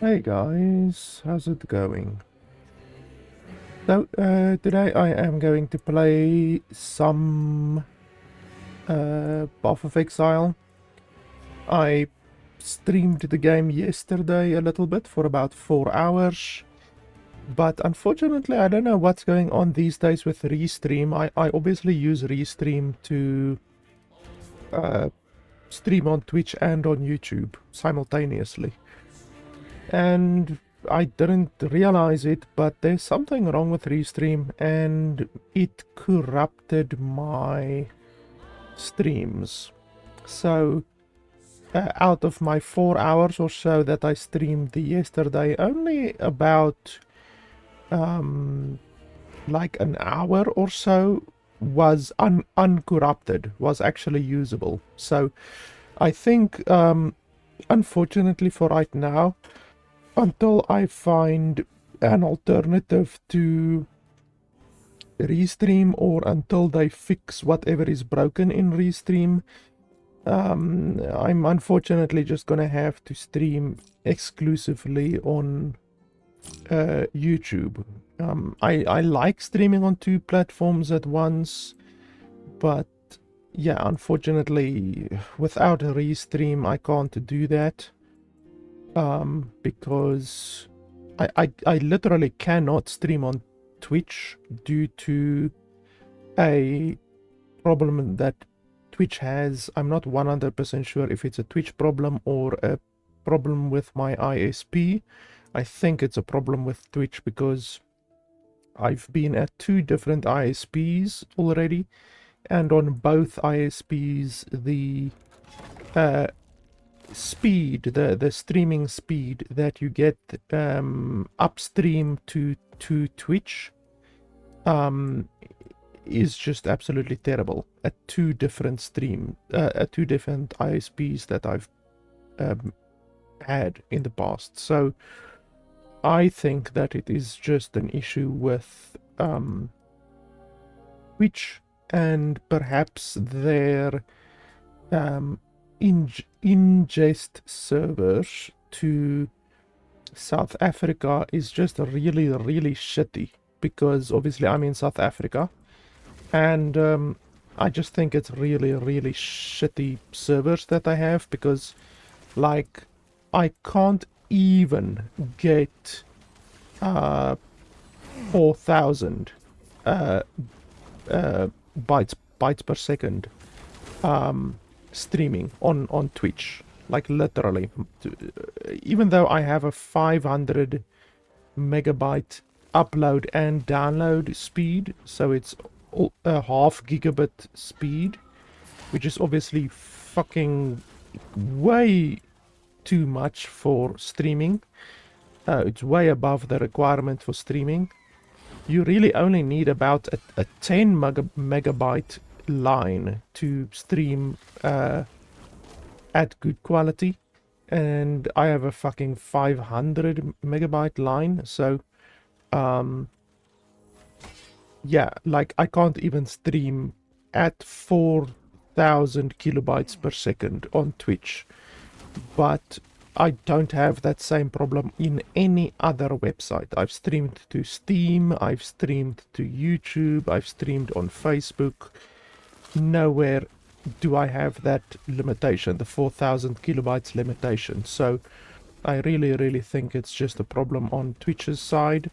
Hey guys, how's it going? So, today I am going to play some Path of Exile. I streamed the game yesterday a little bit for about 4 hours, but unfortunately I don't know what's going on these days with Restream. I obviously use Restream to stream on Twitch and on YouTube simultaneously. And I didn't realize it, but there's something wrong with Restream and it corrupted my streams. So out of my 4 hours or so that I streamed yesterday, only about like an hour or so was uncorrupted, was actually usable. So I think unfortunately for right now, until I find an alternative to Restream or until they fix whatever is broken in Restream, I'm unfortunately just gonna have to stream exclusively on YouTube. I like streaming on 2 platforms at once, but yeah, unfortunately without a Restream I can't do that. Because I literally cannot stream on Twitch due to a problem that Twitch has. I'm not 100% sure if it's a Twitch problem or a problem with my ISP. I think it's a problem with Twitch because I've been at 2 different ISPs already, and on both ISPs the speed, the streaming speed that you get upstream to Twitch is just absolutely terrible at 2 different at 2 different ISPs that I've had in the past. So I think that it is just an issue with Twitch and perhaps their ingest servers to South Africa is just really shitty, because obviously I'm in South Africa and I just think it's really shitty servers that I have, because like I can't even get 4,000 bytes per second streaming on Twitch, like literally, even though I have a 500 megabyte upload and download speed, so it's a half gigabit speed, which is obviously fucking way too much for streaming. It's way above the requirement for streaming. You really only need about a 10 megabyte line to stream at good quality, and I have a fucking 500 megabyte line, so yeah, like I can't even stream at 4,000 kilobytes per second on Twitch, but I don't have that same problem in any other website. I've streamed to Steam, I've streamed to YouTube, I've streamed on Facebook. Nowhere do I have that limitation, the 4,000 kilobytes limitation. So I really think it's just a problem on Twitch's side,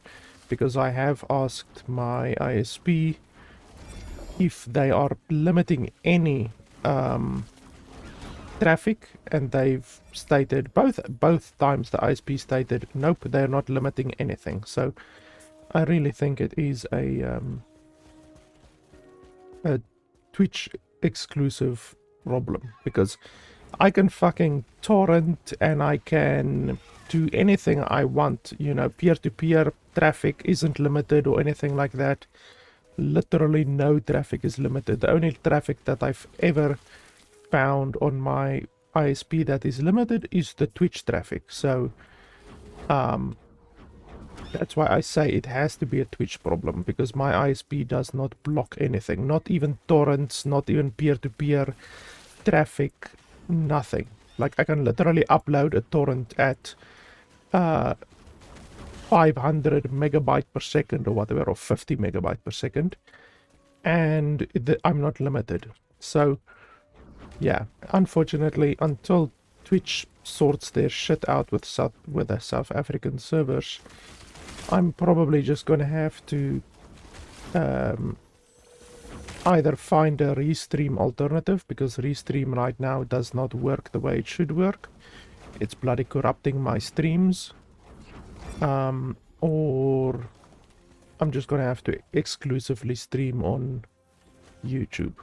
because I have asked my ISP if they are limiting any traffic, and they've stated both times the ISP stated nope, they're not limiting anything. So I really think it is a Twitch exclusive problem, because I can fucking torrent and I can do anything I want, you know, peer-to-peer traffic isn't limited or anything like that. Literally no traffic is limited. The only traffic that I've ever found on my ISP that is limited is the Twitch traffic. So that's why I say it has to be a Twitch problem, because my ISP does not block anything, not even torrents, not even peer-to-peer traffic, nothing. Like I can literally upload a torrent at uh, 500 megabyte per second or whatever, or 50 megabyte per second, and I'm not limited. So yeah, unfortunately, until Twitch sorts their shit out with the South African servers, I'm probably just gonna have to either find a restream alternative, because restream right now does not work the way it should work. It's bloody corrupting my streams. Or I'm just gonna have to exclusively stream on YouTube.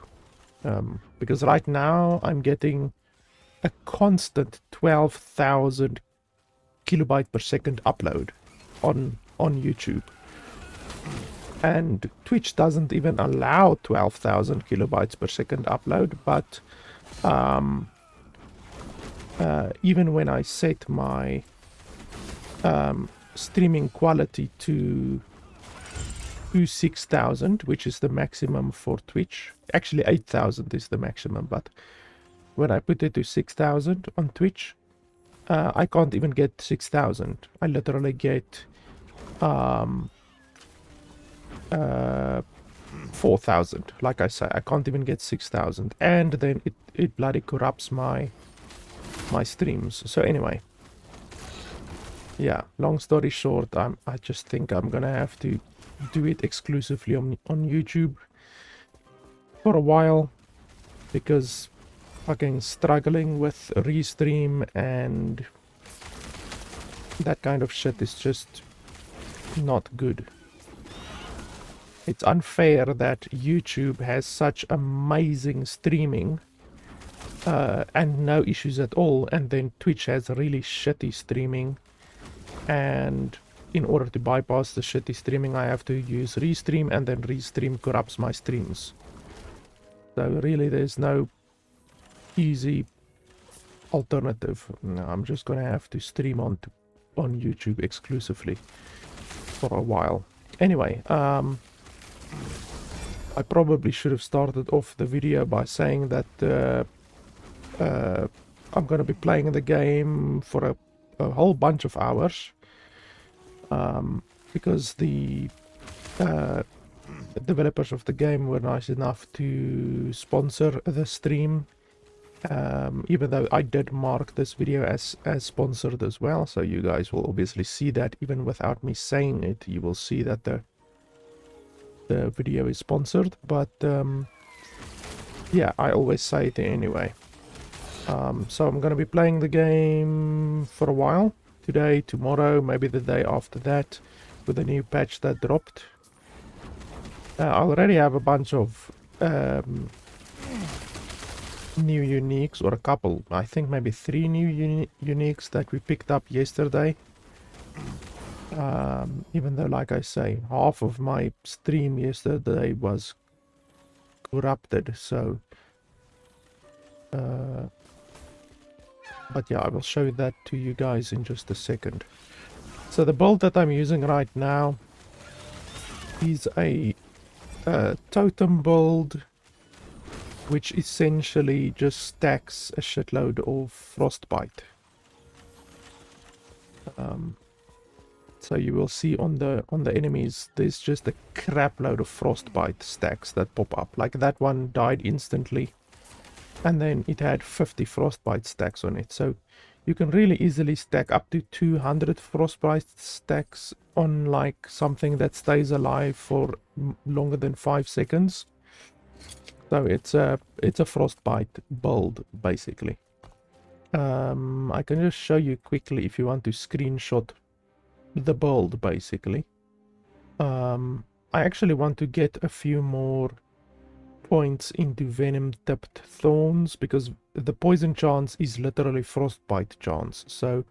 Because right now I'm getting a constant 12,000 kilobyte per second upload on YouTube. And Twitch doesn't even allow 12,000 kilobytes per second upload, but even when I set my streaming quality to 6,000, which is the maximum for Twitch. Actually, 8,000 is the maximum, but when I put it to 6,000 on Twitch, I can't even get 6,000. I literally get 4,000. Like I say, I can't even get 6,000, and then it bloody corrupts my streams. So anyway, yeah, long story short, I just think I'm gonna have to do it exclusively on YouTube for a while, because fucking struggling with restream and that kind of shit is just not good. It's unfair that YouTube has such amazing streaming and no issues at all, and then Twitch has really shitty streaming, and in order to bypass the shitty streaming I have to use restream, and then restream corrupts my streams. So really there's no easy alternative. No, I'm just gonna have to stream on YouTube exclusively for a while. Anyway, I probably should have started off the video by saying that I'm gonna be playing the game for a whole bunch of hours, because the developers of the game were nice enough to sponsor the stream, even though I did mark this video as sponsored as well, so you guys will obviously see that even without me saying it. You will see that the video is sponsored, but yeah, I always say it anyway. So I'm gonna be playing the game for a while, today, tomorrow, maybe the day after that, with a new patch that dropped. I already have a bunch of new uniques, or a couple, I think maybe 3 new uniques that we picked up yesterday. Even though, like I say, half of my stream yesterday was corrupted, so but yeah, I will show that to you guys in just a second. So the build that I'm using right now is a totem build, which essentially just stacks a shitload of frostbite. So you will see on the enemies, there's just a crap load of frostbite stacks that pop up. Like that one died instantly, and then it had 50 frostbite stacks on it. So you can really easily stack up to 200 frostbite stacks on like something that stays alive for longer than 5 seconds. So it's a frostbite build basically. I can just show you quickly if you want to screenshot the build basically. I actually want to get a few more points into venom tipped thorns, because the poison chance is literally frostbite chance. So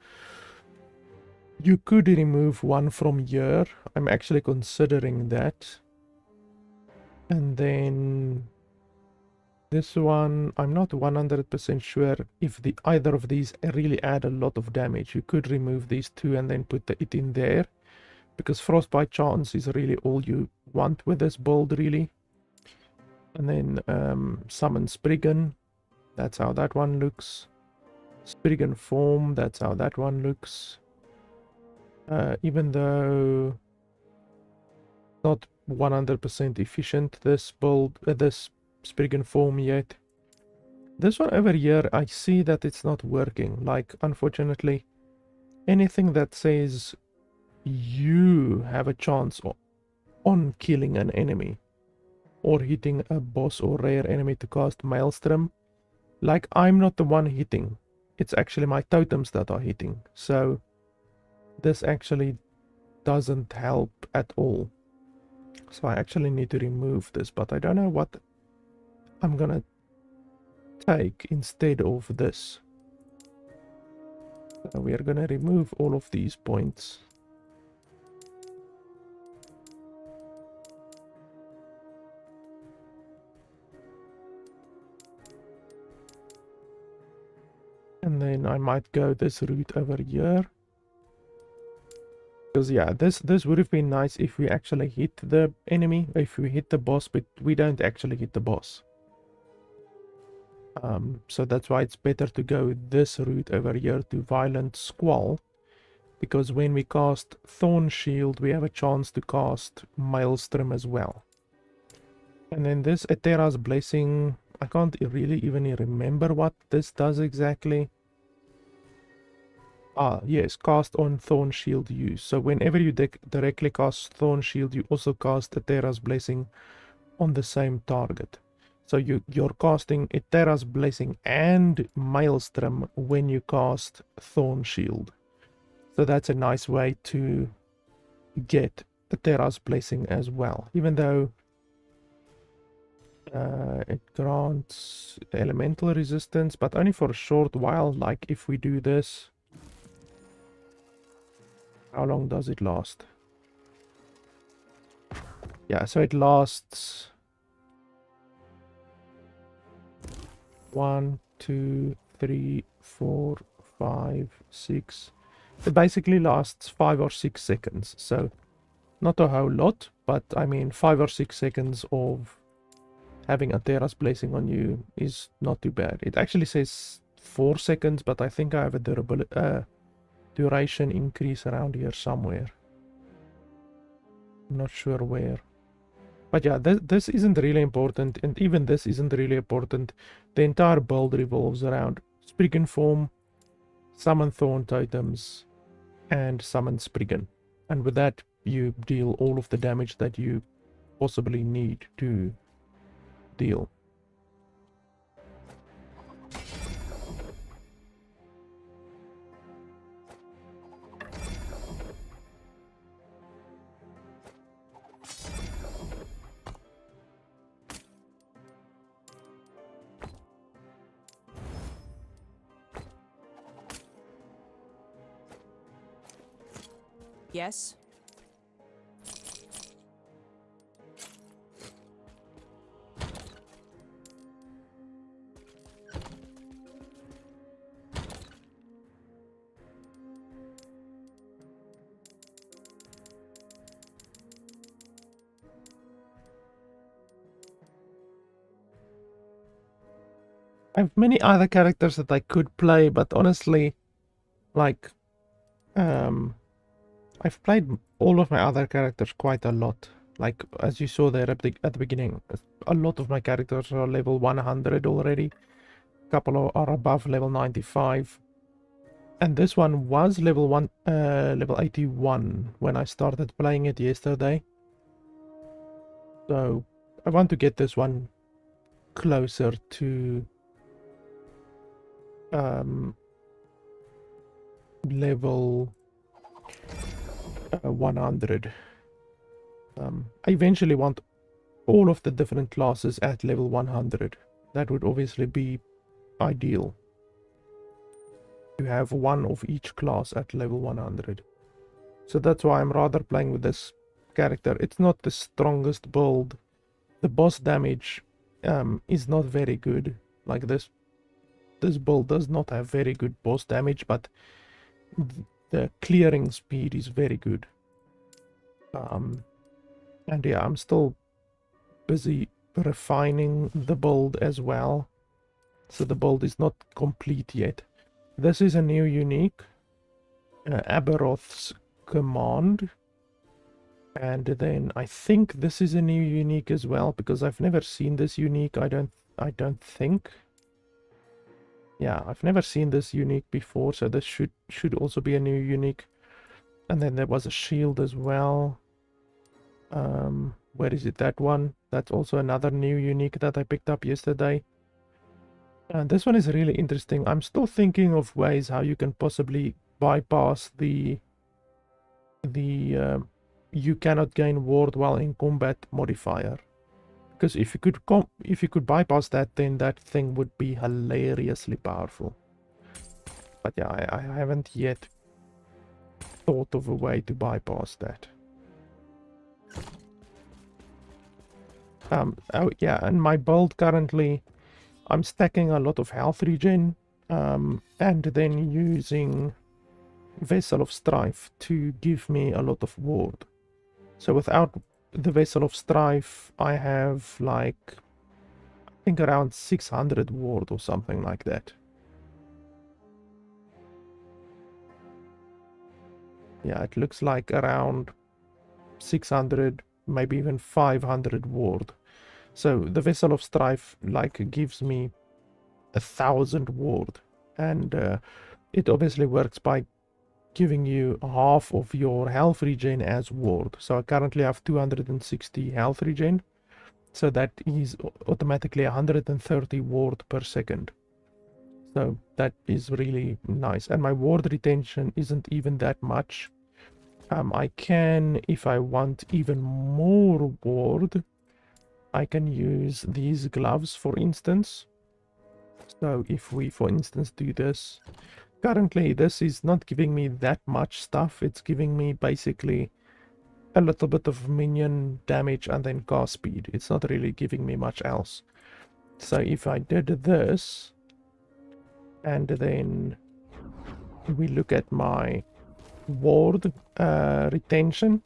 you could remove one from here. I'm actually considering that. And then this one, I'm not 100% sure if either of these really add a lot of damage. You could remove these two and then put it in there, because frostbite chance is really all you want with this build, really. And then summon Spriggan, that's how that one looks. Spriggan form, that's how that one looks. Even though not 100% efficient, this build, this Spriggan form yet. This one over here, I see that it's not working. Like, unfortunately, anything that says you have a chance on killing an enemy or hitting a boss or rare enemy to cast Maelstrom, like, I'm not the one hitting. It's actually my totems that are hitting. So this actually doesn't help at all. So I actually need to remove this, but I don't know what I'm gonna take instead of this. So we are gonna remove all of these points. And then I might go this route over here. Because yeah, this would have been nice if we actually hit the enemy, if we hit the boss, but we don't actually hit the boss. So that's why it's better to go this route over here to Violent Squall. Because when we cast Thorn Shield, we have a chance to cast Maelstrom as well. And then this Etera's Blessing, I can't really even remember what this does exactly. Ah, yes, cast on Thorn Shield use. So whenever you directly cast Thorn Shield, you also cast Etera's Blessing on the same target. So you're casting Etera's Blessing and Maelstrom when you cast Thorn Shield. So that's a nice way to get Etera's Blessing as well. Even though it grants elemental resistance, but only for a short while. Like if we do this, how long does it last? Yeah, so it lasts 1, 2, 3, 4, 5, 6. It basically lasts 5 or 6 seconds. So not a whole lot, but I mean 5 or 6 seconds of having Etera's Blessing on you is not too bad. It actually says 4 seconds, but I think I have a duration increase around here somewhere. I'm not sure where. But yeah, this isn't really important, and even this isn't really important. The entire build revolves around Spriggan form, summon Thorn Totems, and summon Spriggan. And with that, you deal all of the damage that you possibly need to deal. Yes? I have many other characters that I could play, but honestly, like, I've played all of my other characters quite a lot. Like, as you saw there at the beginning, a lot of my characters are level 100 already. A couple are above level 95. And this one was level 81 when I started playing it yesterday. So, I want to get this one closer to level 100. I eventually want all of the different classes at level 100. That would obviously be ideal. To have one of each class at level 100. So that's why I'm rather playing with this character. It's not the strongest build. The boss damage is not very good. Like this build does not have very good boss damage, but the clearing speed is very good. And yeah, I'm still busy refining the build as well. So the build is not complete yet. This is a new unique, Aberoth's command. And then I think this is a new unique as well, because I've never seen this unique. I don't think. Yeah, I've never seen this unique before, so this should also be a new unique. And then there was a shield as well. Where is it? That one. That's also another new unique that I picked up yesterday. And this one is really interesting. I'm still thinking of ways how you can possibly bypass the you cannot gain ward while in combat modifier. Because if you could bypass that, then that thing would be hilariously powerful. But yeah, I haven't yet thought of a way to bypass that. Oh yeah, and my build currently, I'm stacking a lot of health regen, and then using Vessel of Strife to give me a lot of ward. So without the Vessel of Strife, I have like, I think around 600 ward or something like that. Yeah, it looks like around 600, maybe even 500 ward. So the Vessel of Strife like gives me 1,000 ward, and it obviously works by giving you half of your health regen as ward. So I currently have 260 health regen, so that is automatically 130 ward per second. So that is really nice, and my ward retention isn't even that much. I can, if I want even more ward, I can use these gloves, for instance. So if we, for instance, do this, currently this is not giving me that much stuff. It's giving me basically a little bit of minion damage and then cast speed. It's not really giving me much else. So if I did this, and then we look at my ward retention,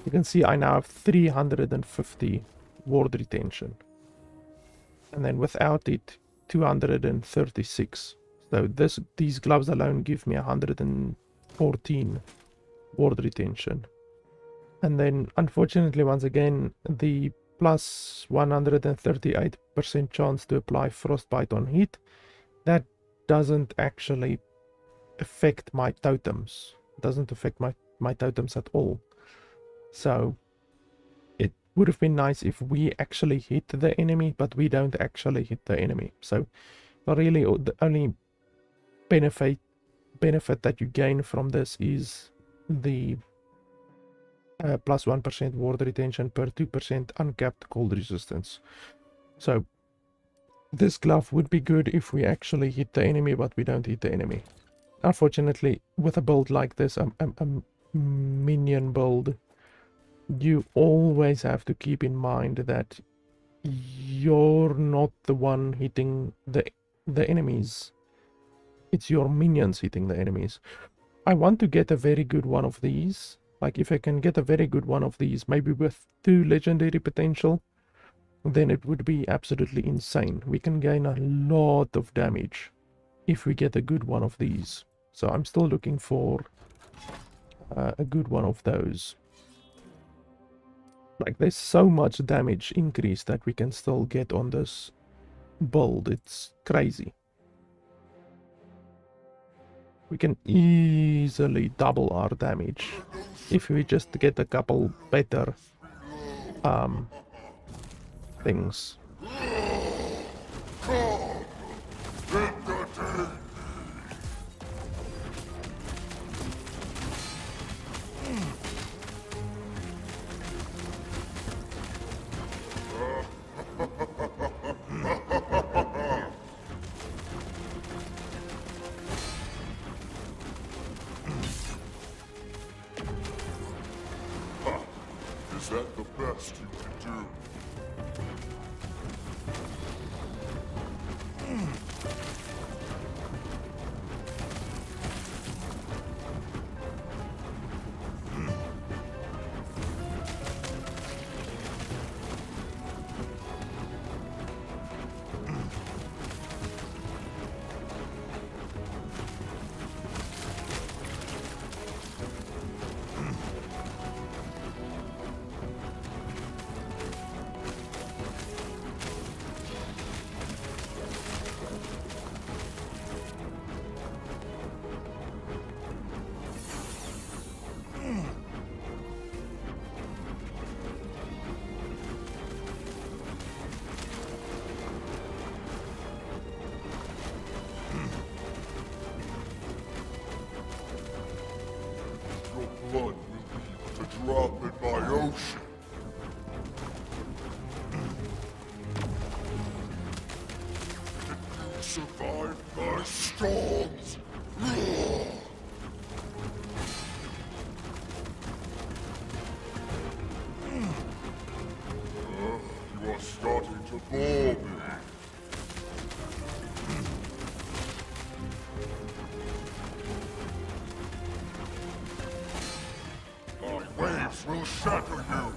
you can see I now have 350 ward retention, and then without it 236. So these gloves alone give me 114 ward retention. And then unfortunately, once again, the plus 138% chance to apply frostbite on hit, that doesn't actually affect my totems. It doesn't affect my totems at all. So it would have been nice if we actually hit the enemy, but we don't actually hit the enemy. So really the only benefit that you gain from this is the plus 1% ward retention per 2% uncapped cold resistance. So this glove would be good if we actually hit the enemy, but we don't hit the enemy. Unfortunately, with a build like this, a minion build, you always have to keep in mind that you're not the one hitting the enemies. It's your minions hitting the enemies. I want to get a very good one of these. Like if I can get a very good one of these, maybe with 2 legendary potential, then it would be absolutely insane. We can gain a lot of damage if we get a good one of these. So I'm still looking for a good one of those. Like there's so much damage increase that we can still get on this build. It's crazy. We can easily double our damage if we just get a couple better things. Is that the best you can do? bombs! You are starting to bore me. Our waves will shatter you.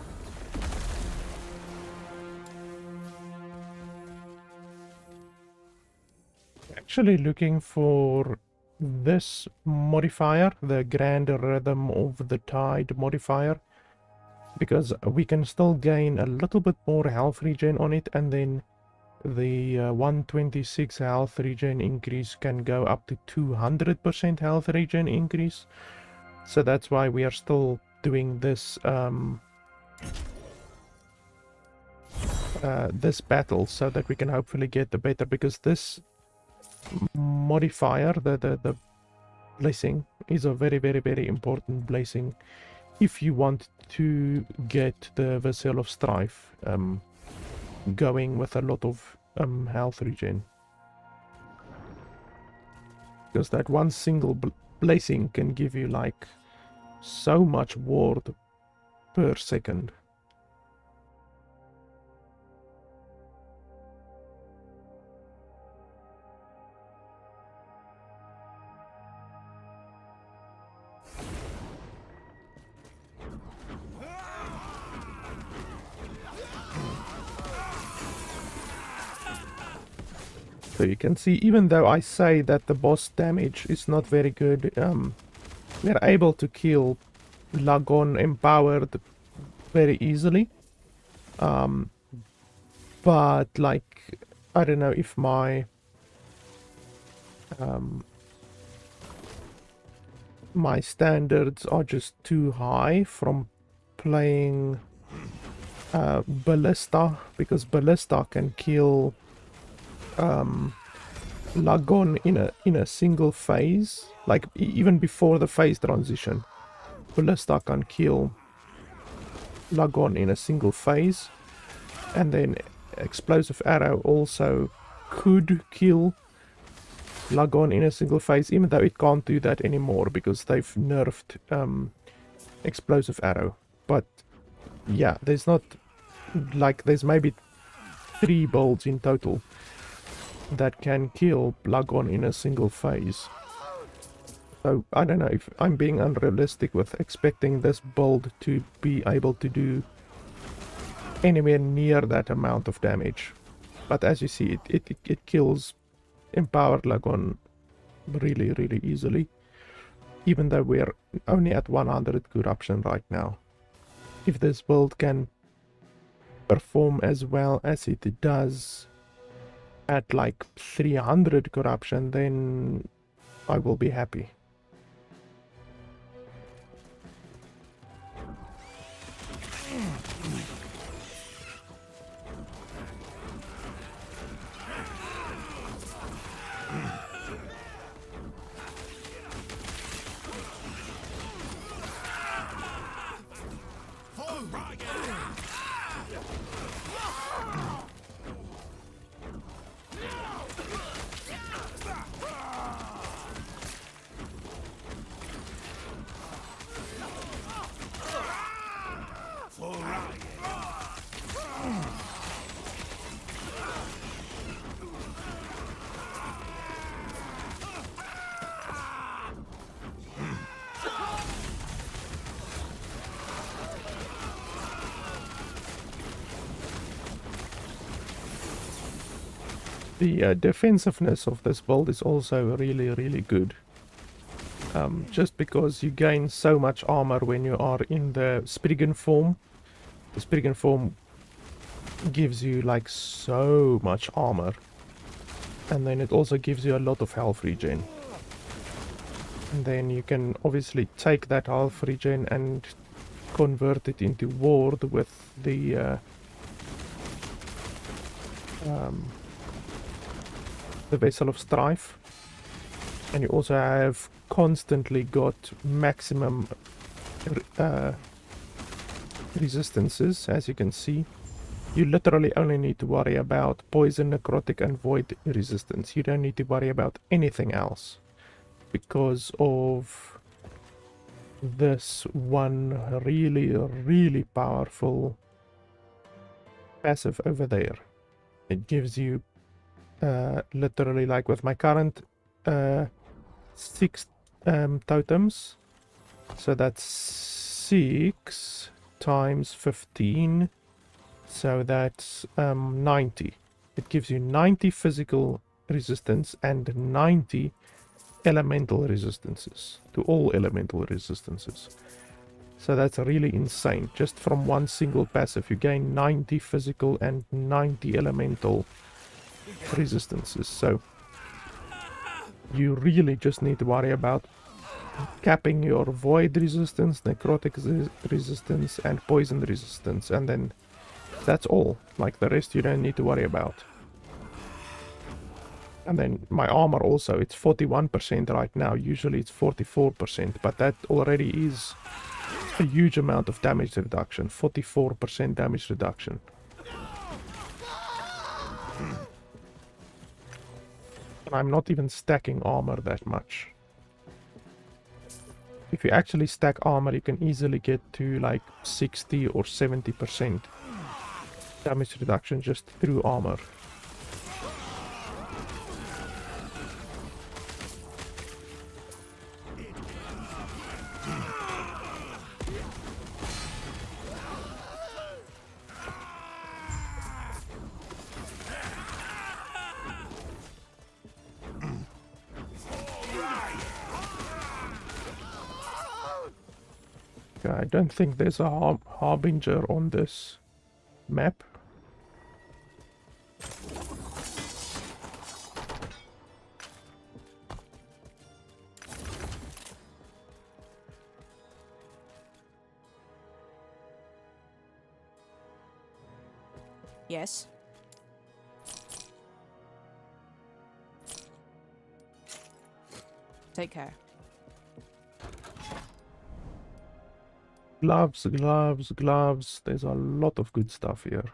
Actually looking for this modifier, the Grand Rhythm of the Tide modifier, because we can still gain a little bit more health regen on it, and then the 126 health regen increase can go up to 200% health regen increase. So that's why we are still doing this this battle, so that we can hopefully get the better, because this modifier, the blessing, is a very important blessing if you want to get the Vessel of Strife going with a lot of health regen, because that one single blessing can give you like so much ward per second. So you can see, even though I say that the boss damage is not very good, we're able to kill Lagon empowered very easily. But like, I don't know if my my standards are just too high from playing Ballista, because Ballista can kill Lagon in a single phase, like even before the phase transition. Ballista can kill Lagon in a single phase, and then Explosive Arrow also could kill Lagon in a single phase, even though it can't do that anymore because they've nerfed Explosive Arrow. But yeah, there's not, like, there's maybe 3 builds in total that can kill Lagon in a single phase. So I don't know if I'm being unrealistic with expecting this build to be able to do anywhere near that amount of damage. But as you see, it kills empowered Lagon really easily, even though we're only at 100 corruption right now. If this build can perform as well as it does at like 300 corruption, then I will be happy. The defensiveness of this build is also really good. Just because you gain so much armor when you are in the Spriggan form. The Spriggan form gives you like so much armor. And then it also gives you a lot of health regen. And then you can obviously take that health regen and convert it into ward with the Vessel of Strife. And you also have constantly got maximum resistances, as you can see. You literally only need to worry about poison, necrotic and void resistance. You don't need to worry about anything else. because of this one really powerful passive over there. It gives you literally, like with my current 6 totems, so that's 6 times 15, so that's 90. It gives you 90 physical resistance and 90 elemental resistances to all elemental resistances. So that's really insane. Just from one single passive you gain 90 physical and 90 elemental resistances. So you really just need to worry about capping your void resistance, necrotic resistance, and poison resistance, and then that's all. Like the rest you don't need to worry about. And then my armor also, it's 41% right now. Usually it's 44%, but that already is a huge amount of damage reduction. 44% damage reduction. And I'm not even stacking armor that much. If you actually stack armor, you can easily get to like 60 or 70% damage reduction just through armor. I don't think there's a harbinger on this map. Yes. Take care. Gloves, gloves, gloves. There's a lot of good stuff here.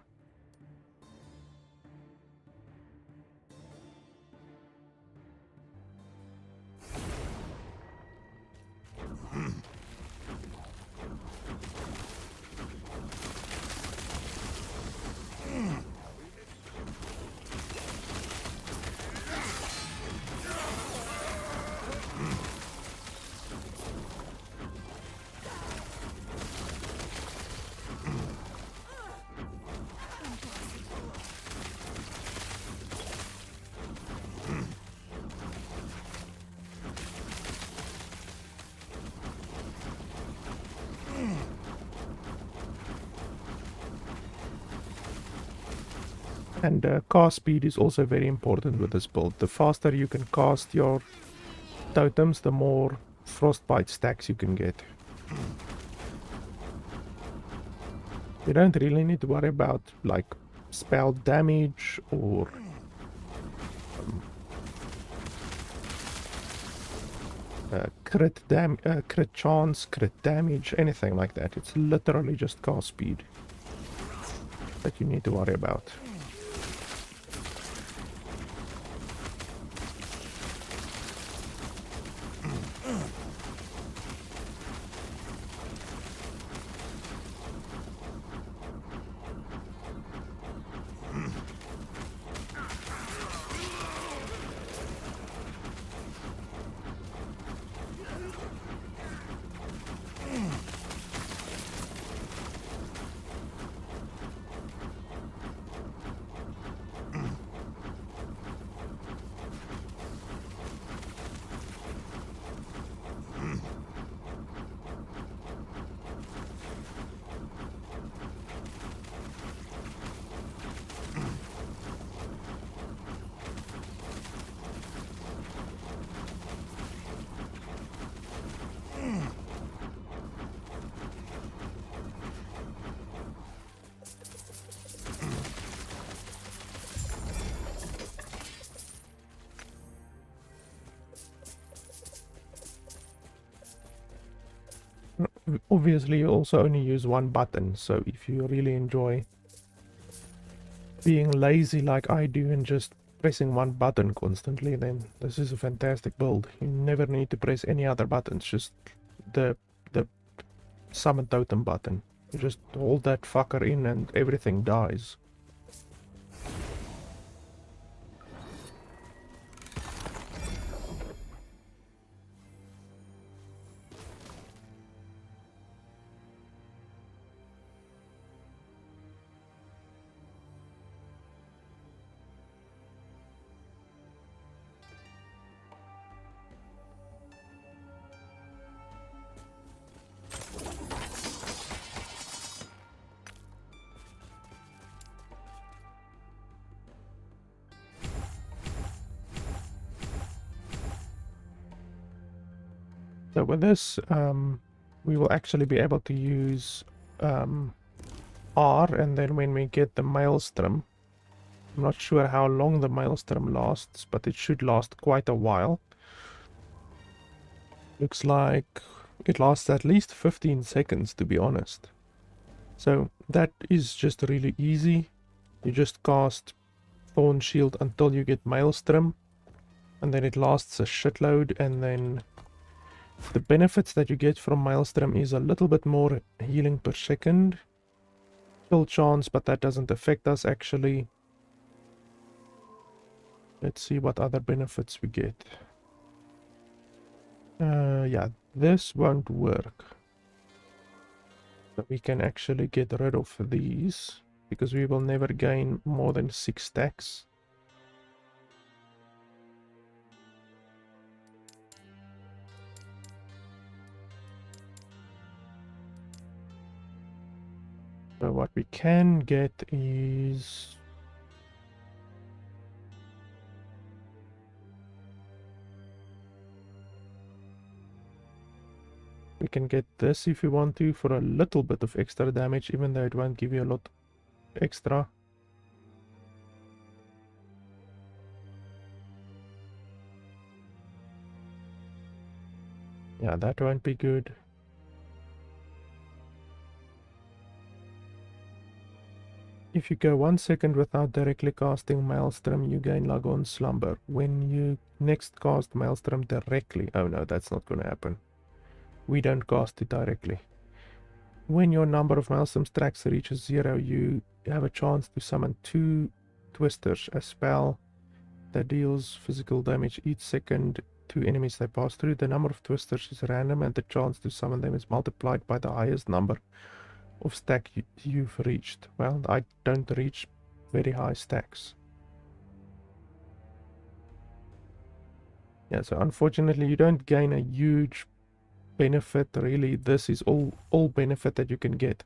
And cast speed is also very important with this build. The faster you can cast your totems, the more frostbite stacks you can get. You don't really need to worry about like spell damage or crit chance, crit damage, anything like that. It's literally just cast speed that you need to worry about. Obviously you also only use one button, so if you really enjoy being lazy like I do and just pressing one button constantly, then this is a fantastic build. You never need to press any other buttons, just the summon totem button. You just hold that fucker in and everything dies. So with this, we will actually be able to use R, and then when we get the maelstrom, I'm not sure how long the maelstrom lasts, but it should last quite a while. Looks like it lasts at least 15 seconds, to be honest. So that is just really easy. You just cast Thorn Shield until you get maelstrom, and then it lasts a shitload, and then the benefits that you get from Maelstrom is a little bit more healing per second. Kill chance, but that doesn't affect us actually. Let's see what other benefits we get. Yeah, this won't work. So we can actually get rid of these, because we will never gain more than 6 stacks. So what we can get is we can get this if we want to for a little bit of extra damage, even though it won't give you a lot extra. Yeah, that won't be good. If you go 1 second without directly casting Maelstrom, you gain Lagon Slumber. When you next cast Maelstrom directly... Oh no, that's not going to happen. We don't cast it directly. When your number of Maelstrom stacks reaches 0, you have a chance to summon 2 Twisters, a spell that deals physical damage each second to enemies they pass through. The number of Twisters is random, and the chance to summon them is multiplied by the highest number of stack you've reached. Well, I don't reach very high stacks. Yeah, so unfortunately you don't gain a huge benefit really. This is all benefit that you can get.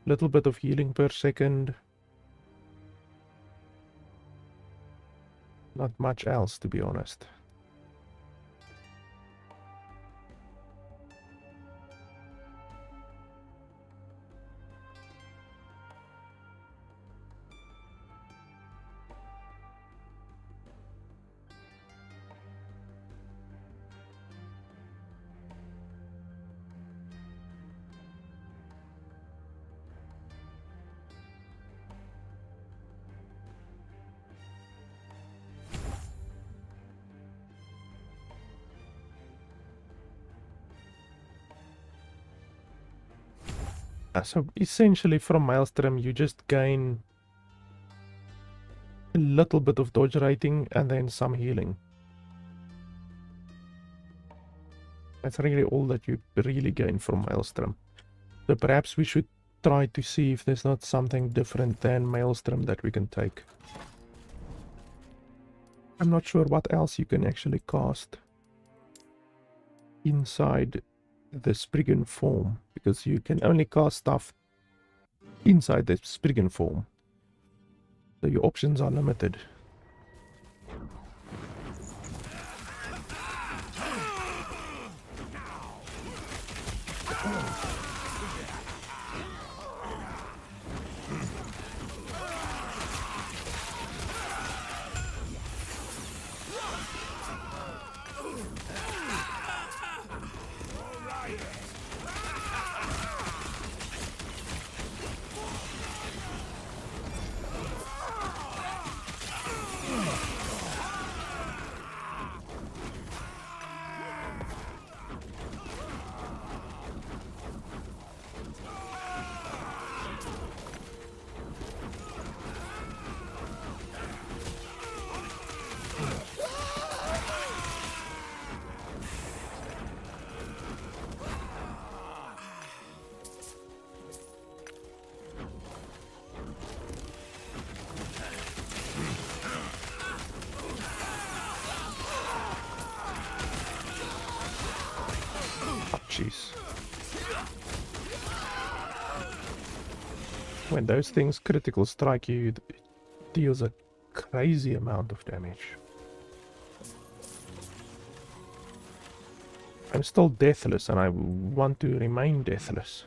Little bit of healing per second. Not much else, to be honest. So essentially from Maelstrom you just gain a little bit of dodge rating and then some healing. That's really all that you really gain from Maelstrom. So perhaps we should try to see if there's not something different than Maelstrom that we can take. I'm not sure what else you can actually cast inside the Spriggan form, because you can only cast stuff inside the Spriggan form. So your options are limited. Oh, jeez. When those things critical strike you, it deals a crazy amount of damage. I'm still deathless and I want to remain deathless.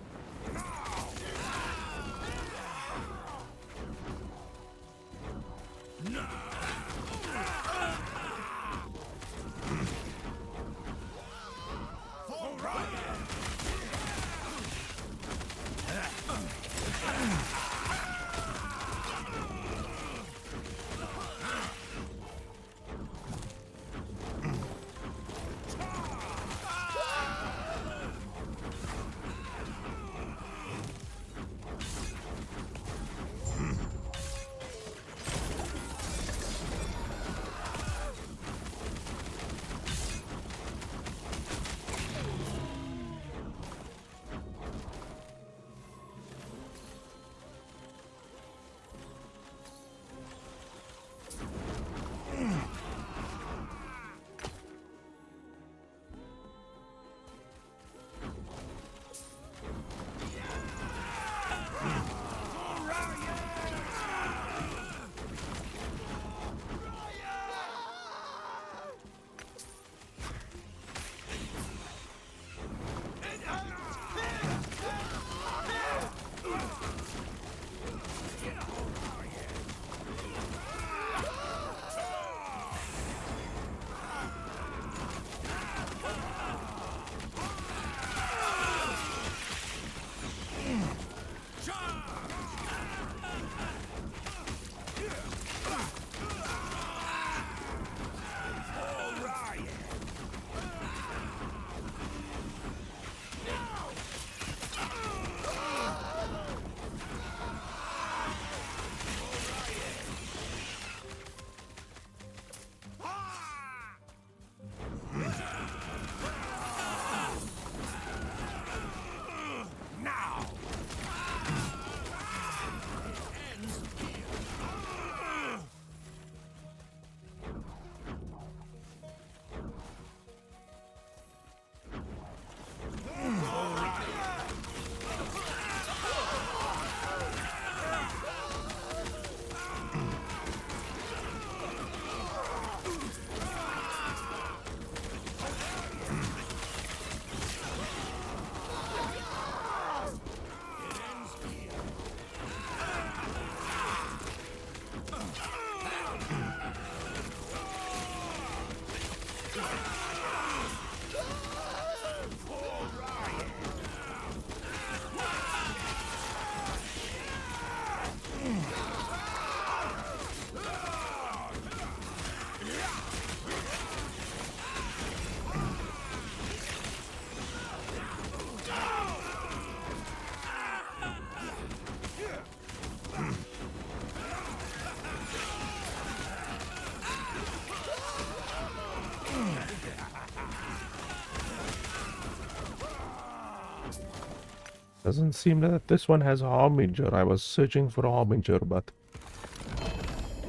Doesn't seem that this one has a Harbinger. I was searching for a Harbinger, but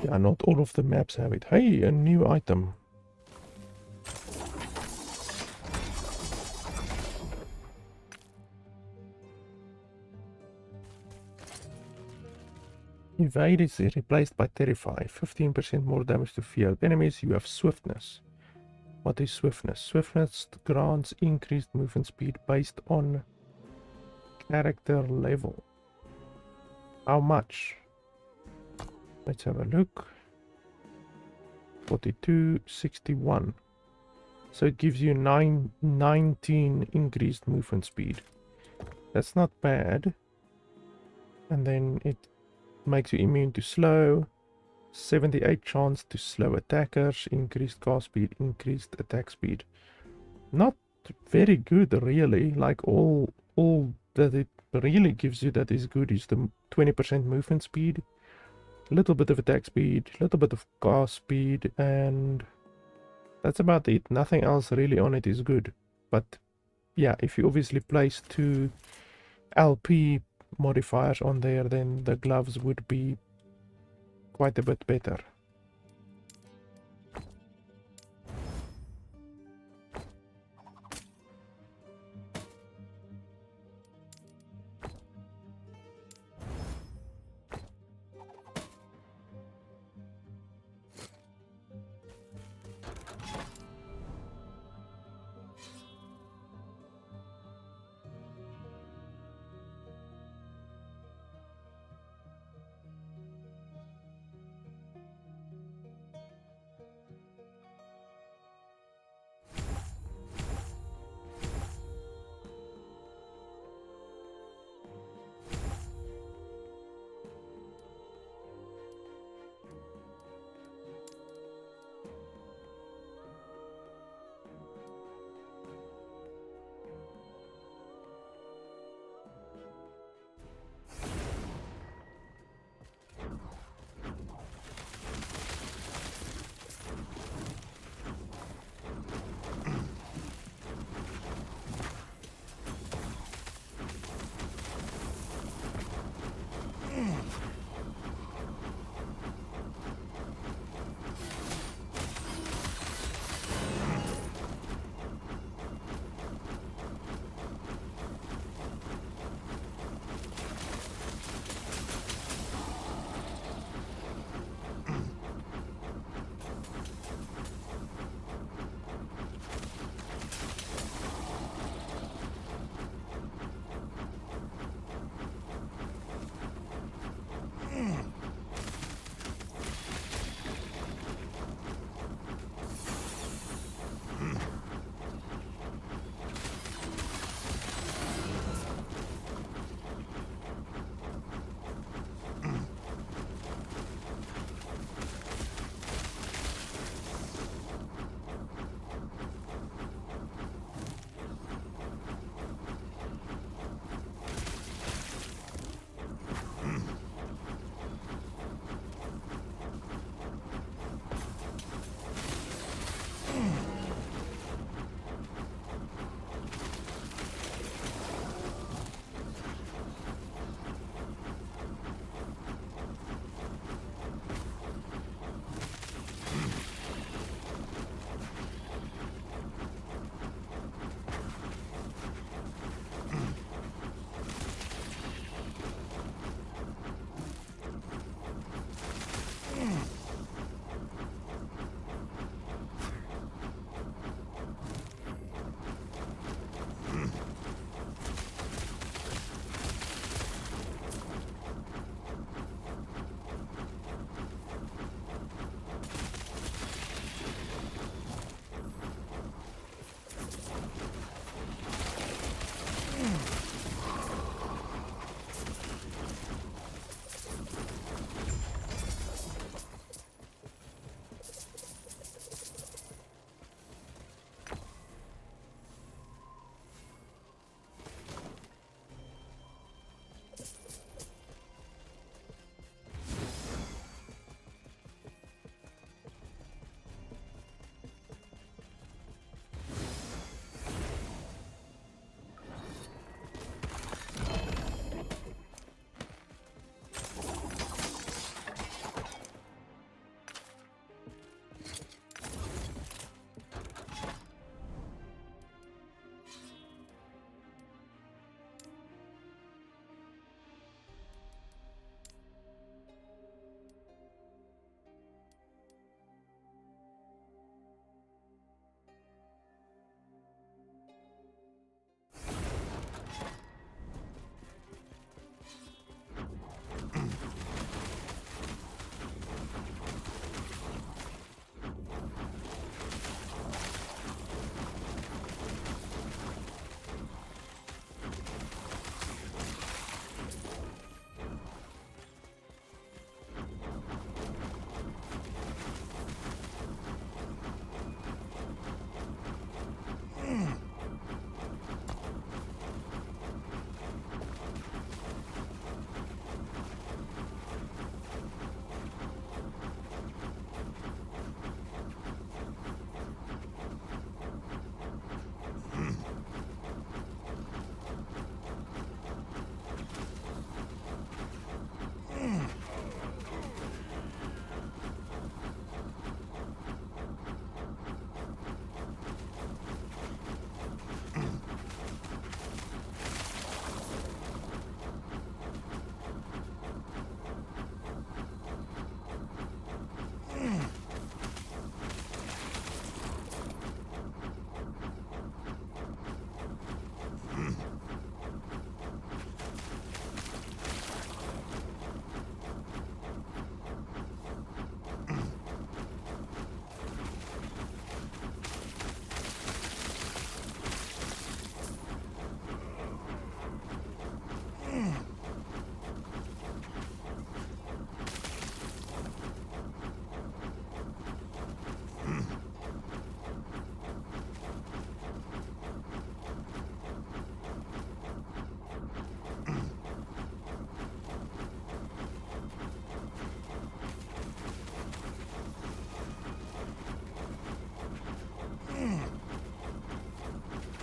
yeah, not all of the maps have it. Hey, a new item. Evade is replaced by Terrify. 15% more damage to feared enemies. You have Swiftness. What is Swiftness? Swiftness grants increased movement speed based on character level. How much? Let's have a look. 42, 61. So it gives you 19 increased movement speed. That's not bad. And then it makes you immune to slow. 78 chance to slow attackers. Increased cast speed, increased attack speed. Not very good, really. Like all that it really gives you that is good is the 20% movement speed, a little bit of attack speed, a little bit of cast speed, and that's about it. Nothing else really on it is good. But yeah, if you obviously place 2 LP modifiers on there, then the gloves would be quite a bit better.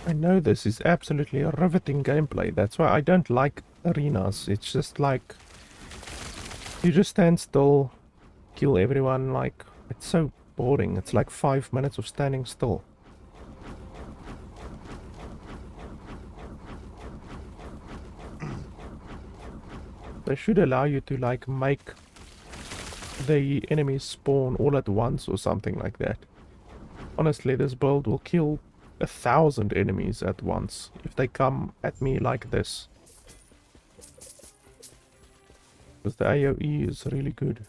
I know this is absolutely a riveting gameplay. That's why I don't like arenas. It's just like you just stand still, kill everyone. Like, it's so boring. It's like 5 minutes of standing still. They should allow you to like make the enemies spawn all at once or something like that. Honestly, this build will kill 1,000 enemies at once if they come at me like this. Because the AoE is really good.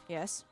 Yes.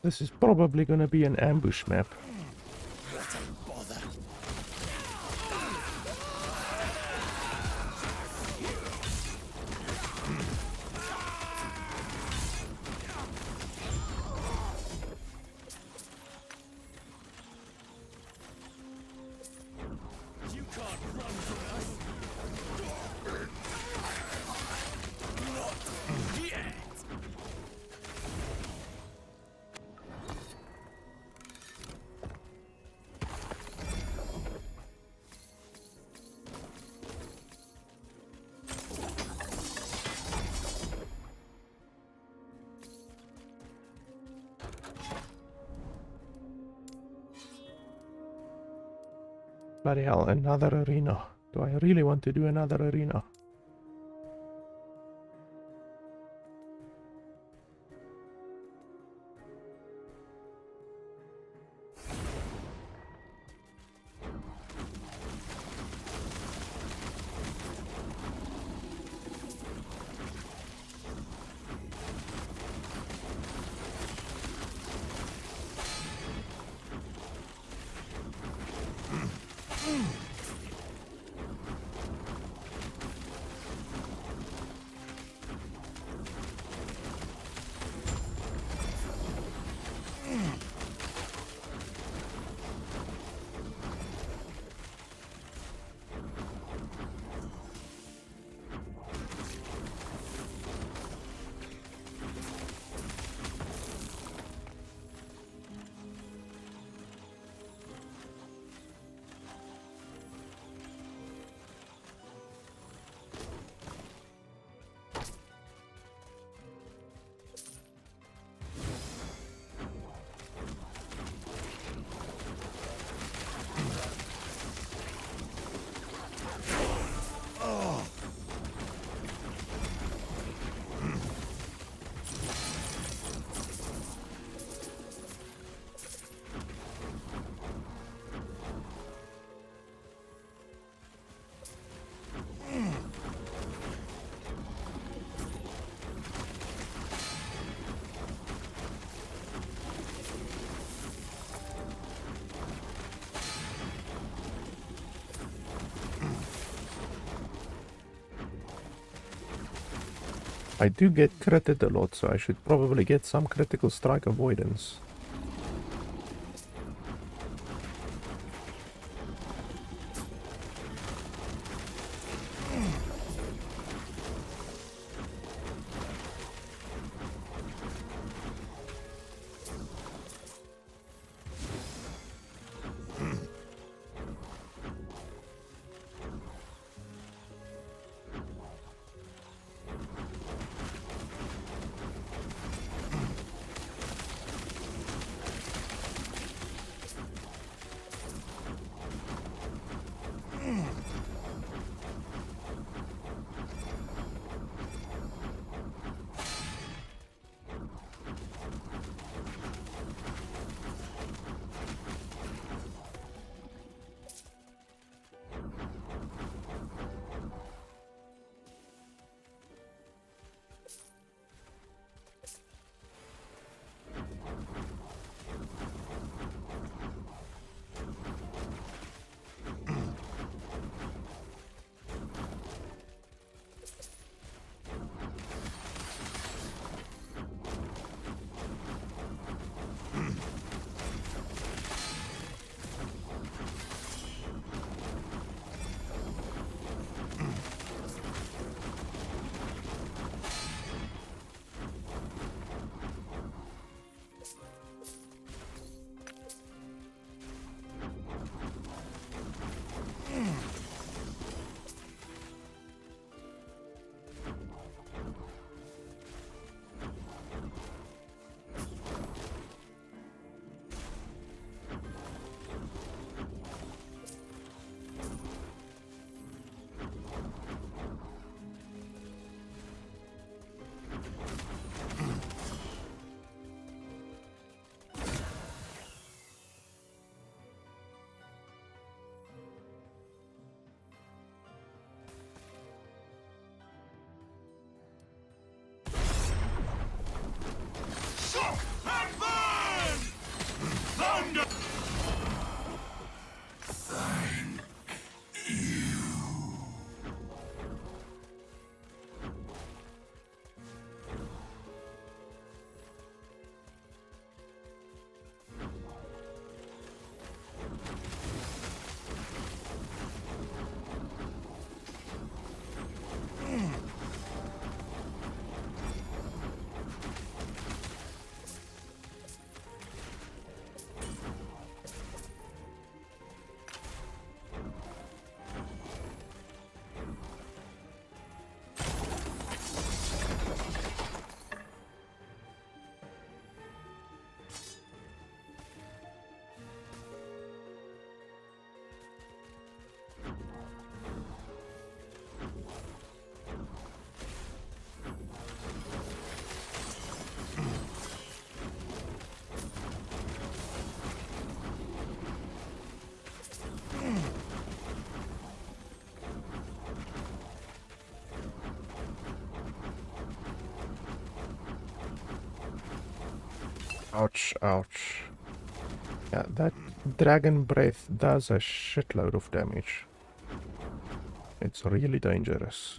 This is probably gonna be an ambush map. Bloody hell, another arena. Do I really want to do another arena? I do get critted a lot, so I should probably get some critical strike avoidance. Ouch, ouch. Yeah, that dragon breath does a shitload of damage. It's really dangerous.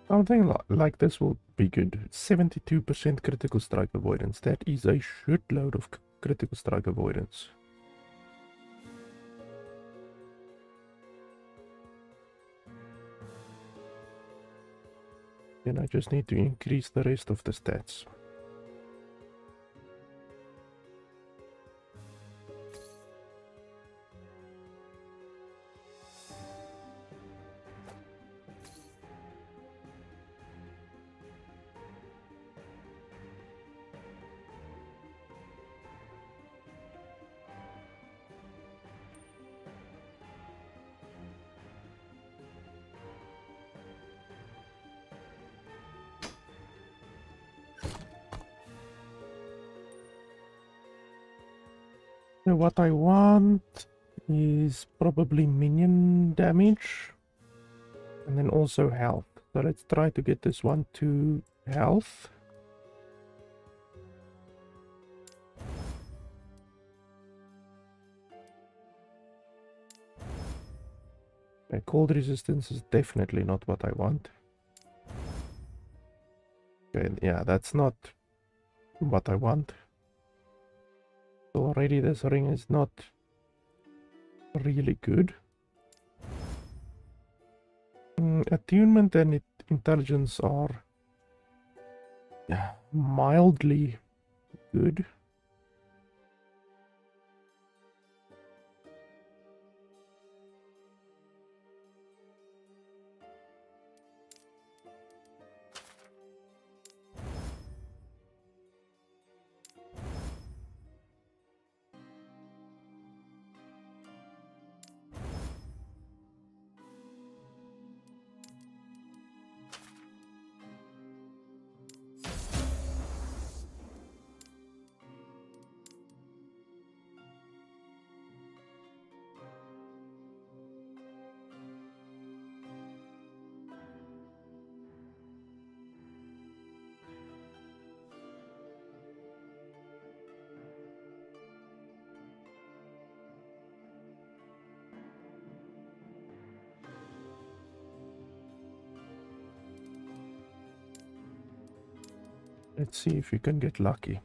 Something like this will be good. 72% critical strike avoidance. That is a shitload of critical strike avoidance. Then I just need to increase the rest of the stats. So what I want is probably minion damage and then also health. So let's try to get this one to health. Okay, cold resistance is definitely not what I want. Okay, yeah, that's not what I want. So already this ring is not really good. Attunement and intelligence are mildly good. Let's see if we can get lucky.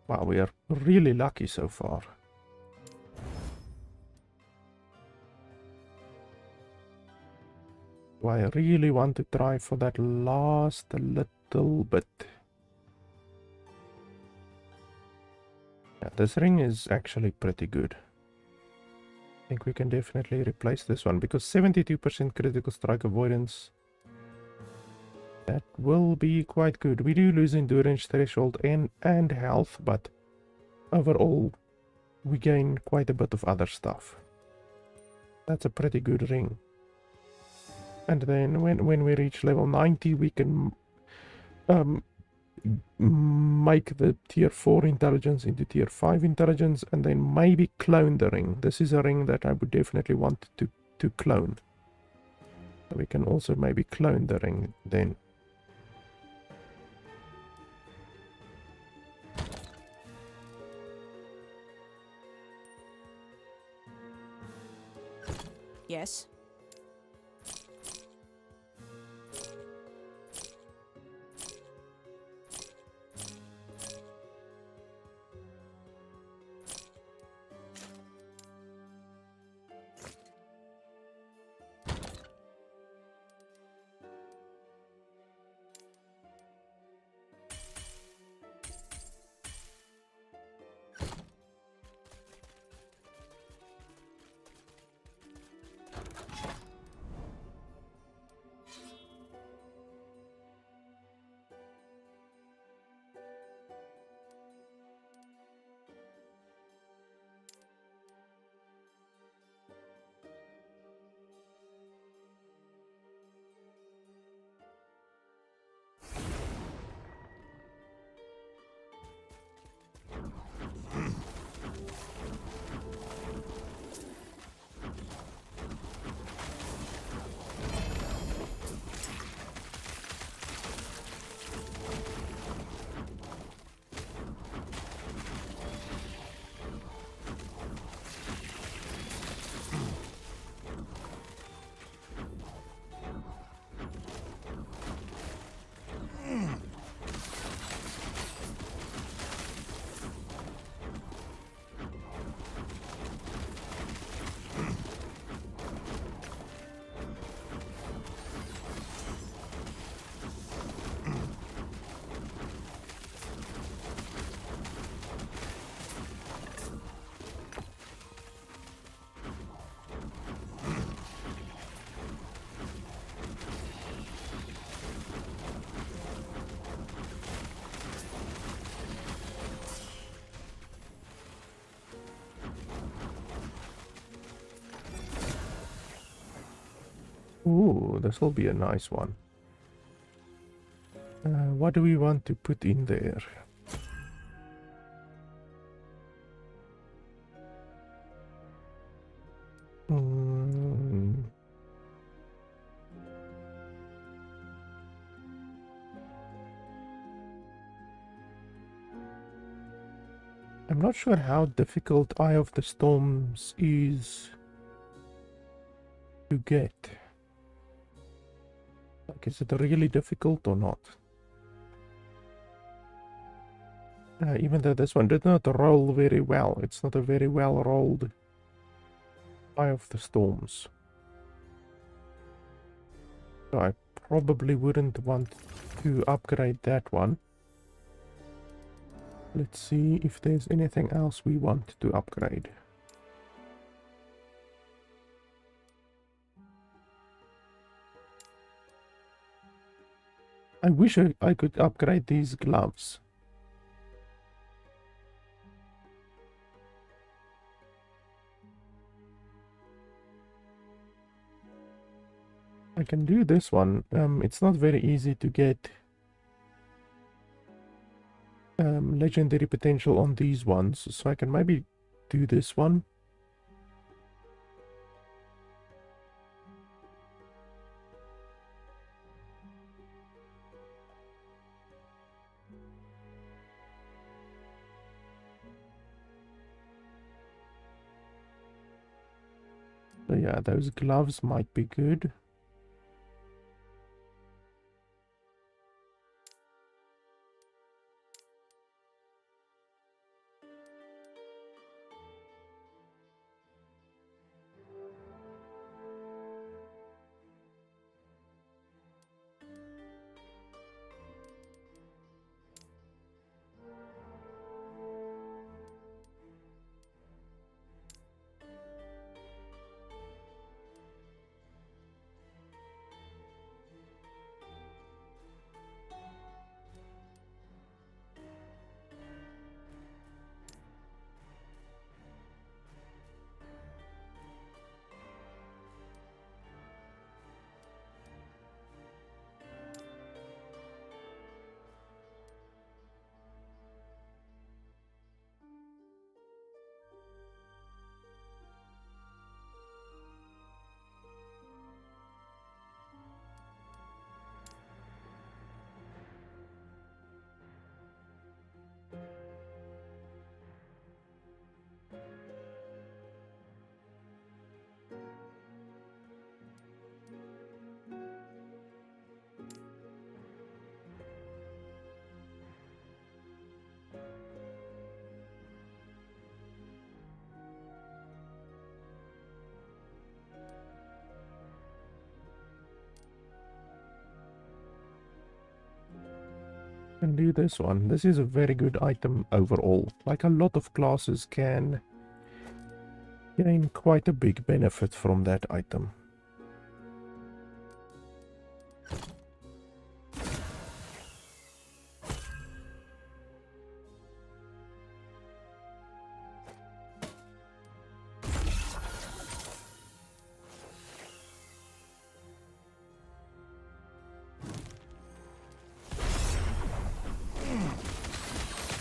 Wow, we are really lucky so far. I really want to try for that last little bit. Yeah, this ring is actually pretty good. I think we can definitely replace this one because 72% critical strike avoidance. That will be quite good. We do lose endurance threshold and health, but overall we gain quite a bit of other stuff. That's a pretty good ring. And then when we reach level 90, we can make the tier 4 intelligence into tier 5 intelligence and then maybe clone the ring. This is a ring that I would definitely want to clone. We can also maybe clone the ring then. Yes. Ooh, this will be a nice one. What do we want to put in there? Hmm. I'm not sure how difficult Eye of the Storms is to get. Like, is it really difficult or not? Even though this one did not roll very well, it's not a very well rolled Eye of the Storms. So I probably wouldn't want to upgrade that one. Let's see if there's anything else we want to upgrade. I wish I could upgrade these gloves. I can do this one. It's not very easy to get legendary potential on these ones, so I can maybe do this one. So yeah, those gloves might be good. Can do this one. This is a very good item overall. Like, a lot of classes can gain quite a big benefit from that item.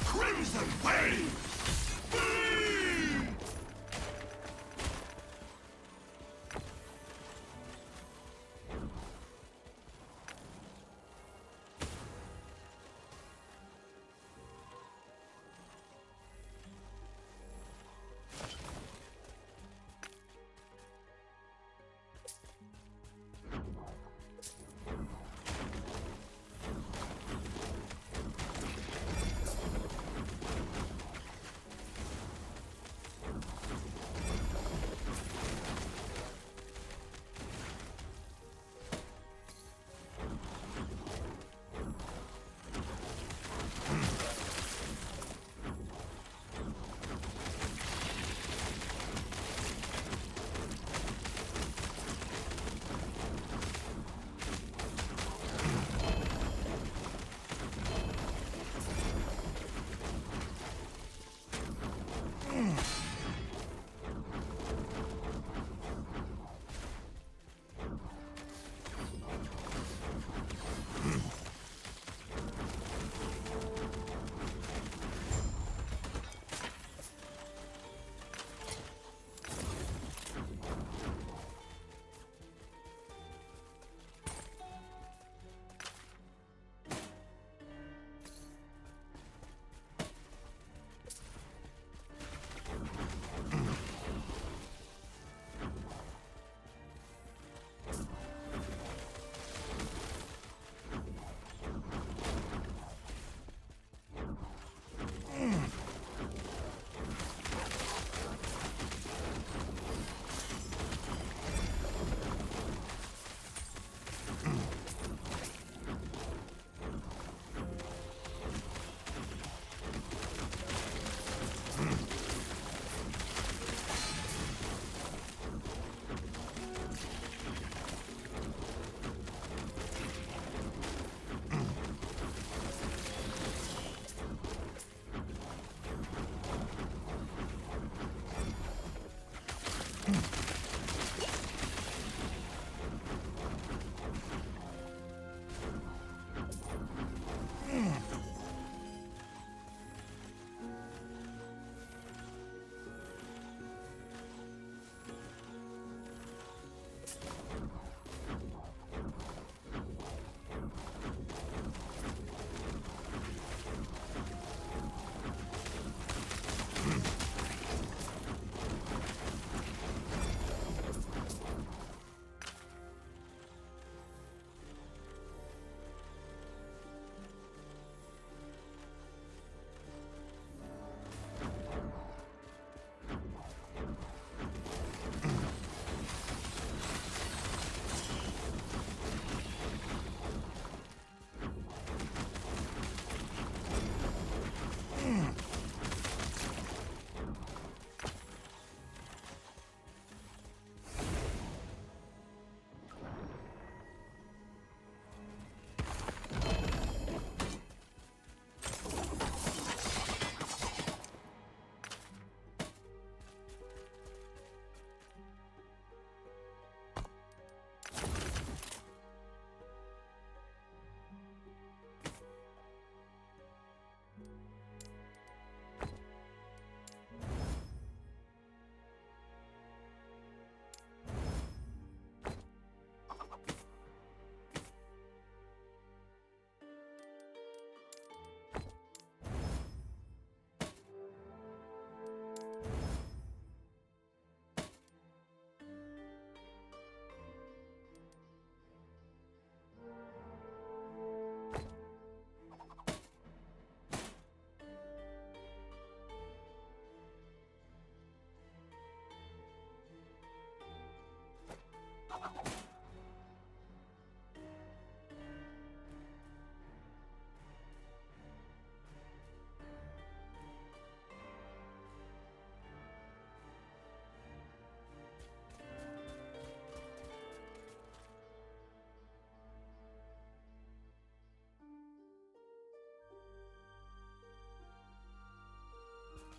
Crimson Wave!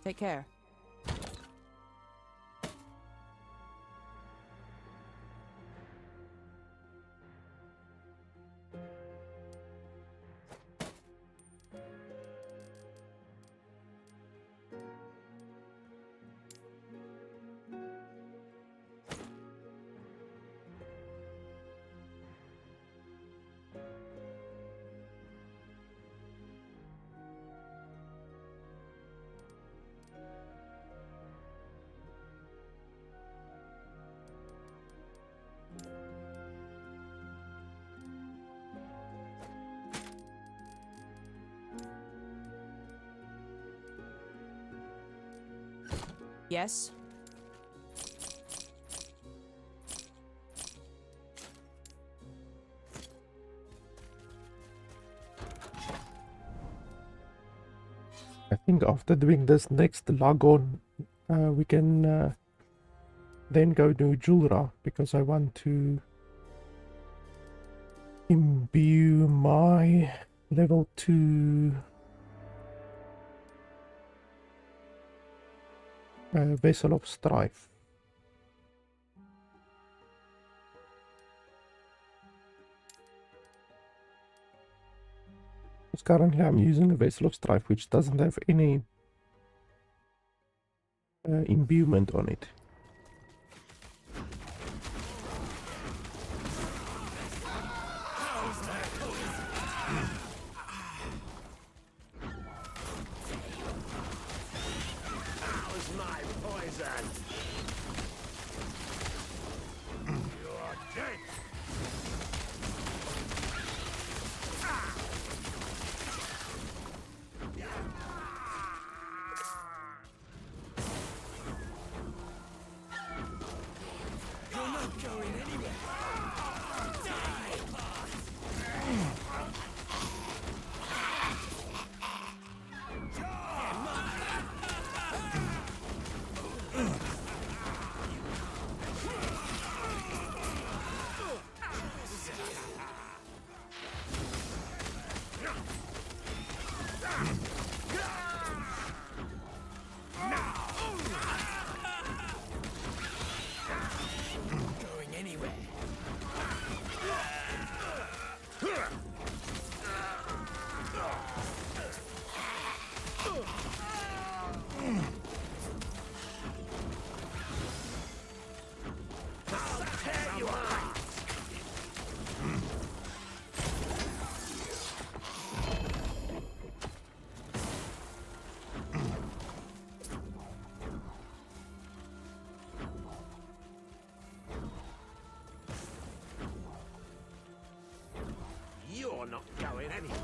Take care. Yes? I think after doing this next log on, we can then go to Julra, because I want to imbue my level 2 Vessel of Strife. Because currently I'm using a Vessel of Strife which doesn't have any imbuement on it. it anyway.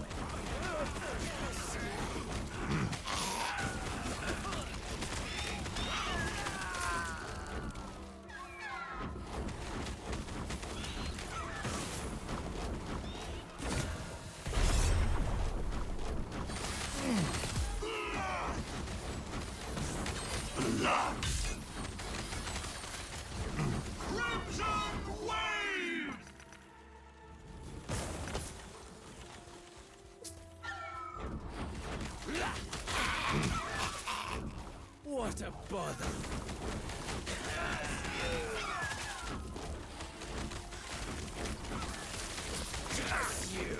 Crimson Wave! What a bother! Just you!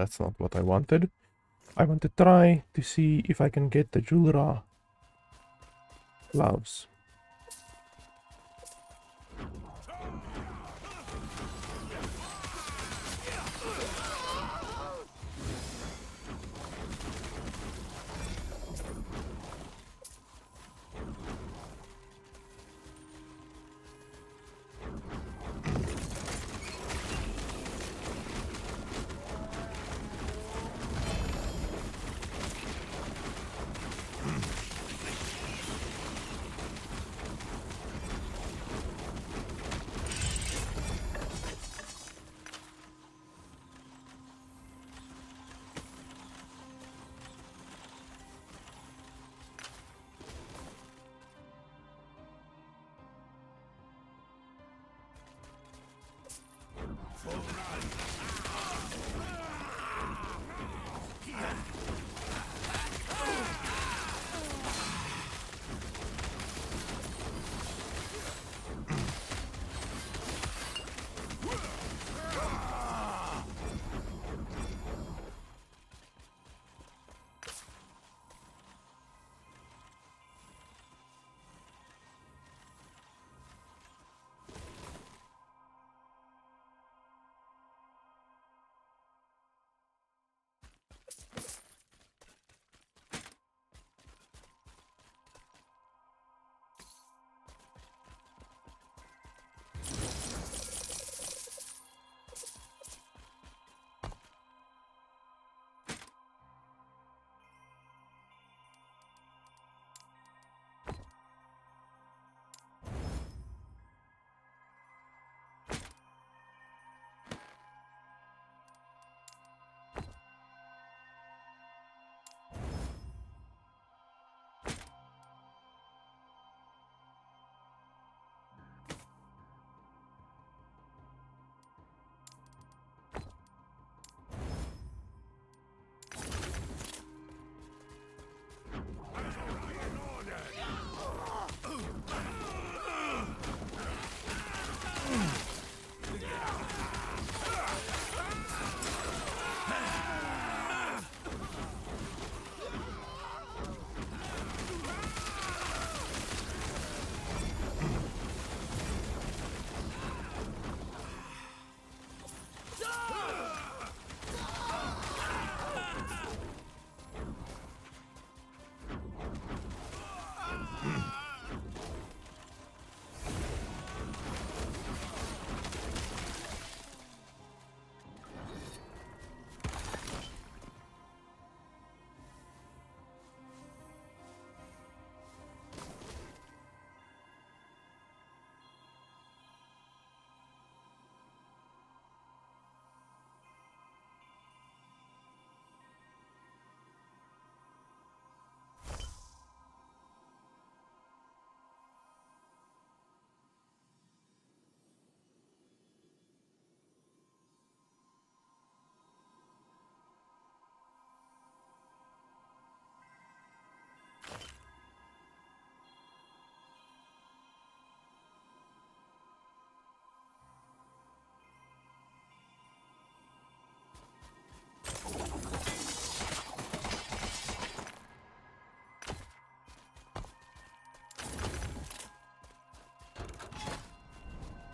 That's not what I wanted. I want to try to see if I can get the Julra gloves.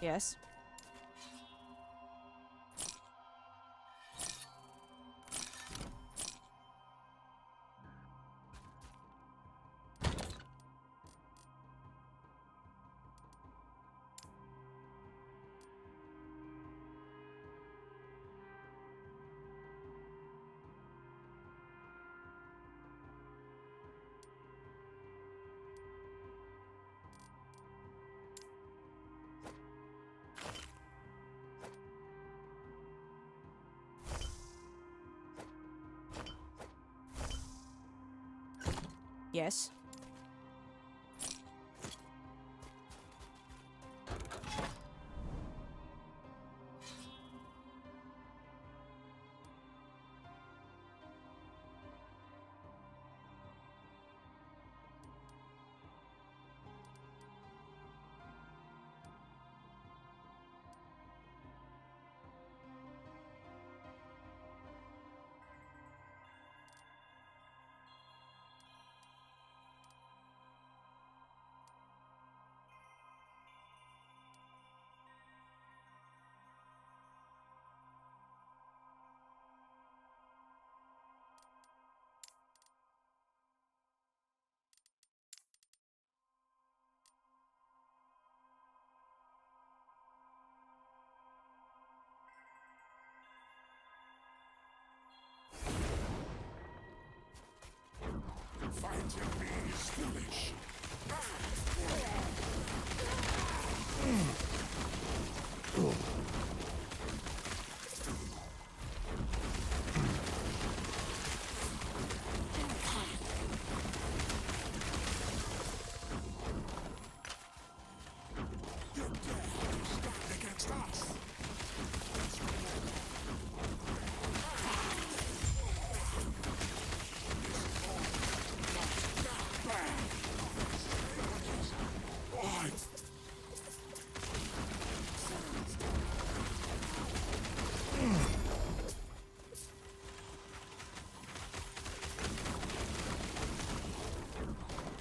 Yes. Yes. Fighting me is foolish. You dare to stand against us? What?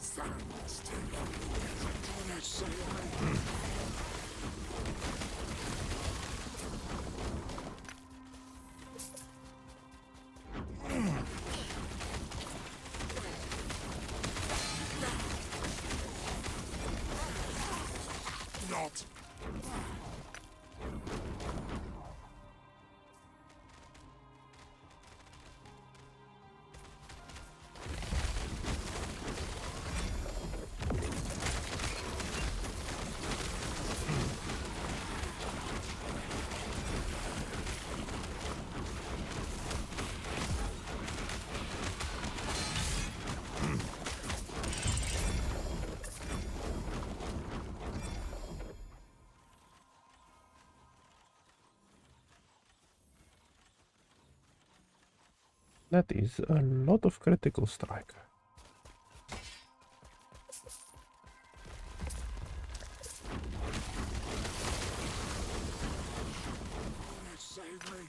Silence, take a say not. That is a lot of critical strike. Save me.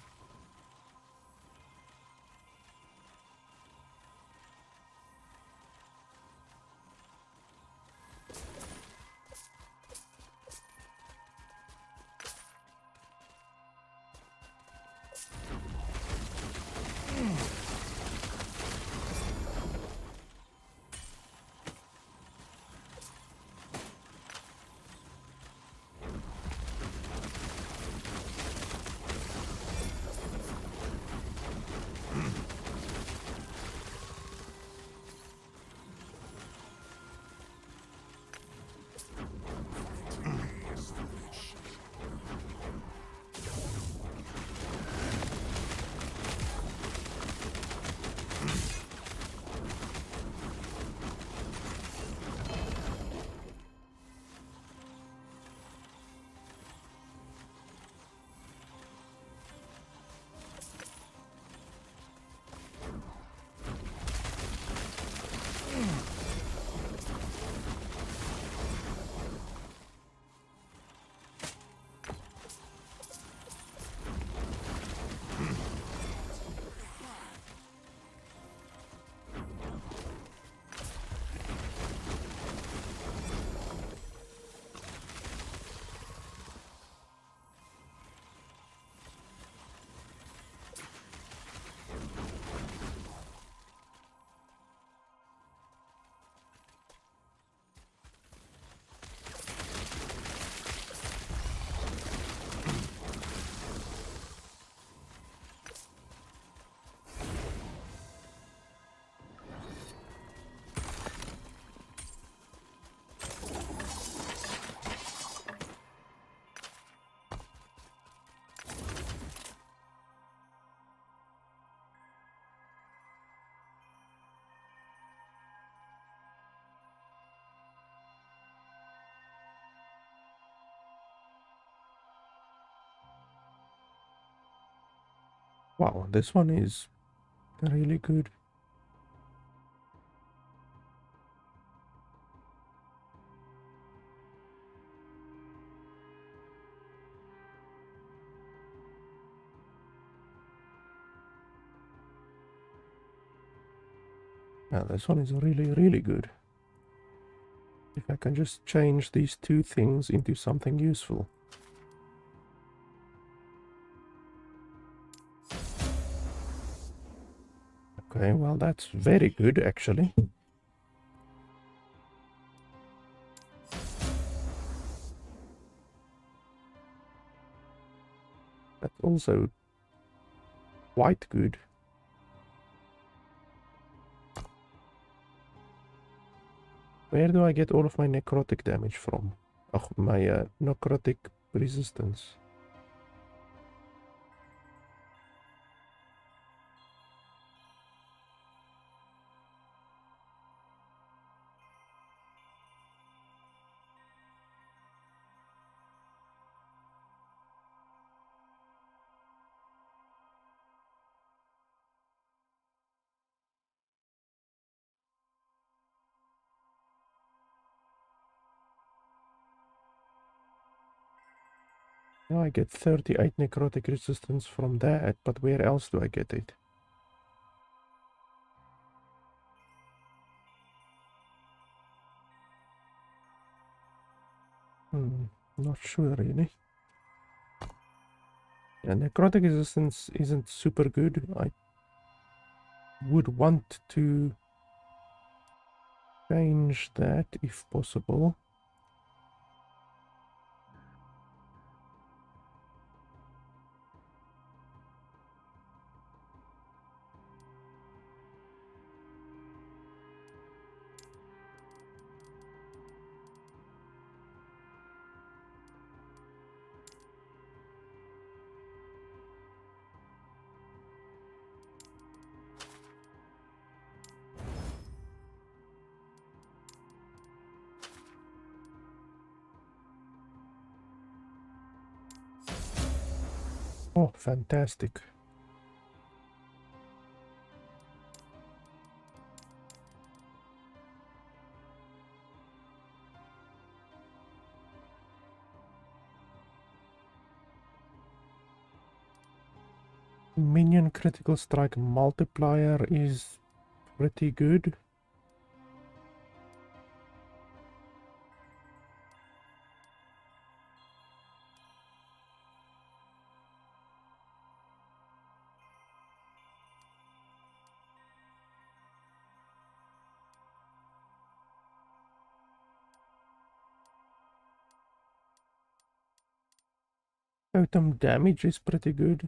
Wow, this one is really good. Yeah, this one is really good. If I can just change these two things into something useful. Okay, well that's very good actually. That's also quite good. Where do I get all of my necrotic damage from? Oh, my necrotic resistance. Now I get 38 necrotic resistance from that, but where else do I get it? Not sure really. Yeah, necrotic resistance isn't super good. I would want to change that if possible. Oh, fantastic. Minion critical strike multiplier is pretty good. Totem damage is pretty good.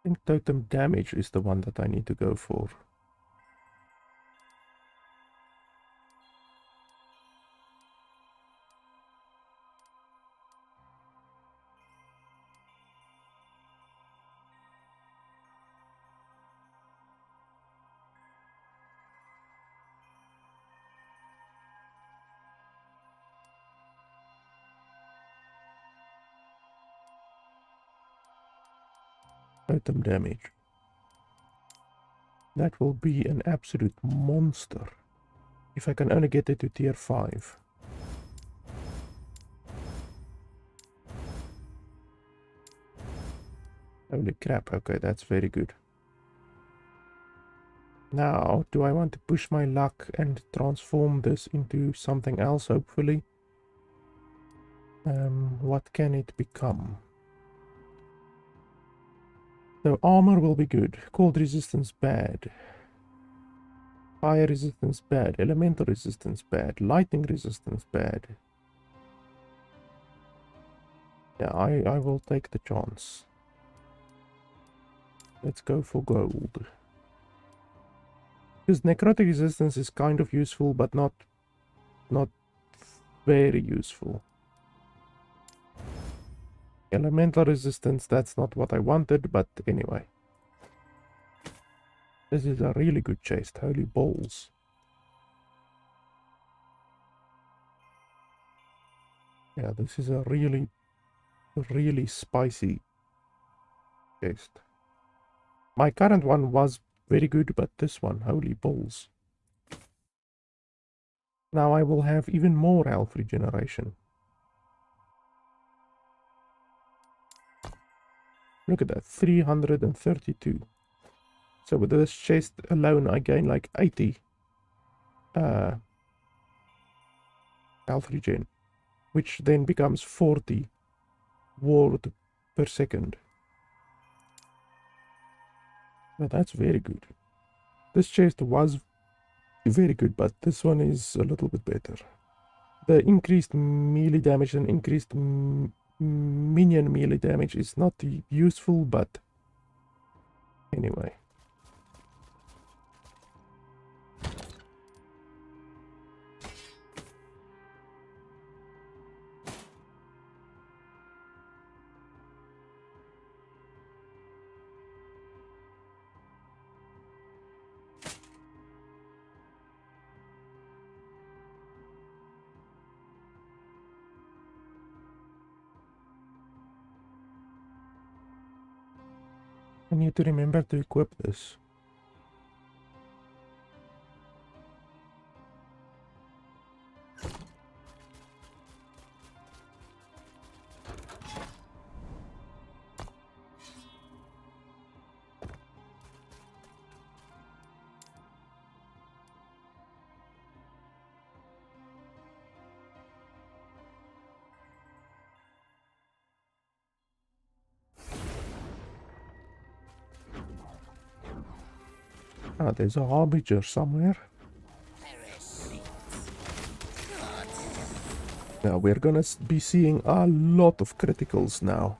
I think totem damage is the one that I need to go for. Totem damage. That will be an absolute monster. If I can only get it to tier 5. Holy crap, okay, that's very good. Now, do I want to push my luck and transform this into something else, hopefully? What can it become? So armor will be good. Cold resistance bad. Fire resistance bad. Elemental resistance bad. Lightning resistance bad. Yeah, I will take the chance. Let's go for gold. Because necrotic resistance is kind of useful, but not very useful. Elemental resistance, that's not what I wanted, but anyway. This is a really good chest, holy balls. Yeah, this is a really spicy chest. My current one was very good, but this one, holy balls. Now I will have even more health regeneration. Look at that, 332. So with this chest alone, I gain like 80 health regen, which then becomes 40 ward per second. Well, that's very good. This chest was very good, but this one is a little bit better. The increased melee damage and increased minion melee damage is not useful, but anyway. I need to remember to equip this. Ah, there's a harbinger somewhere. Now we're gonna be seeing a lot of criticals now.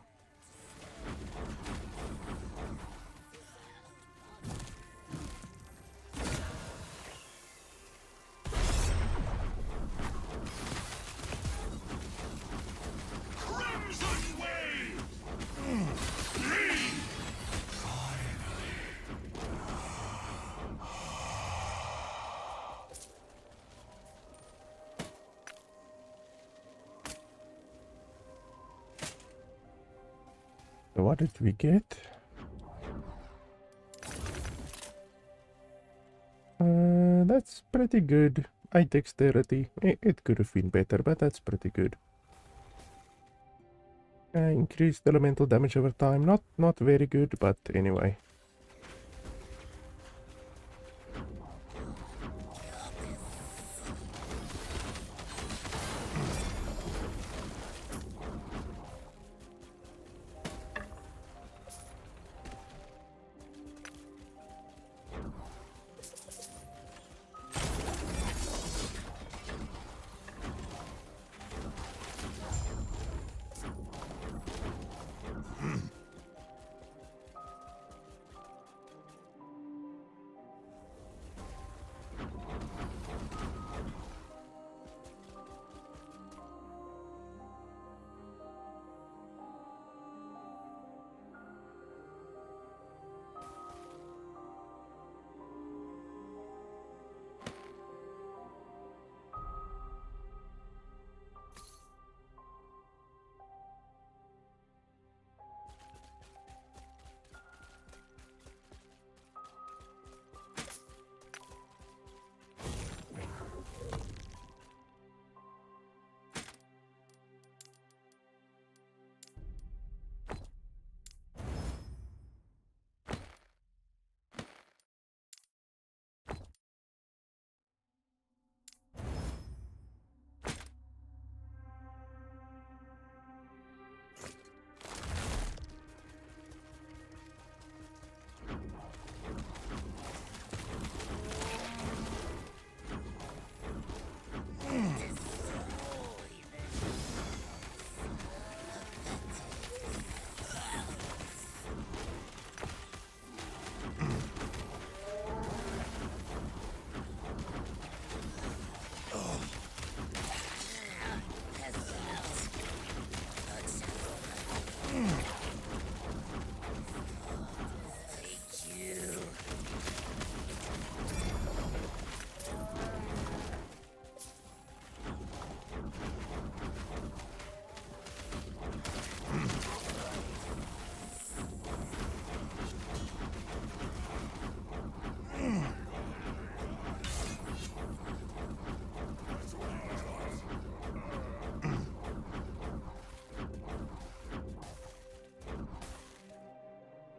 So what did we get? That's pretty good. 8 dexterity. It could have been better, but that's pretty good. Increased elemental damage over time. Not very good, but anyway.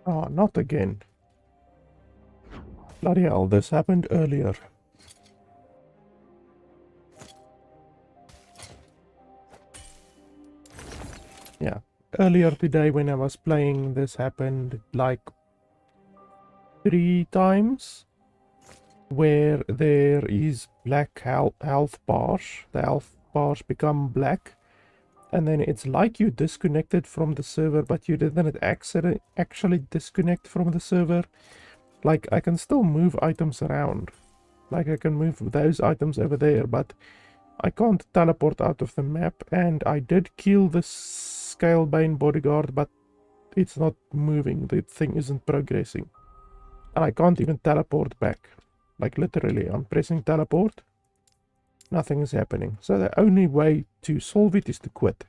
Oh, not again. Bloody hell, this happened earlier. Yeah, earlier today when I was playing, this happened like 3 times. Where there is black health bars. The health bars become black. And then it's like you disconnected from the server, but you didn't actually disconnect from the server. Like, I can still move items around. Like, I can move those items over there, but I can't teleport out of the map. And I did kill the Scalebane bodyguard, but it's not moving. The thing isn't progressing. And I can't even teleport back. Like, literally, I'm pressing teleport. Nothing is happening. So the only way to solve it is to quit.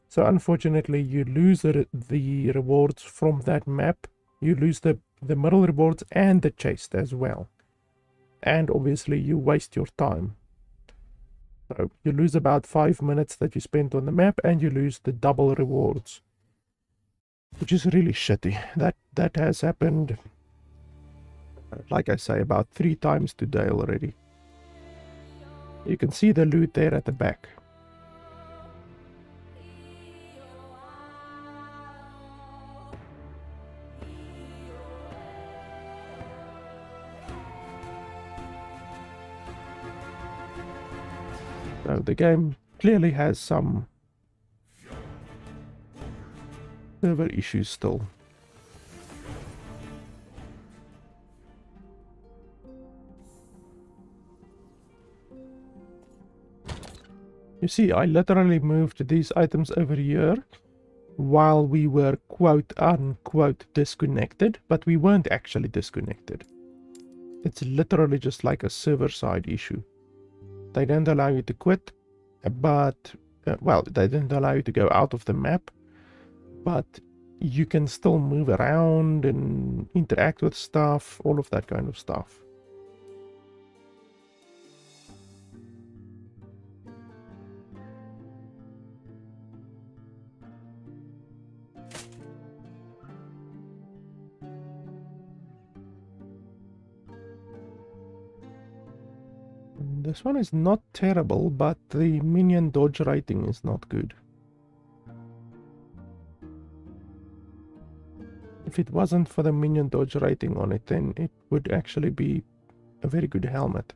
So unfortunately, you lose the rewards from that map You lose the middle rewards and the chest as well. And obviously you waste your time. So you lose about 5 minutes that you spent on the map, and you lose the double rewards, which is really shitty. That has happened, like I say, about 3 times today already. You can see the loot there at the back. So the game clearly has some server issues still. You see, I literally moved these items over here while we were quote unquote disconnected, but we weren't actually disconnected. It's literally just like a server side issue. They don't allow you to quit, but well, they don't allow you to go out of the map, but you can still move around and interact with stuff, all of that kind of stuff. This one is not terrible, but the minion dodge rating is not good. If it wasn't for the minion dodge rating on it, then it would actually be a very good helmet.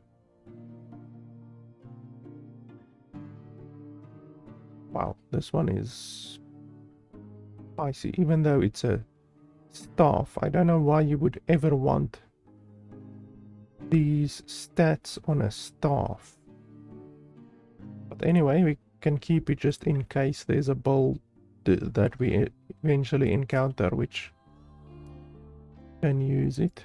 Wow, this one is spicy, even though it's a staff. I don't know why you would ever want these stats on a staff. But anyway, we can keep it just in case there's a build that we eventually encounter which can use it.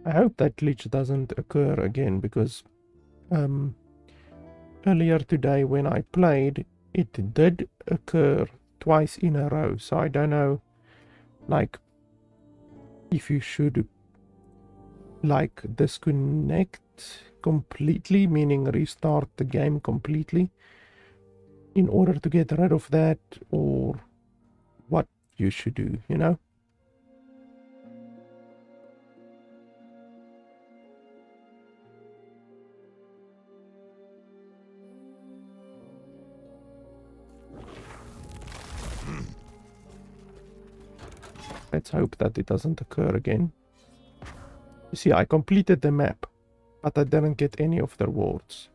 I hope that glitch doesn't occur again, because earlier today when I played, it did occur twice in a row. So I don't know, like, if you should, like, disconnect completely, meaning restart the game completely in order to get rid of that, or what you should do, you know? Let's hope that it doesn't occur again. You see, I completed the map, but I didn't get any of the rewards.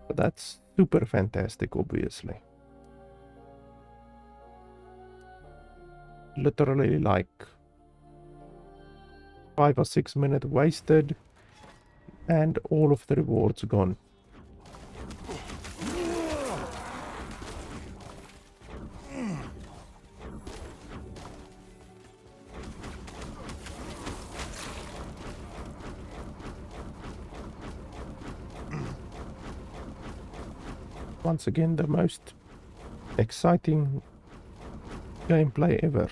But that's super fantastic, obviously. Literally like 5 or 6 minutes wasted, and all of the rewards gone. Once again, the most exciting gameplay ever.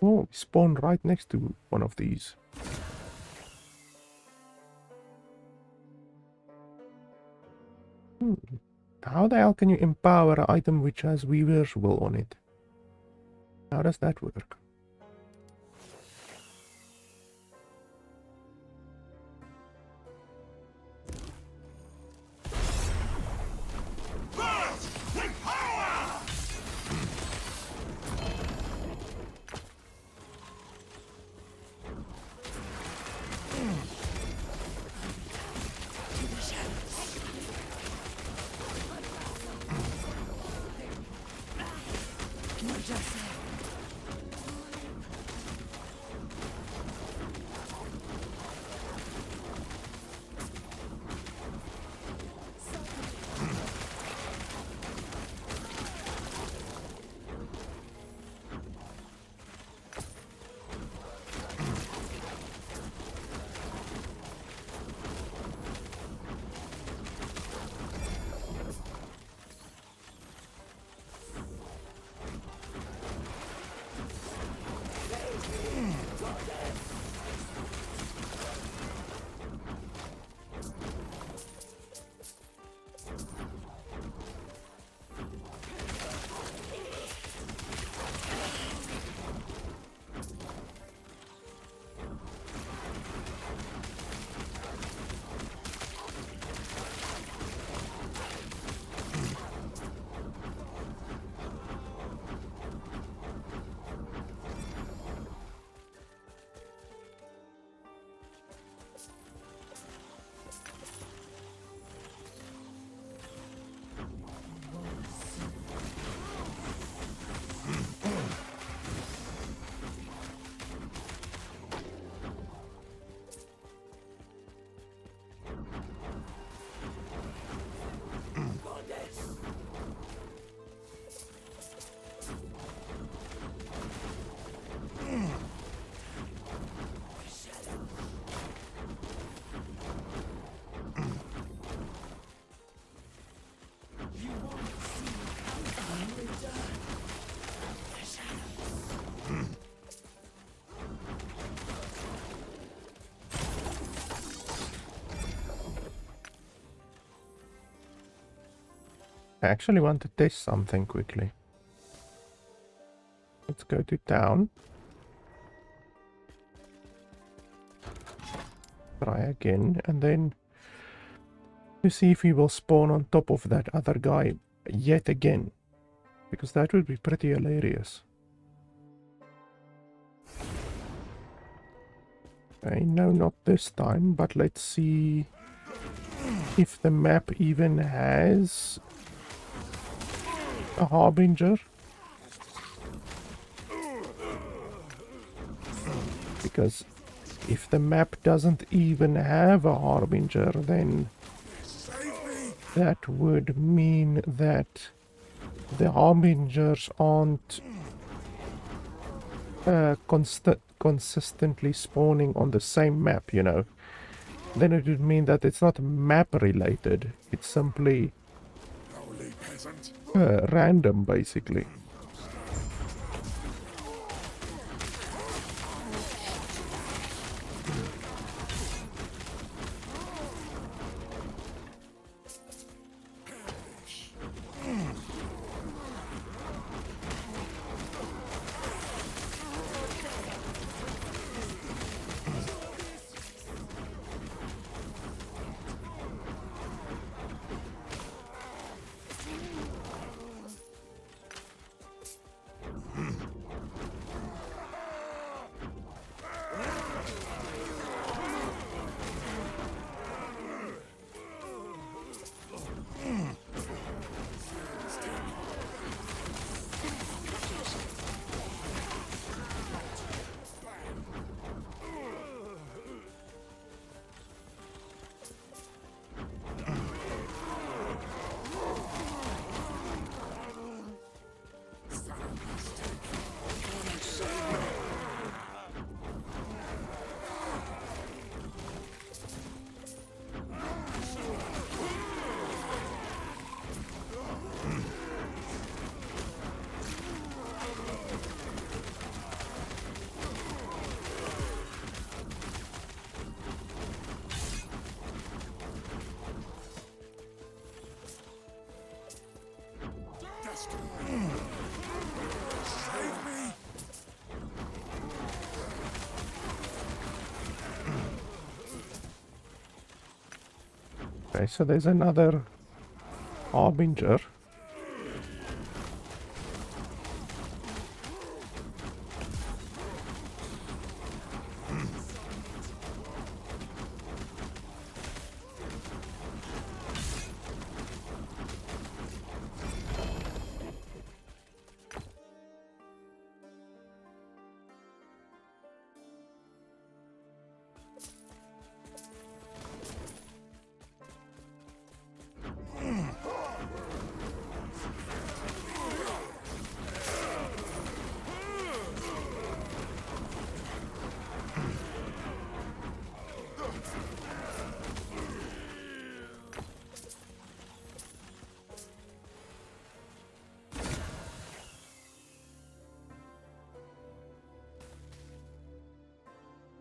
Oh, we spawned right next to one of these. How the hell can you empower an item which has Weaver's Will on it? How does that work? I actually want to test something quickly. Let's go to town. Try again, and then to see if he will spawn on top of that other guy yet again. Because that would be pretty hilarious. Okay, no, not this time, but let's see if the map even has a harbinger. Because if the map doesn't even have a harbinger, then that would mean that the harbingers aren't consistently spawning on the same map, you know. Then it would mean that it's not map related, it's simply random, basically. Okay, so there's another Harbinger.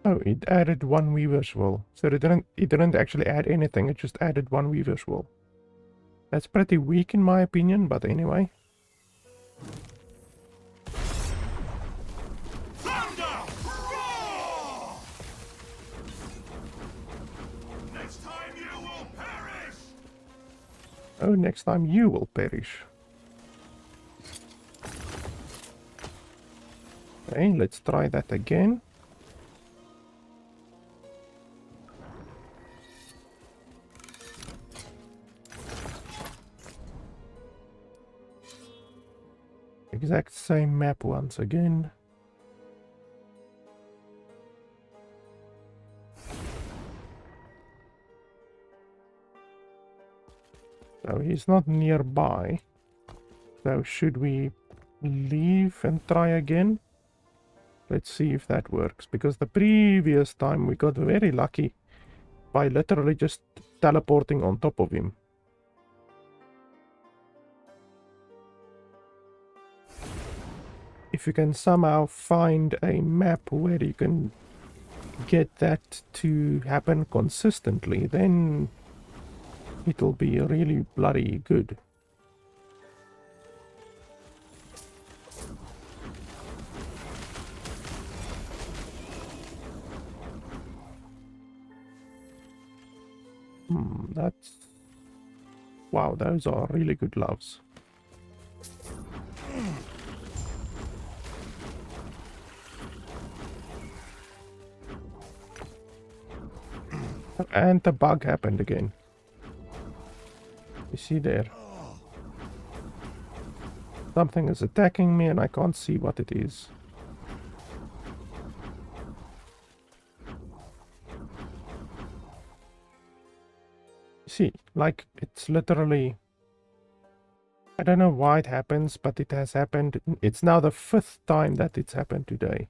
Oh, it added one weaver's wool. So it didn't actually add anything, it just added one weaver's wool. That's pretty weak in my opinion, but anyway. Thunder! Roar! Next time you will perish! Oh, next time you will perish. Okay, let's try that again. Exact same map once again. So he's not nearby. So should we leave and try again? Let's see if that works, because the previous time we got very lucky by literally just teleporting on top of him. If you can somehow find a map where you can get that to happen consistently, then it'll be really bloody good. That's... Wow, those are really good loves. And the bug happened again. You see there? Something is attacking me and I can't see what it is. See, like, it's literally... I don't know why it happens, but it has happened. It's now the 5th time that it's happened today.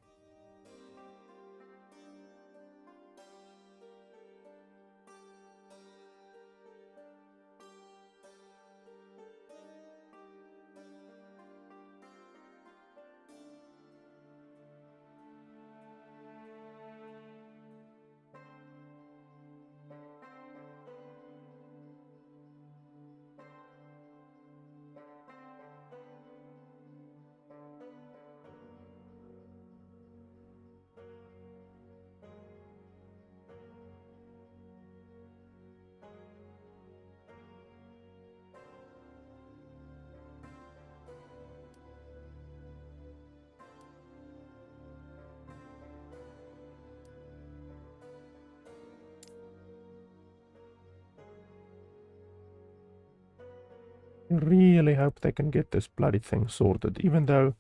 Really hope they can get this bloody thing sorted, even though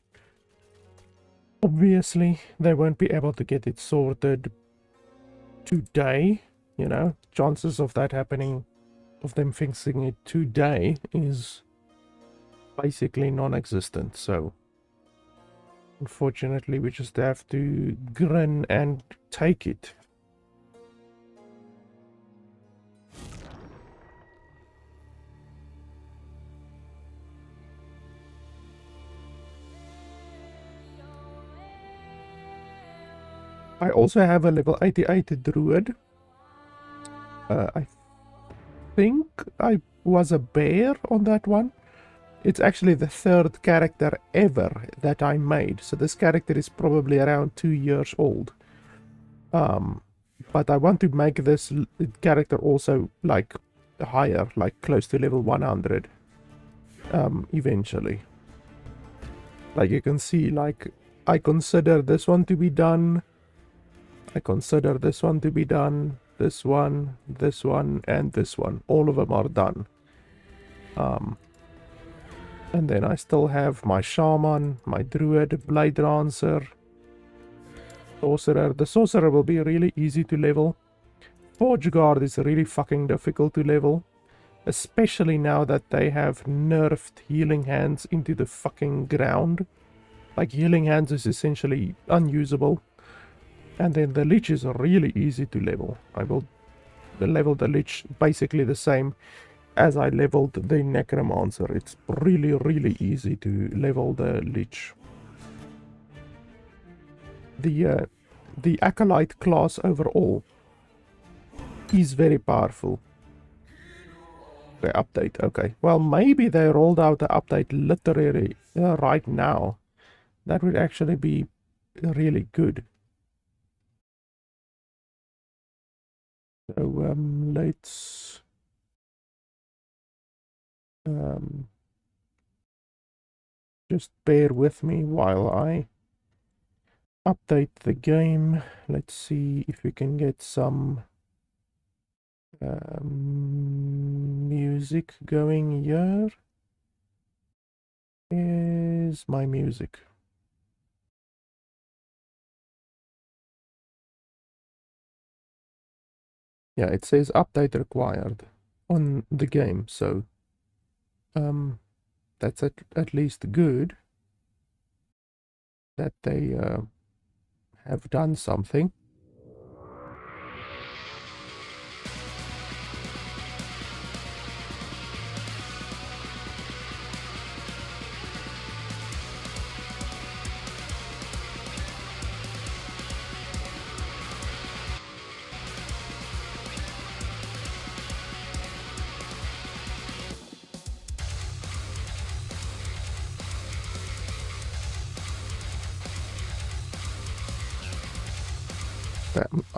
obviously they won't be able to get it sorted today. You know, chances of that happening, of them fixing it today, is basically non-existent. So unfortunately we just have to grin and take it. I also have a level 88 druid. I think I was a bear on that one. It's actually the 3rd character ever that I made. So this character is probably around 2 years old. But I want to make this character also like higher, like close to level 100 eventually. Like you can see, like I consider this one to be done, I consider this one to be done, this one, and this one. All of them are done. And then I still have my Shaman, my Druid, Blade Dancer, Sorcerer. The Sorcerer will be really easy to level. Forge Guard is really fucking difficult to level. Especially now that they have nerfed Healing Hands into the fucking ground. Like, Healing Hands is essentially unusable. And then the Lich is really easy to level. I will level the Lich basically the same as I leveled the Necromancer. It's really, really easy to level the Lich. The Acolyte class overall is very powerful. The update, okay. Well, maybe they rolled out the update literally right now. That would actually be really good. So, let's... just bear with me while I update the game. Let's see if we can get some music going here. Is my music? Yeah, it says update required on the game, so that's at least good that they have done something.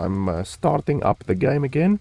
I'm starting up the game again.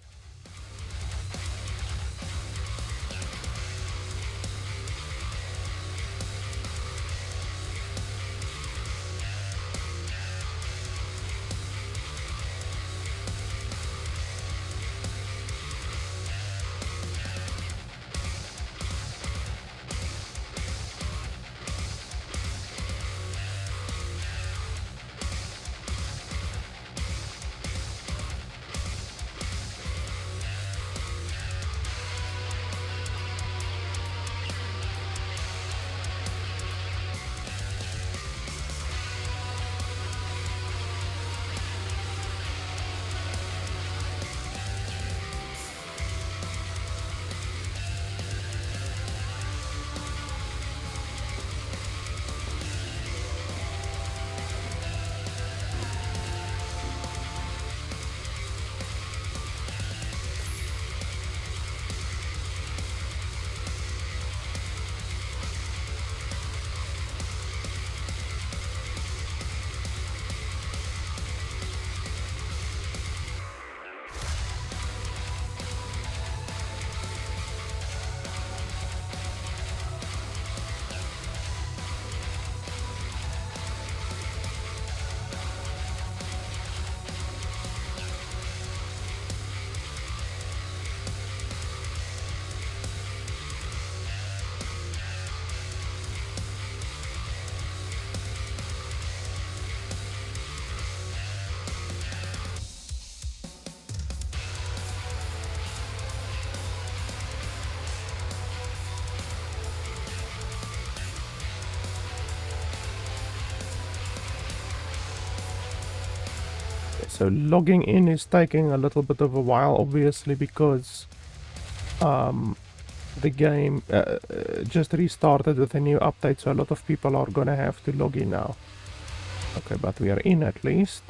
So logging in is taking a little bit of a while, obviously, because the game just restarted with a new update, so a lot of people are gonna have to log in now. Okay, but we are in at least.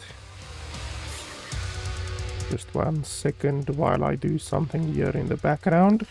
Just 1 second while I do something here in the background.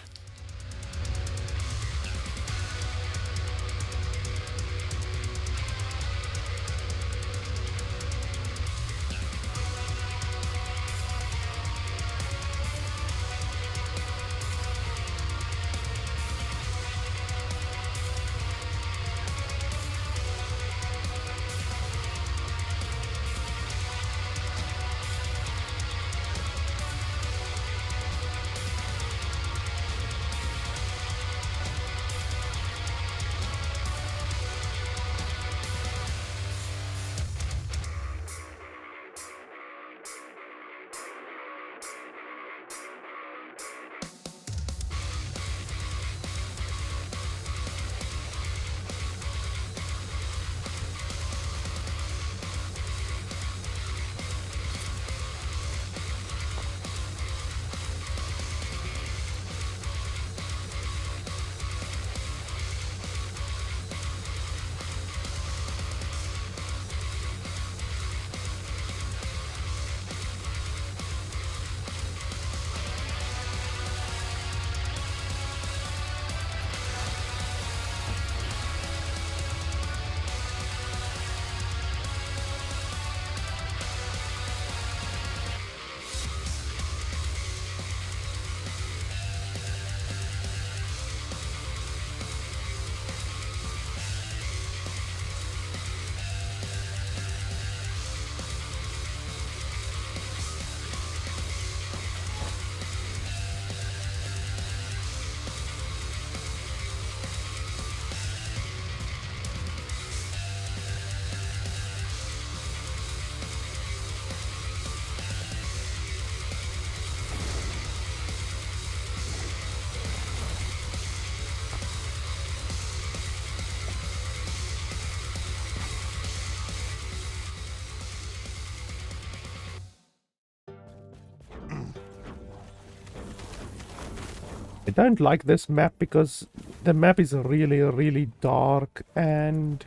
don't like this map because the map is really, really dark, and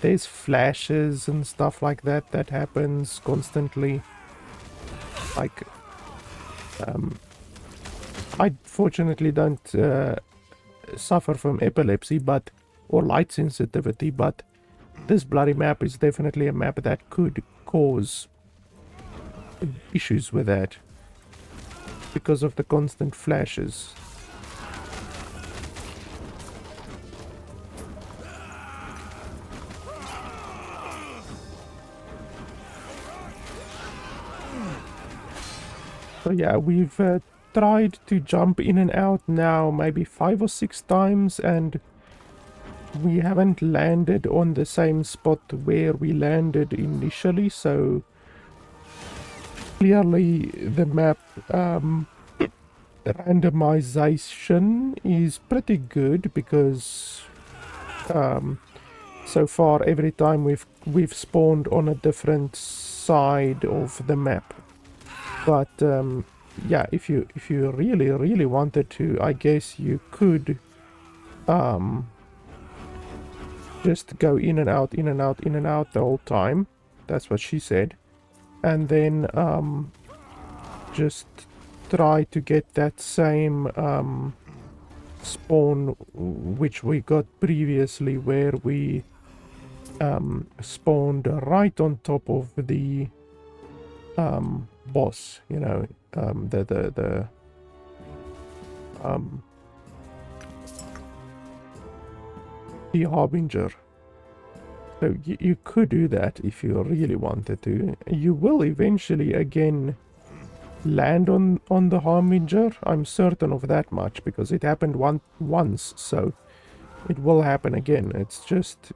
there's flashes and stuff like that that happens constantly. Like, I fortunately don't suffer from epilepsy, or light sensitivity, but this bloody map is definitely a map that could cause issues with that because of the constant flashes. So yeah, we've tried to jump in and out now maybe 5 or 6 times, and we haven't landed on the same spot where we landed initially, so clearly the map randomization is pretty good, because so far every time we've spawned on a different side of the map. But yeah, if you really wanted to, I guess you could just go in and out, in and out, in and out the whole time. That's what she said. And then just try to get that same spawn which we got previously, where we spawned right on top of the boss, you know, the Harbinger. So you could do that if you really wanted to. You will eventually again land on the Harbinger. I'm certain of that much, because it happened once, so it will happen again. It's just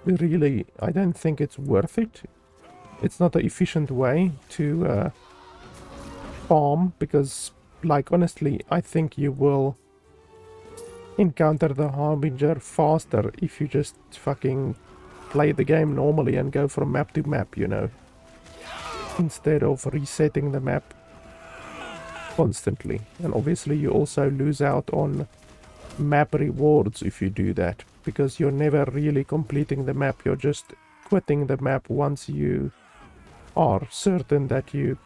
really, I don't think it's worth it. It's not an efficient way to farm, because, like, honestly, I think you will encounter the Harbinger faster if you just fucking play the game normally and go from map to map, you know, instead of resetting the map constantly. And obviously you also lose out on map rewards if you do that, because you're never really completing the map. You're just quitting the map once you are certain that you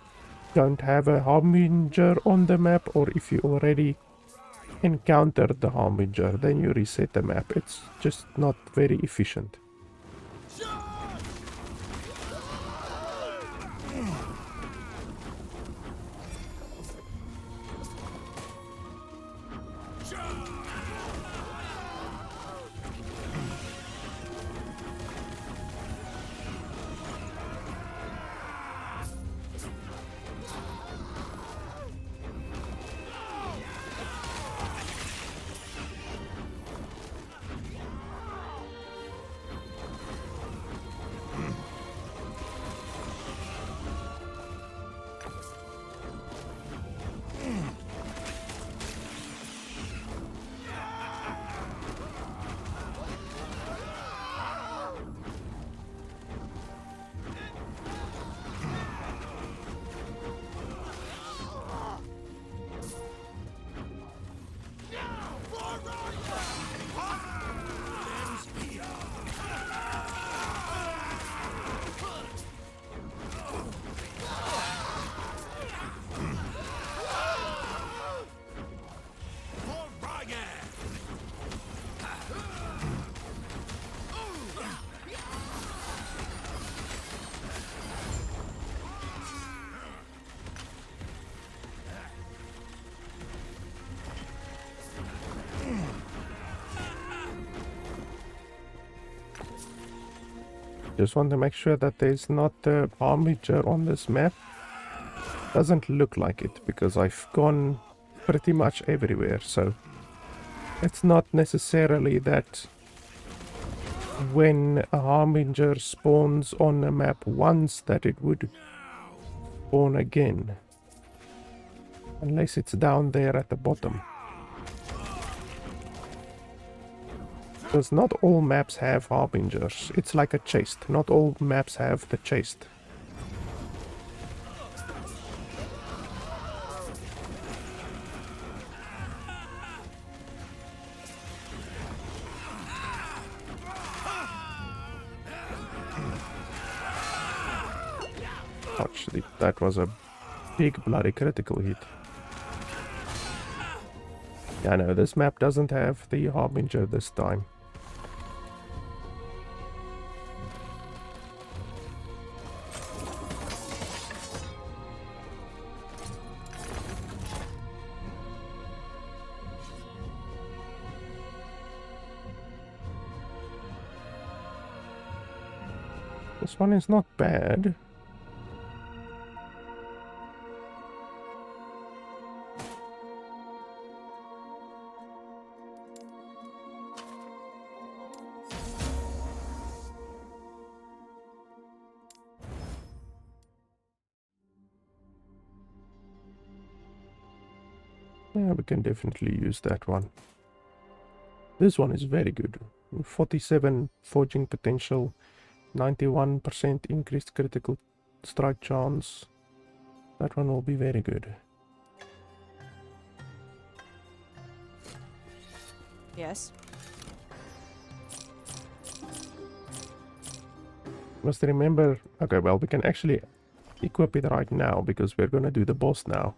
don't have a Harbinger on the map, or if you already encountered the Harbinger, then you reset the map. It's just not very efficient. Just want to make sure that there's not a Harbinger on this map. Doesn't look like it, because I've gone pretty much everywhere, so it's not necessarily that when a Harbinger spawns on a map once that it would spawn again, unless it's down there at the bottom. Because not all maps have Harbingers. It's like a chest. Not all maps have the chest. Actually, that was a big bloody critical hit. Yeah, no, this map doesn't have the Harbinger this time. This one is not bad. Yeah, we can definitely use that one. This one is very good. 47 forging potential, 91% increased critical strike chance. That one will be very good. Yes. Must remember... Okay, well, we can actually equip it right now because we're gonna do the boss now.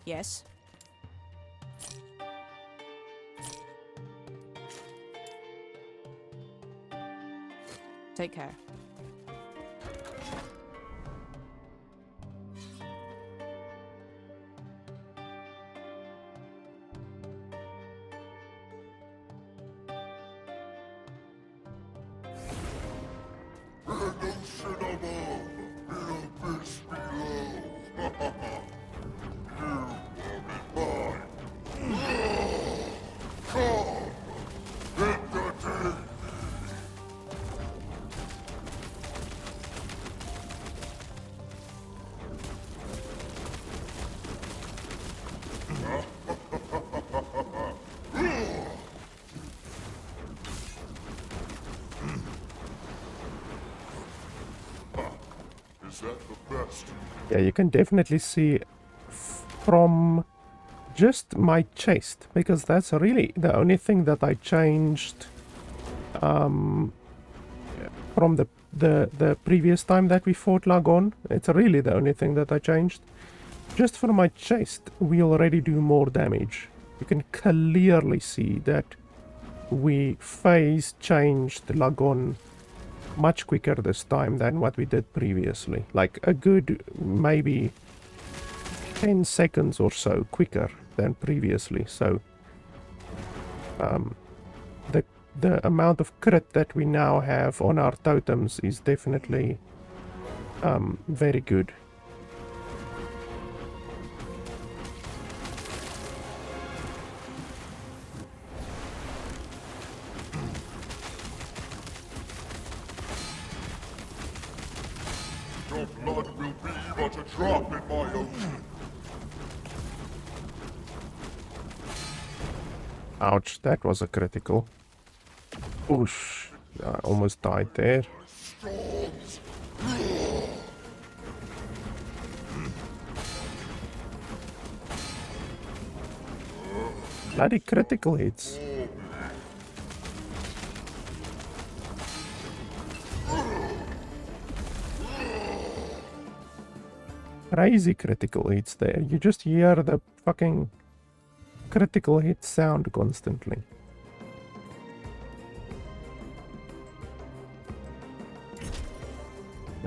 Yes. Take care. Is that the best? Yeah, you can definitely see from just my chest, because that's really the only thing that I changed from the previous time that we fought Lagon. It's really the only thing that I changed. Just for my chest, we already do more damage. You can clearly see that we phase changed Lagon much quicker this time than what we did previously. Like a good maybe 10 seconds or so quicker than previously. So the amount of crit that we now have on our totems is definitely very good. Your blood will be but a drop in my ocean. Ouch, that was a critical. Oosh, I almost died there. Bloody critical hits. crazy critical hits there. You just hear the fucking critical hit sound constantly.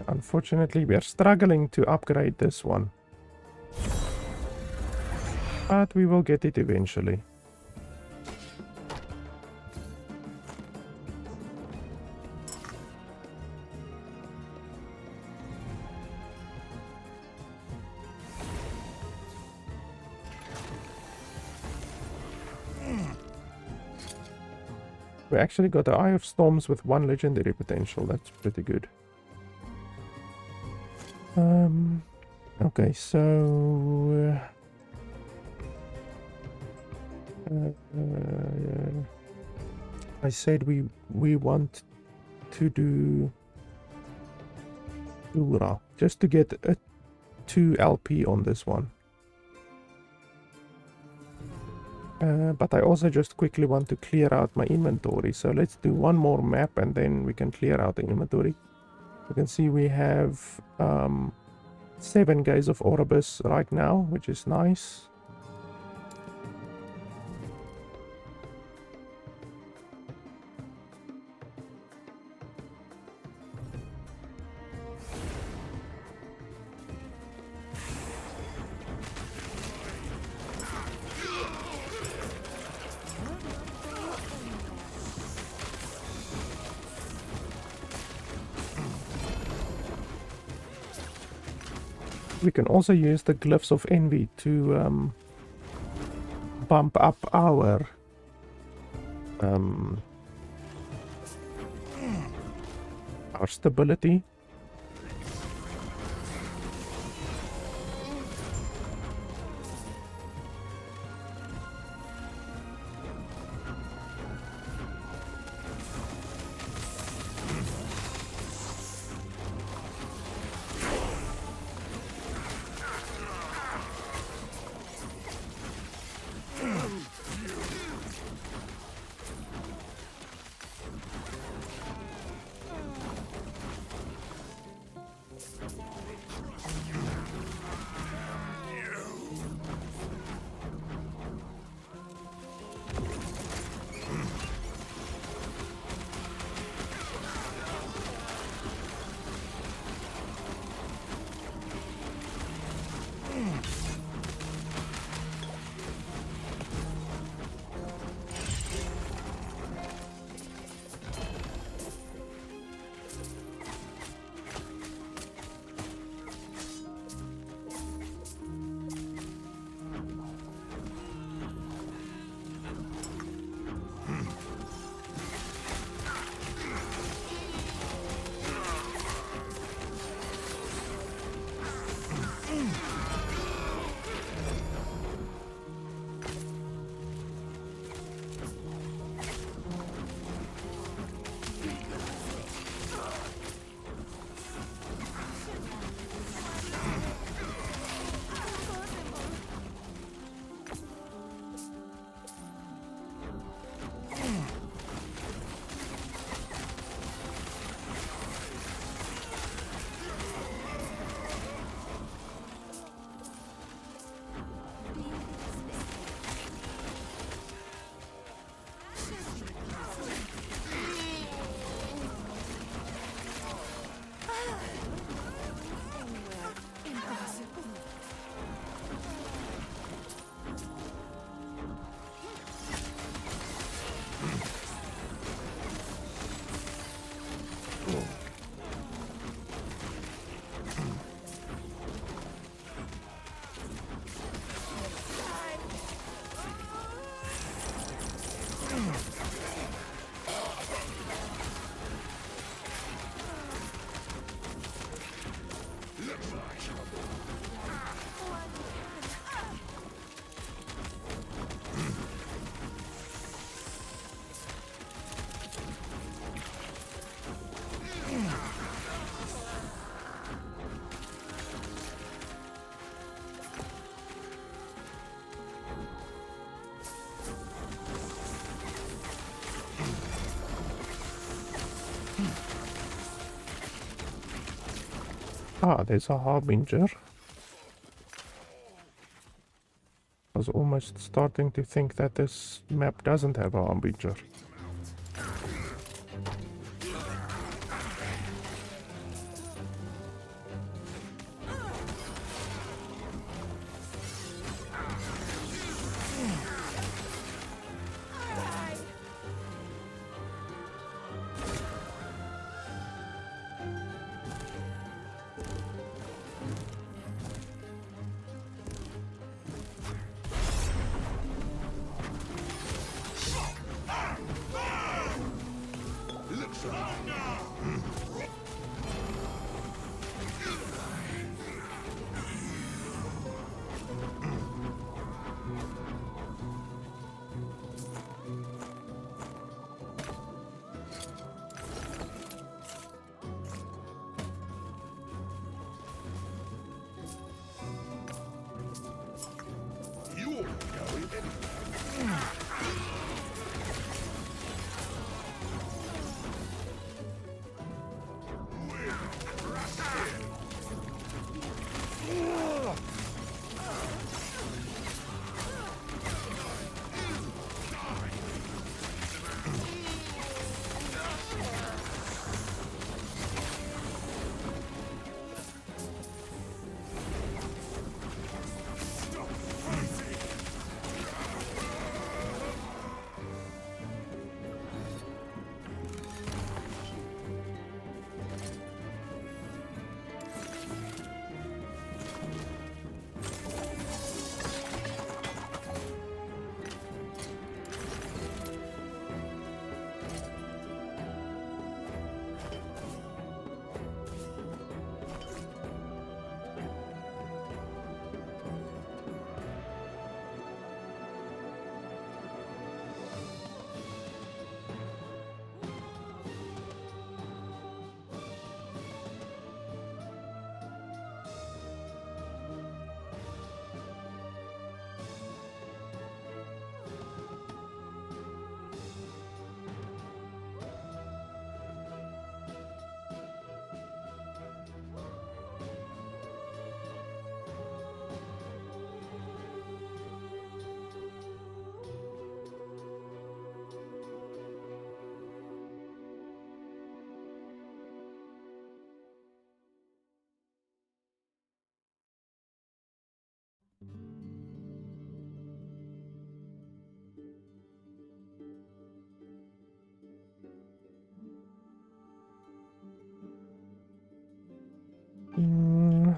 Unfortunately, we are struggling to upgrade this one. But we will get it eventually. We actually got the Eye of Storms with 1 legendary potential. That's pretty good. Okay, so I said we want to do Dura just to get a 2 LP on this one. But I also just quickly want to clear out my inventory. So let's do one more map and then we can clear out the inventory. You can see we have 7 guys of Orbis right now, which is nice. We can also use the Glyphs of Envy to bump up our stability. Ah, there's a Harbinger. was almost starting to think that this map doesn't have a harbinger.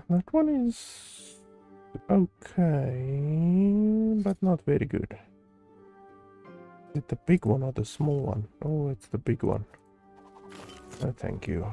That one is okay, but not very good. Is it the big one or the small one? Oh, it's the big one. No, thank you.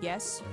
Yes.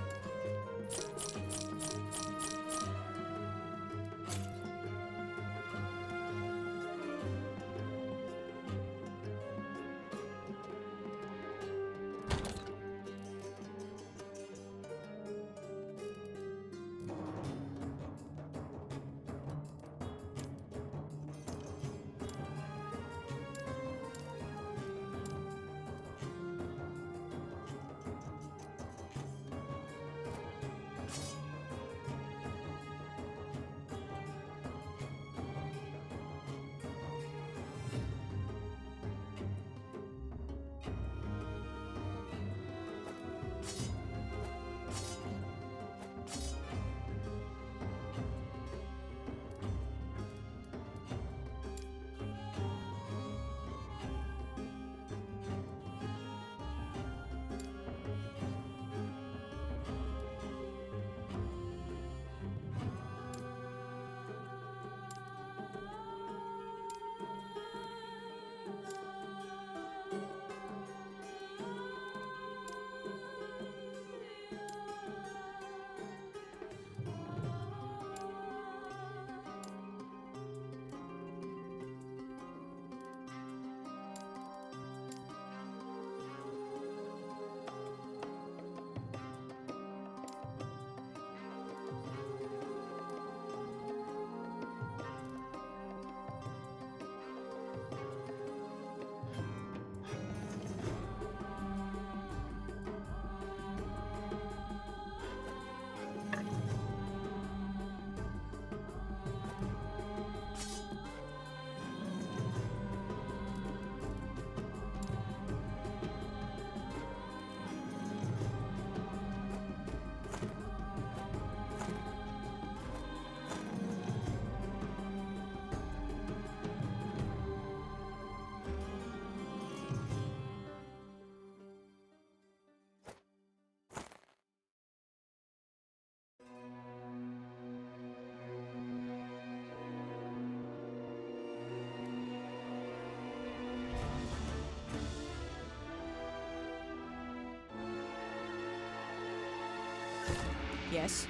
Yes.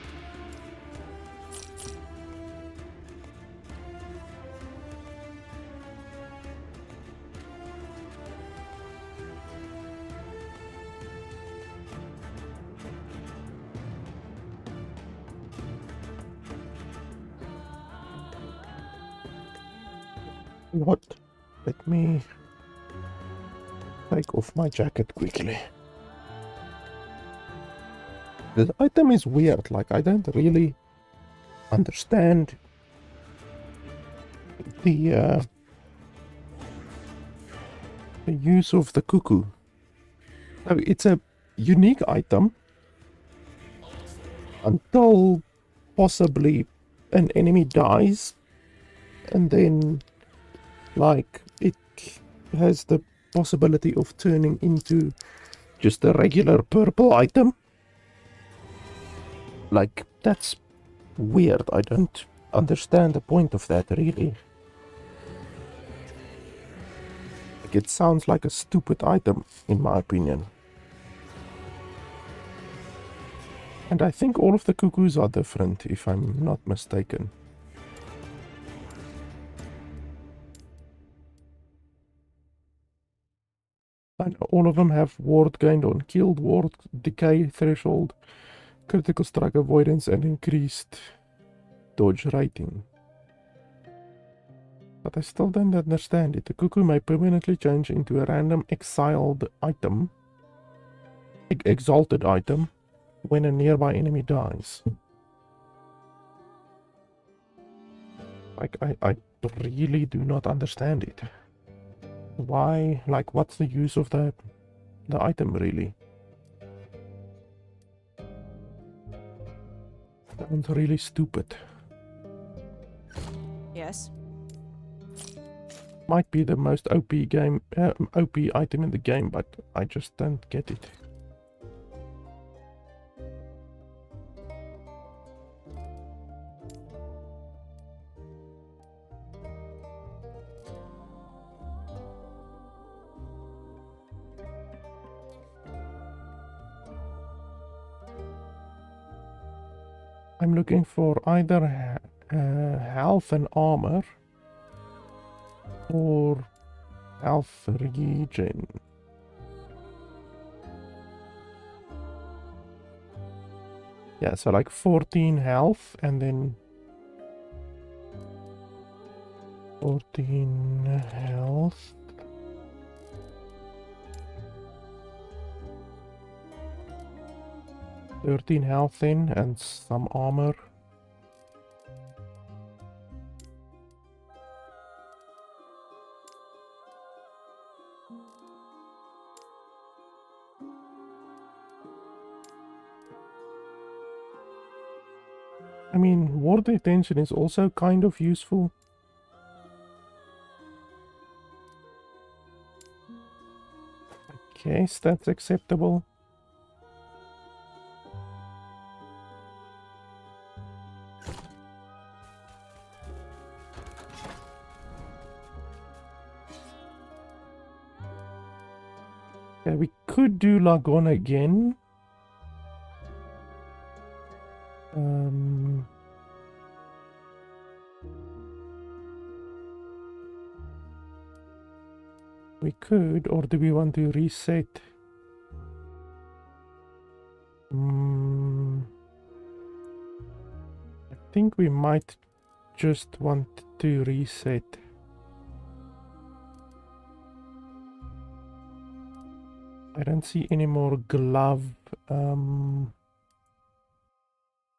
What? Let me take off my jacket quickly. This item is weird, like I don't really understand the use of the cuckoo. No, it's a unique item until possibly an enemy dies, and then like it has the possibility of turning into just a regular purple item. Like, that's weird. I don't understand the point of that, really. Like, it sounds like a stupid item, in my opinion. And I think all of the cuckoos are different, if I'm not mistaken. And all of them have ward gained on killed, ward decay threshold, critical strike avoidance, and increased dodge rating. But I still don't understand it. The cuckoo may permanently change into a random exiled item. Exalted item. When a nearby enemy dies. Like, I really do not understand it. Why? Like, what's the use of the item, really? Sounds really stupid. Yes. Might be the most OP item in the game, but I just don't get it. I'm looking for either health and armor or health regen. Yeah, so like 14 health and then 14 health. $13 health in and some armor. I mean, ward retention is also kind of useful. Okay, that's acceptable. Yeah, we could do Lagon again. We could, or do we want to reset? I think we might just want to reset. I don't see any more glove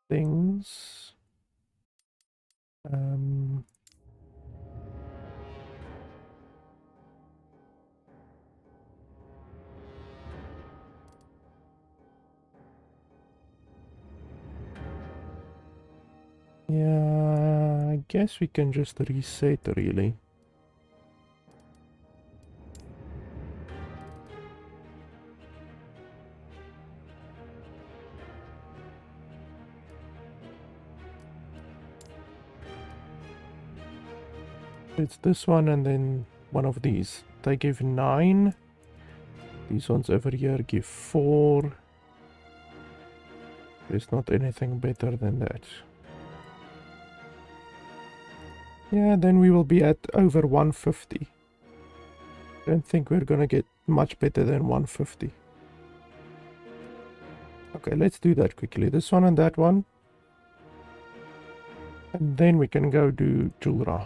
things. Yeah, I guess we can just reset really. It's this one and then one of these. They give 9. These ones over here give 4. There's not anything better than that. Yeah, then we will be at over 150. I don't think we're gonna get much better than 150. Okay, let's do that quickly. This one and that one. And then we can go do Julra.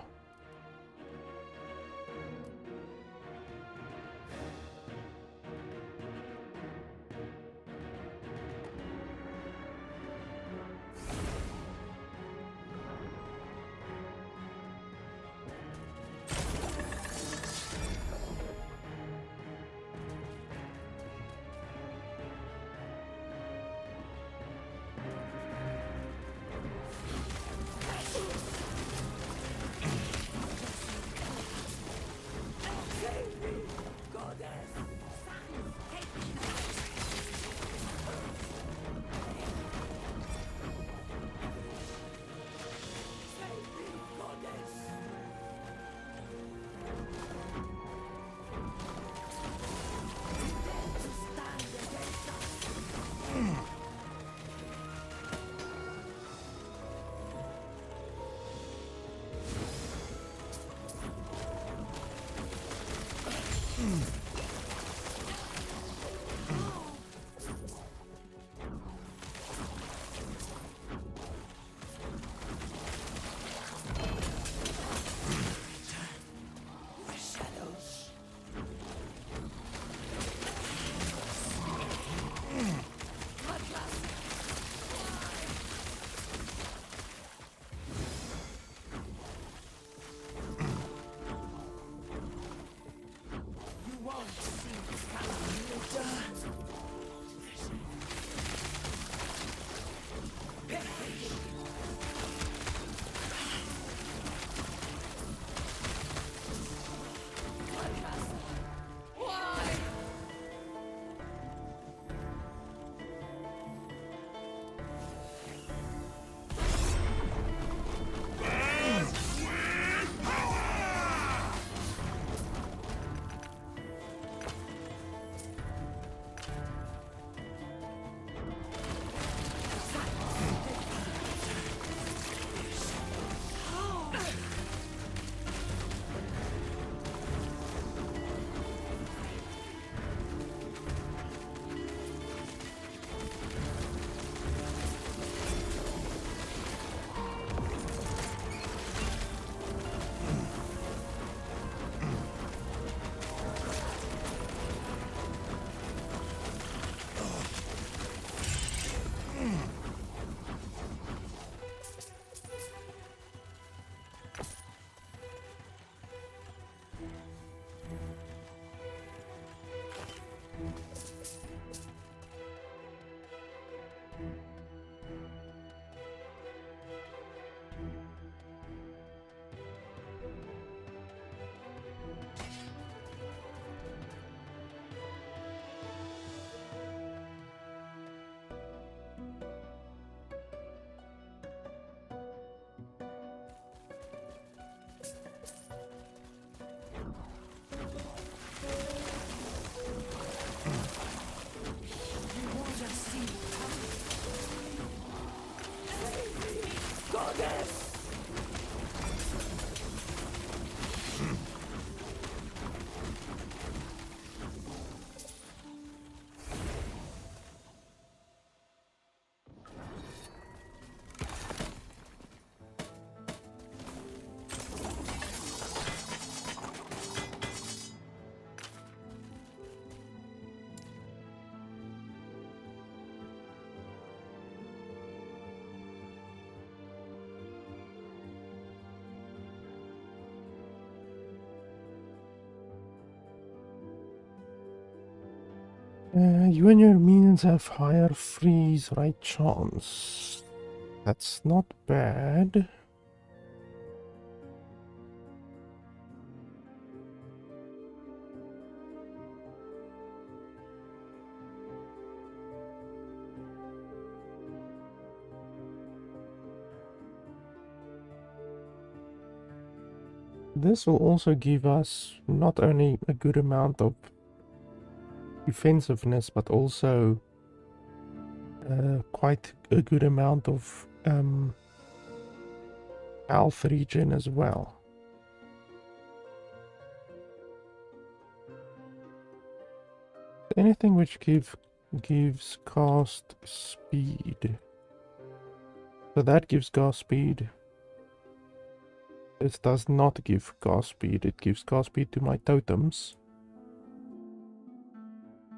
You and your minions have higher freeze rate chance. That's not bad. This will also give us not only a good amount of defensiveness, but also quite a good amount of health regen as well. Anything which gives cast speed. So that gives cast speed. This does not give cast speed. It gives cast speed to my totems.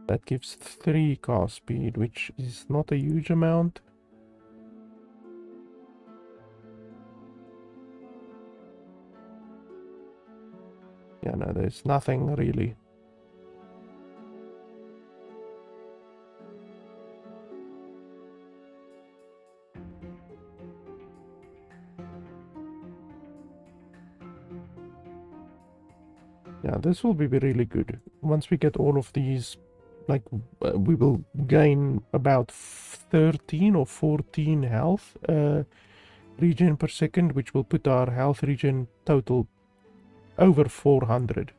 That gives 3 cast speed, which is not a huge amount. Yeah, no, there's nothing really. Yeah, this will be really good. Once we get all of these, like, we will gain about 13 or 14 health regen per second, which will put our health regen total over 400.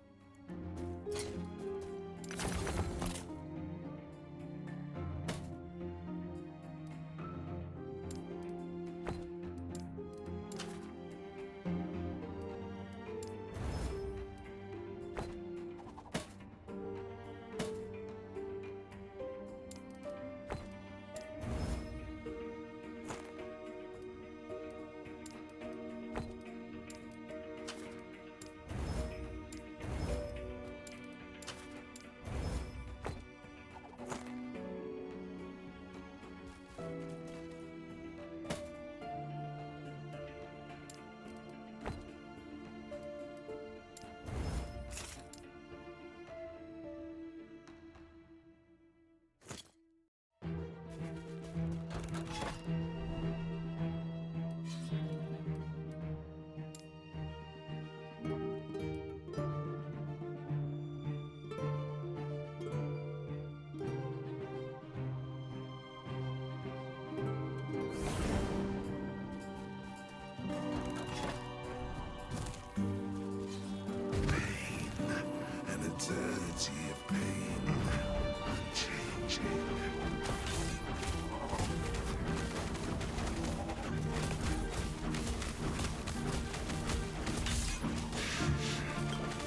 Eternity of pain, unchanging.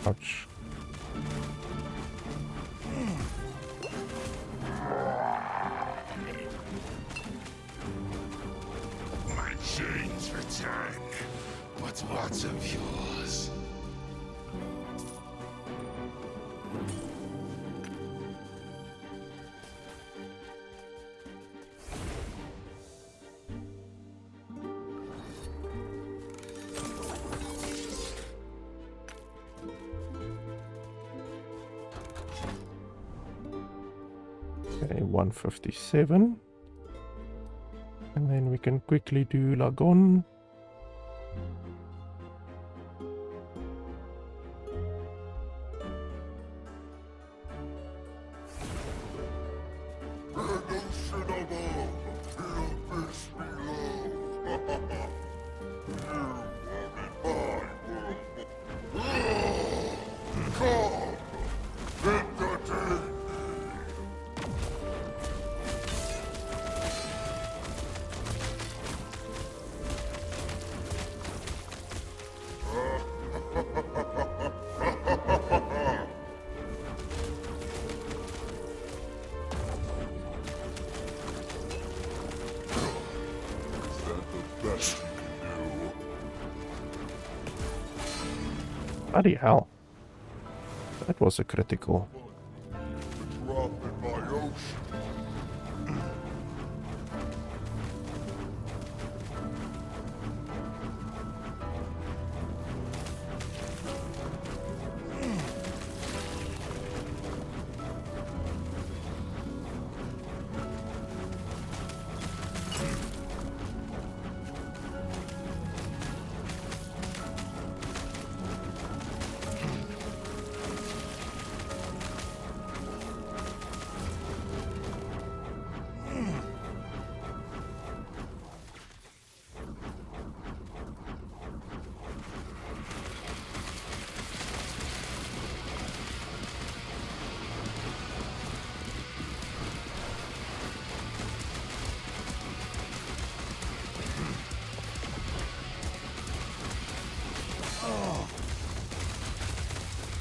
Ouch. My chains return, but what's of yours? Okay, 157. And then we can quickly do Lagon. Bloody hell. That was a critical. Drop in my ocean.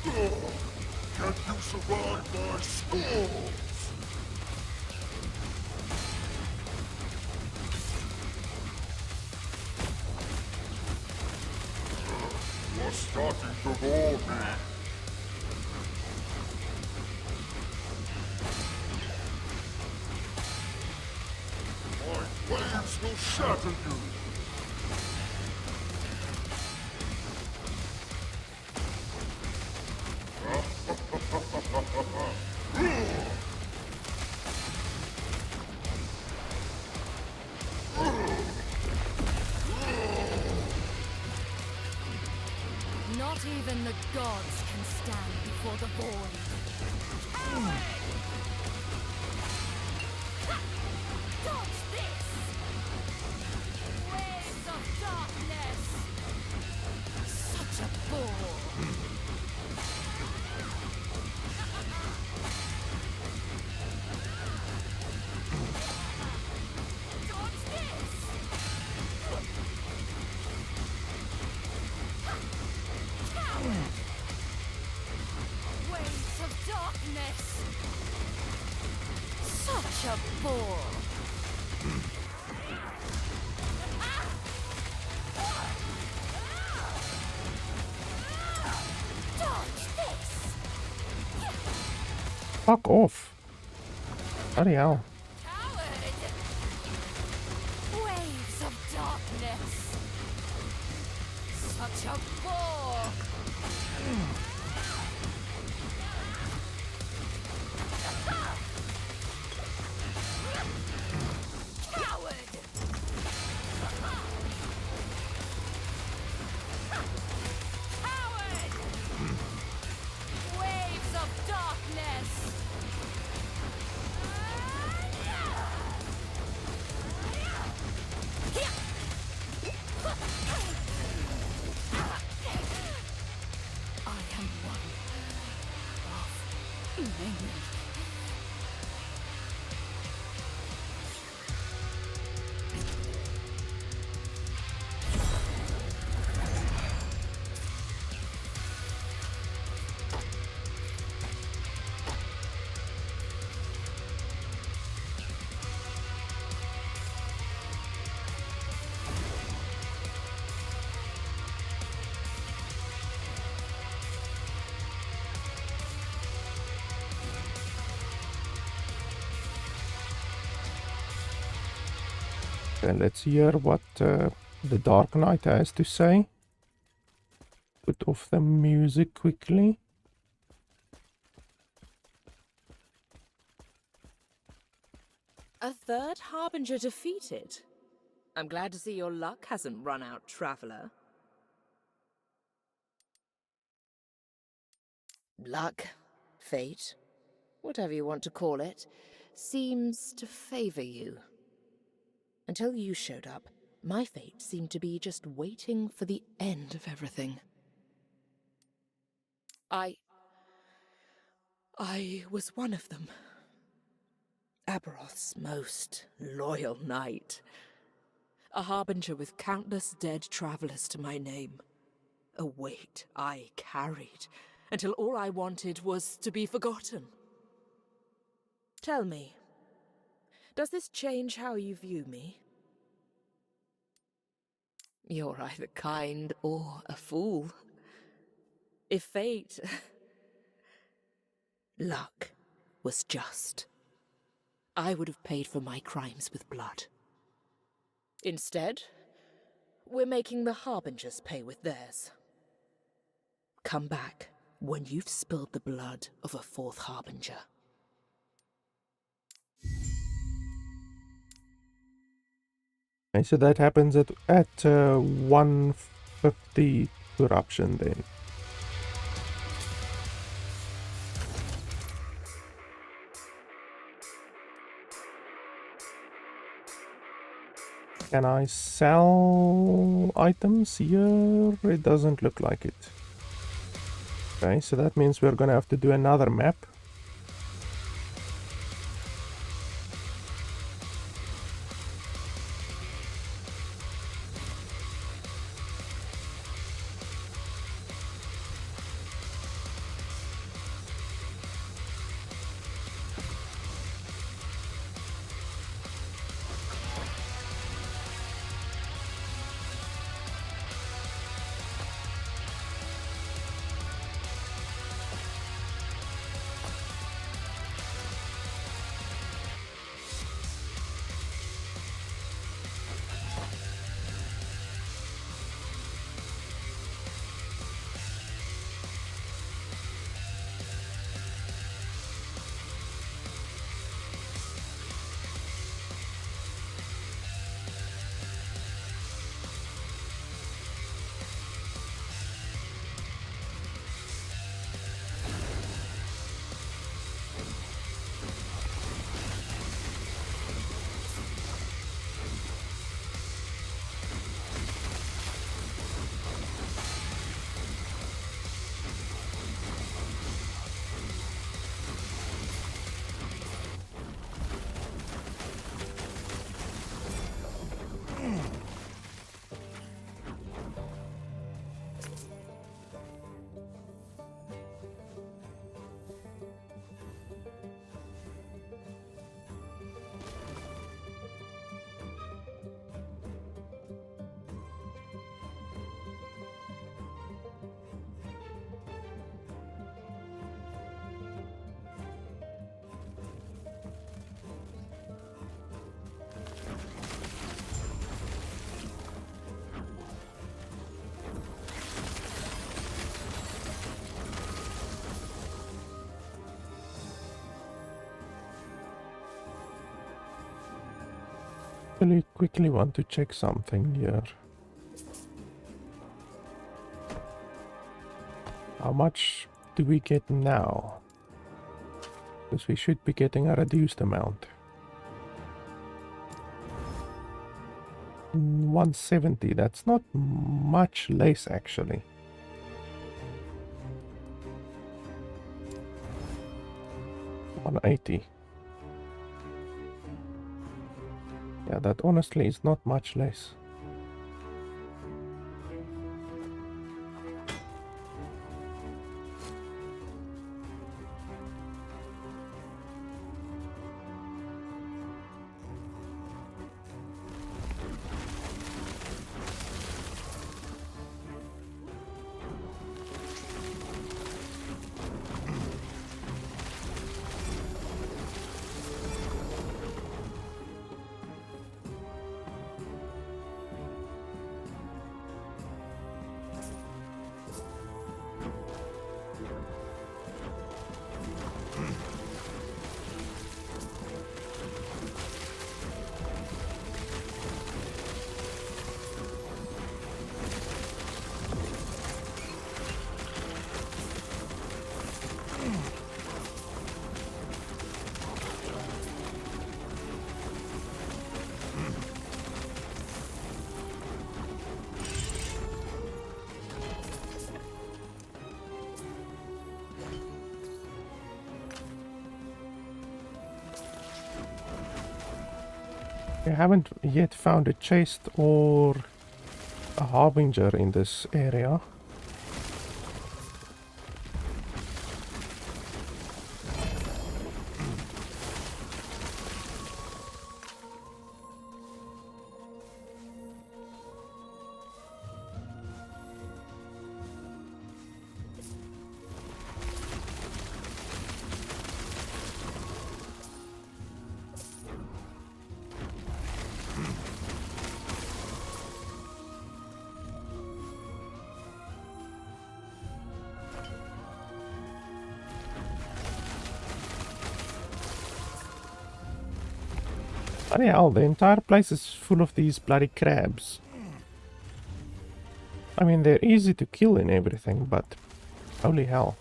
Can you survive my spores? You're starting to bore me. My waves will shatter you. Not even the gods can stand before the void. Dodge this! Waves of darkness! Such a bore! Dodge this! Coward! Waves of darkness! Such a bore! Dodge this! Fuck off. Bloody hell. Coward! Waves of darkness! Such a bore! Coward! Coward! Waves of darkness! I am one of many. Okay, let's hear what the Dark Knight has to say. Put off the music quickly. A third Harbinger defeated? I'm glad to see your luck hasn't run out, Traveler. Luck, fate, whatever you want to call it, seems to favor you. Until you showed up, my fate seemed to be just waiting for the end of everything. I was one of them. Aberoth's most loyal knight. A harbinger with countless dead travelers to my name. A weight I carried until all I wanted was to be forgotten. Tell me, does this change how you view me? You're either kind or a fool. If fate... luck was just, I would have paid for my crimes with blood. Instead, we're making the Harbingers pay with theirs. Come back when you've spilled the blood of a fourth Harbinger. Okay, so that happens at 150 corruption then. Can I sell items here? It doesn't look like it. Okay, so that means we're gonna have to do another map. quickly want to check something here. How much do we get now? Because we should be getting a reduced amount. 170, that's not much less actually. $180. Yeah, that honestly is not much less. I haven't yet found a chest or a harbinger in this area. Bloody hell, the entire place is full of these bloody crabs. I mean, they're easy to kill and everything, but holy hell.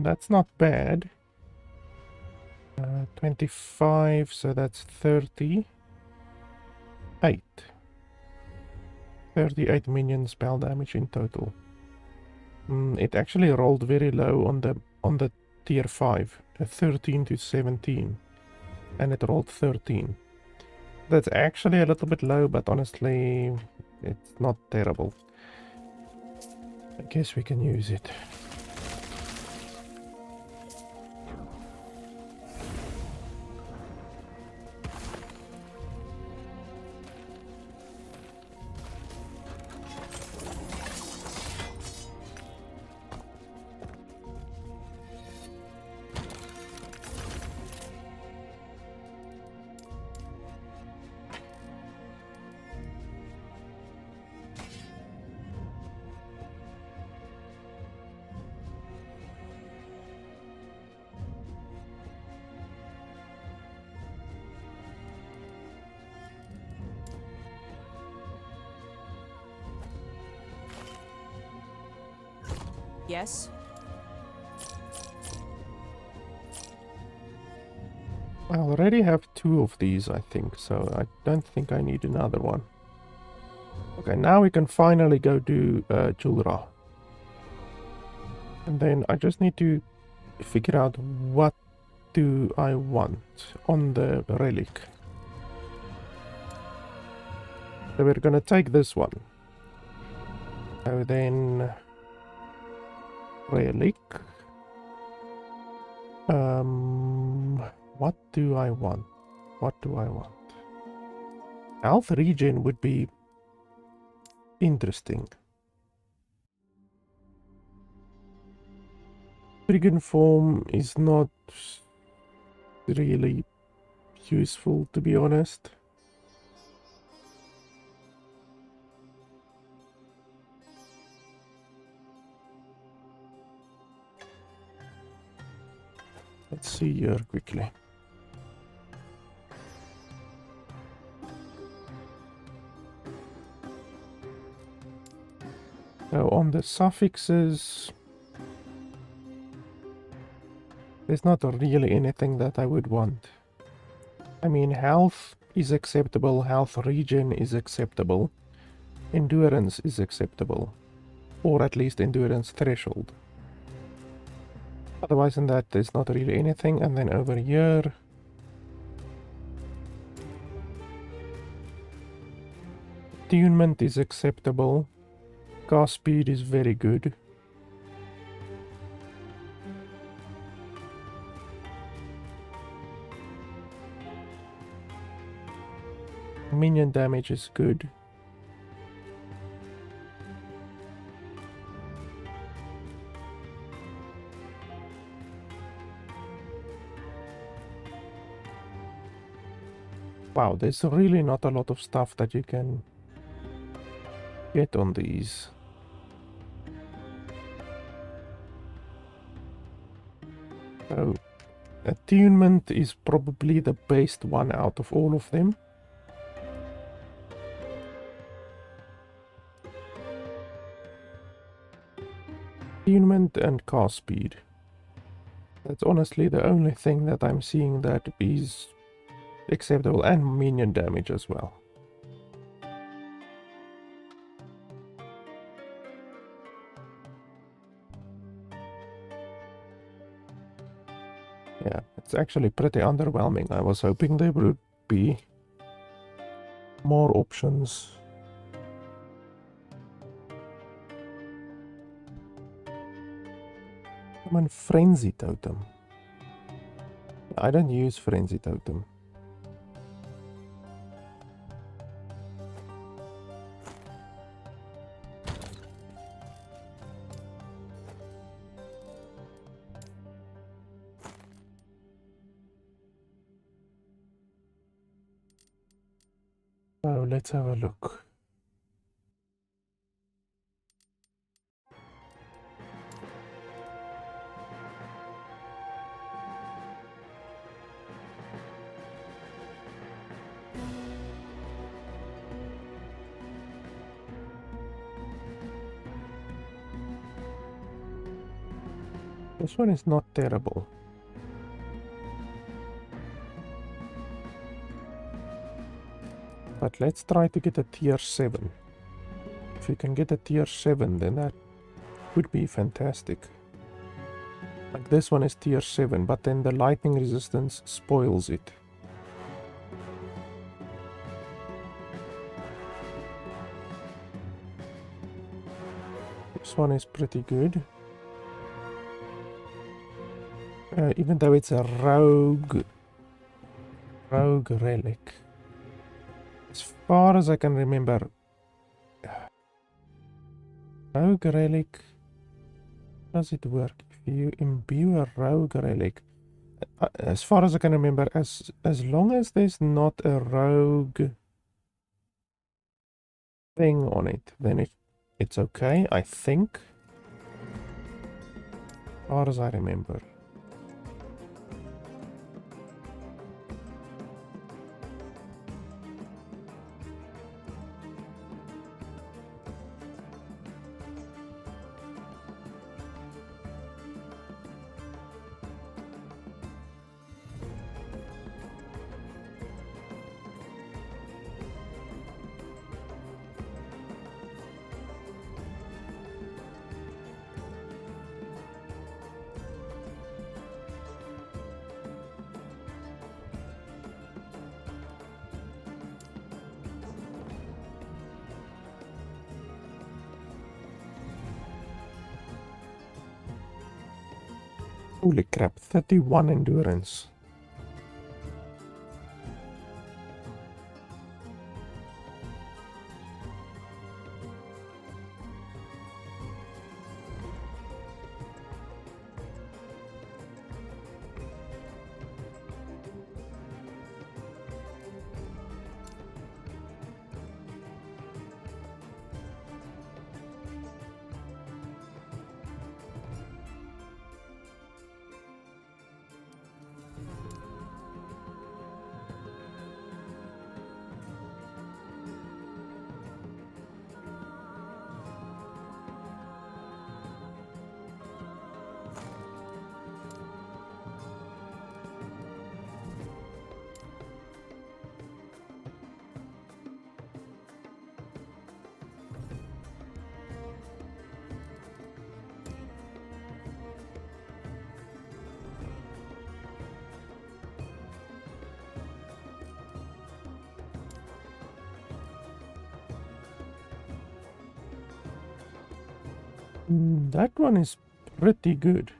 That's not bad. 25, so that's 38. 38 minion spell damage in total. It actually rolled very low on the tier 5, 13 to 17, and it rolled 13. That's actually a little bit low, but honestly, it's not terrible. I guess we can use it. Yes? I already have 2 of these, I think, so I don't think I need another one. Okay, now we can finally go do Julra. And then I just need to figure out what do I want on the relic. So we're gonna take this one. So then relic. What do I want? What do I want? Health regen would be interesting. Brigand form is not really useful, to be honest. Let's see here quickly. So on the suffixes, there's not really anything that I would want. I mean, health is acceptable, health regen is acceptable, endurance is acceptable, or at least endurance threshold. Otherwise than that, there's not really anything. And then over here, attunement is acceptable, cast speed is very good. Minion damage is good. Wow, there's really not a lot of stuff that you can get on these. So, attunement is probably the best one out of all of them. Attunement and cast speed. That's honestly the only thing that I'm seeing that is acceptable, and minion damage as well. Yeah, it's actually pretty underwhelming. I was hoping there would be more options. Come on, Frenzy Totem. I don't use Frenzy Totem. So let's have a look. This one is not terrible. But let's try to get a tier 7. If you can get a tier 7, then that would be fantastic. Like this one is tier 7, but then the lightning resistance spoils it. This one is pretty good. Even though it's a rogue relic. As far as I can remember, rogue relic, how does it work? If you imbue a rogue relic, as far as I can remember, as long as there's not a rogue thing on it, then it's okay, I think. As far as I remember. Holy crap, 31 endurance. That one is pretty good.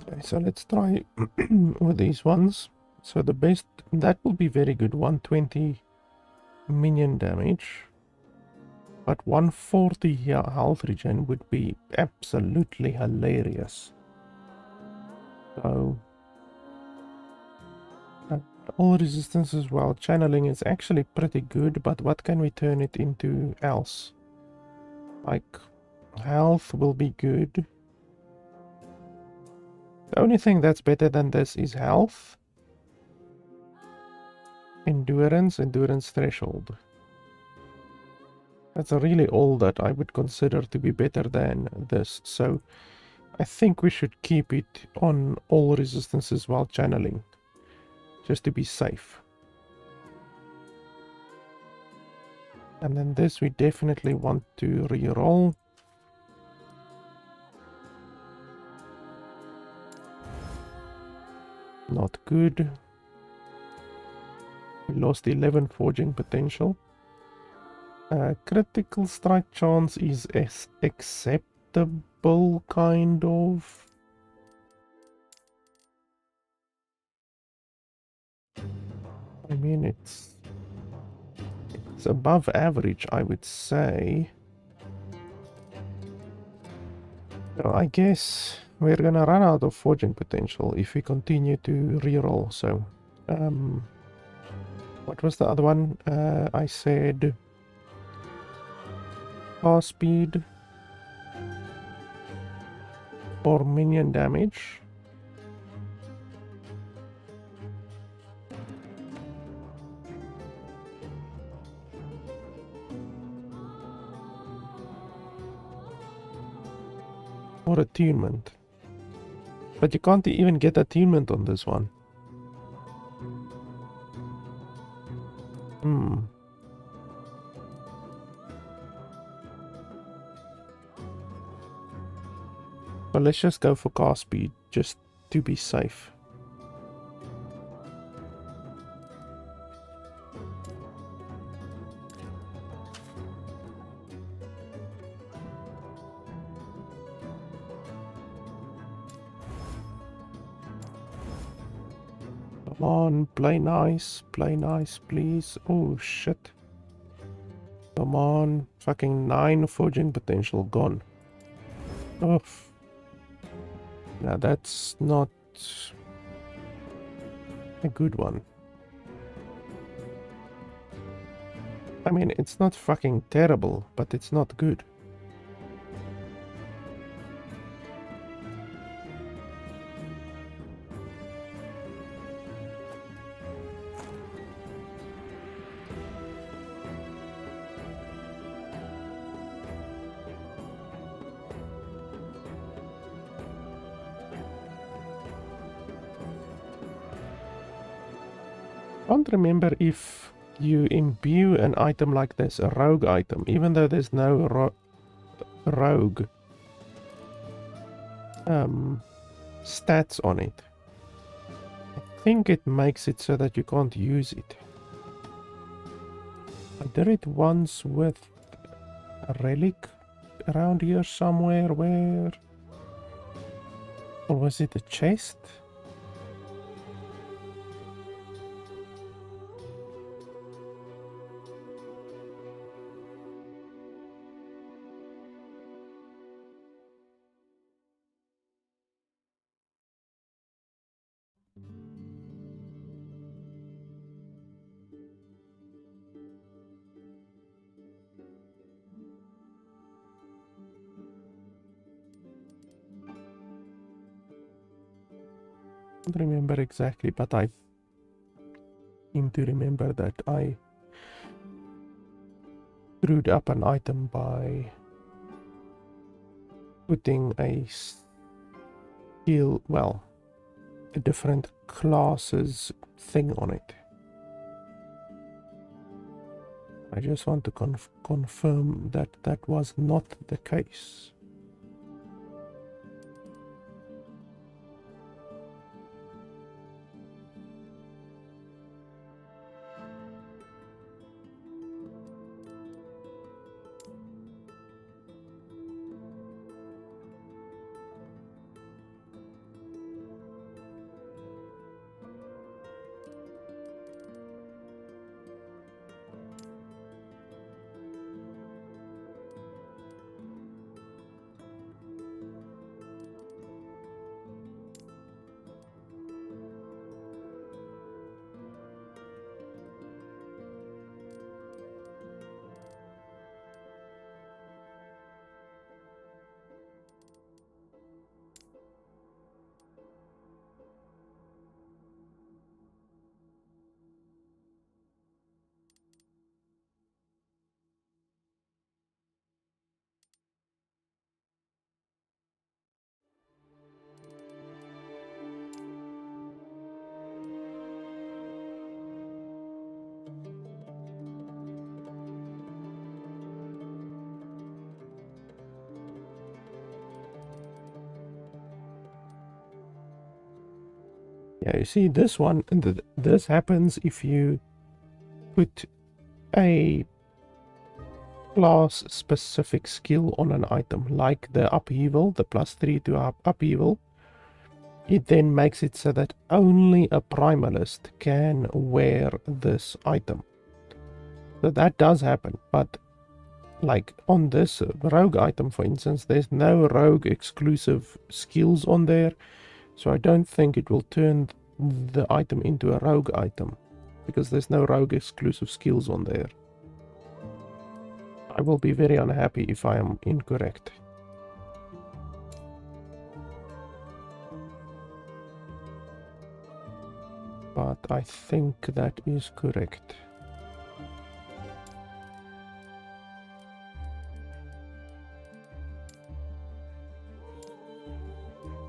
Okay, so let's try with these ones. So the best, that will be very good, 120 minion damage. But 140 health regen would be absolutely hilarious. So all resistances while channeling is actually pretty good, but what can we turn it into else? Like, health will be good. The only thing that's better than this is health, endurance threshold. That's really all that I would consider to be better than this. So I think we should keep it on all resistances while channeling, just to be safe. And then this we definitely want to reroll. Not good. We lost 11 forging potential. Critical strike chance is acceptable, kind of. I mean, it's above average, I would say. So I guess we're gonna run out of forging potential if we continue to reroll. So, what was the other one? I said pass speed or minion damage. Or attunement. But you can't even get attunement on this one. But let's just go for car speed, just to be safe. Come on, play nice, please. Oh shit. Come on, fucking 9 forging potential gone. Oh. Now that's not a good one. I mean, it's not fucking terrible, but it's not good. I can't remember if you imbue an item like this, a rogue item, even though there's no rogue stats on it. I think it makes it so that you can't use it. I did it once with a relic around here somewhere. Where? Or was it a chest? I don't remember exactly, but I seem to remember that I screwed up an item by putting a skill, well, a different classes thing on it. I just want to confirm that that was not the case. Yeah, you see this one, this happens if you put a class specific skill on an item, like the upheaval, the +3 to upheaval. It then makes it so that only a primalist can wear this item. So that does happen, but like on this rogue item, for instance, there's no rogue exclusive skills on there. So I don't think it will turn the item into a rogue item, because there's no rogue exclusive skills on there. I will be very unhappy if I am incorrect. But I think that is correct.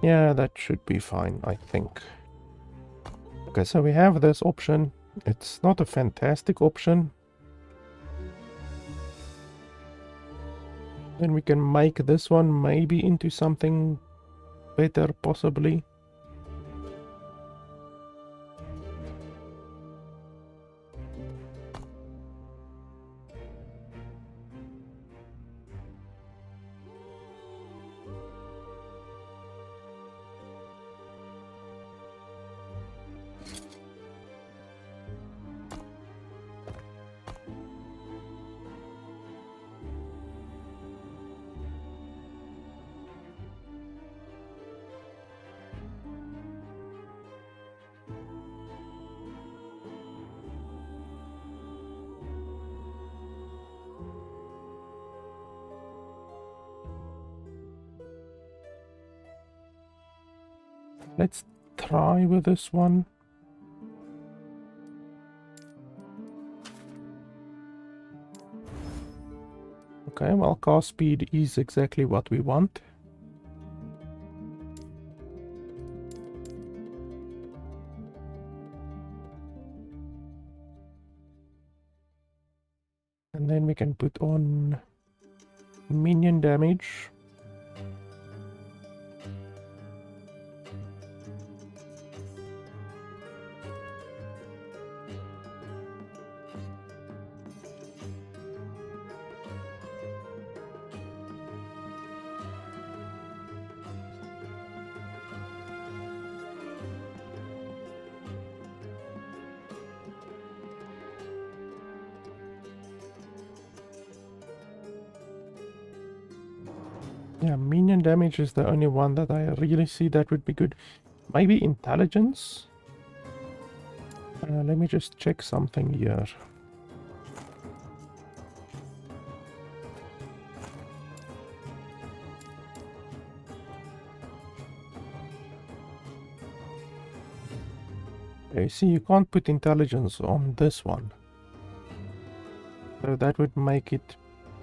Yeah, that should be fine, I think. Okay, so we have this option. It's not a fantastic option. Then we can make this one maybe into something better, possibly. Let's try with this one. Okay, well, cast speed is exactly what we want. And then we can put on minion damage. Yeah, minion damage is the only one that I really see that would be good. Maybe intelligence? Let me just check something here. Okay, see, you can't put intelligence on this one. So that would make it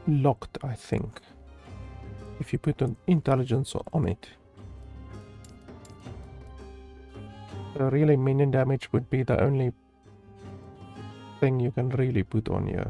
locked, I think, if you put an intelligence on it. So really, minion damage would be the only thing you can really put on here.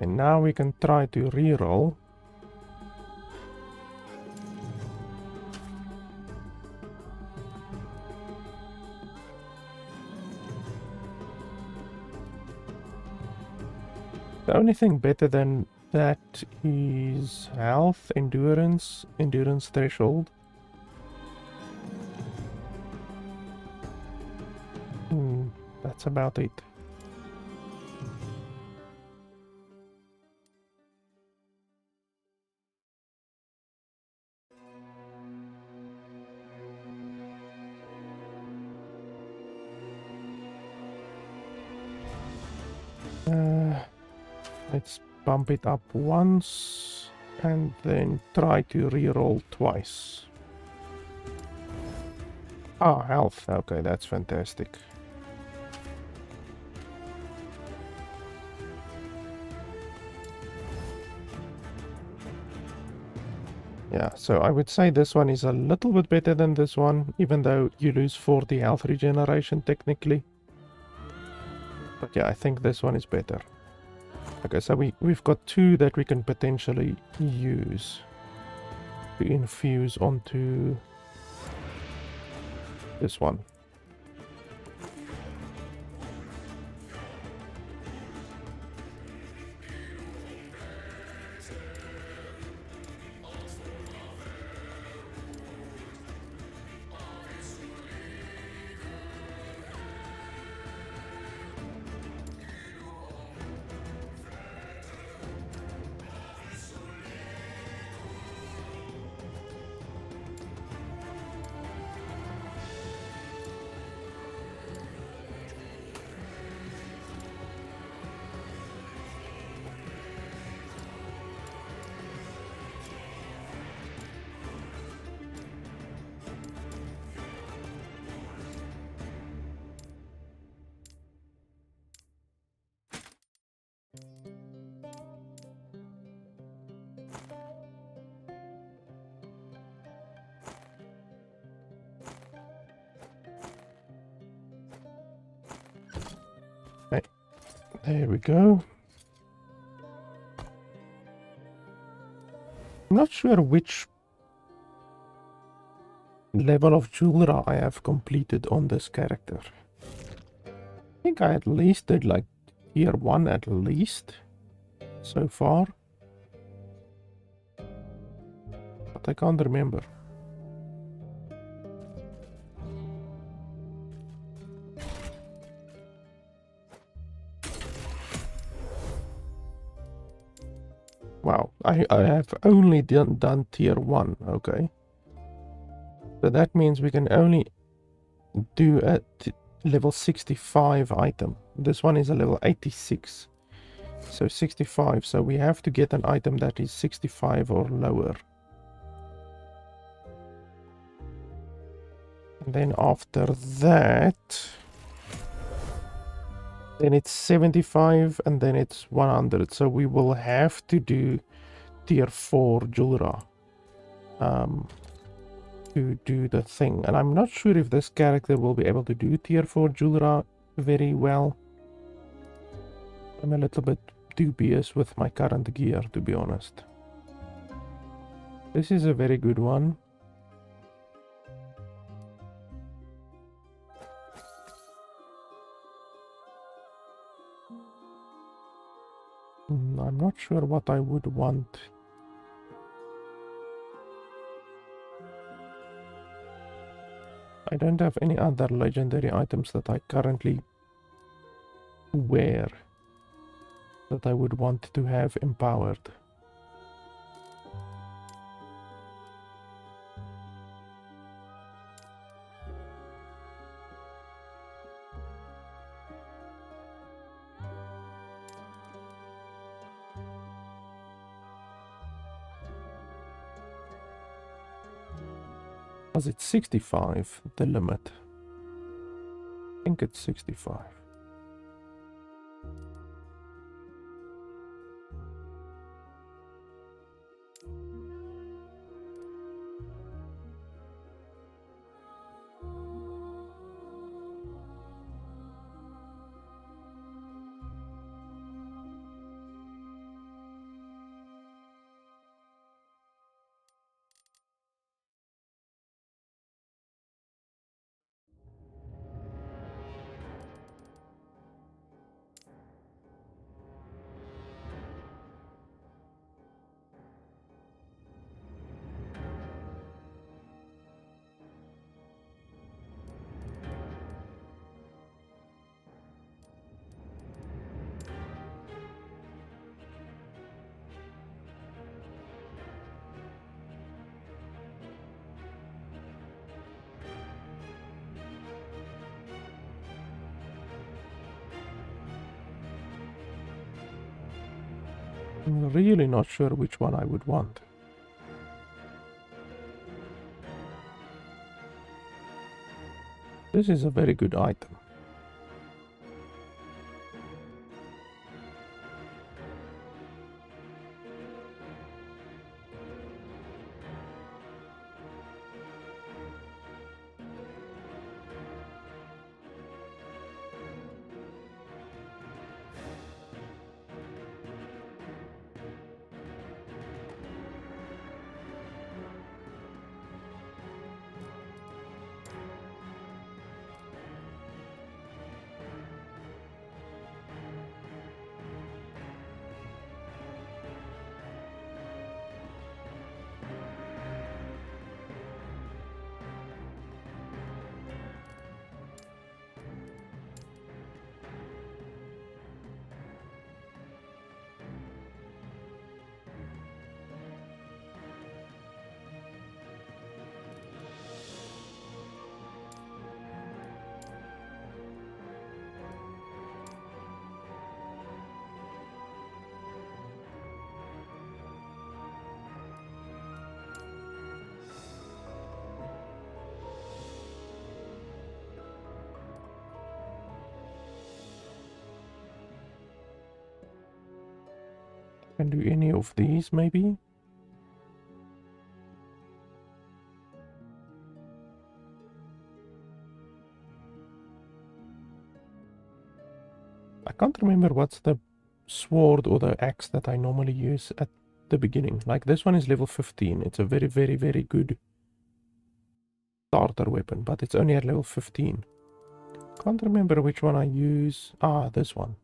And now we can try to reroll. The only thing better than that is health, endurance threshold. That's about it. Let's bump it up once and then try to reroll twice. Ah, health. Okay, that's fantastic. Yeah, so I would say this one is a little bit better than this one, even though you lose 40 health regeneration technically. But yeah, I think this one is better. Okay, so we've got two that we can potentially use to infuse onto this one. There we go. I'm not sure which level of jewelry I have completed on this character. I think I at least did like tier 1 at least so far. But I can't remember. Wow, I have only done tier 1, okay. So that means we can only do a level 65 item. This one is a level 86. So 65, so we have to get an item that is 65 or lower. And then after that, then it's 75 and then it's 100. So we will have to do tier 4 Julra to do the thing. And I'm not sure if this character will be able to do tier 4 Julra very well. I'm a little bit dubious with my current gear, to be honest. This is a very good one. I'm not sure what I would want. I don't have any other legendary items that I currently wear that I would want to have empowered. Was it 65, the limit? I think it's 65. I'm really not sure which one I would want. This is a very good item. Can do any of these, maybe? I can't remember what's the sword or the axe that I normally use at the beginning. Like this one is level 15. It's a very, very, very good starter weapon, but it's only at level 15. Can't remember which one I use. Ah, this one.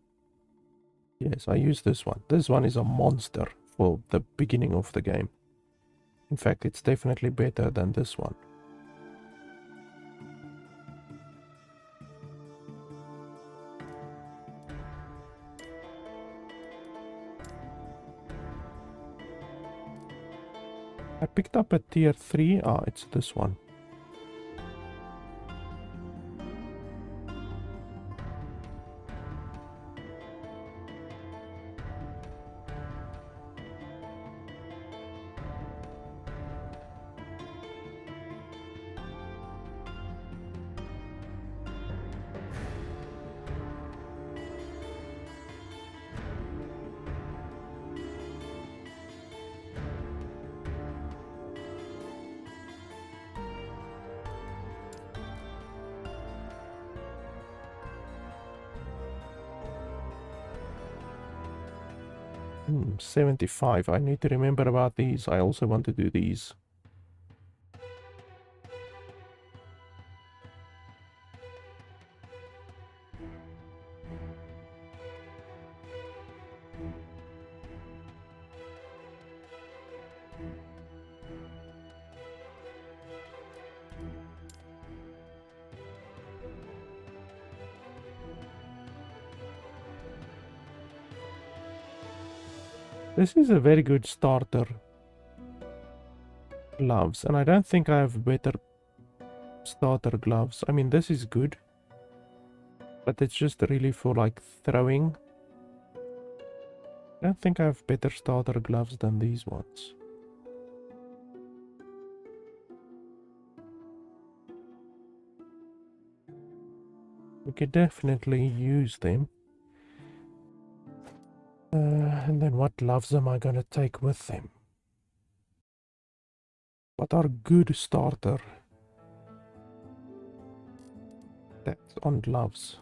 Yes, I use this one. This one is a monster for the beginning of the game. In fact, it's definitely better than this one. I picked up a tier 3. Ah, it's this one. — 75. I need to remember about these. I also want to do these. This is a very good starter gloves, and I don't think I have better starter gloves. I mean, this is good, but it's just really for like throwing. I don't think I have better starter gloves than these ones. We could definitely use them. And then what gloves am I going to take with them? What are good starter? That's on gloves.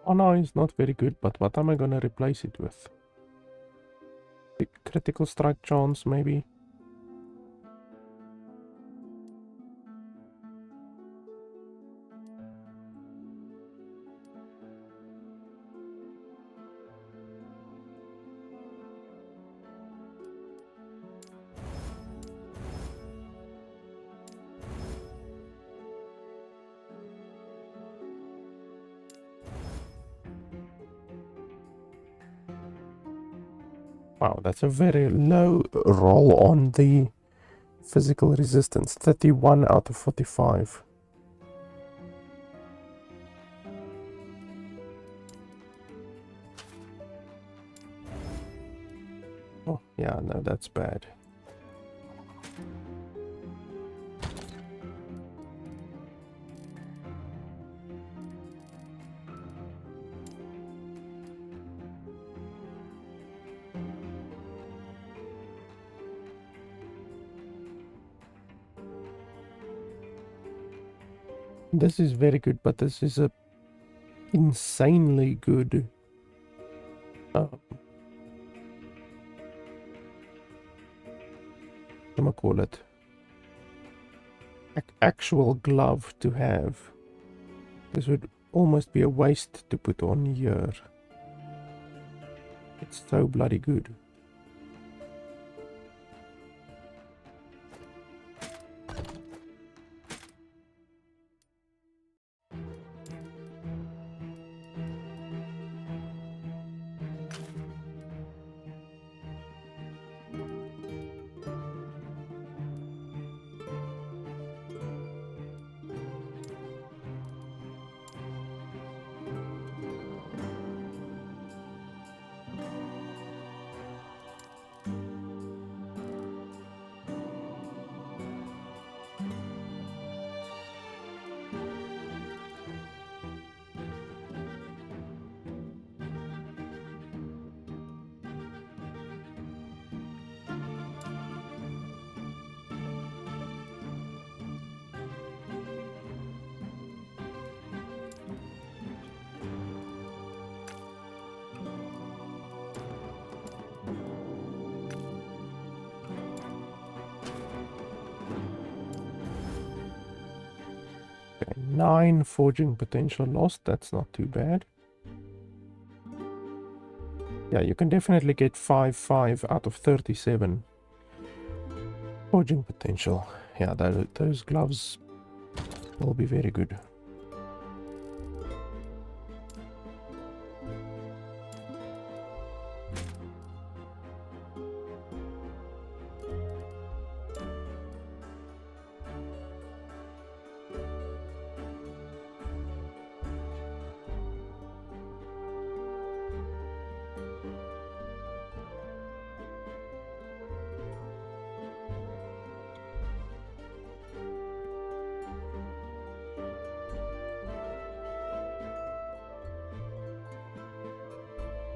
Oh no, it's not very good, but what am I gonna replace it with? Big critical strike chance, maybe? Wow, that's a very low roll on the physical resistance. 31 out of 45. Oh, yeah, no, that's bad. This is very good, but this is a insanely good I'ma call it actual glove to have. This would almost be a waste to put on here. It's so bloody good. Okay, 9 forging potential lost. That's not too bad. Yeah, you can definitely get 5 out of 37 forging potential. Yeah, those gloves will be very good.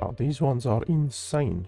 Oh, these ones are insane.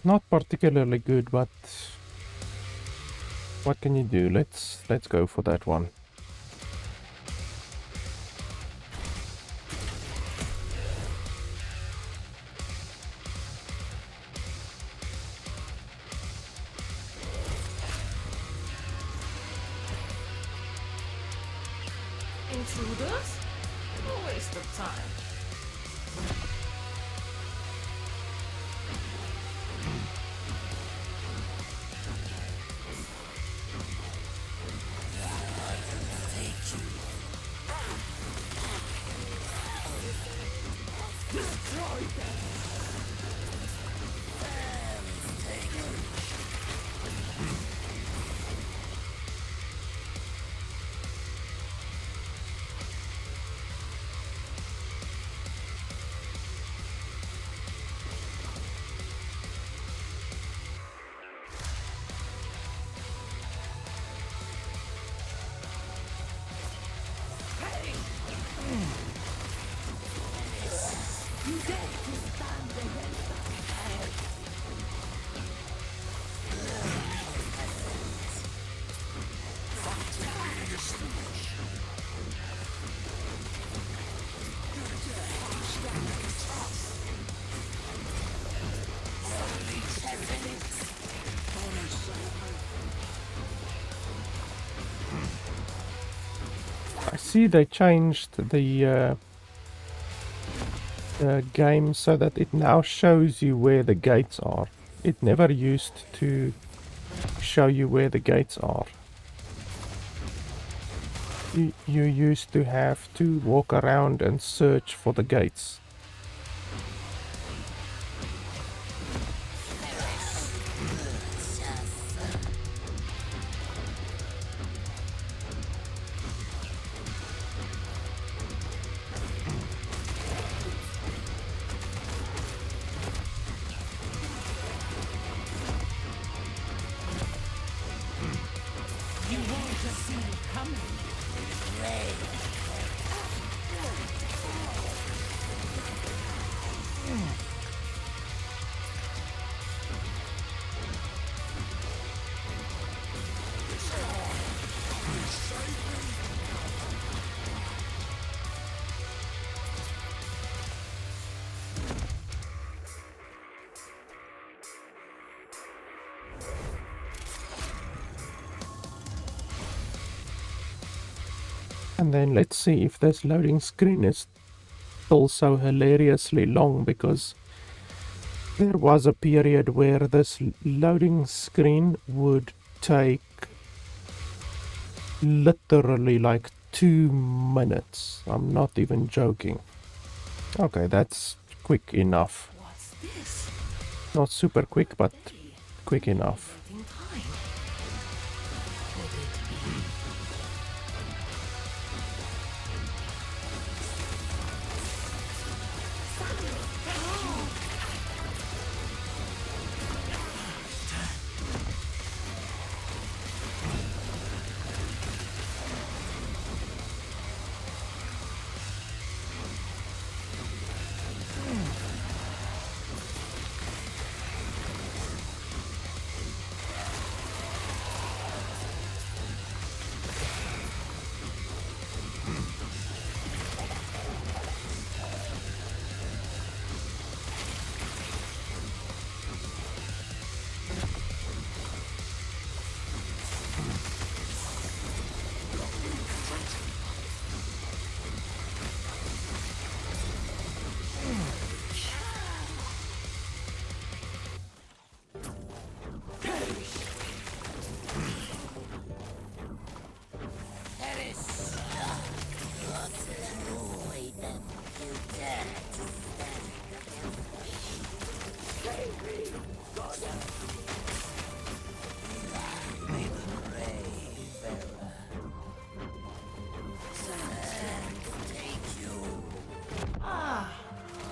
Not particularly good, but what can you do? Let's go for that one. Intruders? A waste of time. see they changed the game so that it now shows you where the gates are. It never used to show you where the gates are. You used to have to walk around and search for the gates. And then let's see if this loading screen is still so hilariously long, because there was a period where this loading screen would take literally like 2 minutes. I'm not even joking. Okay, that's quick enough. What's this? Not super quick, but quick enough. In time.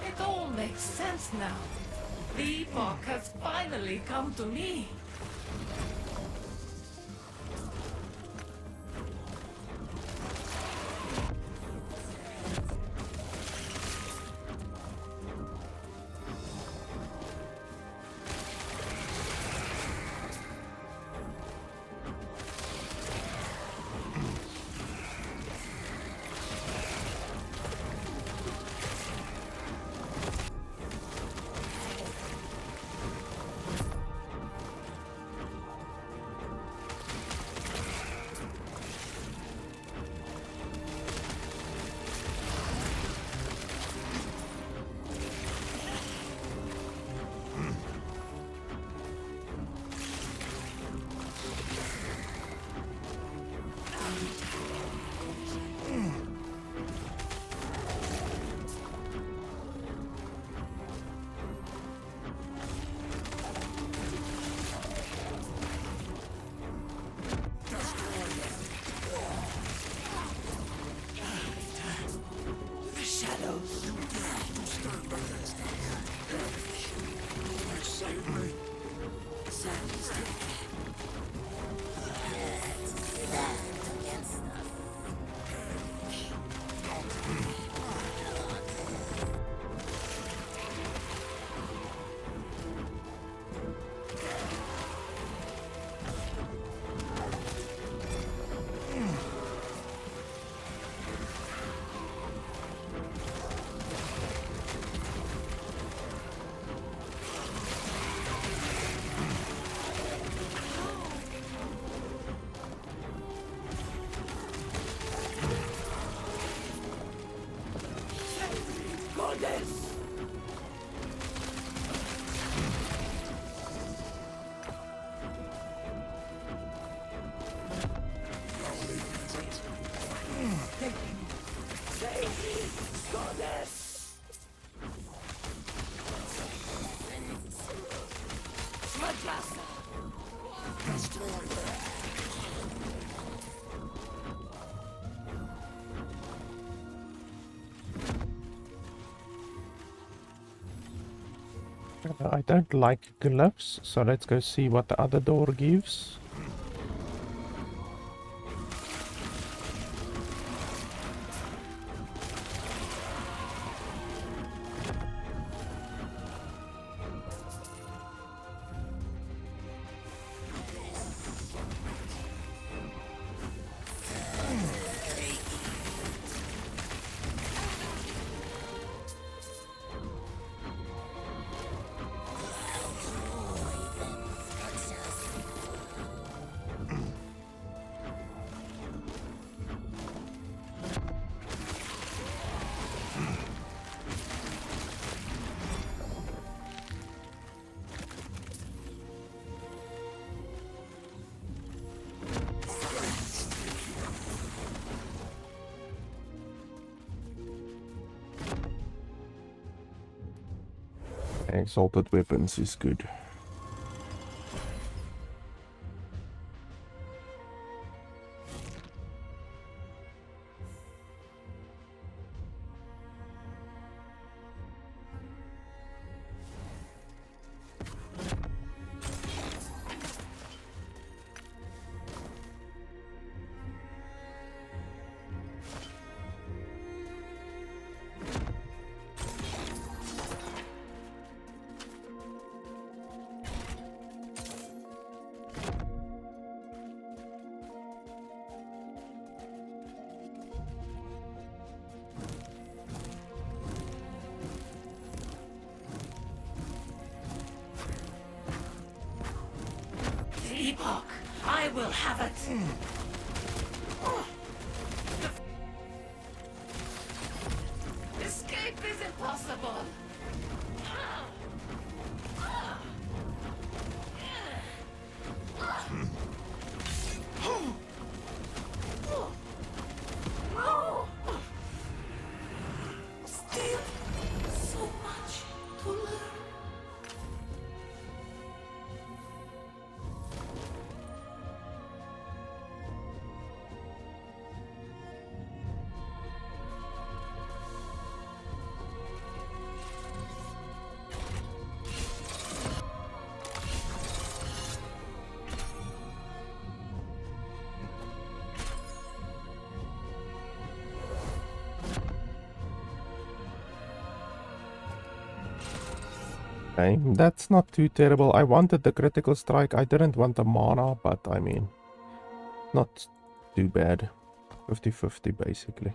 It all makes sense now. The Epoch has finally come to me. Cluster. I don't like gloves, so let's go see what the other door gives. Exalted weapons is good. Epoch, I will have it. Escape is impossible. Still so much to learn. Okay, that's not too terrible. I wanted the critical strike. I didn't want the mana, but I mean, not too bad. 50-50 basically.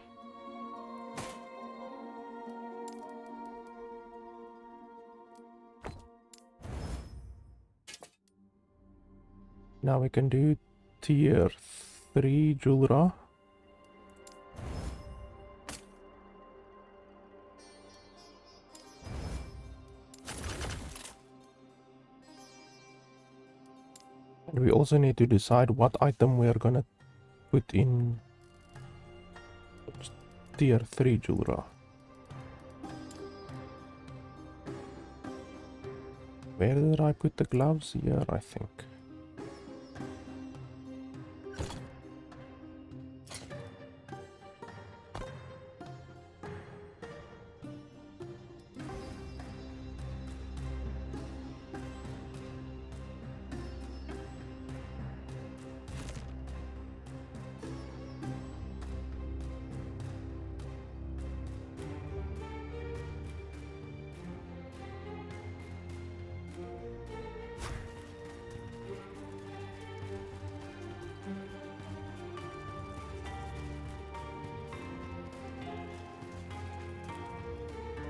Now we can do tier 3 Julra. And we also need to decide what item we are gonna put in tier 3 Julra. Where did I put the gloves? Here, I think.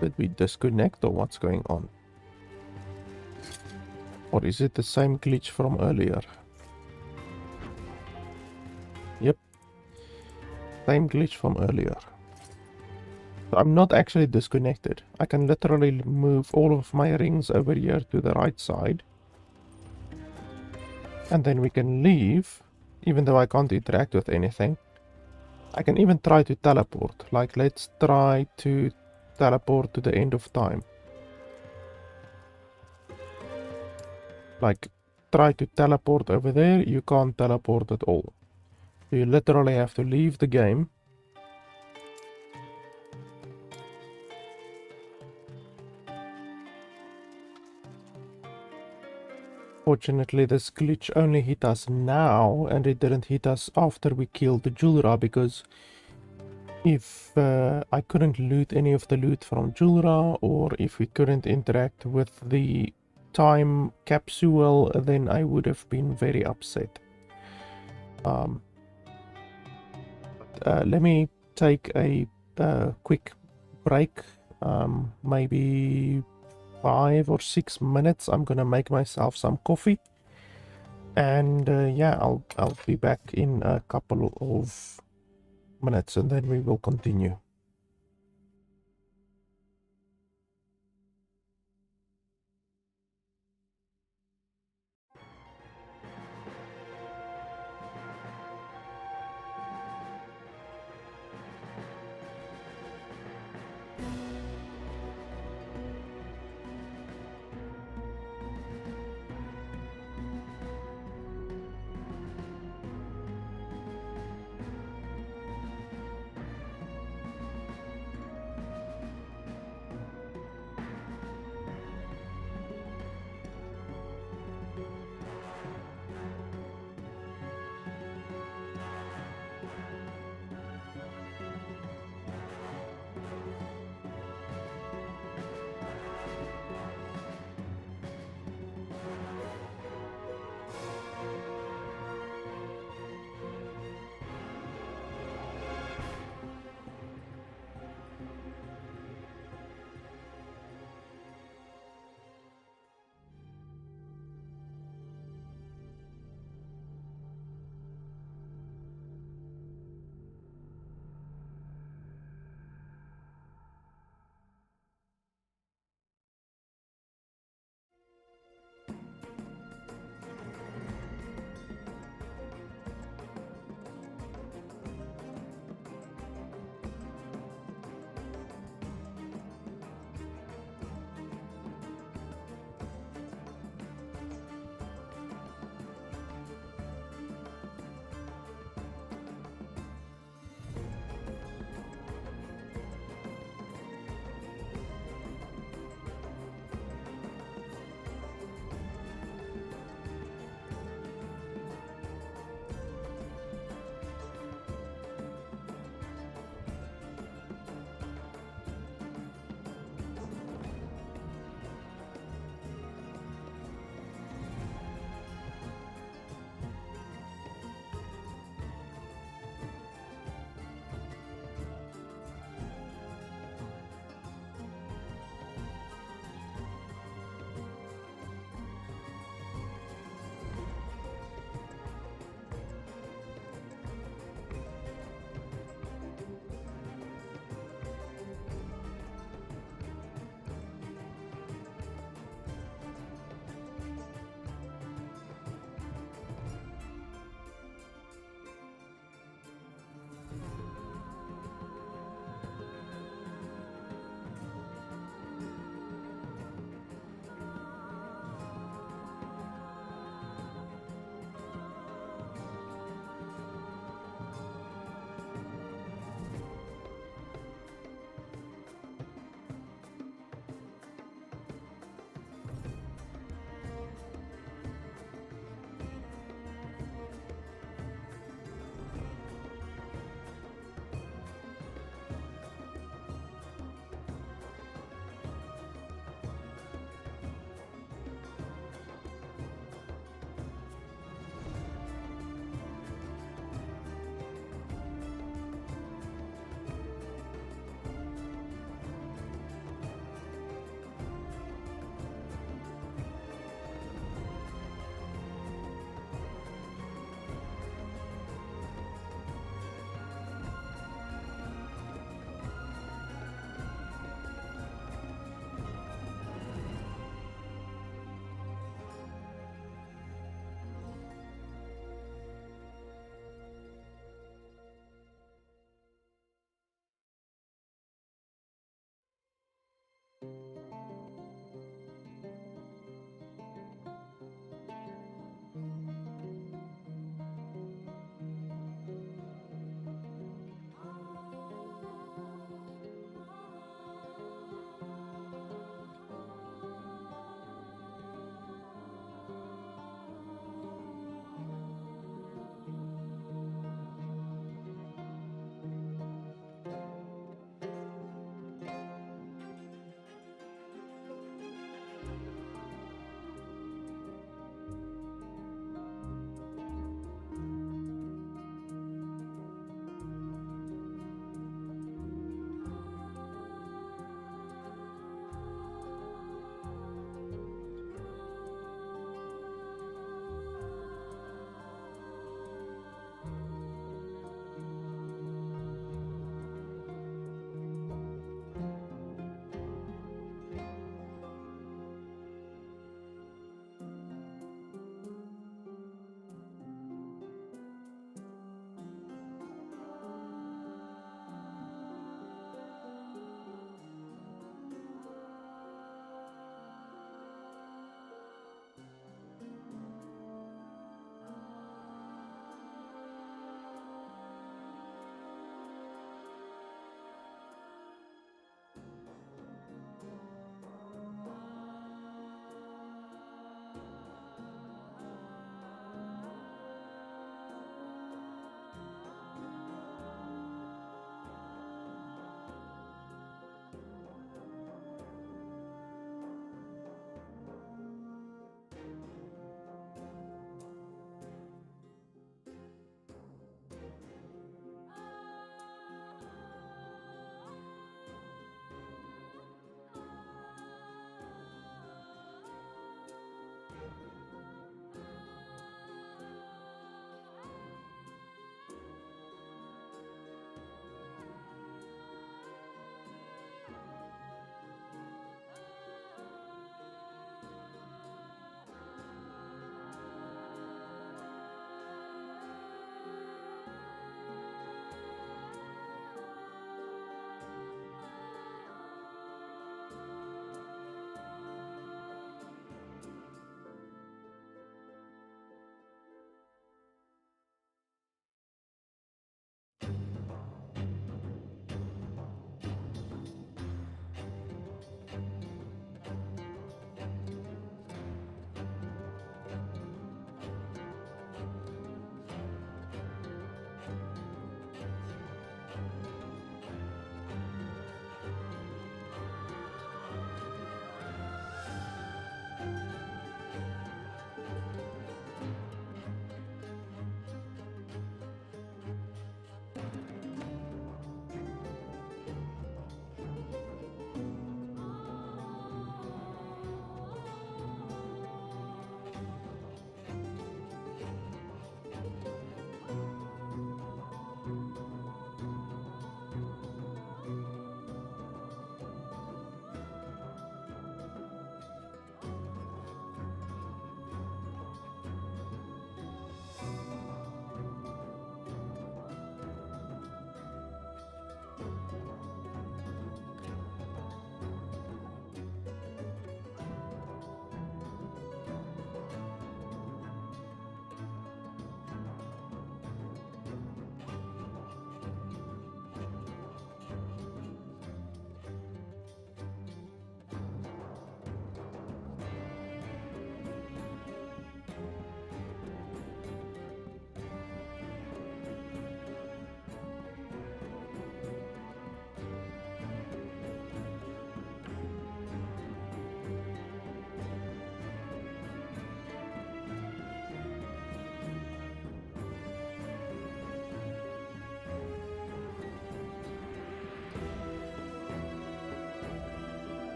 Did we disconnect or what's going on? Or is it the same glitch from earlier? Yep. Same glitch from earlier. So I'm not actually disconnected. I can literally move all of my rings over here to the right side. And then we can leave, even though I can't interact with anything. I can even try to teleport. Like, let's try to teleport to the end of time. Like, try to teleport over there, you can't teleport at all. You literally have to leave the game. Fortunately, this glitch only hit us now, and it didn't hit us after we killed the Julra, because if I couldn't loot any of the loot from Julra, or if we couldn't interact with the time capsule, then I would have been very upset. Let me take a quick break, maybe 5 or 6 minutes. I'm gonna make myself some coffee, and yeah, I'll be back in a couple of minutes, and then we will continue.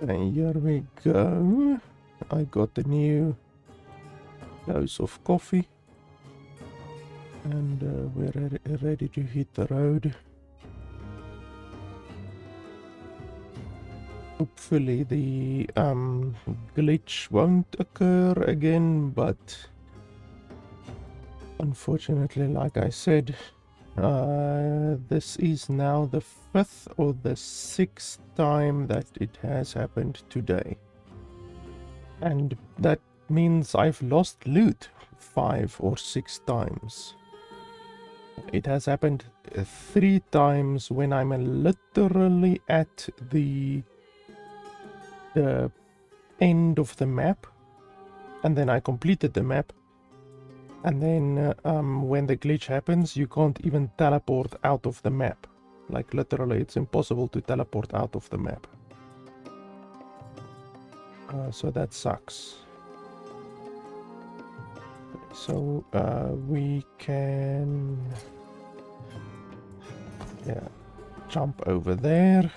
And here we go. I got a new dose of coffee. And we're ready to hit the road. Hopefully the glitch won't occur again, but unfortunately, like I said, this is now the 5th or the 6th time that it has happened today. And that means I've lost loot 5 or 6 times. It has happened 3 times when I'm literally at the end of the map, and then I completed the map, and then when the glitch happens, you can't even teleport out of the map. Like literally, it's impossible to teleport out of the map. So that sucks. So we can, yeah, jump over there.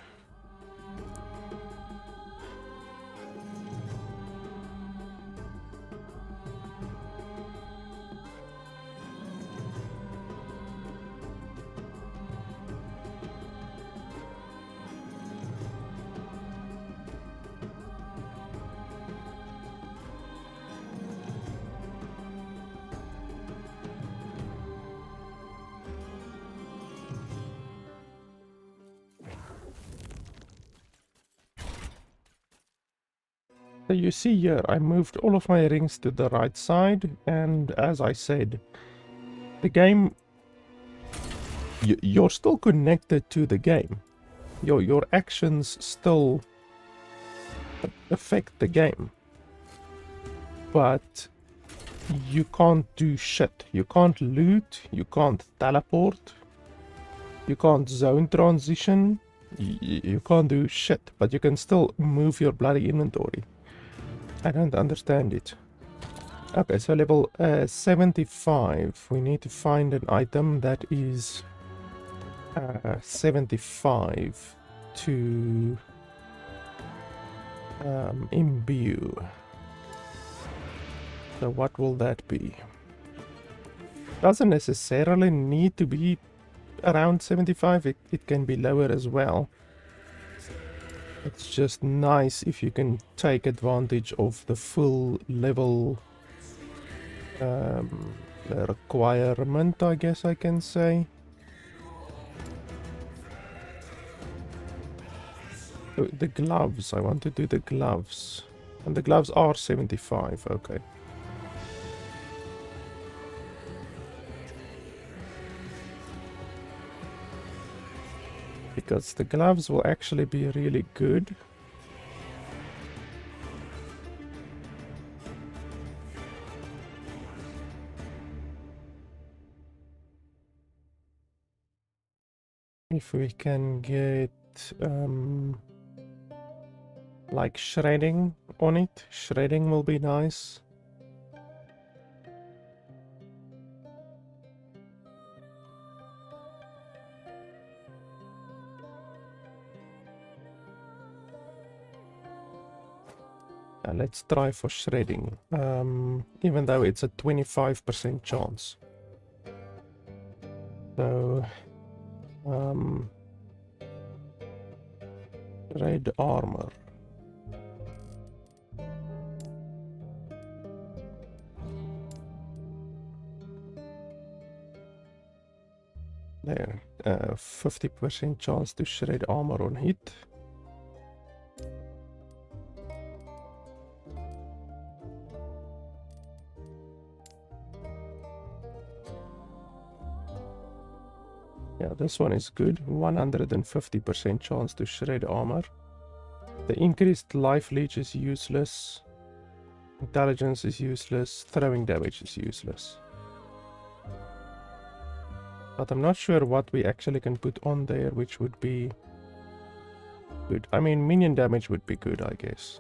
So you see here, I moved all of my rings to the right side, and as I said, the game, you're still connected to the game. Your actions still affect the game, but you can't do shit. You can't loot, you can't teleport, you can't zone transition, you can't do shit, but you can still move your bloody inventory. I don't understand it. Okay, so level 75. We need to find an item that is 75 to imbue. So what will that be? Doesn't necessarily need to be around 75. It can be lower as well. It's just nice if you can take advantage of the full level requirement, I guess I can say. Oh, the gloves, I want to do the gloves. And the gloves are 75, okay. Because the gloves will actually be really good. If we can get like shredding on it, shredding will be nice. Let's try for shredding, even though it's a 25% chance. So, red armor. There, 50% chance to shred armor on hit. Yeah, this one is good. 150% chance to shred armor. The increased life leech is useless. Intelligence is useless. Throwing damage is useless. But I'm not sure what we actually can put on there, which would be good. I mean, minion damage would be good, I guess.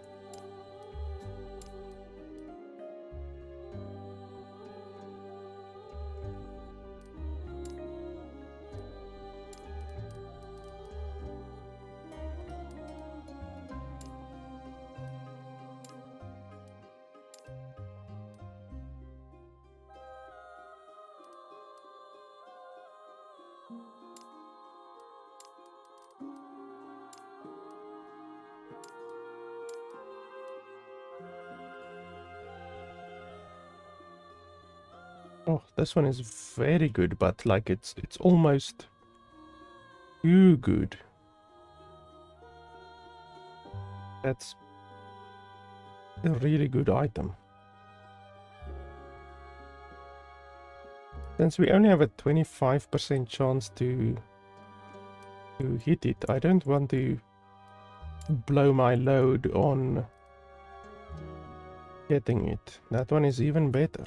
Oh, this one is very good, but like it's almost too good. That's a really good item. Since we only have a 25% chance to hit it, I don't want to blow my load on getting it. That one is even better.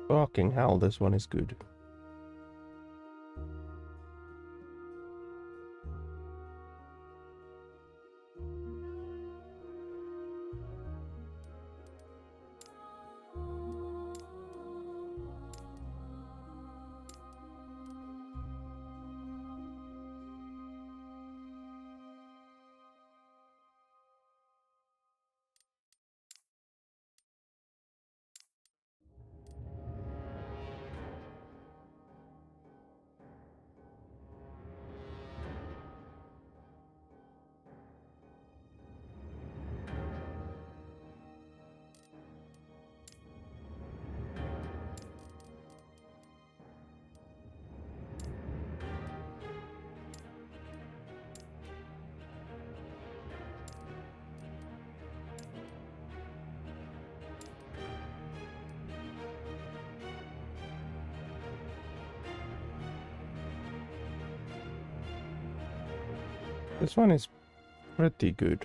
Fucking hell, this one is good. This one is pretty good.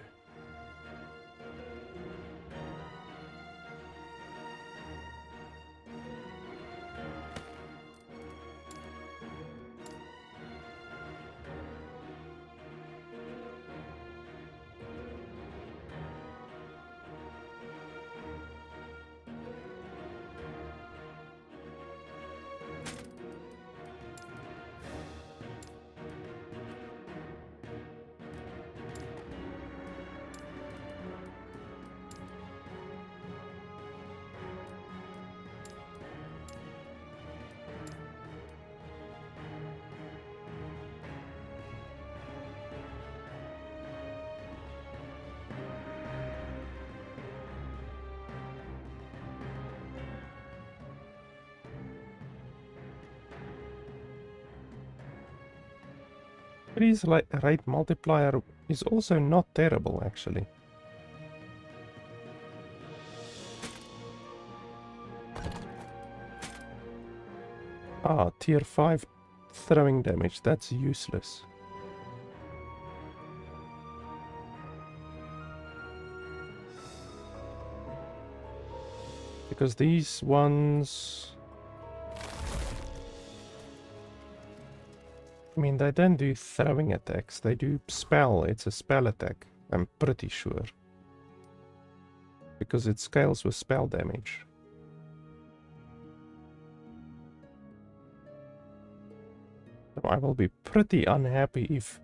Freeze rate multiplier is also not terrible, actually. Ah, tier 5 throwing damage, that's useless. Because these ones... I mean, they don't do throwing attacks, they do spell. It's a spell attack, I'm pretty sure. Because it scales with spell damage. So I will be pretty unhappy if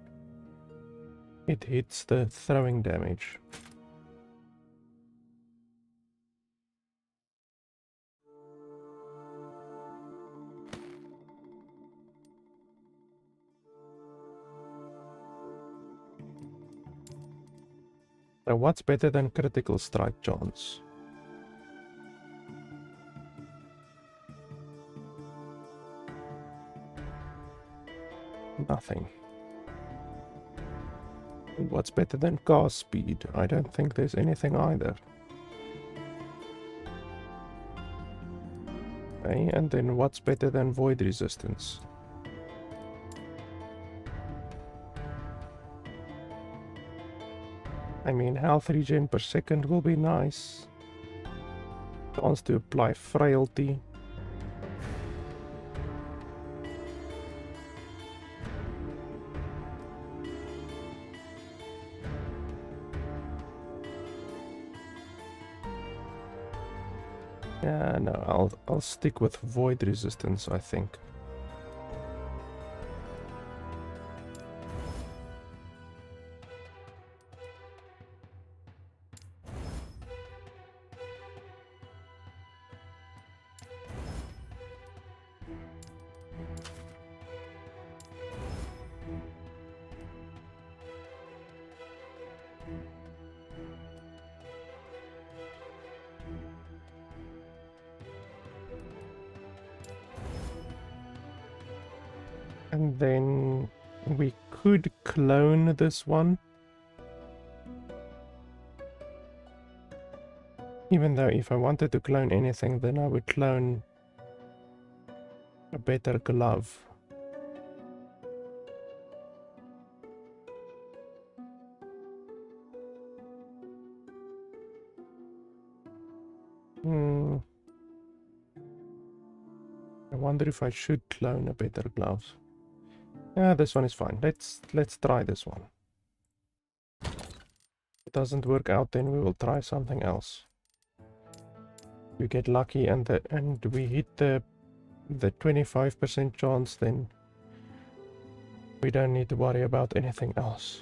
it hits the throwing damage. So what's better than critical strike chance? Nothing. And what's better than cast speed? I don't think there's anything either. Okay, and then what's better than void resistance? I mean, health regen per second will be nice. Chance to apply frailty. Yeah, no, I'll stick with void resistance, I think. And then we could clone this one. Even though if I wanted to clone anything, then I would clone a better glove. I wonder if I should clone a better glove. Yeah, this one is fine. Let's try this one. If it doesn't work out, then we will try something else. You get lucky and we hit the 25% chance, then we don't need to worry about anything else.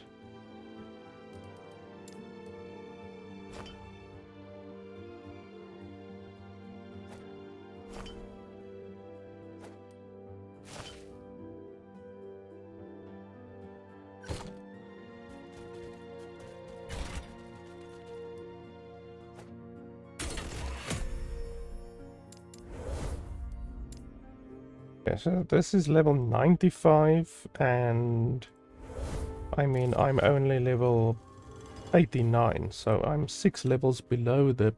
So this is level 95, and I mean I'm only level 89, so I'm 6 levels below the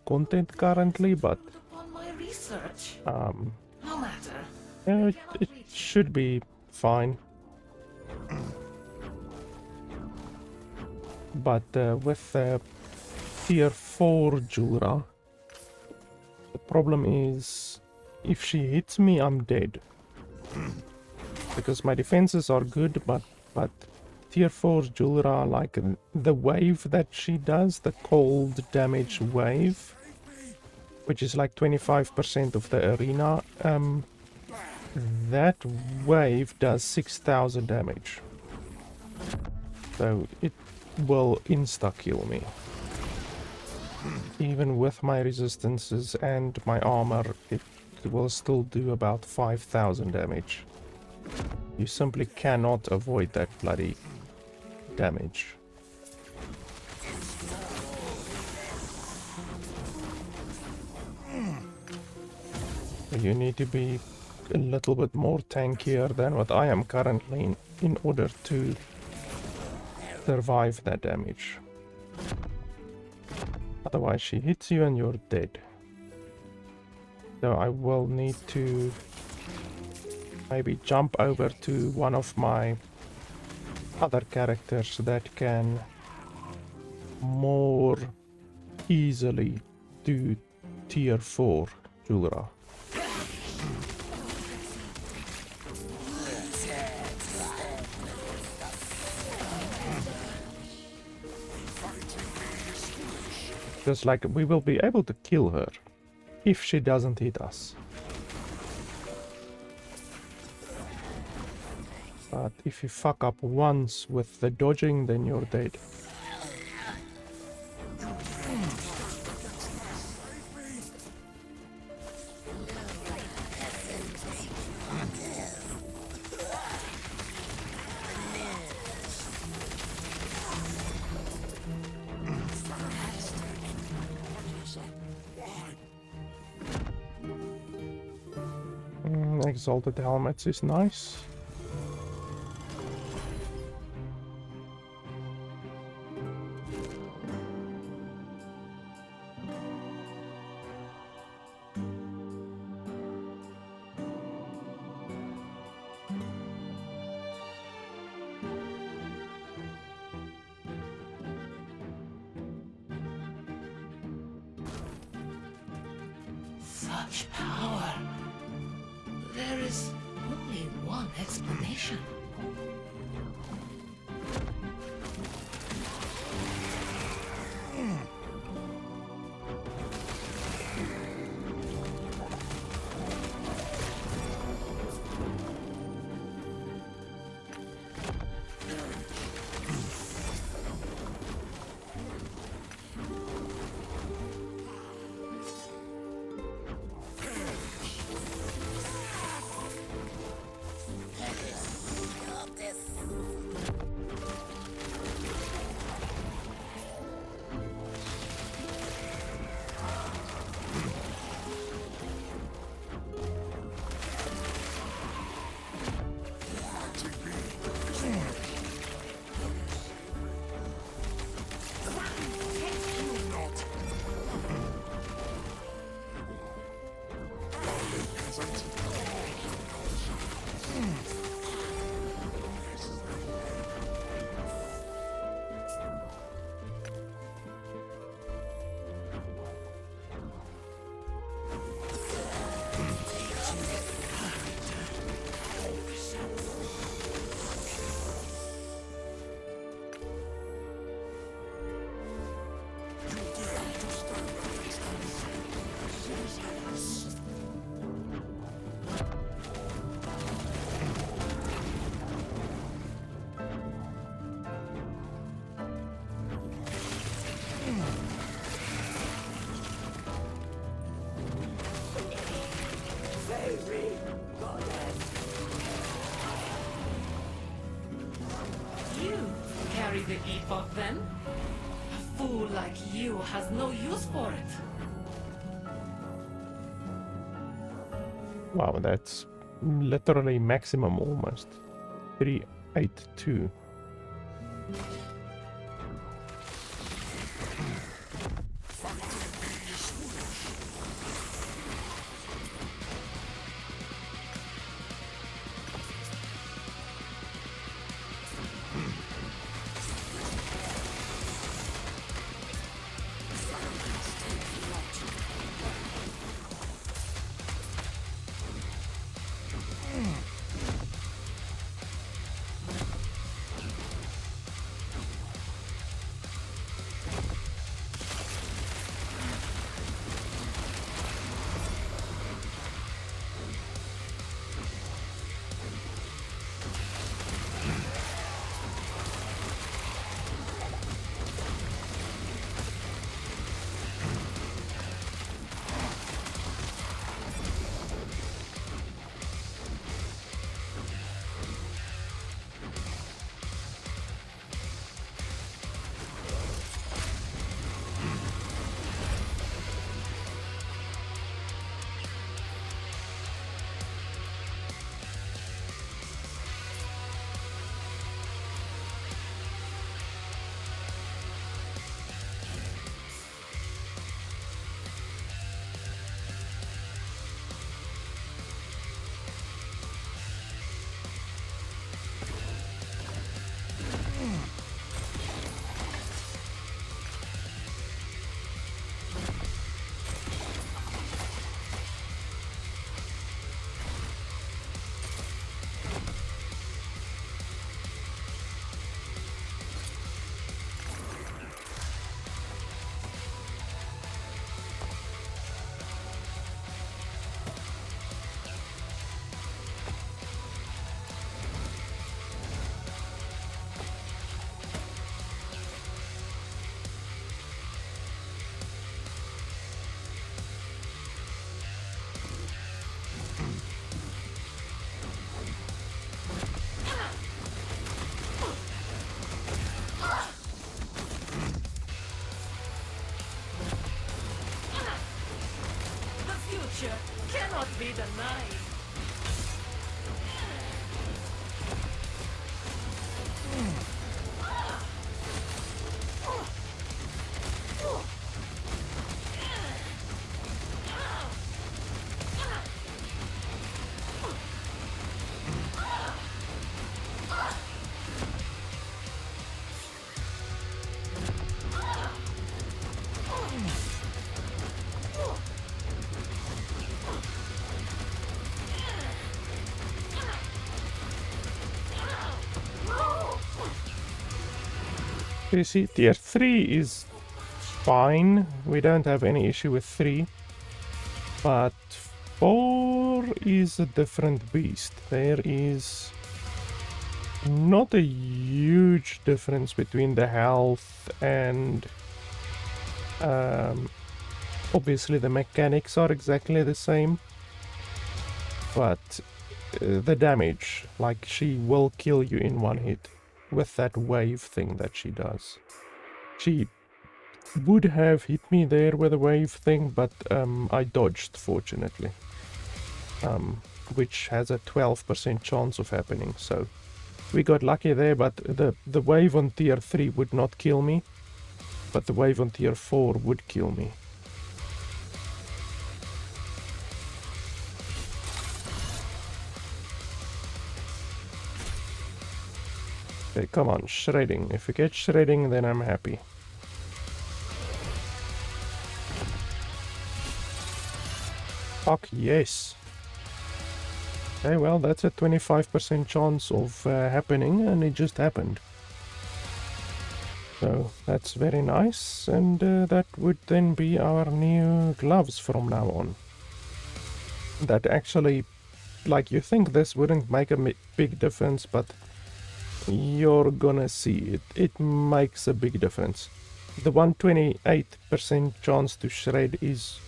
content currently, but On my research. no matter. yeah, it should be fine. But with tier 4 Julra, the problem is if she hits me, I'm dead. Because my defenses are good, but tier 4 Julra, like the wave that she does, the cold damage wave, which is like 25% of the arena, that wave does 6,000 damage. So it will insta-kill me. Even with my resistances and my armor, it will still do about 5,000 damage. You simply cannot avoid that bloody damage. You need to be a little bit more tankier than what I am currently in order to survive that damage. Otherwise she hits you and you're dead. So I will need to maybe jump over to one of my other characters that can more easily do tier 4 Julra. Because like we will be able to kill her if she doesn't hit us. But if you fuck up once with the dodging, then you're dead. Exalted helmets is nice. Such power. There is only one explanation. the Epoch then? A fool like you has no use for it. Wow, that's literally maximum almost. 382. The future cannot be denied. You see, tier 3 is fine. We don't have any issue with 3. But 4 is a different beast. There is not a huge difference between the health and obviously the mechanics are exactly the same, but the damage, like, she will kill you in one hit with that wave thing that she does. She would have hit me there with a wave thing, but I dodged, fortunately, which has a 12% chance of happening, so we got lucky there. But the wave on tier 3 would not kill me, but the wave on tier 4 would kill me. Okay, come on, shredding. If we get shredding, then I'm happy. Fuck yes. Okay, well, that's a 25% chance of happening, and it just happened. So that's very nice, and that would then be our new gloves from now on. That actually, like, you think this wouldn't make a big difference, but you're gonna see it. It makes a big difference. The 128% chance to shred is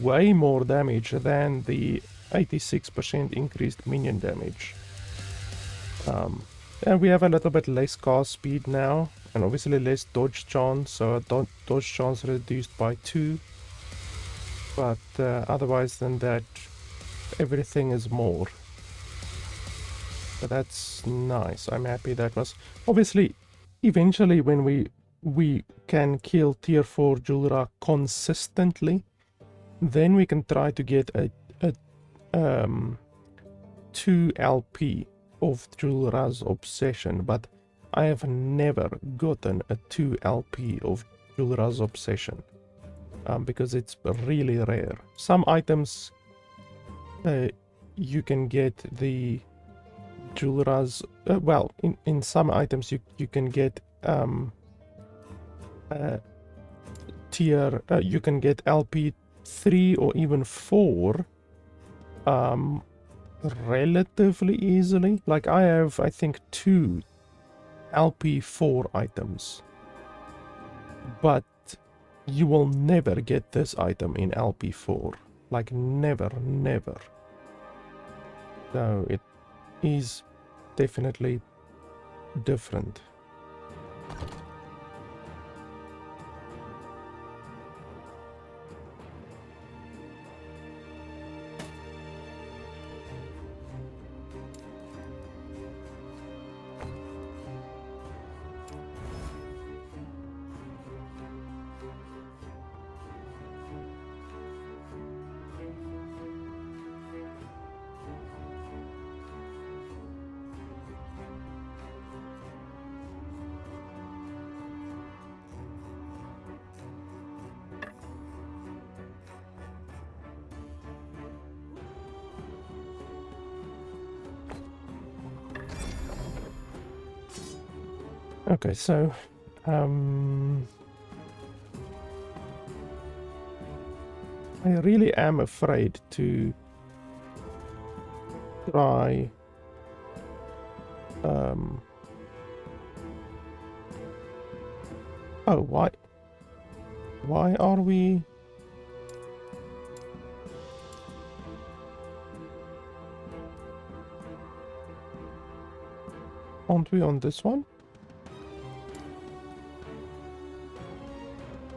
way more damage than the 86% increased minion damage. And we have a little bit less car speed now, and obviously less dodge chance, so our dodge chance reduced by 2. But otherwise than that, everything is more. So that's nice. I'm happy that was... Obviously, eventually when we can kill tier 4 Julra consistently, then we can try to get a 2 LP of Julra's Obsession, but I have never gotten a 2 LP of Julra's Obsession, because it's really rare. Some items you can get the Julra's, well, in some items you can get tier, you can get LP 3 or even 4 relatively easily. Like I have, I think, 2 LP4 items, but you will never get this item in LP4, like never. So it is definitely different. Okay, so I really am afraid to try oh, why are we... Aren't we on this one?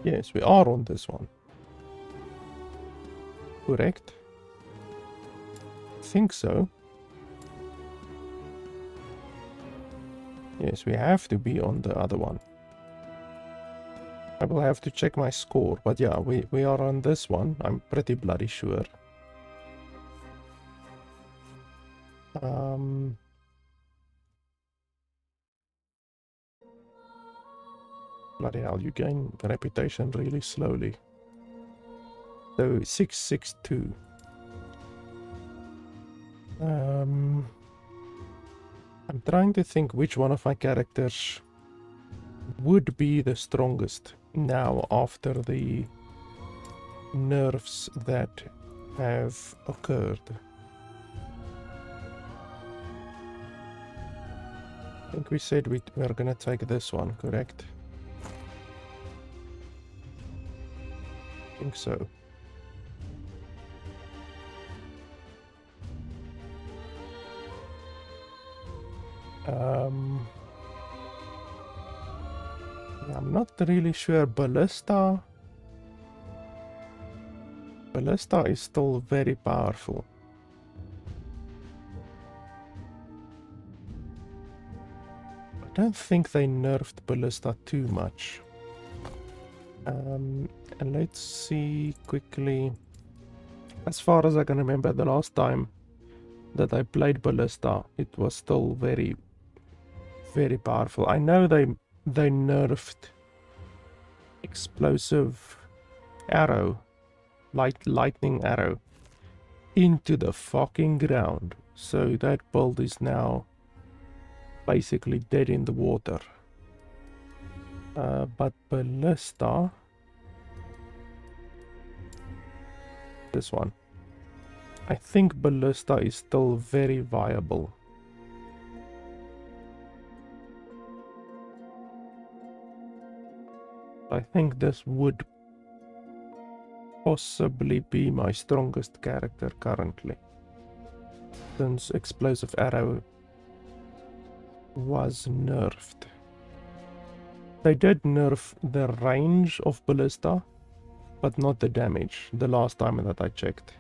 Yes, we are on this one. Correct? I think so. Yes, we have to be on the other one. I will have to check my score, but yeah, we are on this one. I'm pretty bloody sure. Bloody hell, you gain reputation really slowly. So 662. I'm trying to think which one of my characters would be the strongest now after the nerfs that have occurred. I think we said we're gonna take this one, correct? I think so. Yeah, I'm not really sure. Ballista is still very powerful. I don't think they nerfed Ballista too much. And let's see quickly. As far as I can remember, the last time that I played Ballista, it was still very, very powerful. I know they nerfed explosive arrow, lightning arrow, into the fucking ground. So that build is now basically dead in the water. But Ballista, this one, I think Ballista is still very viable. I think this would possibly be my strongest character currently, since explosive arrow was nerfed. They did nerf the range of ballista, but not the damage, the last time that I checked.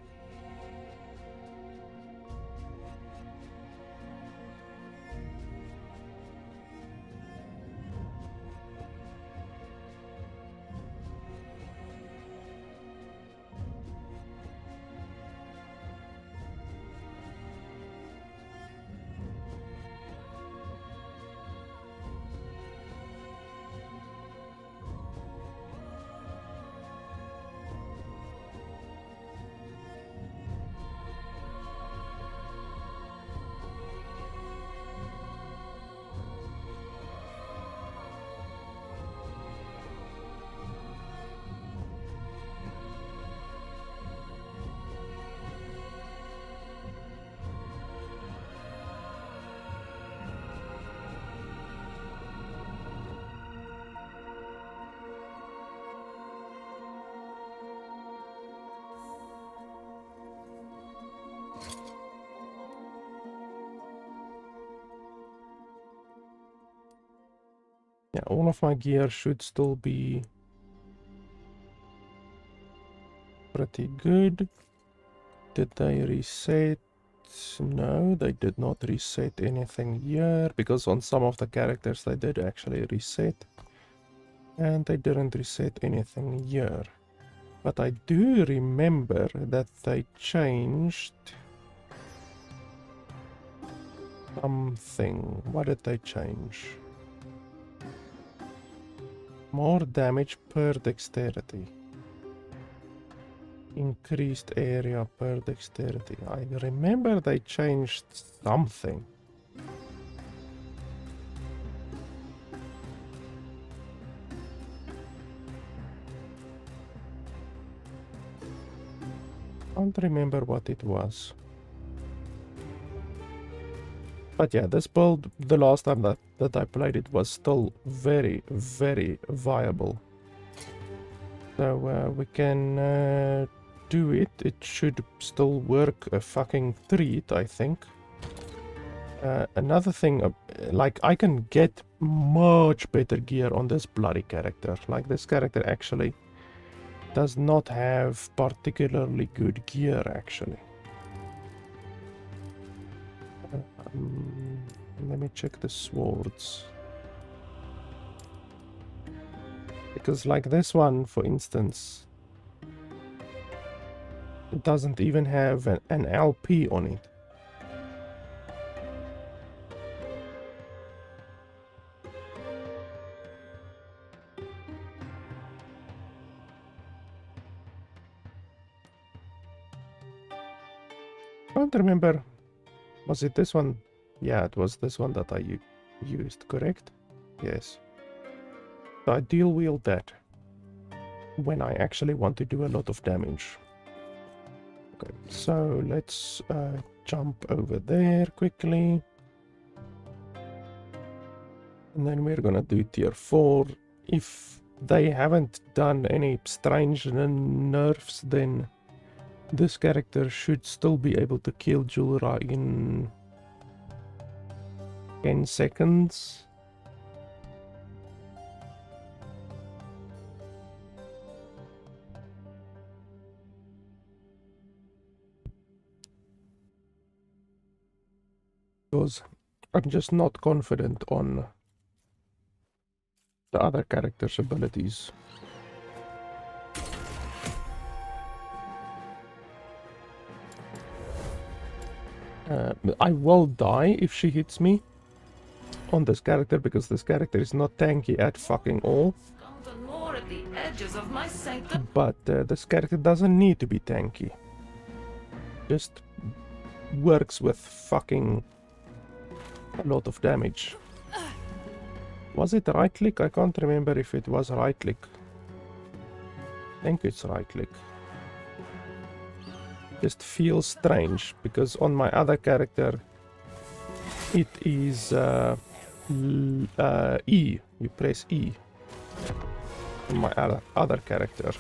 Yeah, all of my gear should still be pretty good. Did they reset? No, they did not reset anything here, because on some of the characters they did actually reset. And they didn't reset anything here. But I do remember that they changed something. What did they change? More damage per dexterity. Increased area per dexterity. I remember they changed something. Can't remember what it was. But yeah, this build, the last time that I played it, was still very, very viable. So we can do it. It should still work a fucking treat, I think. Another thing, like, I can get much better gear on this bloody character. Like, this character actually does not have particularly good gear, actually. Let me check the swords. Because like this one, for instance, it doesn't even have an LP on it. I don't remember. Was it this one? Yeah, it was this one that I used, correct? Yes. So I deal wield that when I actually want to do a lot of damage. Okay, so let's jump over there quickly. And then we're gonna do tier 4. If they haven't done any strange nerfs, then this character should still be able to kill Julra in 10 seconds. Because I'm just not confident on the other character's abilities. I will die if she hits me on this character, because this character is not tanky at fucking all. At the edges of my sanctum. But this character doesn't need to be tanky. Just works with fucking a lot of damage. Was it right click? I can't remember if it was right click. I think it's right click. Just feels strange, because on my other character it is E. You press E on my other character.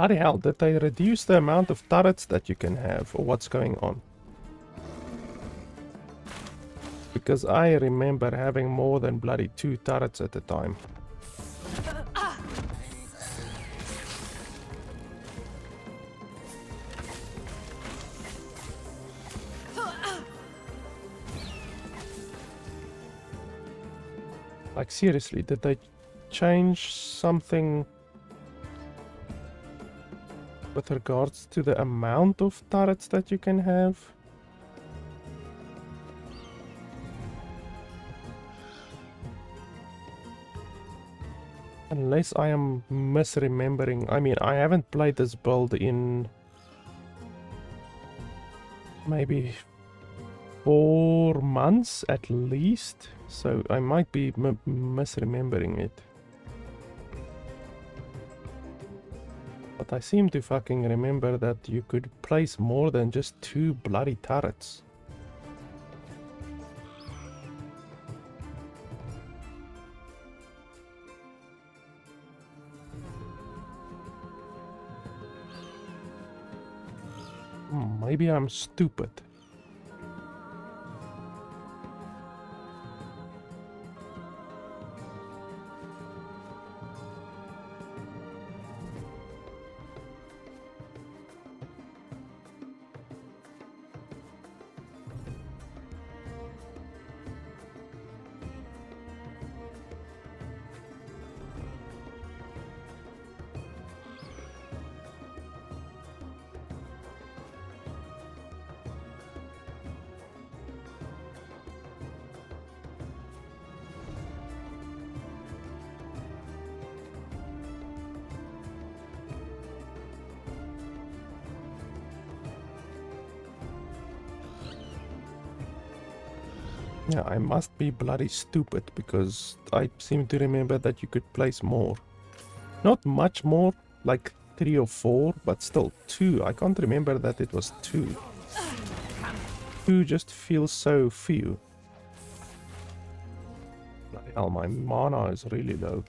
Bloody hell, did they reduce the amount of turrets that you can have, or what's going on? Because I remember having more than bloody 2 turrets at a time. Like seriously, did they change something with regards to the amount of turrets that you can have? Unless I am misremembering. I mean, I haven't played this build in maybe 4 months at least, so I might be misremembering it. But I seem to fucking remember that you could place more than just 2 bloody turrets. Maybe I'm stupid. Yeah, I must be bloody stupid because I seem to remember that you could place more. Not much more, like 3 or 4, but still 2. I can't remember that it was 2. 2 just feels so few. Bloody hell, my mana is really low.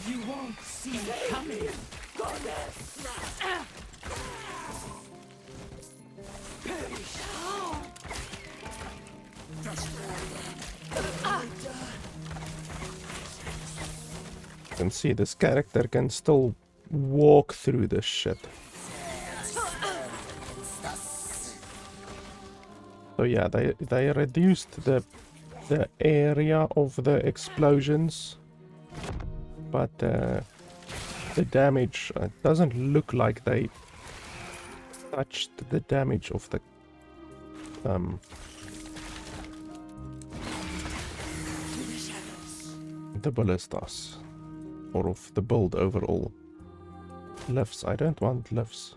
You won't see it coming. You can see this character can still walk through this shit. So yeah, they reduced the area of the explosions, but the damage, it doesn't look like they touched the damage of the ballistas, or of the build overall. Lifts, I don't want lifts.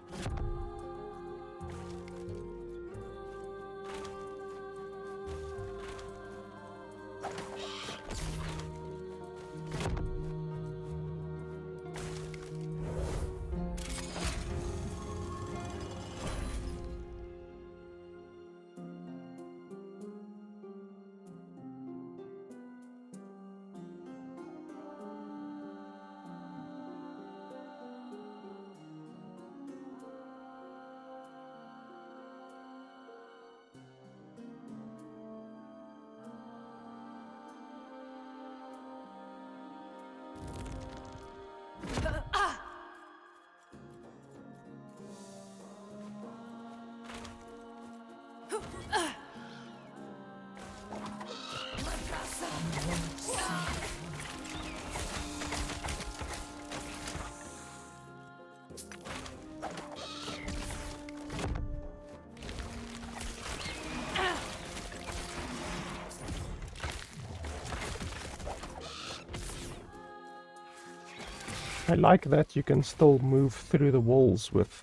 I like that you can still move through the walls with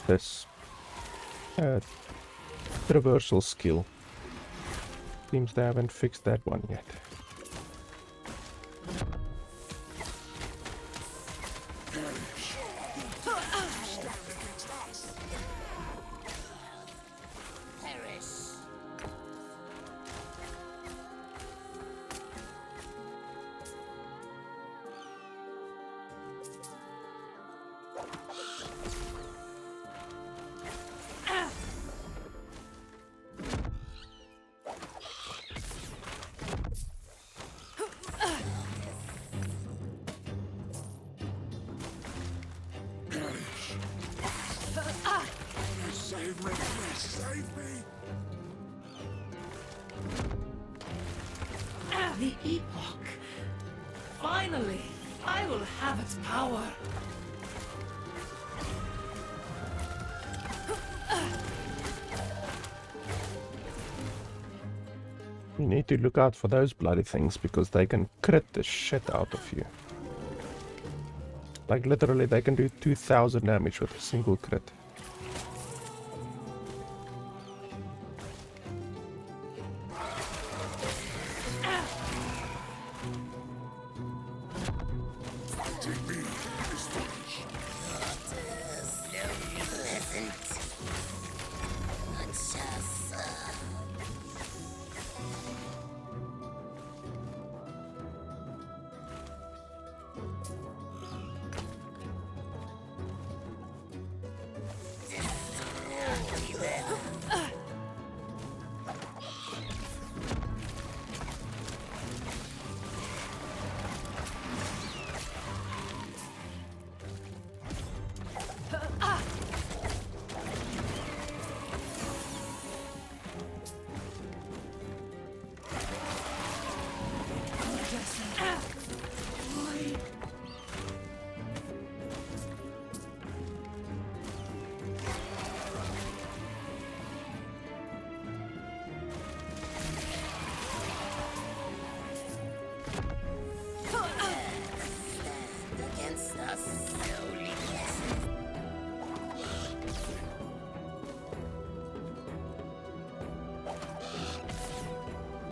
this traversal skill. Seems they haven't fixed that one yet. Save me! The Epoch. Finally, I will have its power. You need to look out for those bloody things because they can crit the shit out of you. Like literally they can do 2000 damage with a single crit.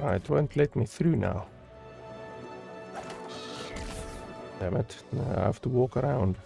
It won't let me through now. Damn it, now I have to walk around.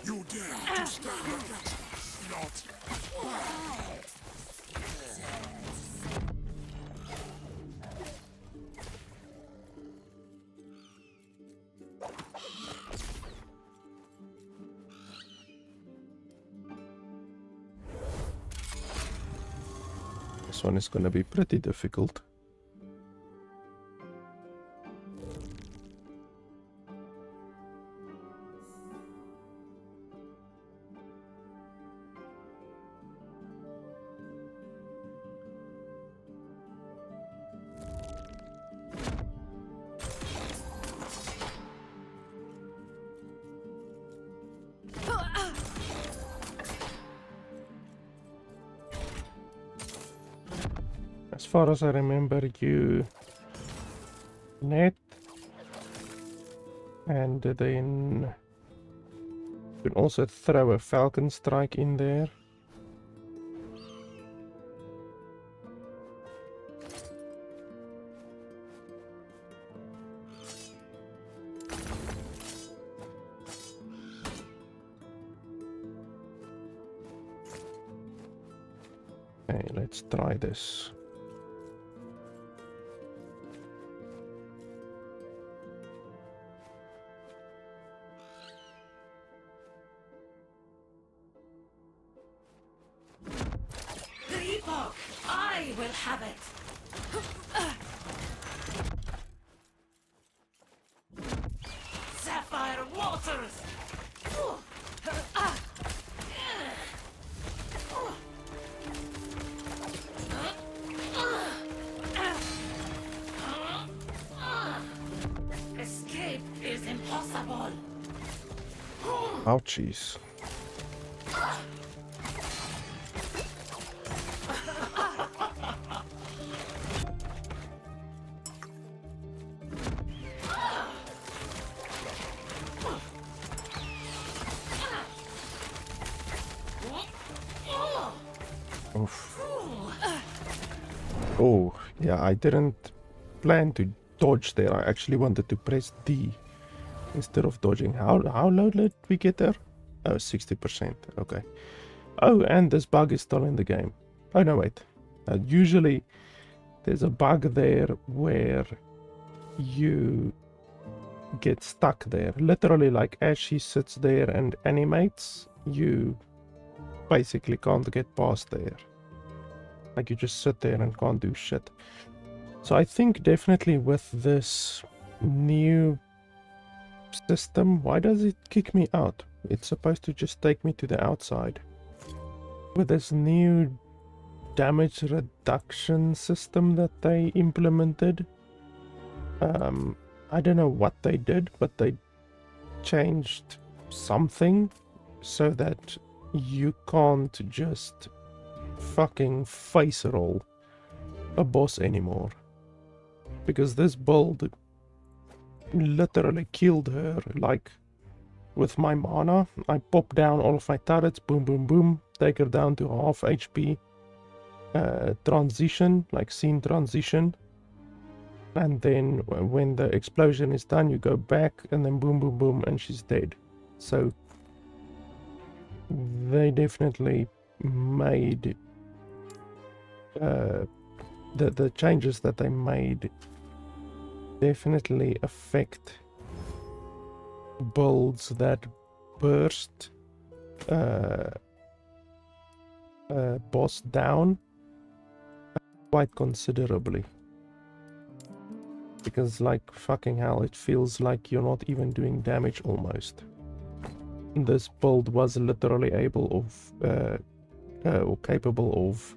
You dare to stand against not. This one is gonna be pretty difficult. As far as I remember, you net and then you can also throw a falcon strike in there. Okay, let's try this. The Epoch. I will have it. Sapphire waters. Escape is impossible. Ouchies. Oof. Oh, yeah, I didn't plan to dodge there. I actually wanted to press D instead of dodging. How low did we get there? Oh, 60%. Okay. Oh, and this bug is still in the game. Oh, no, wait. Usually, there's a bug there where you get stuck there. Literally, like, as she sits there and animates, you basically can't get past there. Like, you just sit there and can't do shit. So I think definitely with this new system, why does it kick me out? It's supposed to just take me to the outside. With this new damage reduction system that they implemented, I don't know what they did, but they changed something so that you can't just fucking face roll a boss anymore. Because this build literally killed her. Like, with my mana, I pop down all of my turrets, boom, boom, boom, take her down to half HP, transition, like scene transition, and then when the explosion is done, you go back, and then boom, boom, boom, and she's dead. So, they definitely made the changes that they made definitely affect builds that burst boss down quite considerably. Because, like, fucking hell, it feels like you're not even doing damage almost. This build was literally able of or capable of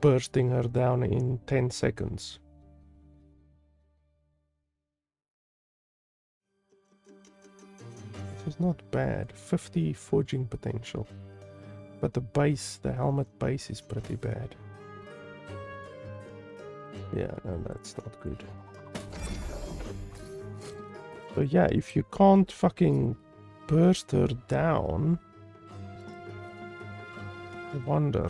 bursting her down in 10 seconds. Which is not bad. 50 forging potential. But the base, the helmet base is pretty bad. Yeah, no, that's not good. So yeah, if you can't fucking burst her down, I wonder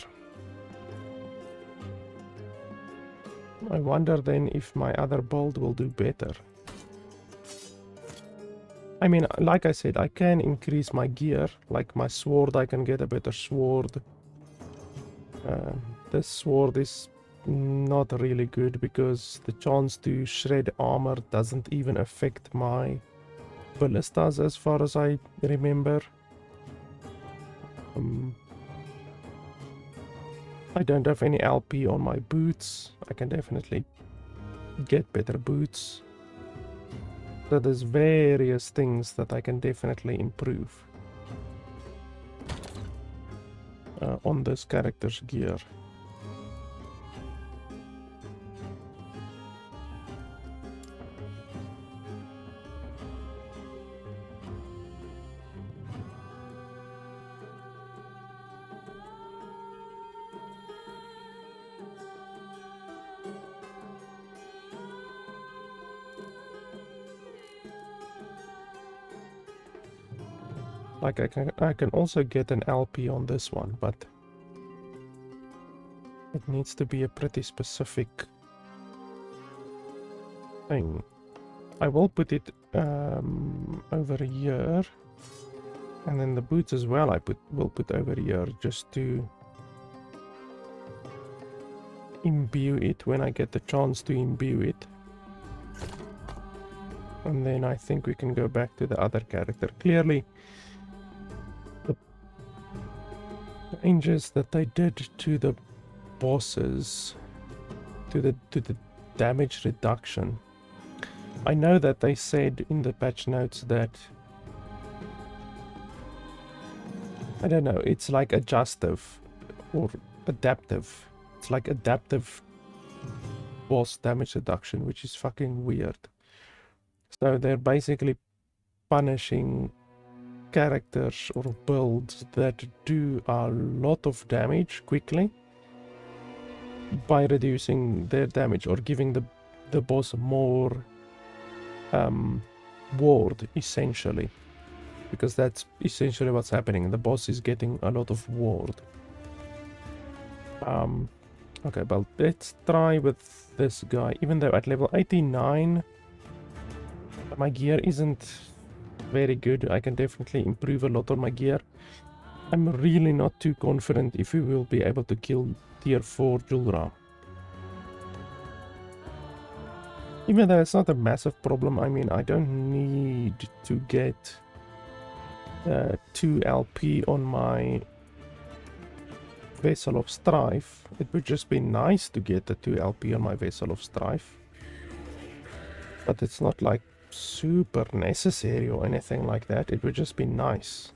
then if my other build will do better. I mean, like I said, I can increase my gear. Like my sword, I can get a better sword. This sword is not really good because the chance to shred armor doesn't even affect my ballistas as far as I remember. I don't have any LP on my boots. I can definitely get better boots. So there's various things that I can definitely improve on this character's gear. Like I can also get an LP on this one, but it needs to be a pretty specific thing. I will put it over here, and then the boots as well. Will put over here just to imbue it when I get the chance to imbue it. And then I think we can go back to the other character. Clearly, the changes that they did to the bosses, to the damage reduction. I know that they said in the patch notes that, I don't know, it's like adjustive or adaptive. It's like adaptive boss damage reduction, which is fucking weird. So they're basically punishing characters or builds that do a lot of damage quickly by reducing their damage or giving the boss more ward, essentially. Because that's essentially what's happening. The boss is getting a lot of ward. Okay, but let's try with this guy. Even though at level 89 my gear isn't very good. I can definitely improve a lot on my gear. I'm really not too confident if we will be able to kill tier 4 Julra. Even though it's not a massive problem, I mean, I don't need to get 2 LP on my Vessel of Strife. It would just be nice to get the 2 LP on my Vessel of Strife. But it's not like super necessary or anything like that. It would just be nice.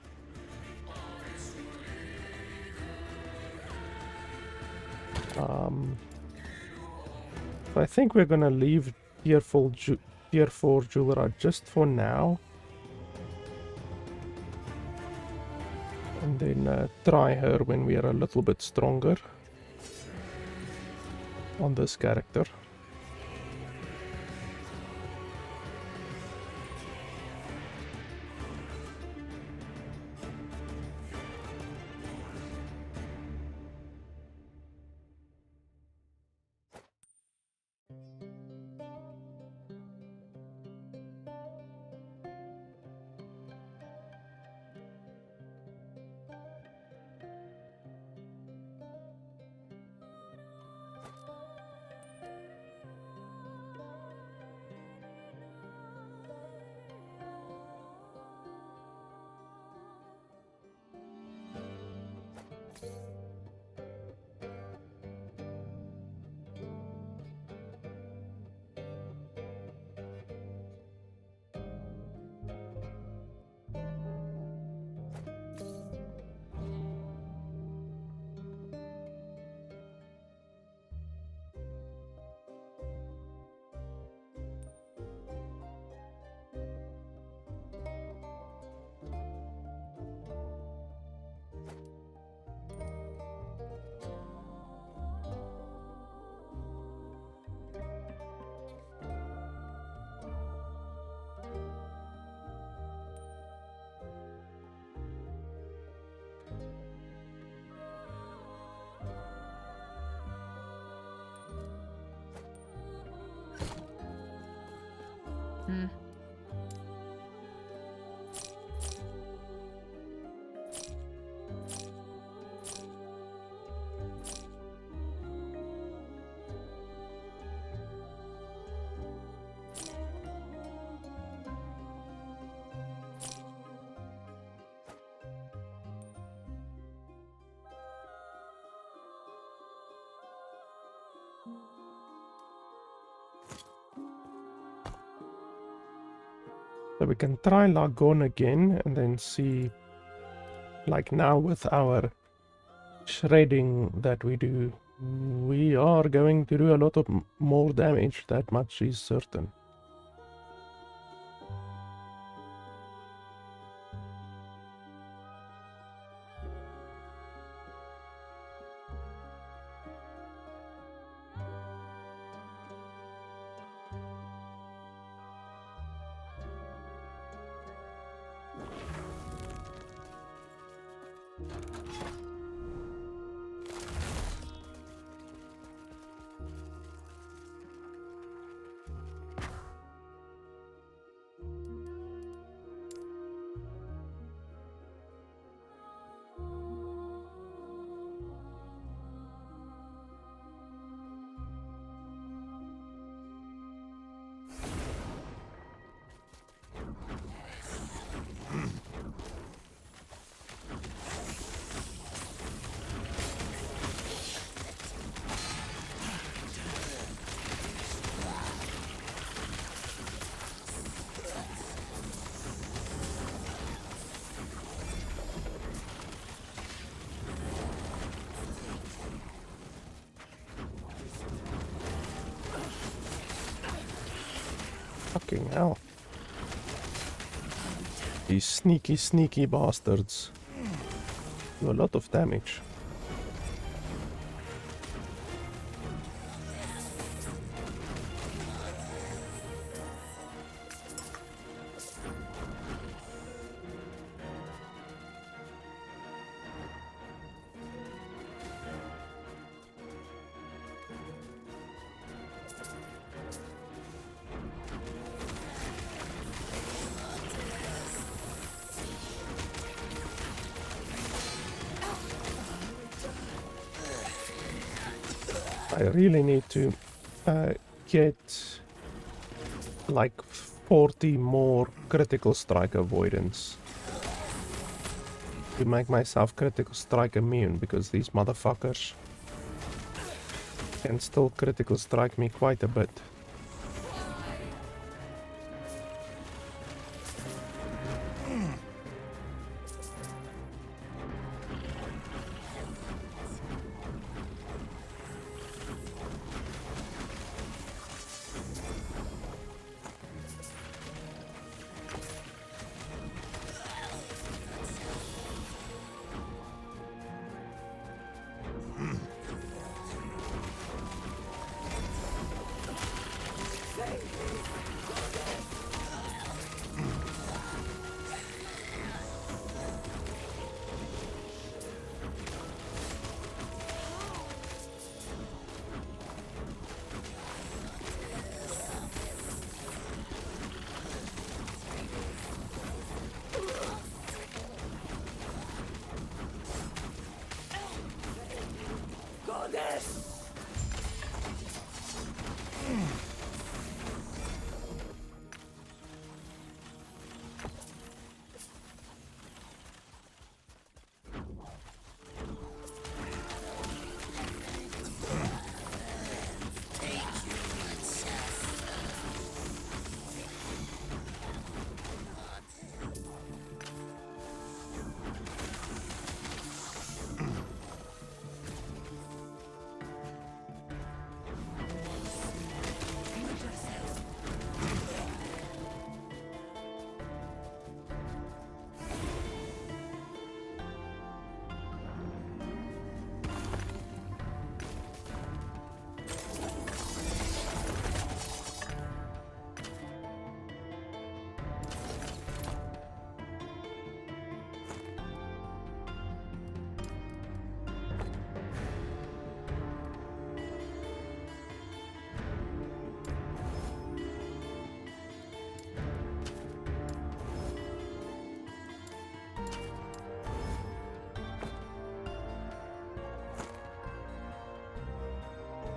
I think we're gonna leave tier 4 Julra just for now. And then try her when we are a little bit stronger on this character. So we can try Lagon again and then see, like now with our shredding that we do, we are going to do a lot of more damage, that much is certain. Fucking hell. These sneaky, sneaky bastards do a lot of damage. I really need to get like 40 more critical strike avoidance to make myself critical strike immune, because these motherfuckers can still critical strike me quite a bit.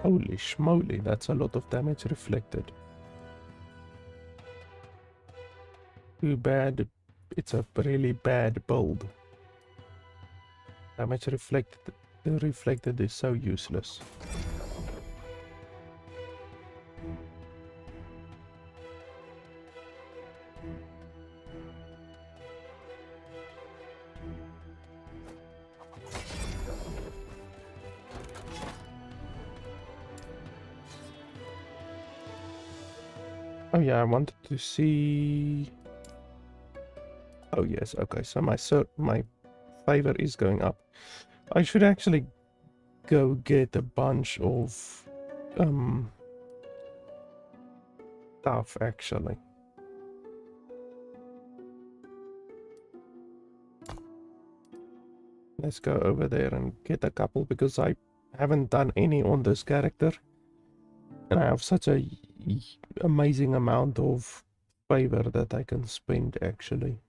Holy schmoly, that's a lot of damage reflected. Too bad it's a really bad build. Damage reflected, the reflected is so useless. Oh yeah, I wanted to see. Oh yes, okay. So my favor is going up. I should actually go get a bunch of stuff actually. Let's go over there and get a couple, because I haven't done any on this character. And I have such a amazing amount of favor that I can spend actually.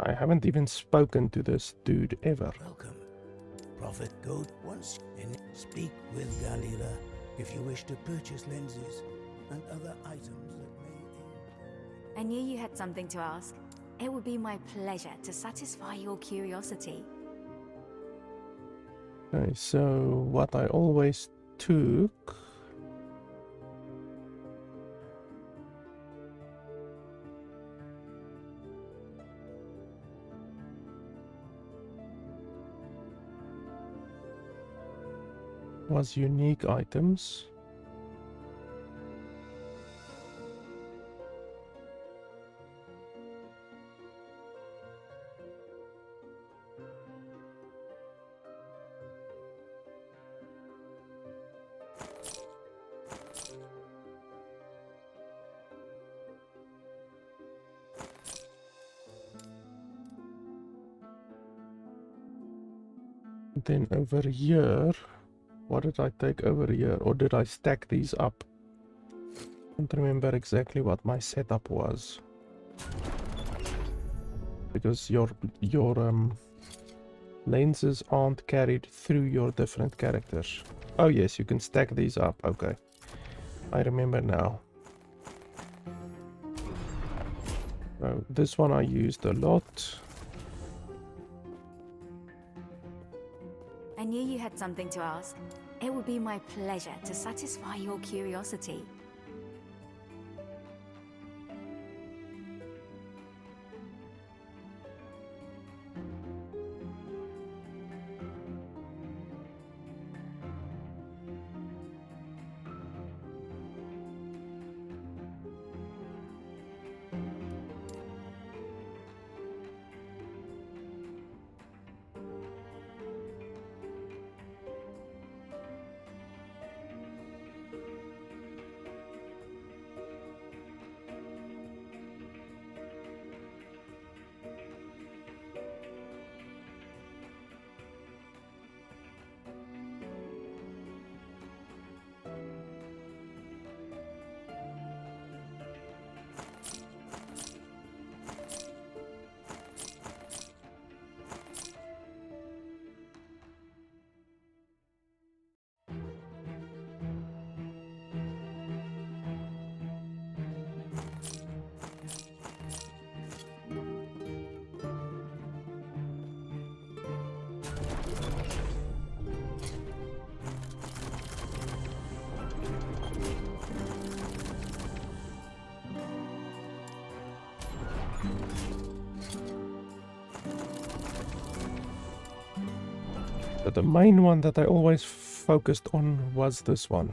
I haven't even spoken to this dude ever. Welcome. Prophet Goat once and speak with Galila if you wish to purchase lenses and other items that may... I knew you had something to ask. It would be my pleasure to satisfy your curiosity. Okay, so what I always took was unique items. Then over here, what did I take over here? Or did I stack these up? I don't remember exactly what my setup was. Because your lenses aren't carried through your different characters. Oh yes, you can stack these up. Okay, I remember now. So this one I used a lot. I knew you had something to ask. It would be my pleasure to satisfy your curiosity. But the main one that I always focused on was this one.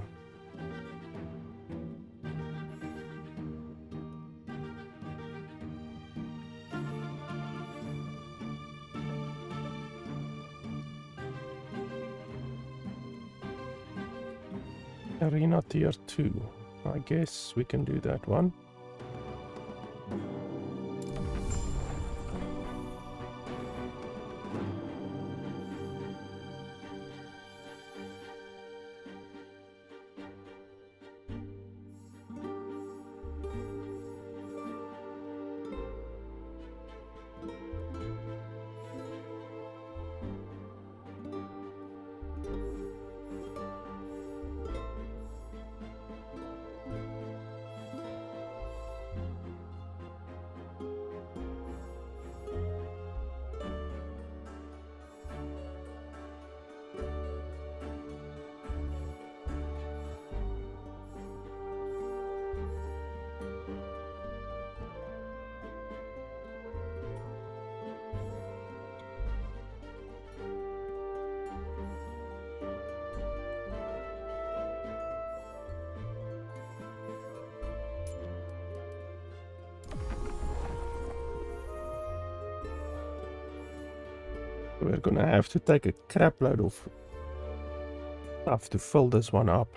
Arena tier 2. I guess we can do that one. We're gonna have to take a crap load of stuff to fill this one up.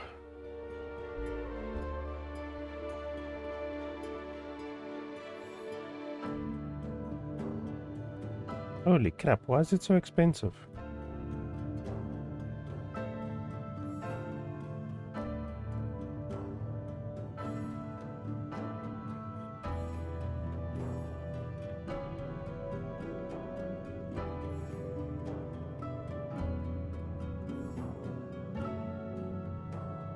Holy crap, why is it so expensive?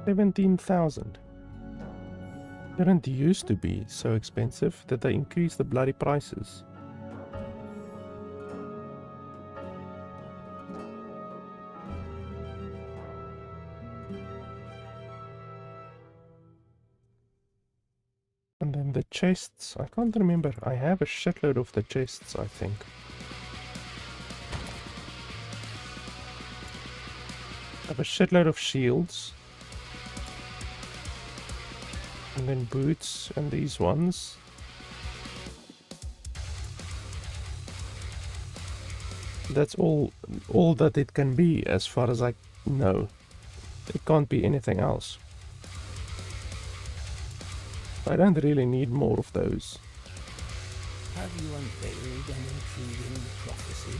$17,000. Didn't used to be so expensive that they increased the bloody prices. And then the chests, I can't remember. I have a shitload of the chests, I think. I have a shitload of shields. And then boots and these ones. That's all that it can be as far as I know. It can't be anything else. I don't really need more of those. Have you unveiled an intriguing prophecy?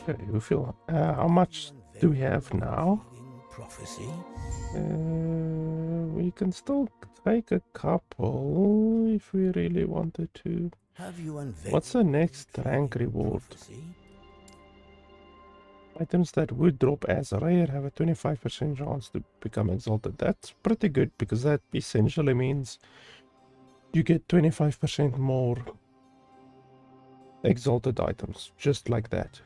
Okay, we feel. How much do we have now? Prophecy. We can still take a couple if we really wanted to. Have you unveiled What's the next rank reward? prophecy? Items that would drop as rare have a 25% chance to become exalted. That's pretty good because that essentially means you get 25% more exalted items, just like that.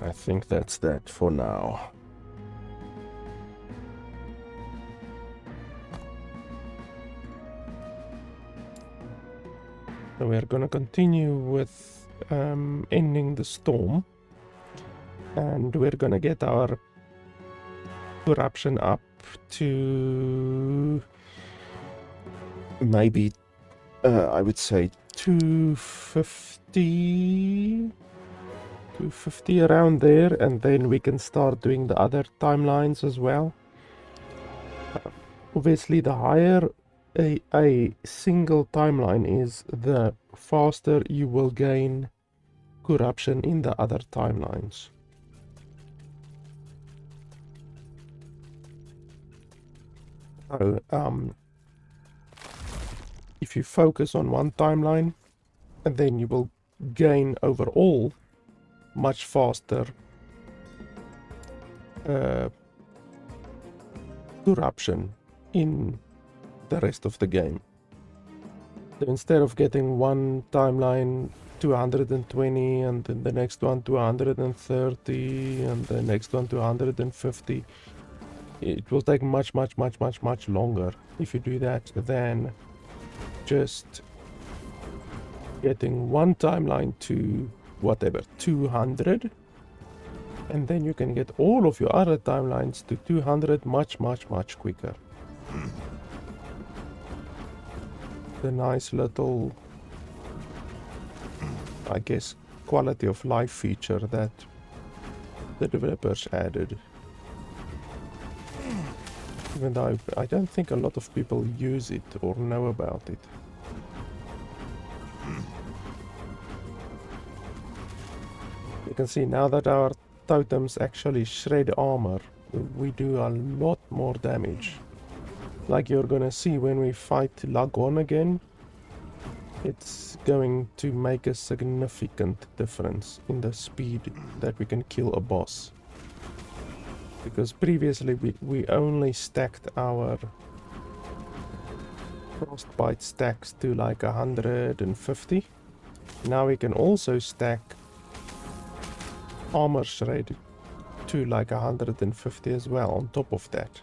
I think that's that for now. So we're gonna continue with ending the storm, and we're gonna get our corruption up to maybe I would say 250 around there, and then we can start doing the other timelines as well. Obviously the higher a single timeline is, the faster you will gain corruption in the other timelines. So if you focus on one timeline, and then you will gain overall much faster corruption in the rest of the game. So instead of getting one timeline 220 and then the next one 230 and the next one 250, it will take much longer if you do that than just getting one timeline to whatever 200, and then you can get all of your other timelines to 200 much quicker. The nice little, I guess, quality of life feature that the developers added. Even though I don't think a lot of people use it or know about it. You can see now that our totems actually shred armor, we do a lot more damage. Like you're gonna see when we fight Lagon again, it's going to make a significant difference in the speed that we can kill a boss. Because previously we only stacked our frostbite stacks to like 150. Now we can also stack armor shred to like 150 as well on top of that.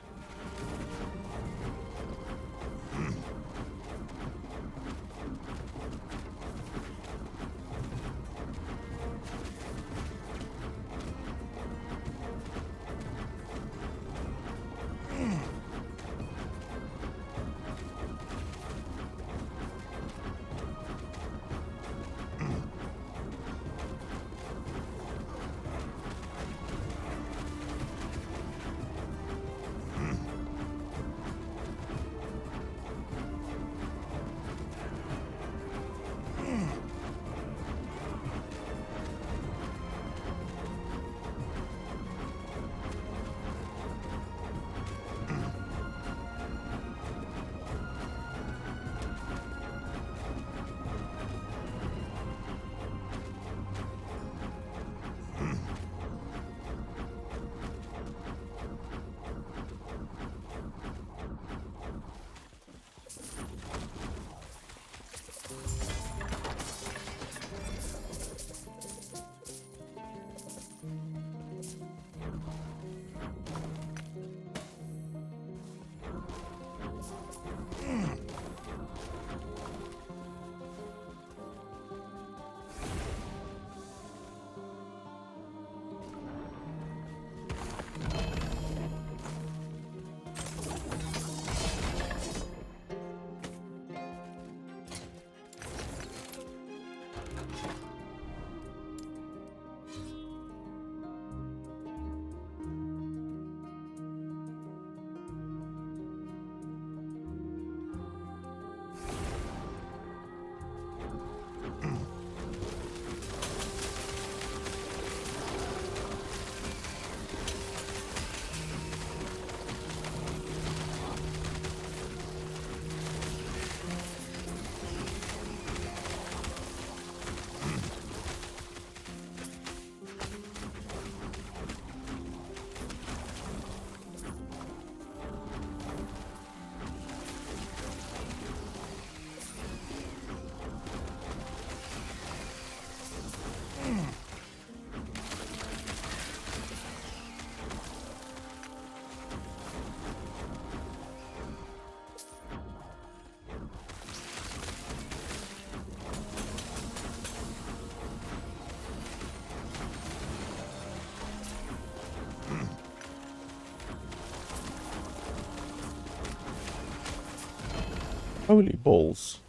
Holy balls.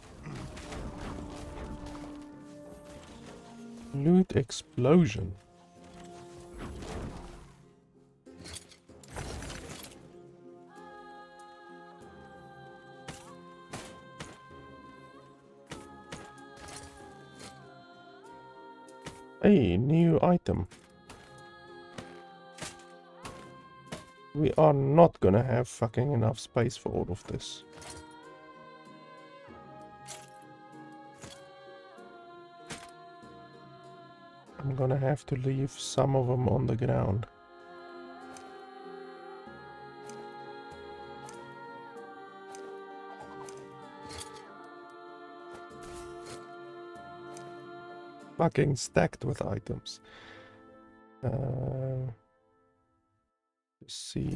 Loot explosion. Hey, new item. We are not gonna have fucking enough space for all of this. I'm gonna have to leave some of them on the ground. Fucking stacked with items. Let's see.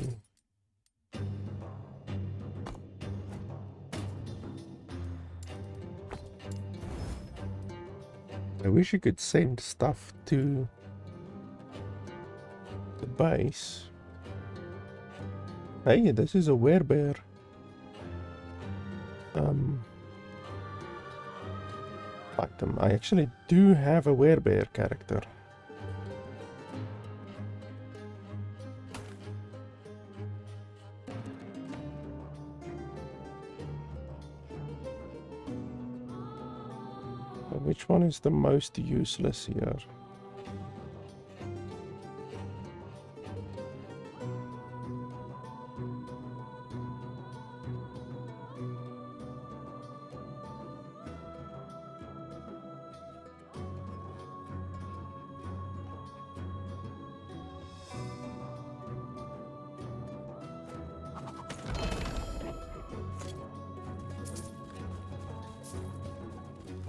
I wish you could send stuff to the base. Hey, this is a werebear. Item. I actually do have a werebear character. Which one is the most useless here?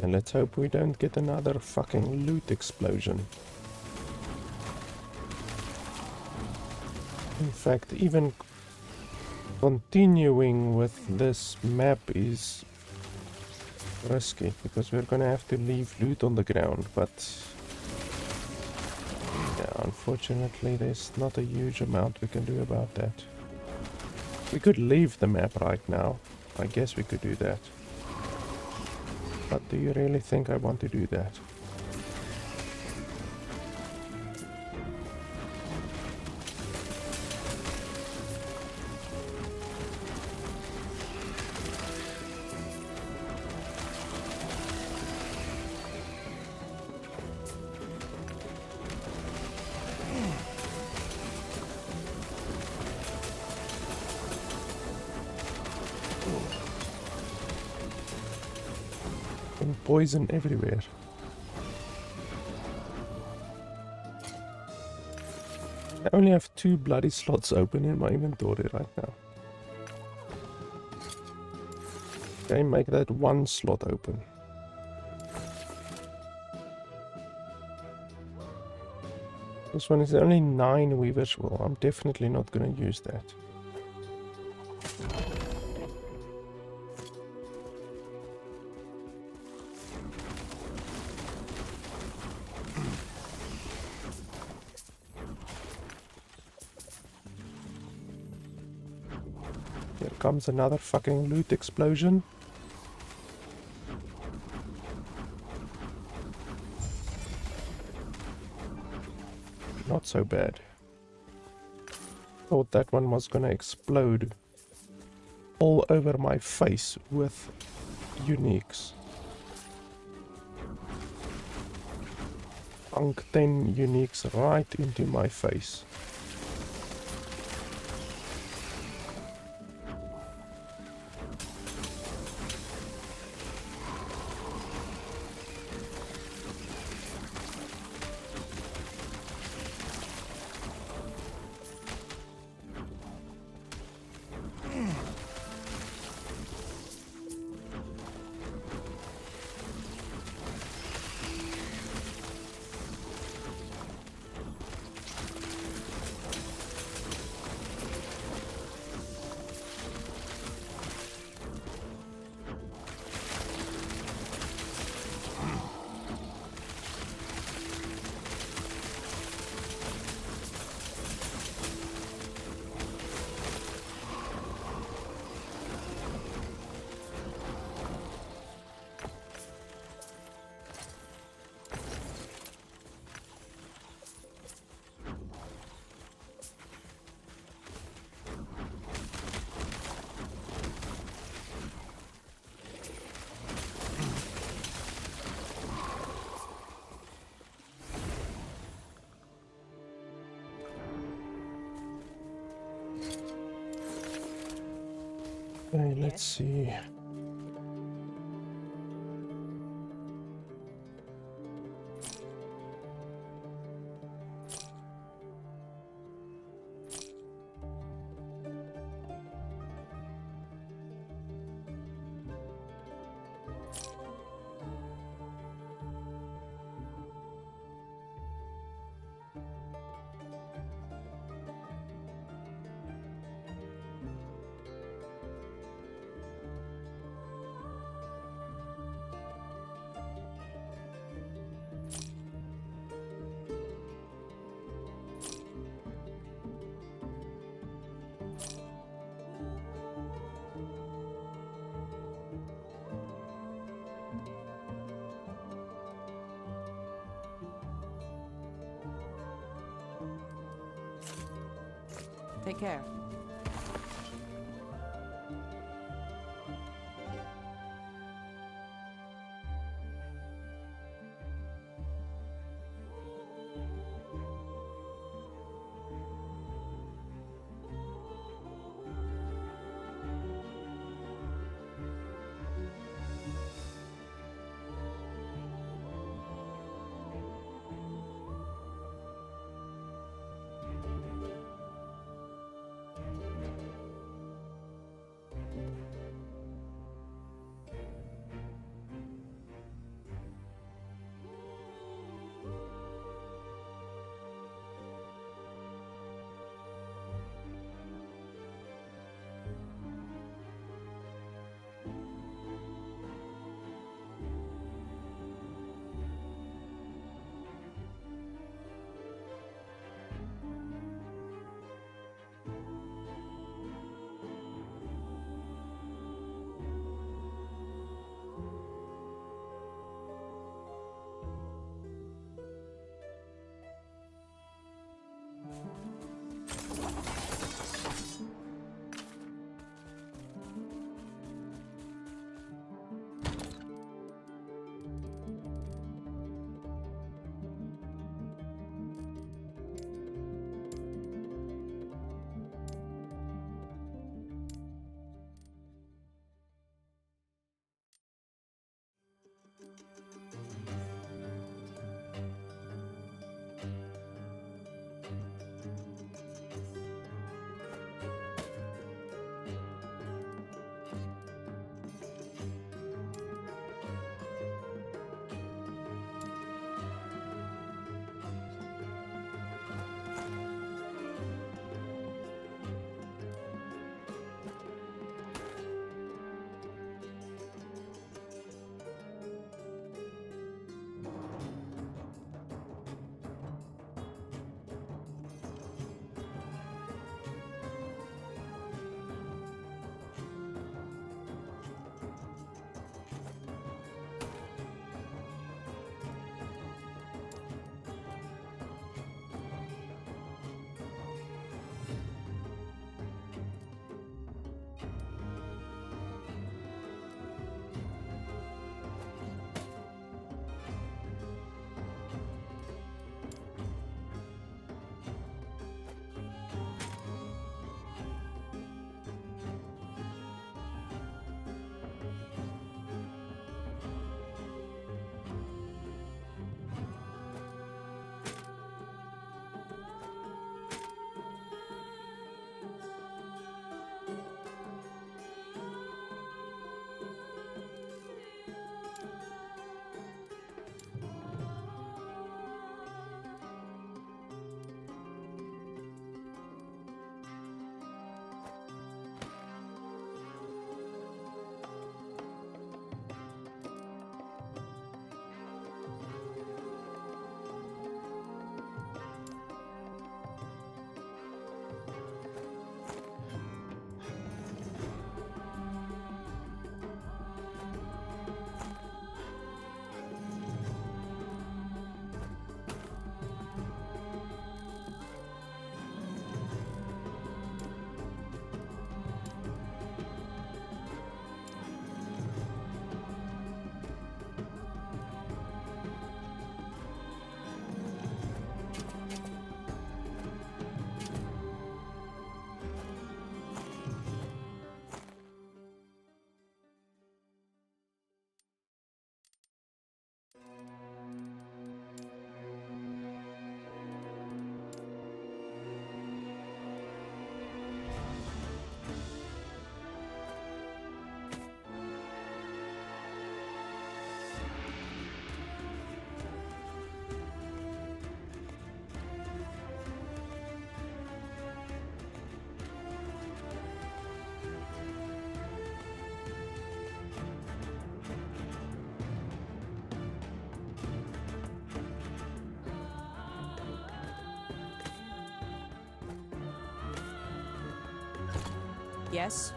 And let's hope we don't get another fucking loot explosion. In fact, even continuing with this map is risky, because we're gonna have to leave loot on the ground, but yeah, unfortunately there's not a huge amount we can do about that. We could leave the map right now. I guess we could do that. But do you really think I want to do that? Poison everywhere. I only have 2 bloody slots open in my inventory right now. Okay, make that 1 slot open. This one is only 9 weavers. Well, I'm definitely not gonna use that. Comes another fucking loot explosion. Not so bad. Thought that one was gonna explode all over my face with uniques. Punk 10 uniques right into my face. Okay, let's see. Take care. Yes?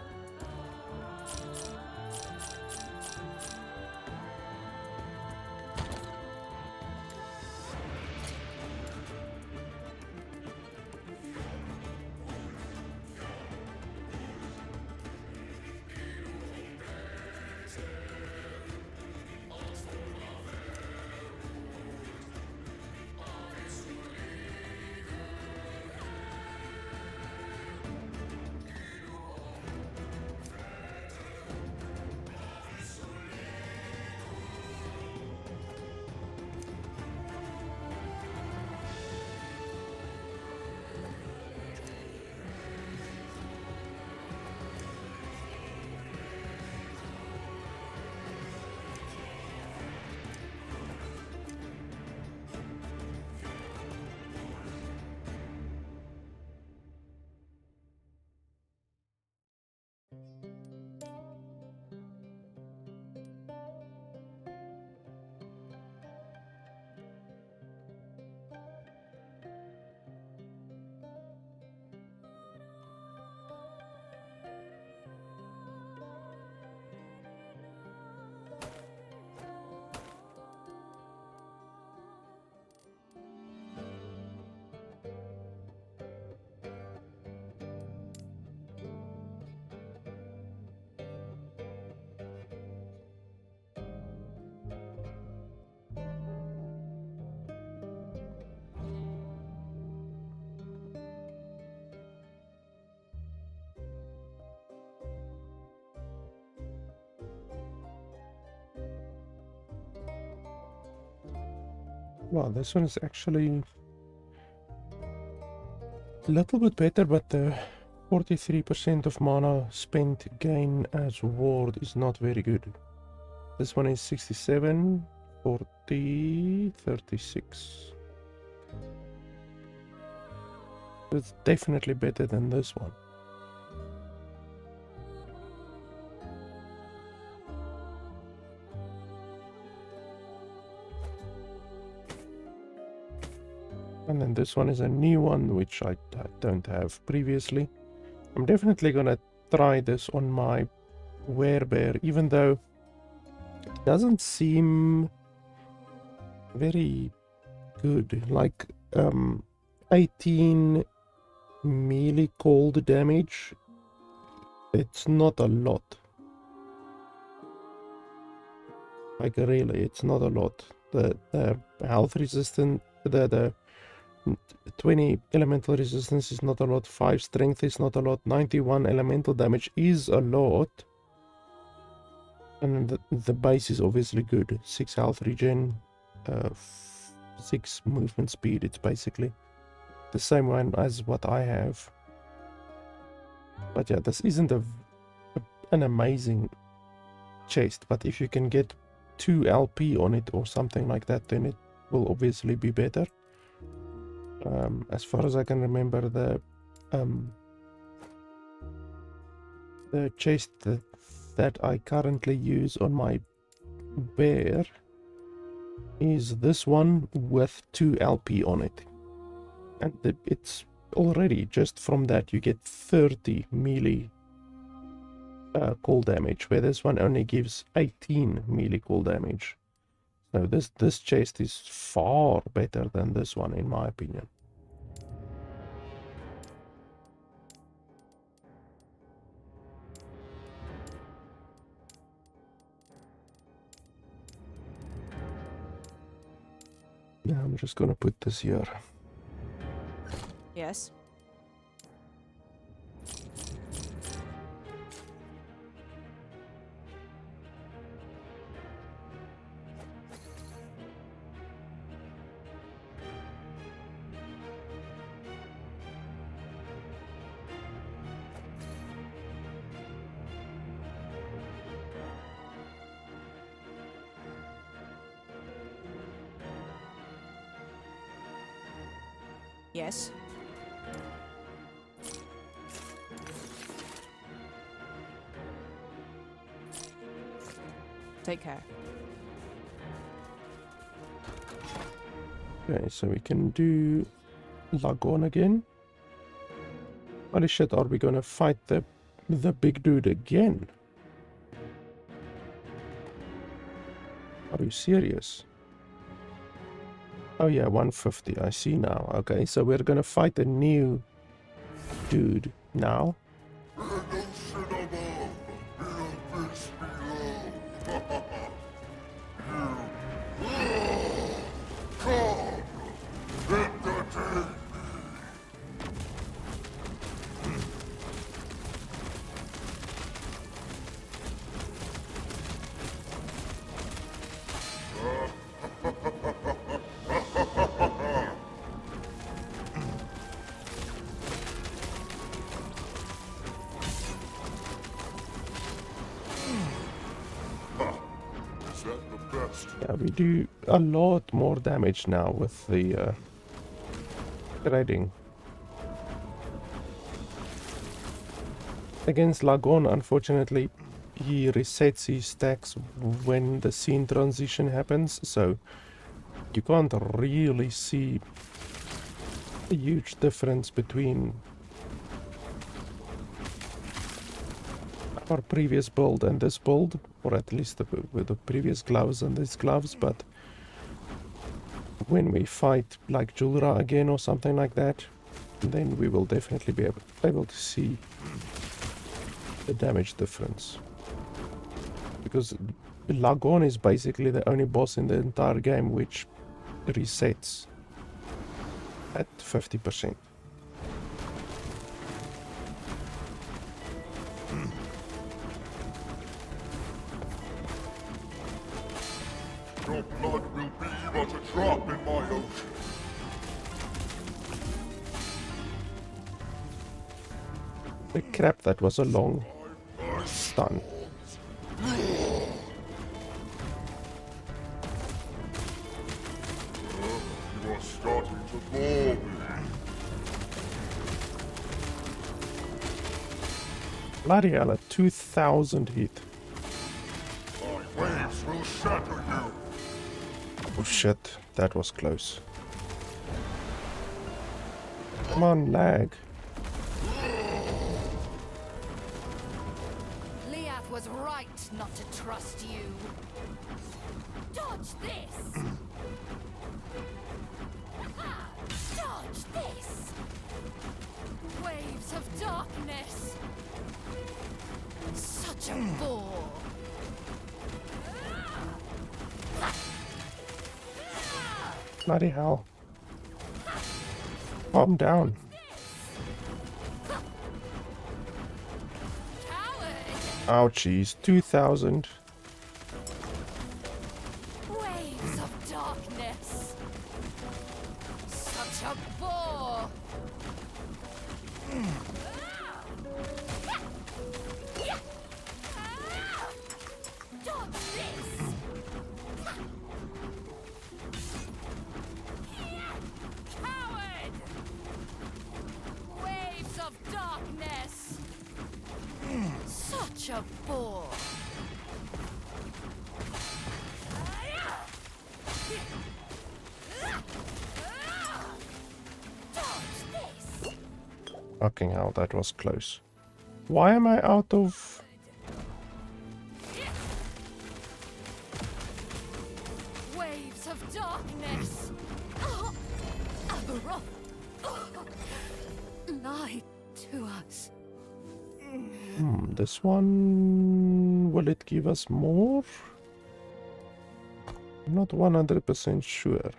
Well, this one is actually a little bit better, but the 43% of mana spent gain as ward is not very good. This one is 67, 40, 36. It's definitely better than this one. And then this one is a new one, which I don't have previously. I'm definitely gonna try this on my werebear, even though it doesn't seem very good. Like 18 melee cold damage, it's not a lot. Like really, it's not a lot. The health resistance, the 20 elemental resistance is not a lot, 5 strength is not a lot, 91 elemental damage is a lot, and the base is obviously good. 6 health regen, 6 movement speed. It's basically the same one as what I have. But yeah, this isn't an amazing chest, but if you can get 2 LP on it or something like that, then it will obviously be better. As far as I can remember, the chest that I currently use on my bear is this one with 2 LP on it, and it's already, just from that you get 30 melee cold damage, where this one only gives 18 melee cold damage. So this chest is far better than this one, in my opinion. Yeah, I'm just gonna put this here. Yes. Yes. Take care. Okay, so we can do Lagon again. Holy shit, are we gonna fight the big dude again? Are you serious? Oh yeah, 150, I see now. Okay, so we're gonna fight a new dude now. Yeah, we do a lot more damage now with the trading. Against Lagon, unfortunately, he resets his stacks when the scene transition happens, so you can't really see a huge difference between our previous build and this build, or at least with the previous gloves and these gloves. But when we fight like Julra again or something like that, then we will definitely be able to see the damage difference, because Lagon is basically the only boss in the entire game which resets at 50%. Your blood will be but a drop in my The crap, that was a long stun. You are starting to bore me. Bloody hell, at 2000 hit. My waves will shatter you. Oh shit, that was close. Come on, lag. Liath was right not to trust you. Dodge this! Dodge this! Waves of darkness! Such a bore! Bloody hell. Calm down. Ouchies, 2000. Waves of darkness! Such a bore! Dodge this! Coward! Waves of darkness! Such a bore! Fucking hell, that was close. Why am I out of... Waves of darkness! Aberoth! Lied to us. This one... Will it give us more? I'm not 100% sure.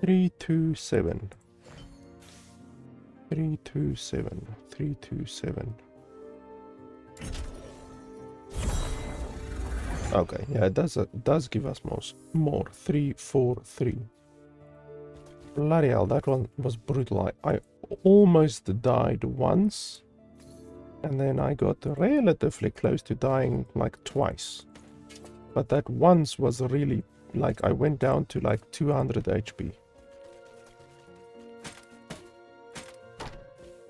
327. 327. 327. Okay, yeah, it does give us more. 343. Bloody hell, that one was brutal. I almost died once, and then I got relatively close to dying like twice. But that once was really, like, I went down to like 200 HP.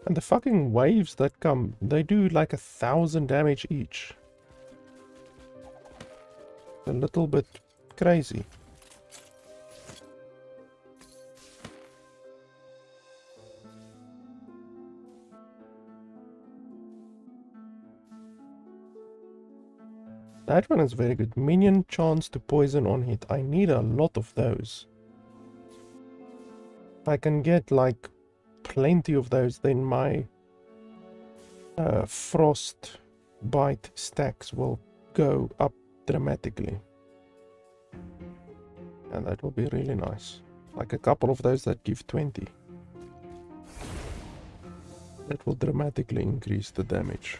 And the fucking waves that come, they do like 1000 damage each. A little bit crazy. That one is very good. Minion chance to poison on hit. I need a lot of those. If I can get like plenty of those, then my frost bite stacks will go up dramatically. And that will be really nice. Like a couple of those that give 20. That will dramatically increase the damage.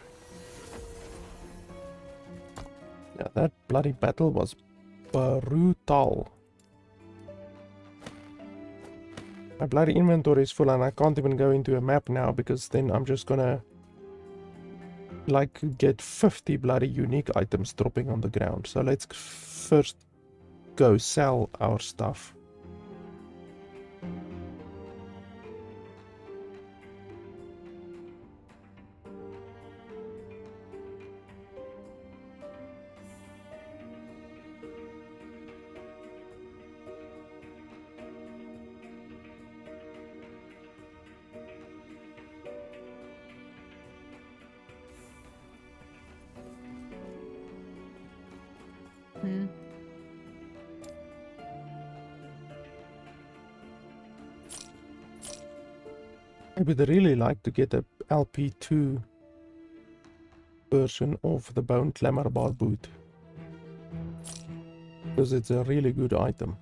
Yeah, that bloody battle was brutal. My bloody inventory is full and I can't even go into a map now because then I'm just gonna like get 50 bloody unique items dropping on the ground. So let's first go sell our stuff. I would really like to get a LP2 version of the Bone Clamor Bar boot, because it's a really good item.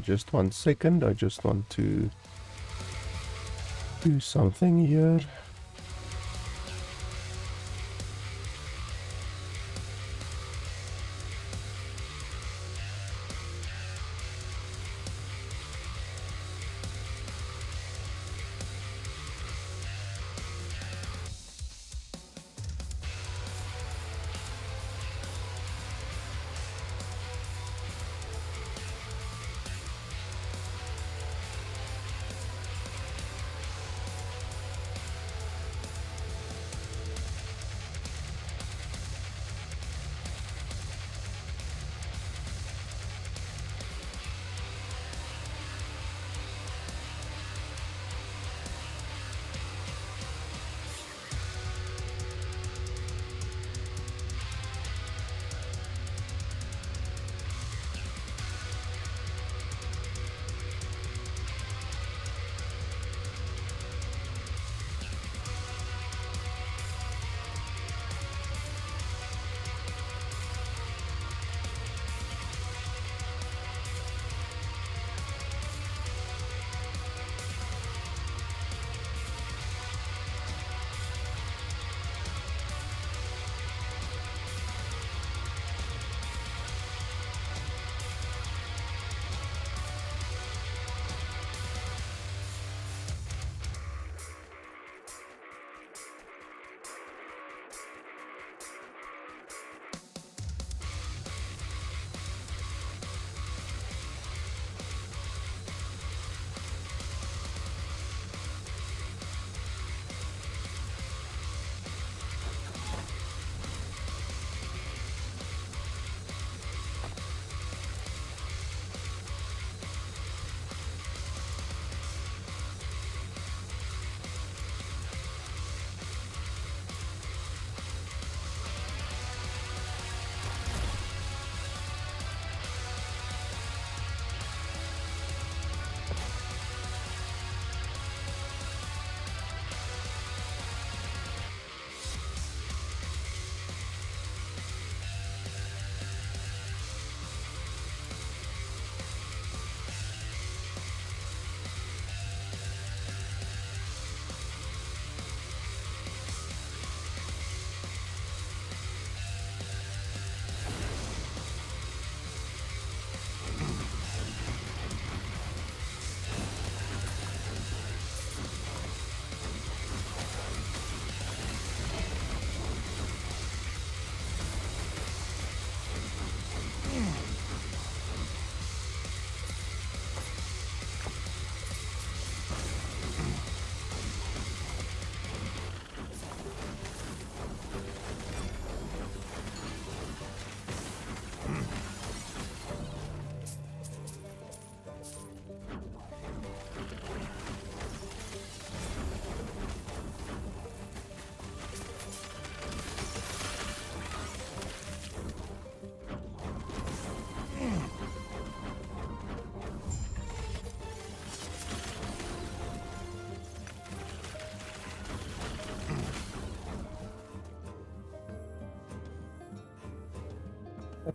Just 1 second, I just want to do something here.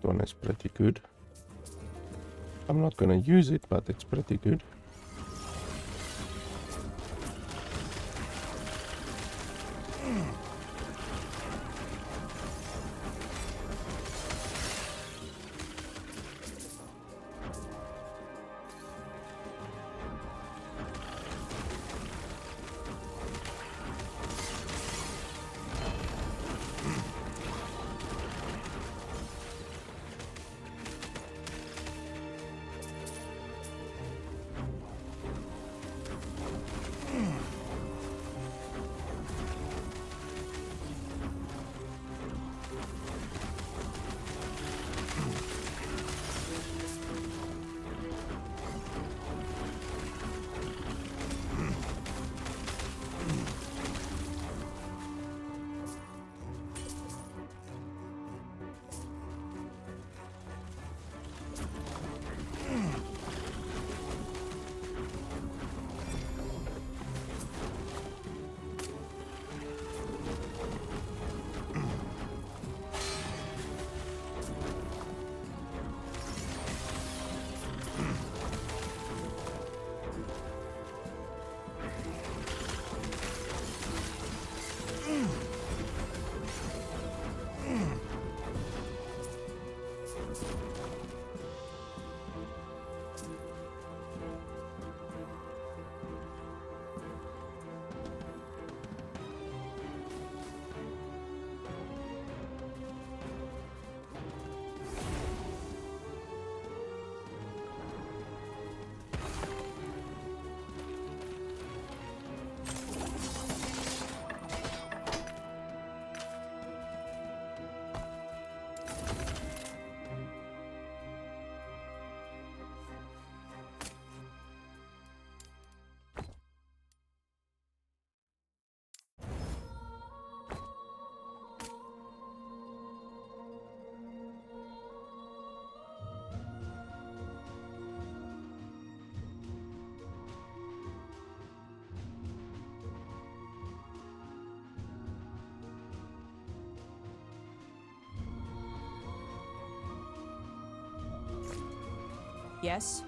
one is pretty good. I'm not gonna use it, but it's pretty good. Yes?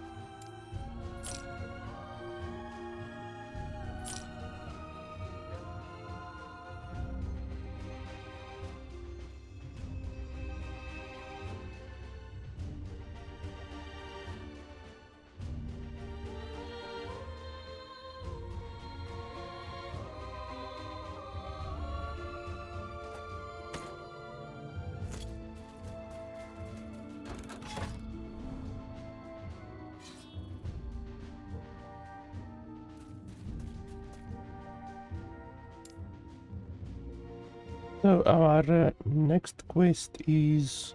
So our next quest is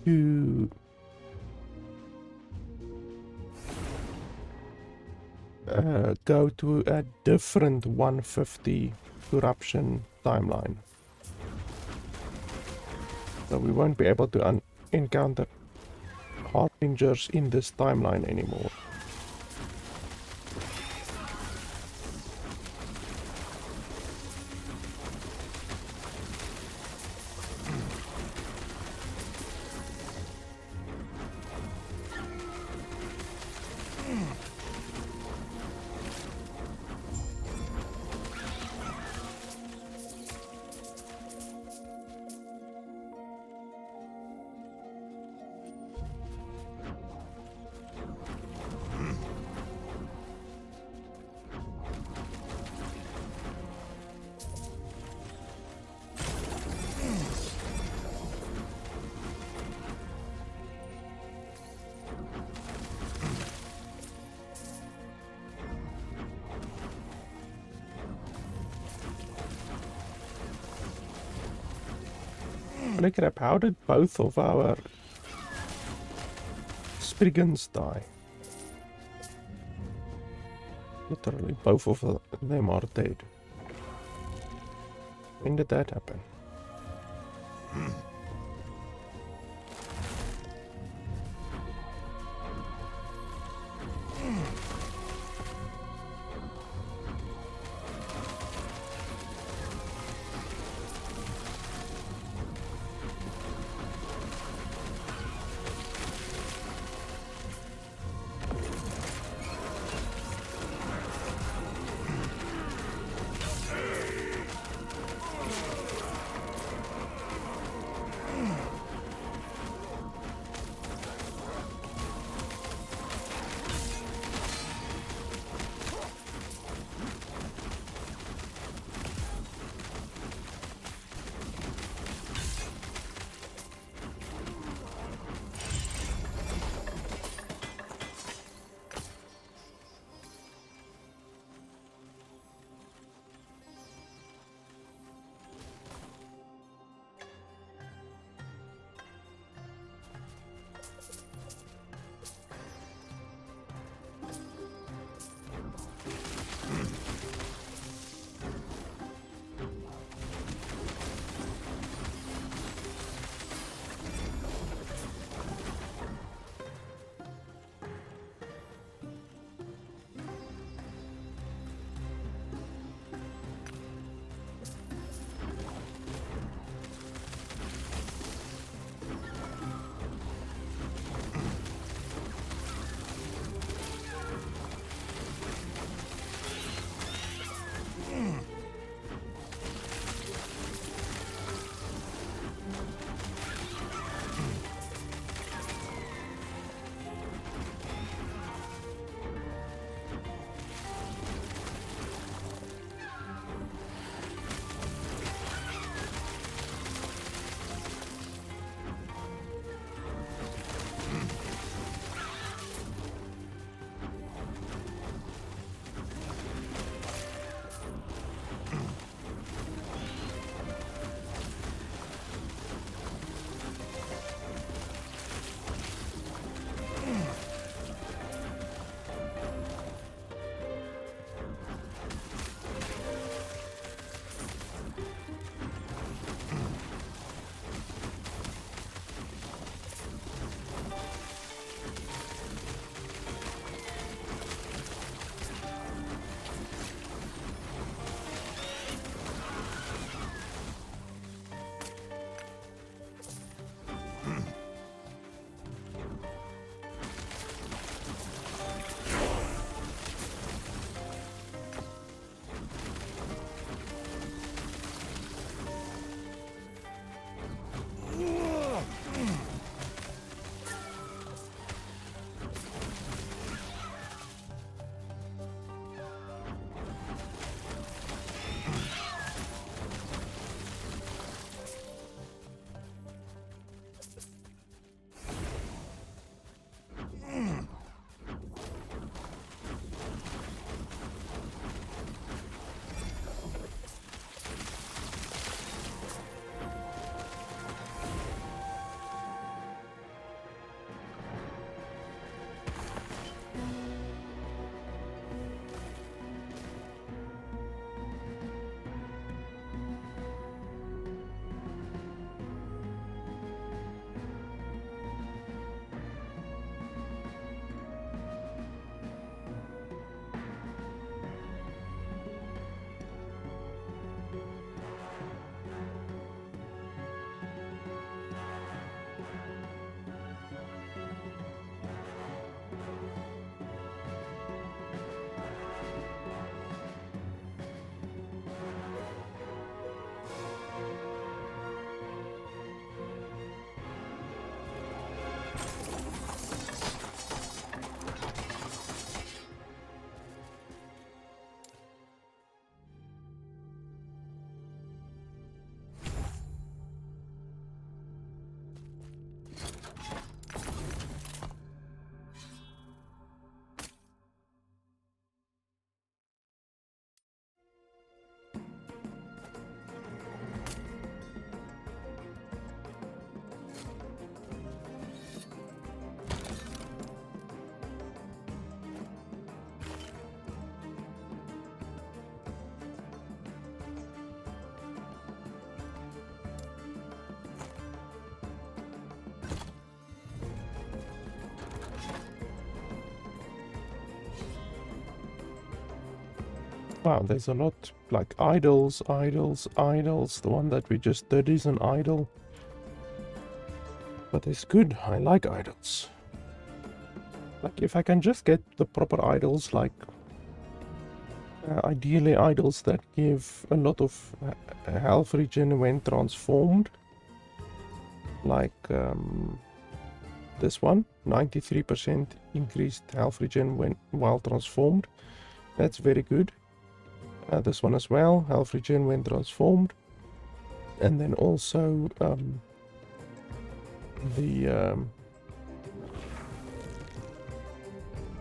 to go to a different 150 corruption timeline. So we won't be able to encounter harbingers in this timeline anymore. Holy crap, how did both of our Spriggans die? Literally, both of them are dead. When did that happen? Wow, there's a lot, like idols, idols, idols. The one that we just did is an idol. But it's good, I like idols. Like, if I can just get the proper idols, like, ideally idols that give a lot of health regen when transformed. Like, this one, 93% increased health regen while transformed. That's very good. This one as well, health regen when transformed. And then also the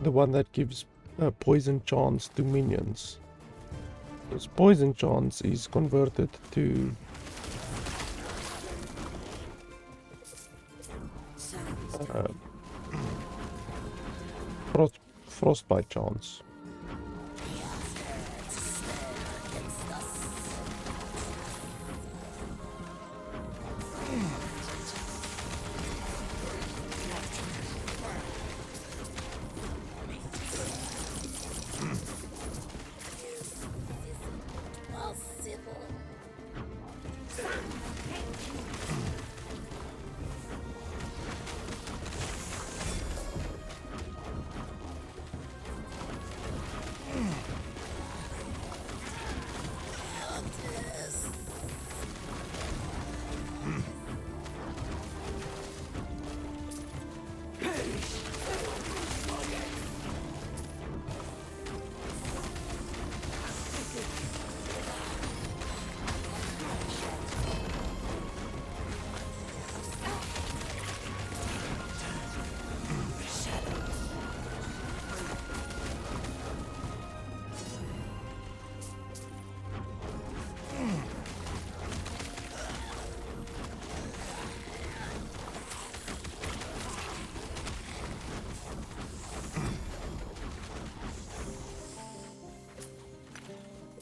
one that gives poison chance to minions. Because poison chance is converted to frostbite chance.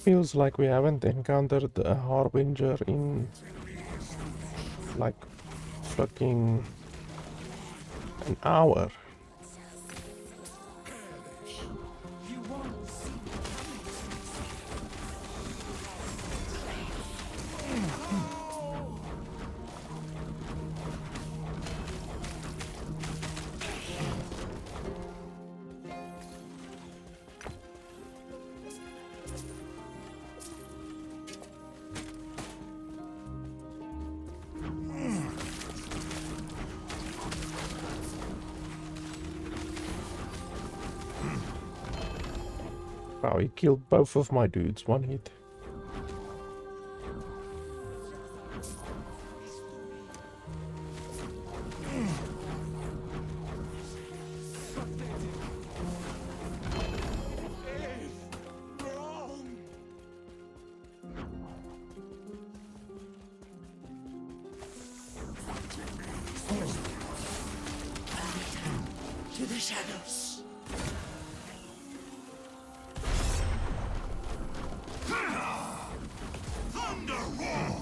Feels like we haven't encountered a harbinger in like fucking an hour. Wow, he killed both of my dudes, one hit. To the shadows. Thunder roar.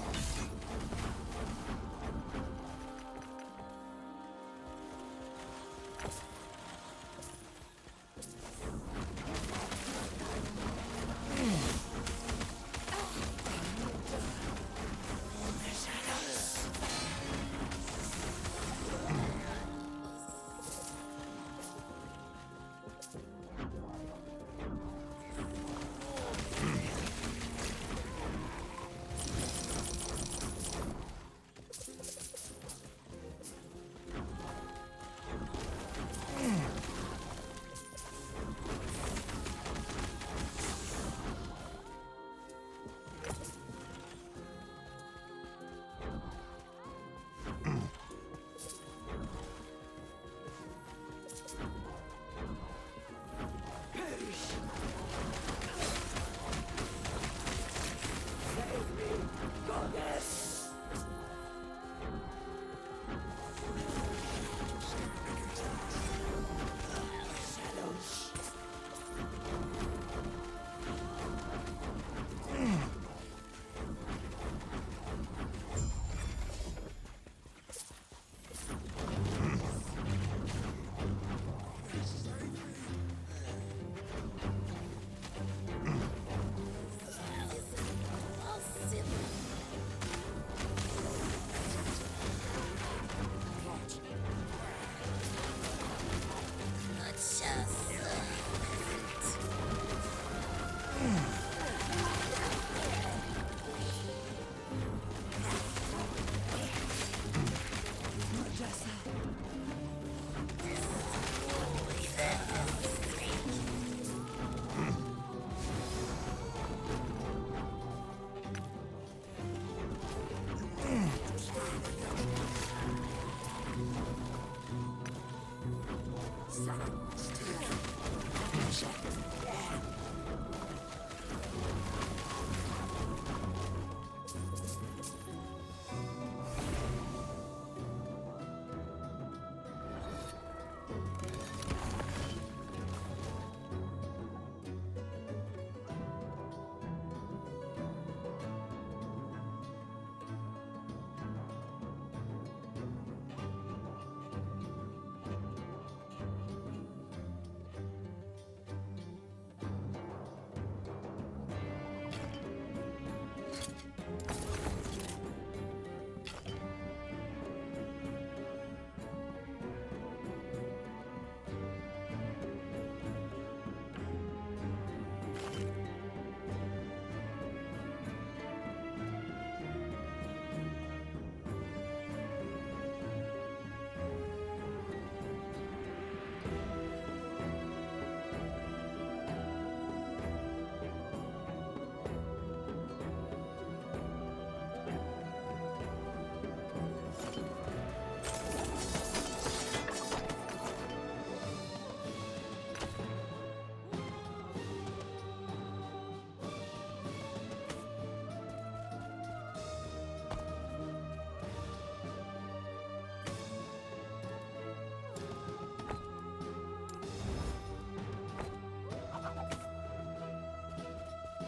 Sounds too check.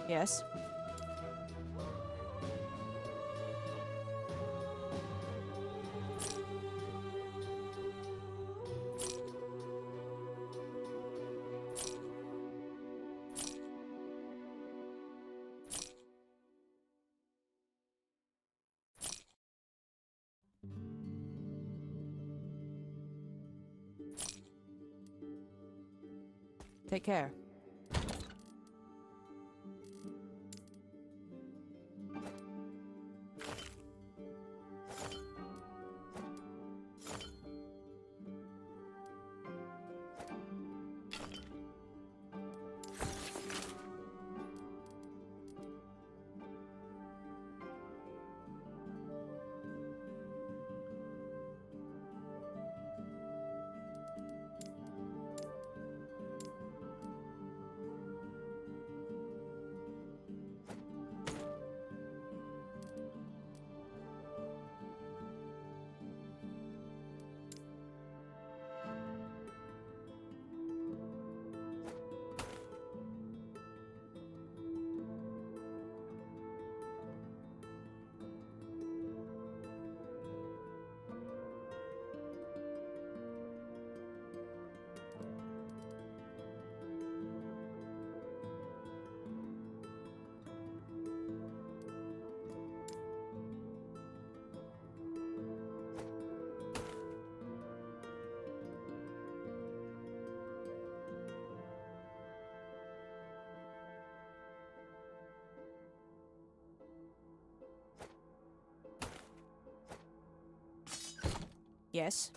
Yes. Take care. Yes.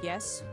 Yes.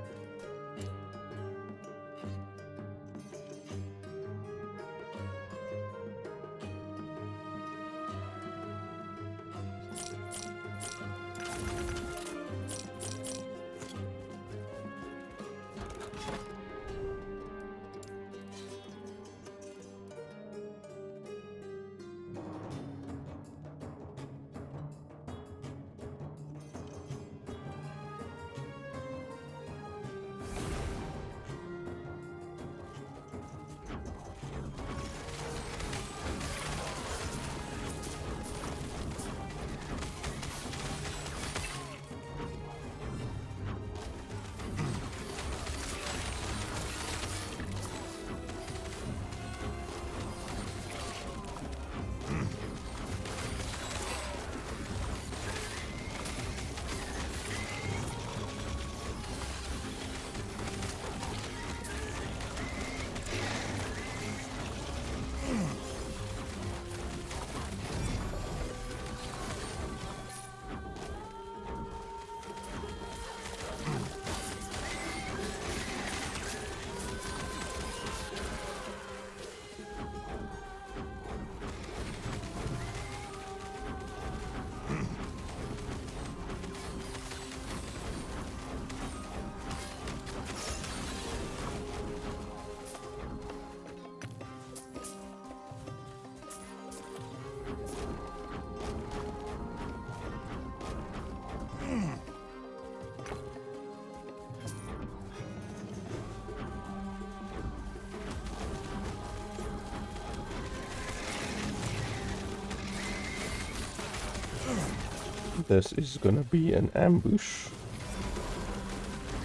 This is gonna be an ambush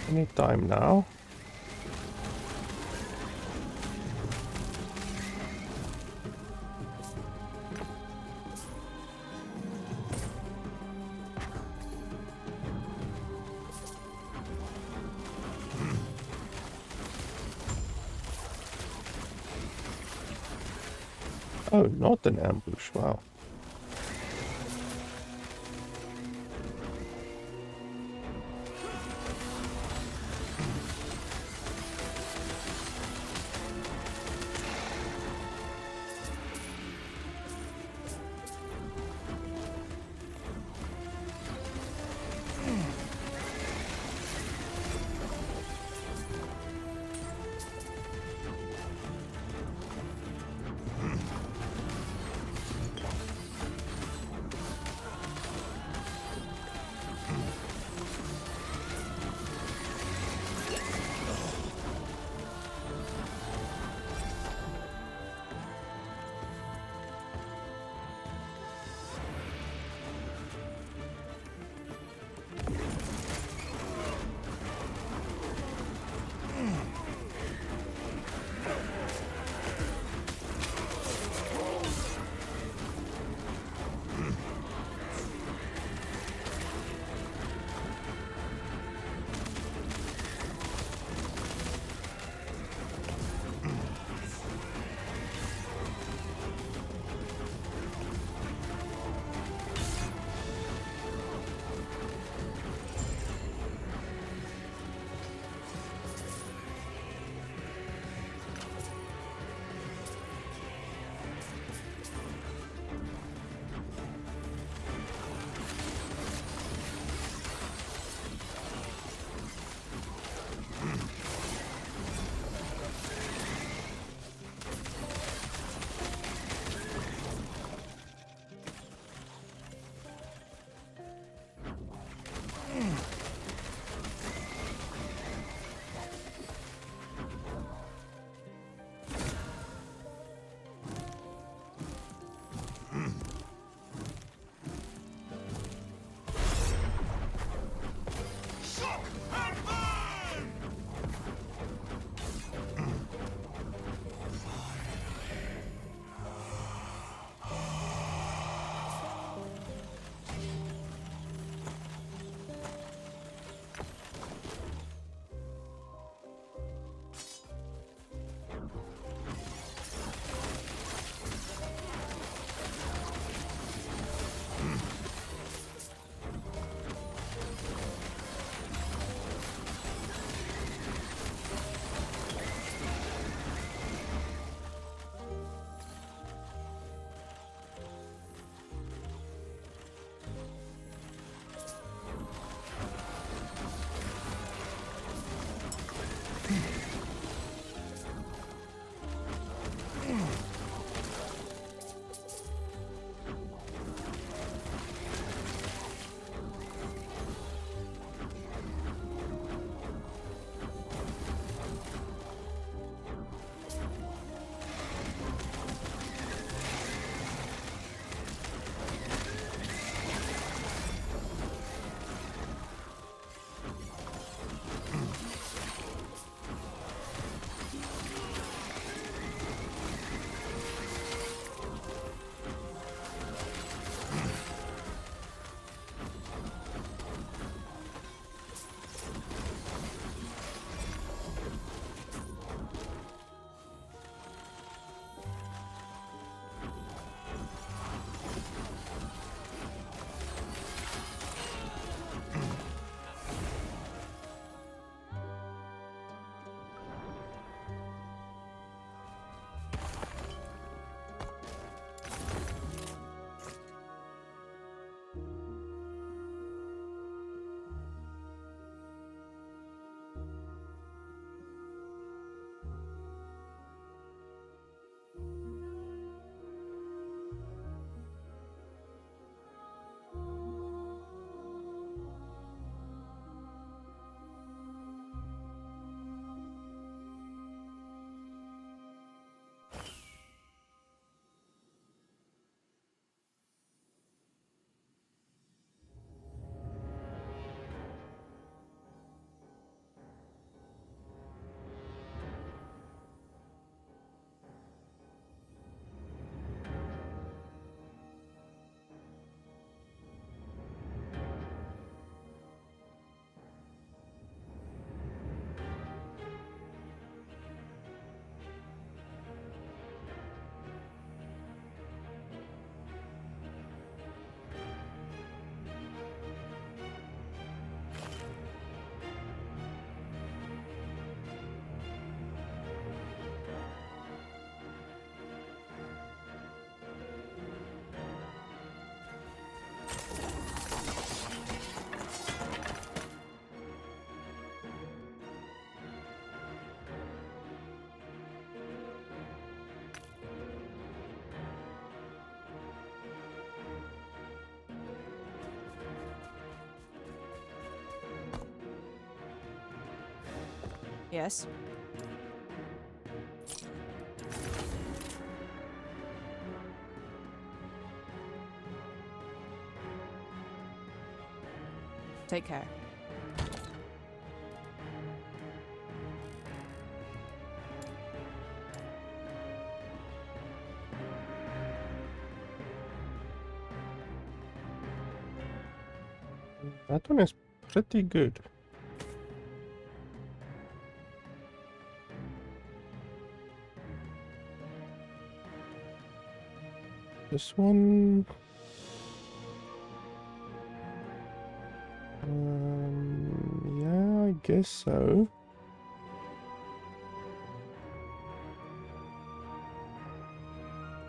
anytime now. Oh, not an ambush, wow. Yes. Take care. That one is pretty good. This one... yeah, I guess so.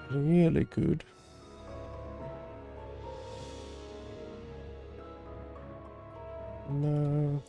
Really good. No.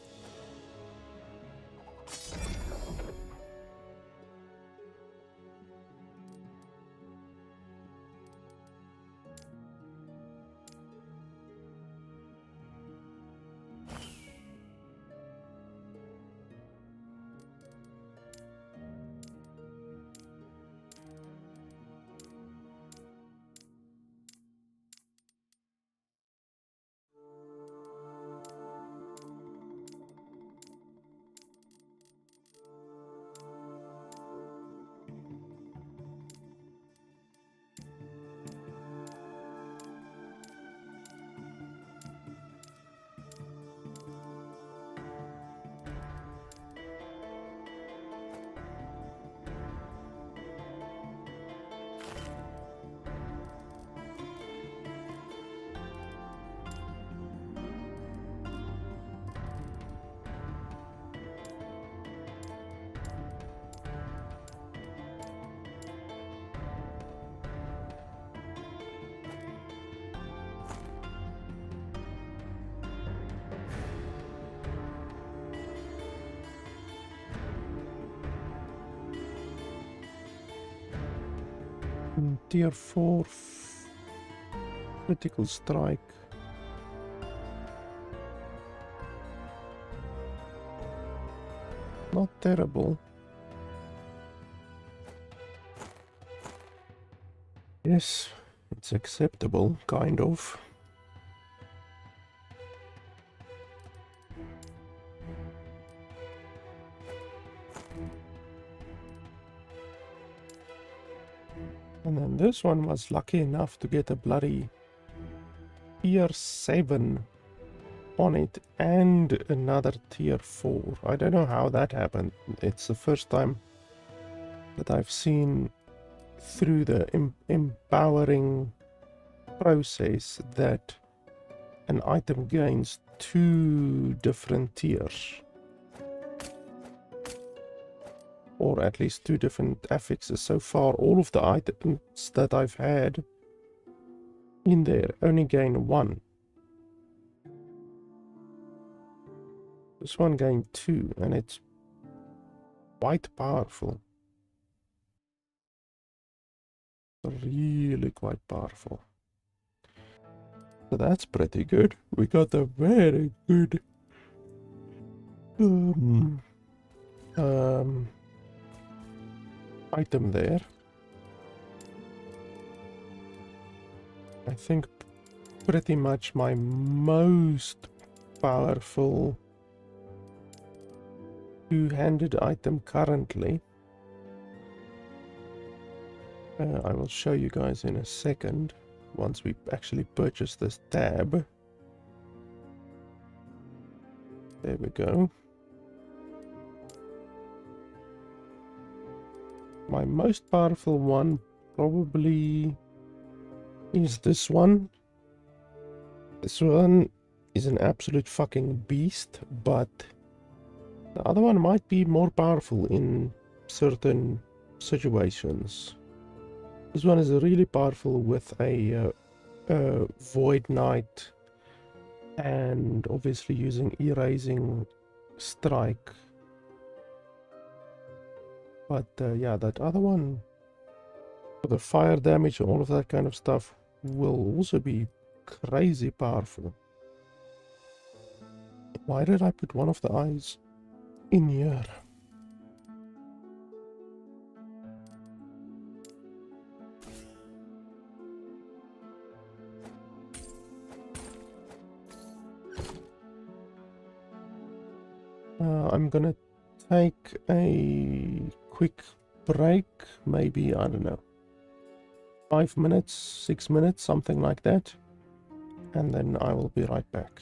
Tier 4 critical strike. Not terrible. Yes, it's acceptable, kind of. And then this one was lucky enough to get a bloody tier 7 on it and another tier 4. I don't know how that happened. It's the first time that I've seen through the empowering process that an item gains 2 different tiers. Or at least 2 different affixes. So far, all of the items that I've had in there only gain 1. This one gained 2, and it's quite powerful. Really quite powerful. So that's pretty good. We got a very good item there. I think pretty much my most powerful two-handed item currently. I will show you guys in a second once we actually purchase this tab. There we go. My most powerful one probably is this one. This one is an absolute fucking beast, but the other one might be more powerful in certain situations. This one is really powerful with a Void Knight and obviously using erasing strike. But yeah, that other one, for the fire damage and all of that kind of stuff, will also be crazy powerful. Why did I put one of the eyes in here? I'm gonna take a quick break, maybe, I don't know, 5 minutes, 6 minutes, something like that, and then I will be right back.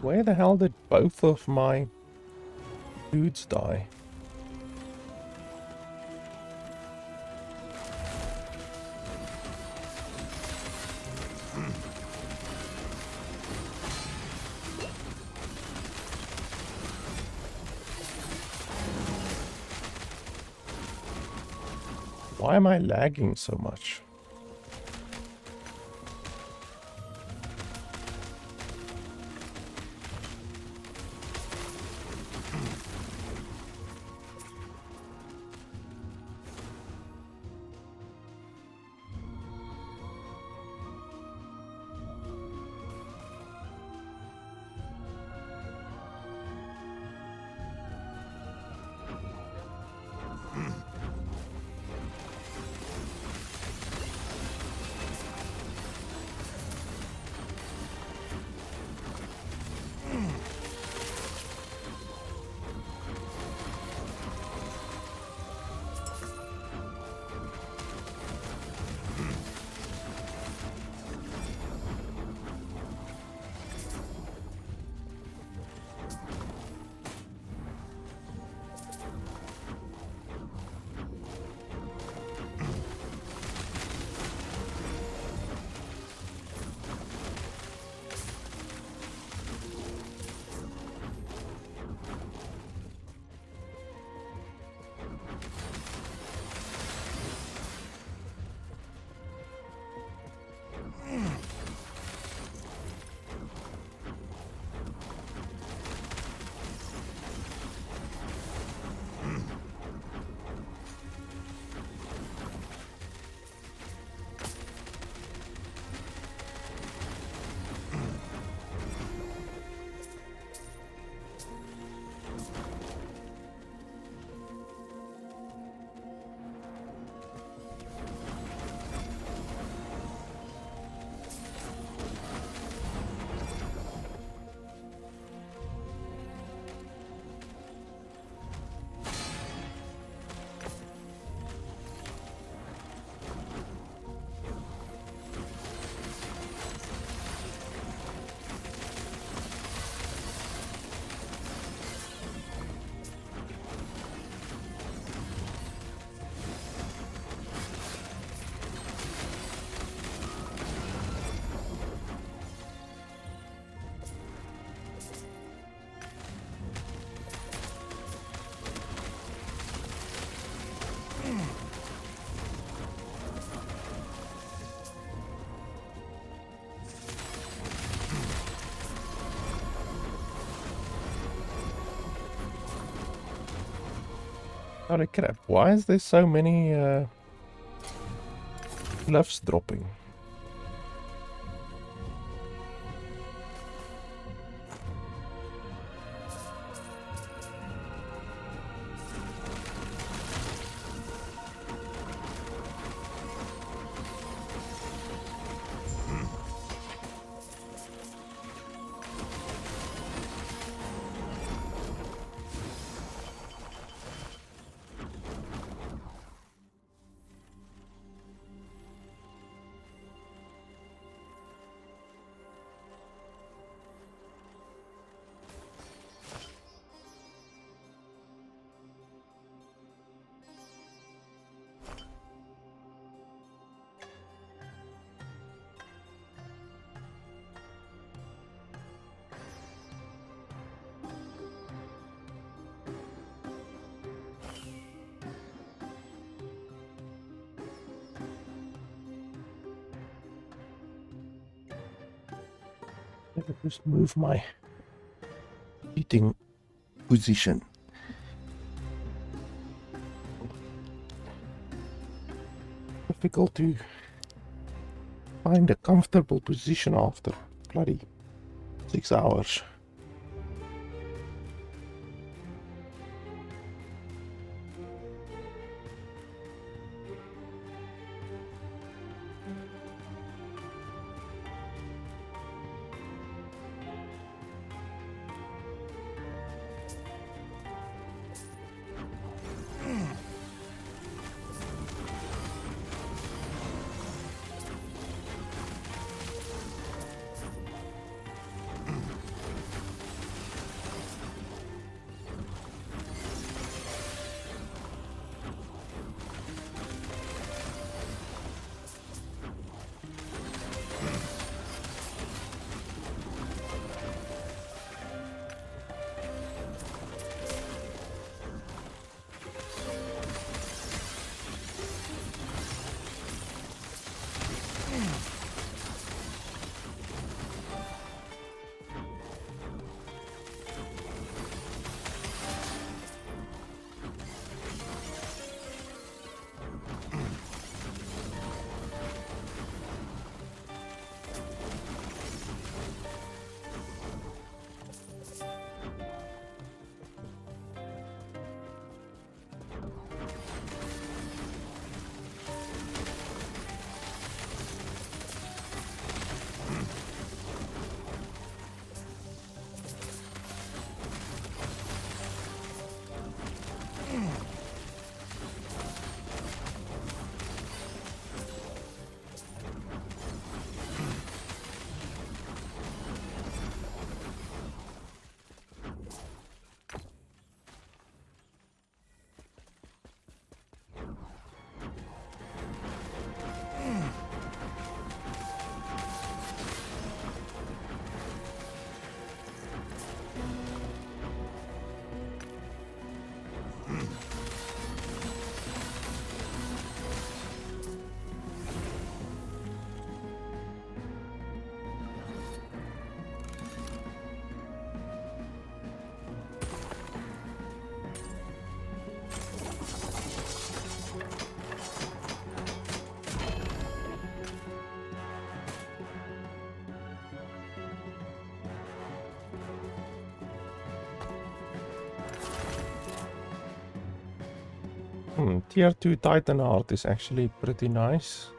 Where the hell did both of my dudes die? Why am I lagging so much? Holy crap, why is there so many gloves dropping? Let me just move my eating position. Difficult to find a comfortable position after bloody 6 hours. Tier 2 Titan art is actually pretty nice.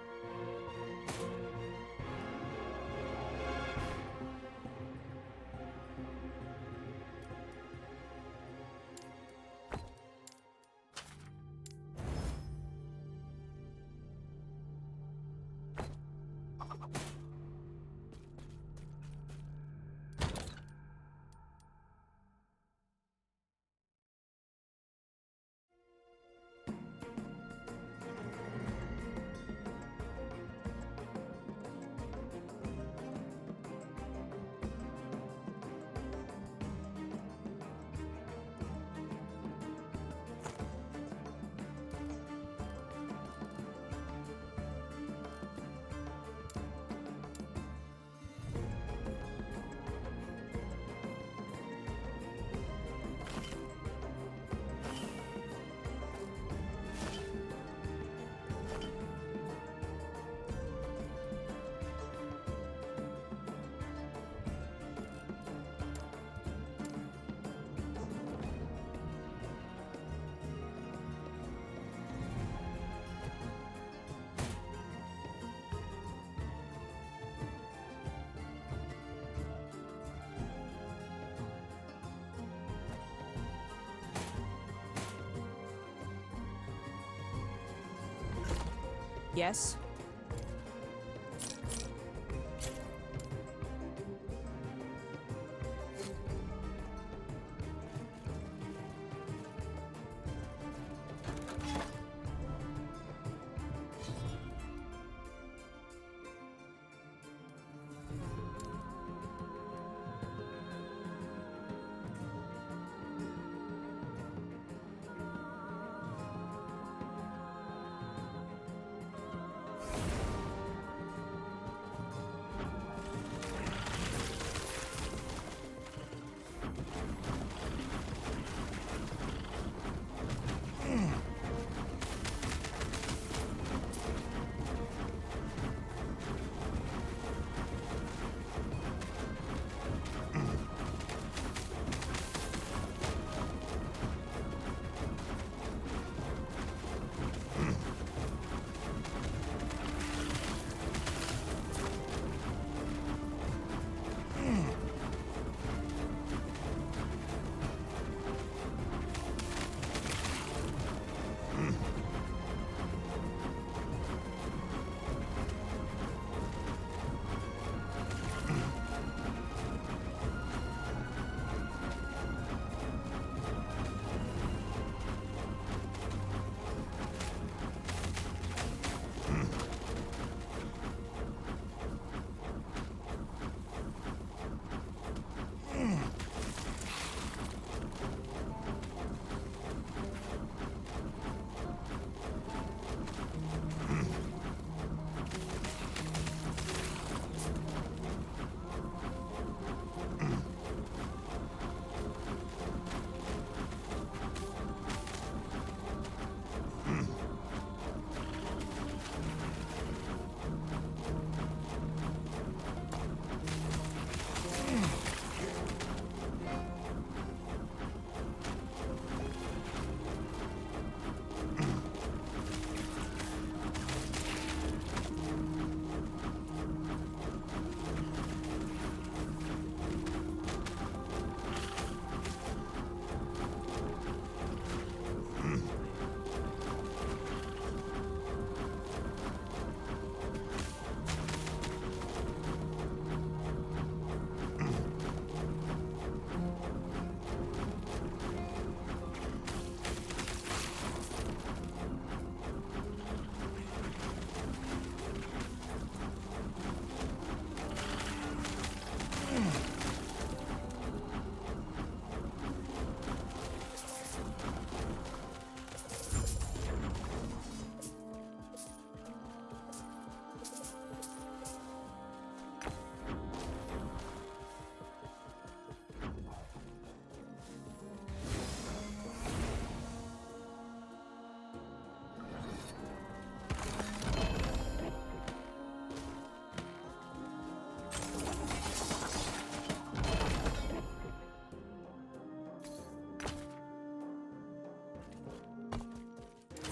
Yes.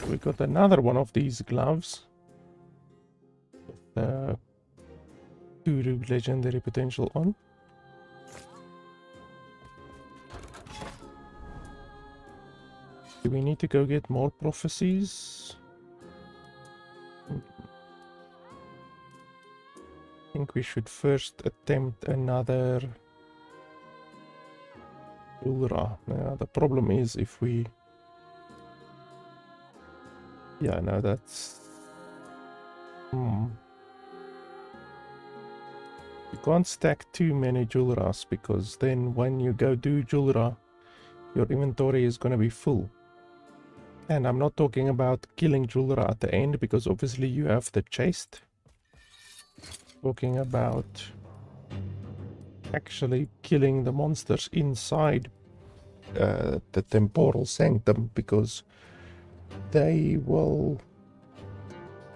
We got another one of these gloves. With 2 legendary potential on. Do we need to go get more prophecies? I think we should first attempt another Ulra. Now, the problem is if we... Yeah, no, that's... You can't stack too many Julras, because then when you go do Julra, your inventory is going to be full. And I'm not talking about killing Julra at the end, because obviously you have the chest. Talking about actually killing the monsters inside the temporal sanctum, because they will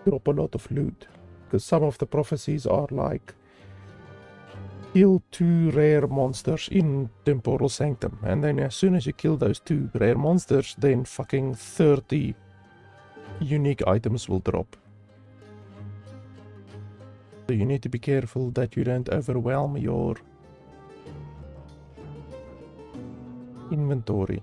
drop a lot of loot. Because some of the prophecies are like, kill 2 rare monsters in temporal sanctum, and then as soon as you kill those 2 rare monsters, then fucking 30 unique items will drop. So you need to be careful that you don't overwhelm your inventory.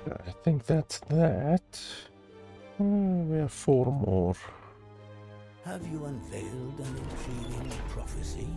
I think that's that. We have 4 more. Have you unveiled an intriguing prophecy?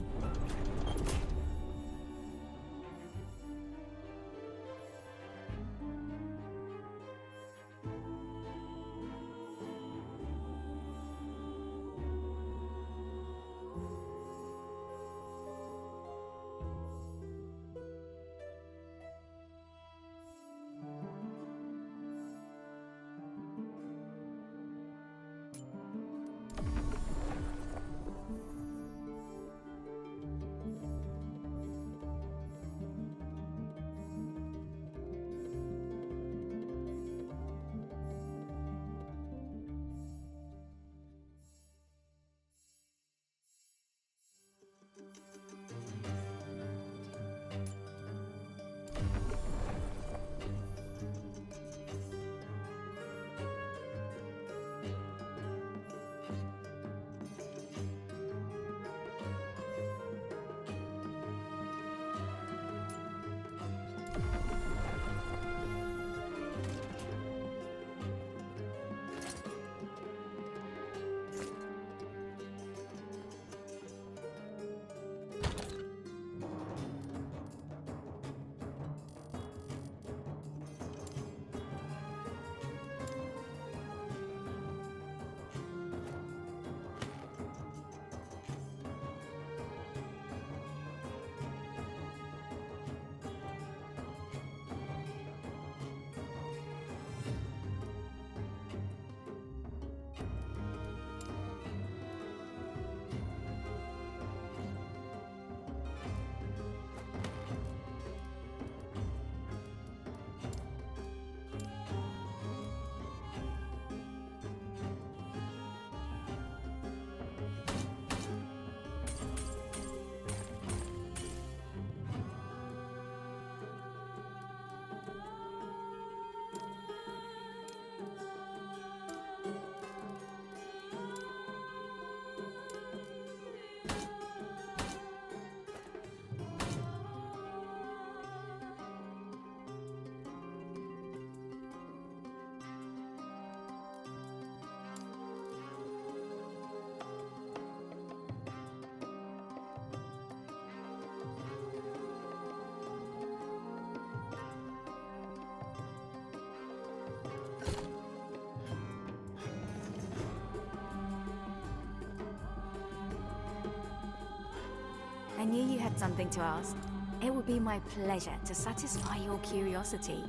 I knew you had something to ask. It would be my pleasure to satisfy your curiosity.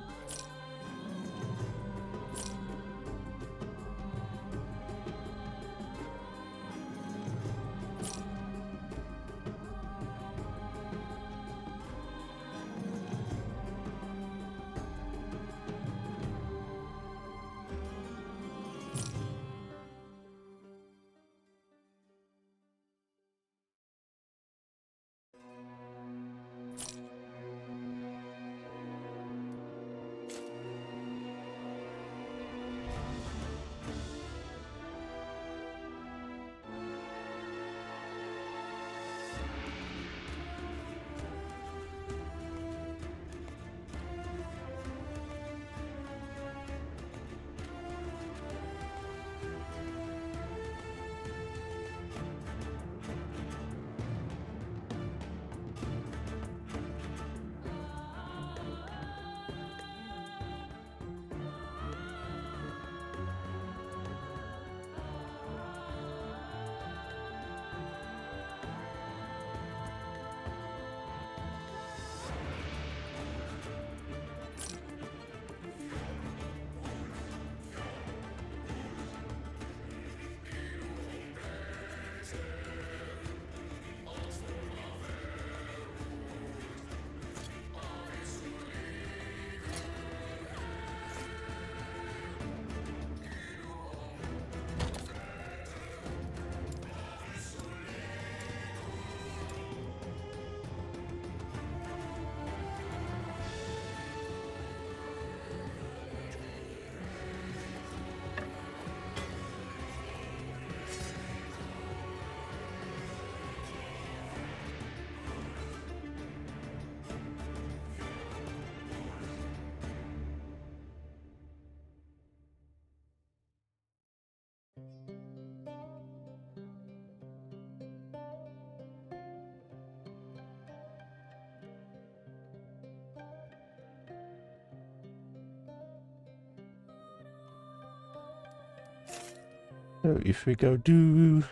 So if we go do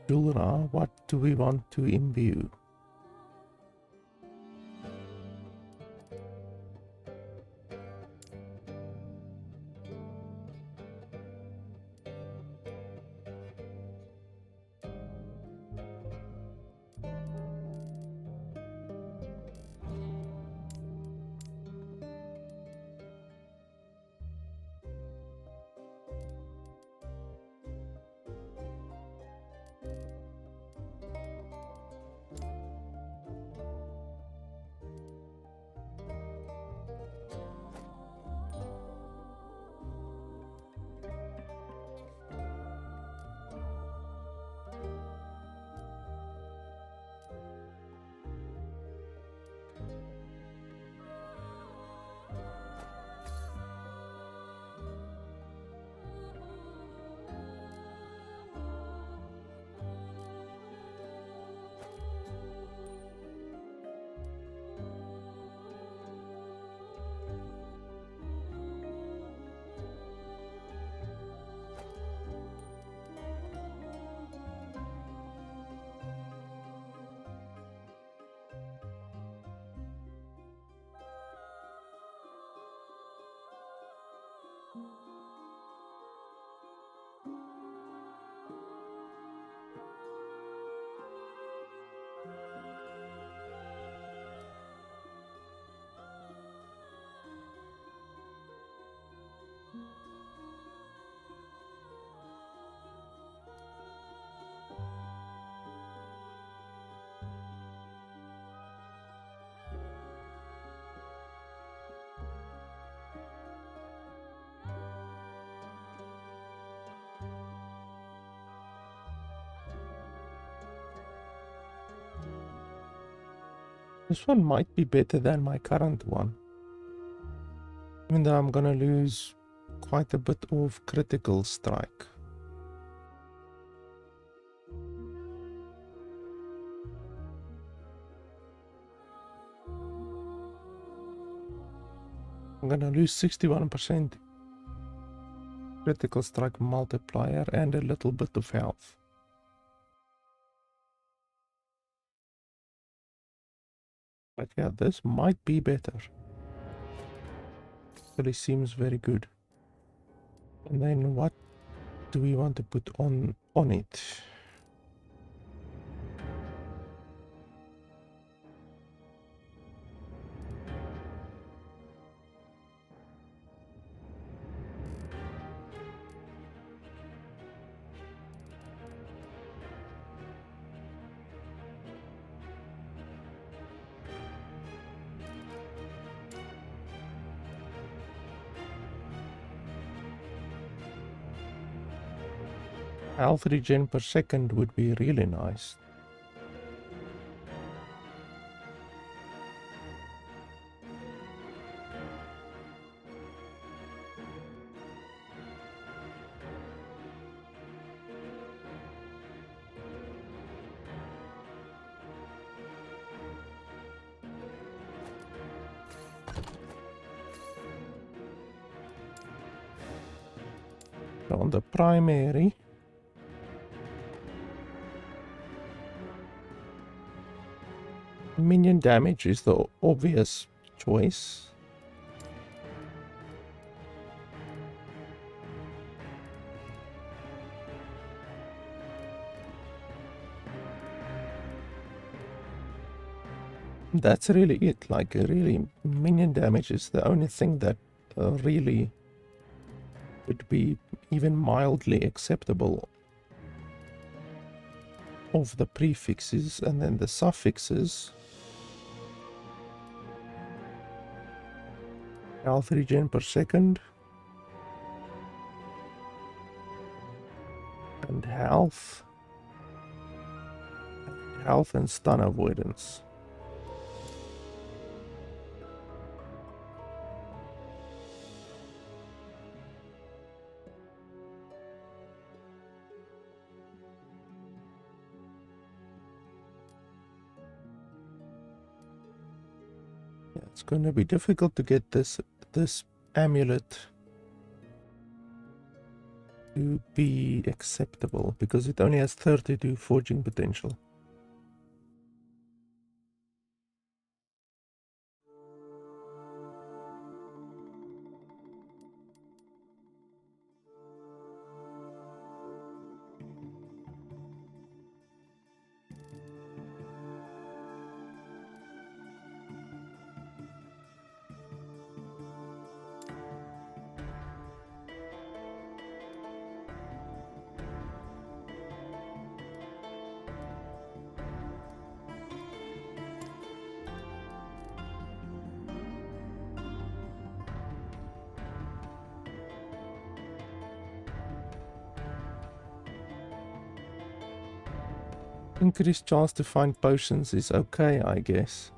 Julra, what do we want to imbue? This one might be better than my current one. Even though I'm gonna lose quite a bit of critical strike. I'm gonna lose 61% critical strike multiplier and a little bit of health. But yeah, this might be better. Really seems very good. And then what do we want to put on it? Health regen per second would be really nice. So on the primary, minion damage is the obvious choice. That's really it. Like, really, minion damage is the only thing that really would be even mildly acceptable of the prefixes, and then the suffixes. Health regen per second. And health. Health and stun avoidance. It's going to be difficult to get this amulet to be acceptable because it only has 32 forging potential. Increased chance to find potions is okay, I guess.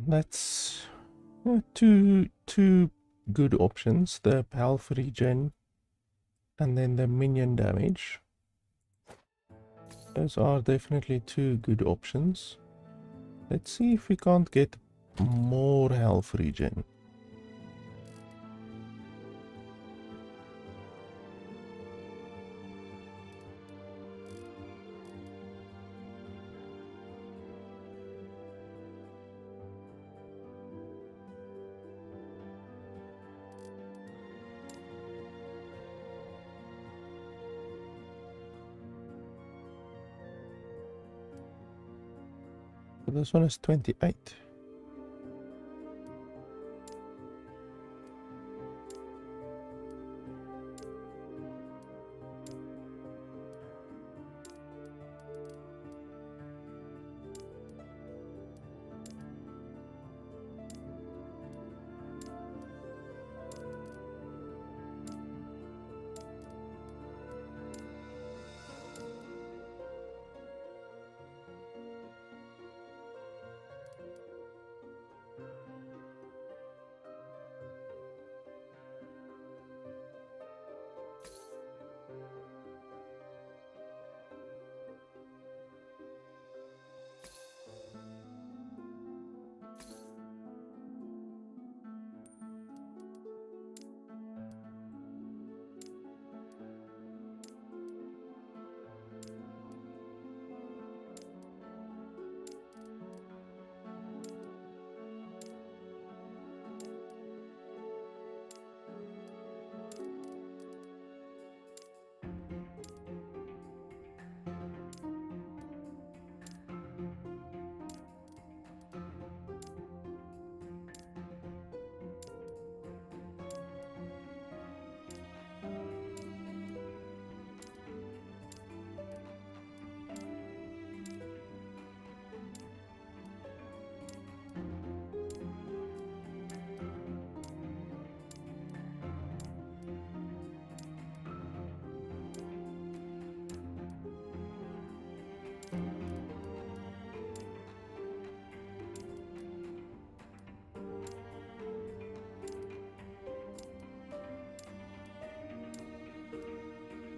That's two good options. The health regen and then the minion damage. Those are definitely two good options. Let's see if we can't get more health regen. So this one is 28.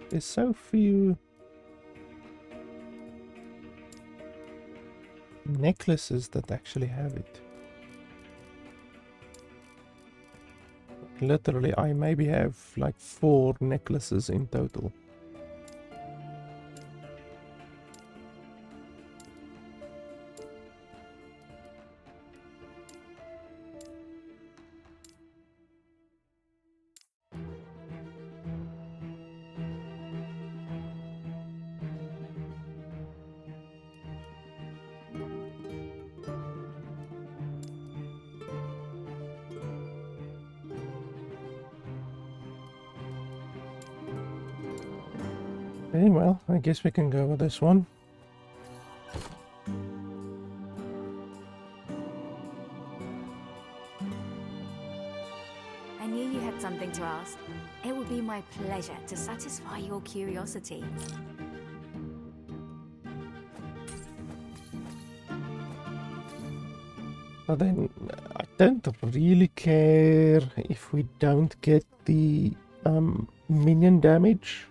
There's so few necklaces that actually have it. Like literally, I maybe have like 4 necklaces in total. Okay, well, I guess we can go with this one. I knew you had something to ask. It would be my pleasure to satisfy your curiosity. But then I don't really care if we don't get the minion damage.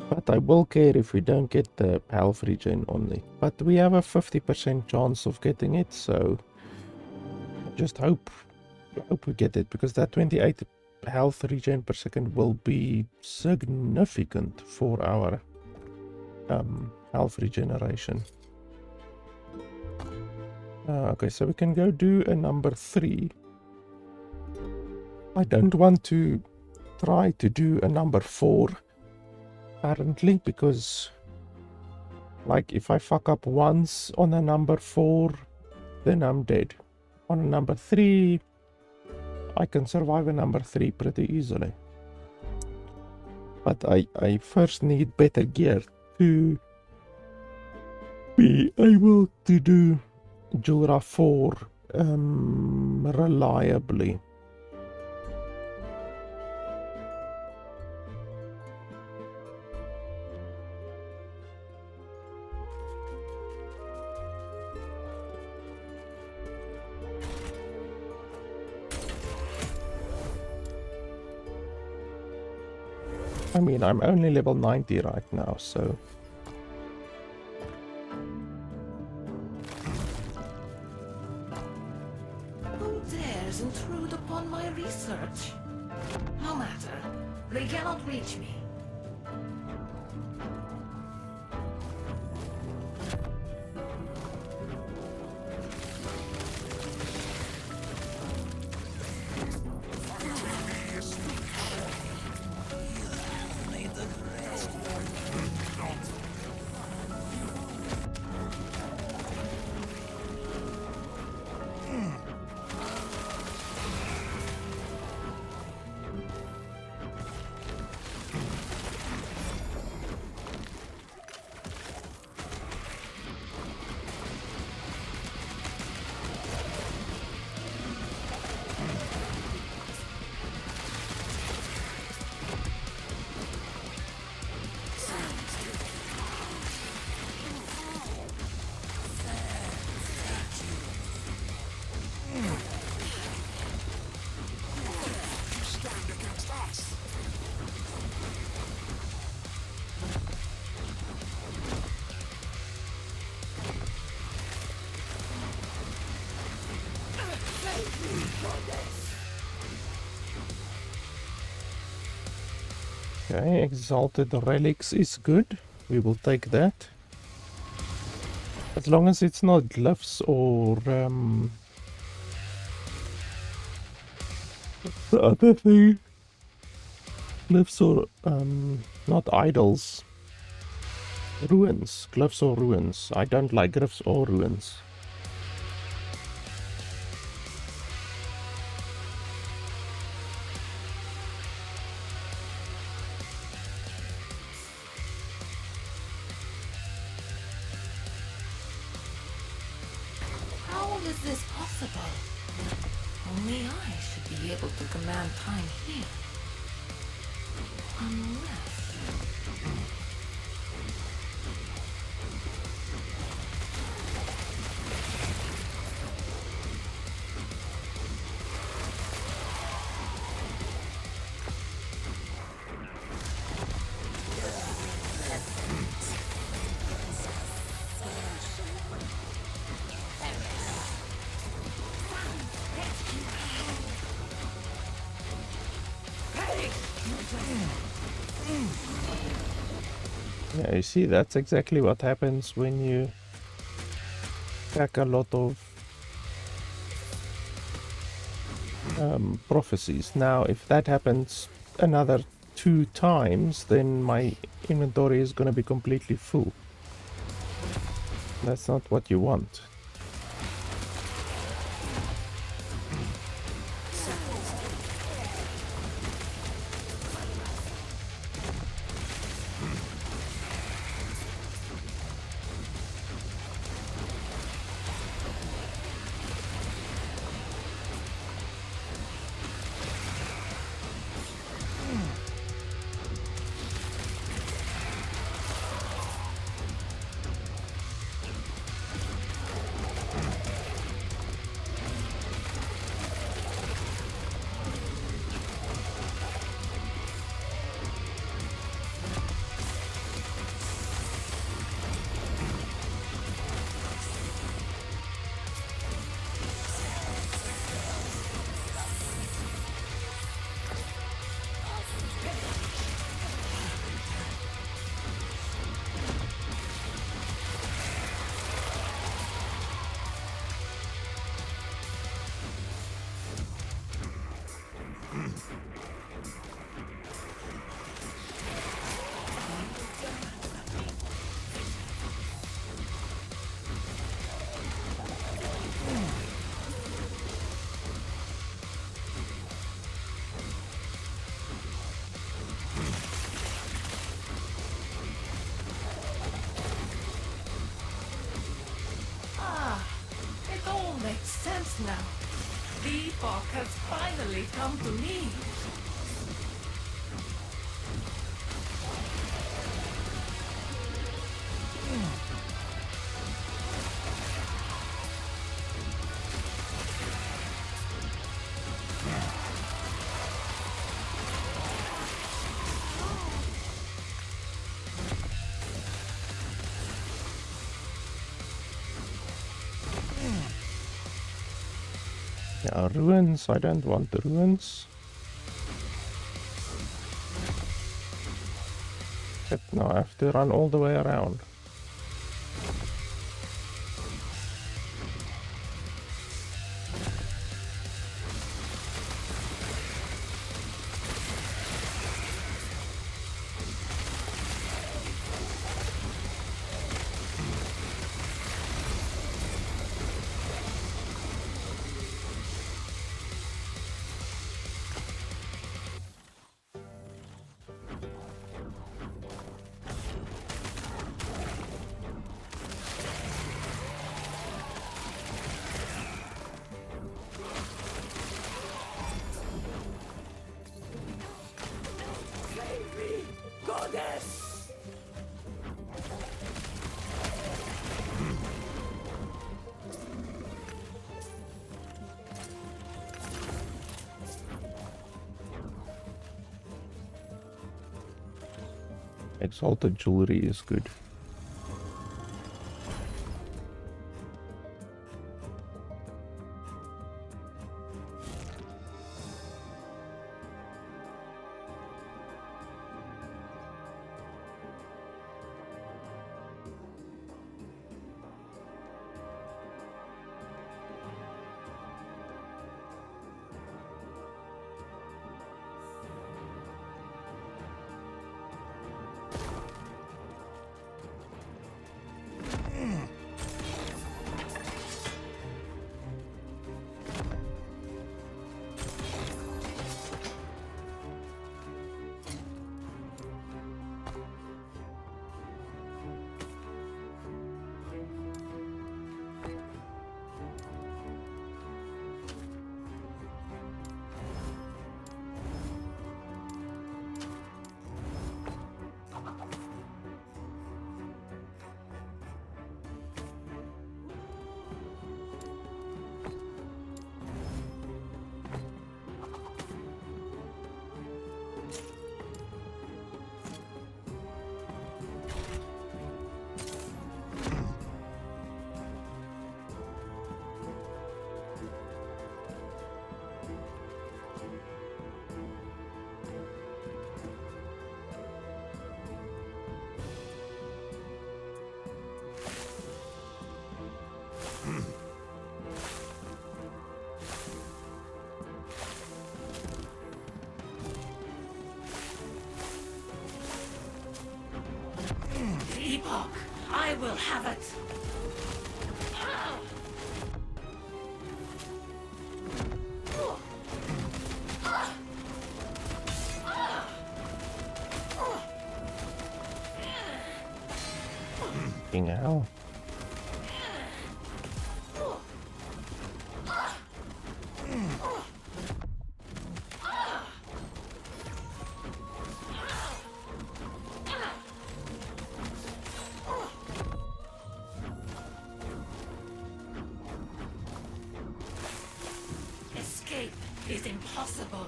But I will care if we don't get the health regen on it. But we have a 50% chance of getting it, so just hope we get it, because that 28 health regen per second will be significant for our health regeneration. Okay, so we can go do a number 3. I don't want to try to do a number 4 currently, because like if I fuck up once on a number 4, then I'm dead. On a number 3, I can survive a number 3 pretty easily. But I first need better gear to be able to do Jura 4 reliably. I mean, I'm only level 90 right now, so... Who dares intrude upon my research? No matter. They cannot reach me. Okay, exalted relics is good. We will take that. As long as it's not glyphs or what's the other thing? Glyphs or not idols. Ruins. Glyphs or ruins. I don't like glyphs or ruins. How is this possible? Only I should be able to command time here. Unless... Yeah, you see, that's exactly what happens when you pack a lot of prophecies. Now, if that happens another 2 times, then my inventory is going to be completely full. That's not what you want. It all makes sense now. The Epoch has finally come to me. Yeah, ruins. I don't want the ruins. Except now I have to run all the way around. Goddess! Exalted jewelry is good. Epoch, I will have it. Fucking hell. Escape is impossible.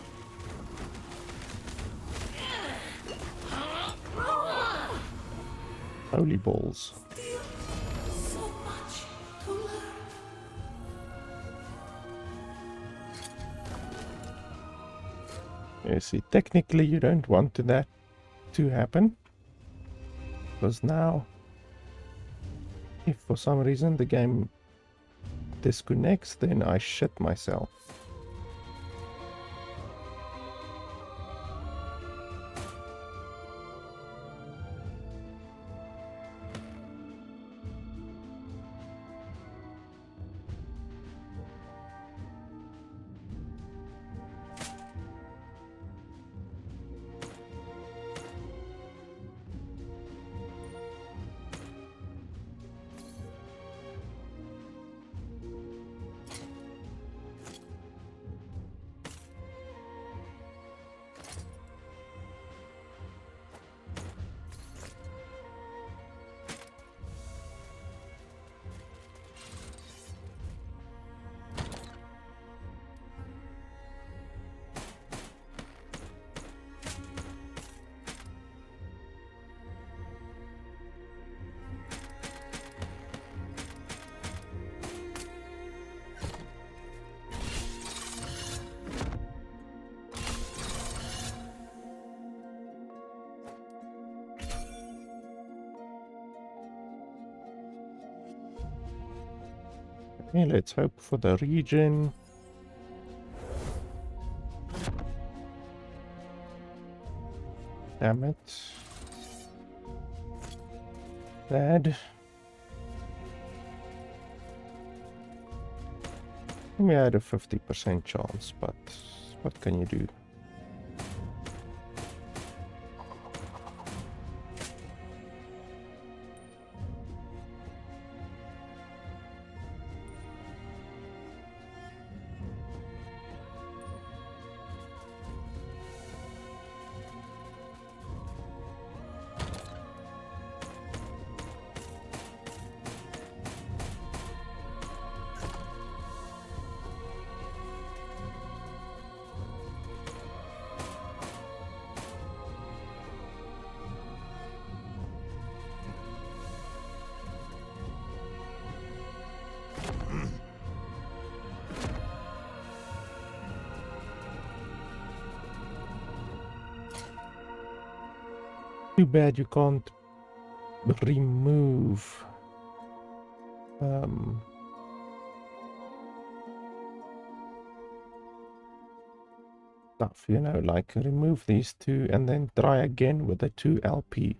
Holy balls. Still so much to learn. You see, technically you don't want that to happen. Because now, if for some reason the game disconnects, then I shit myself. Okay, let's hope for the region. Damn it. Bad. We had a 50% chance, but what can you do? Too bad you can't remove stuff, you know, like remove these two and then try again with the 2 LP.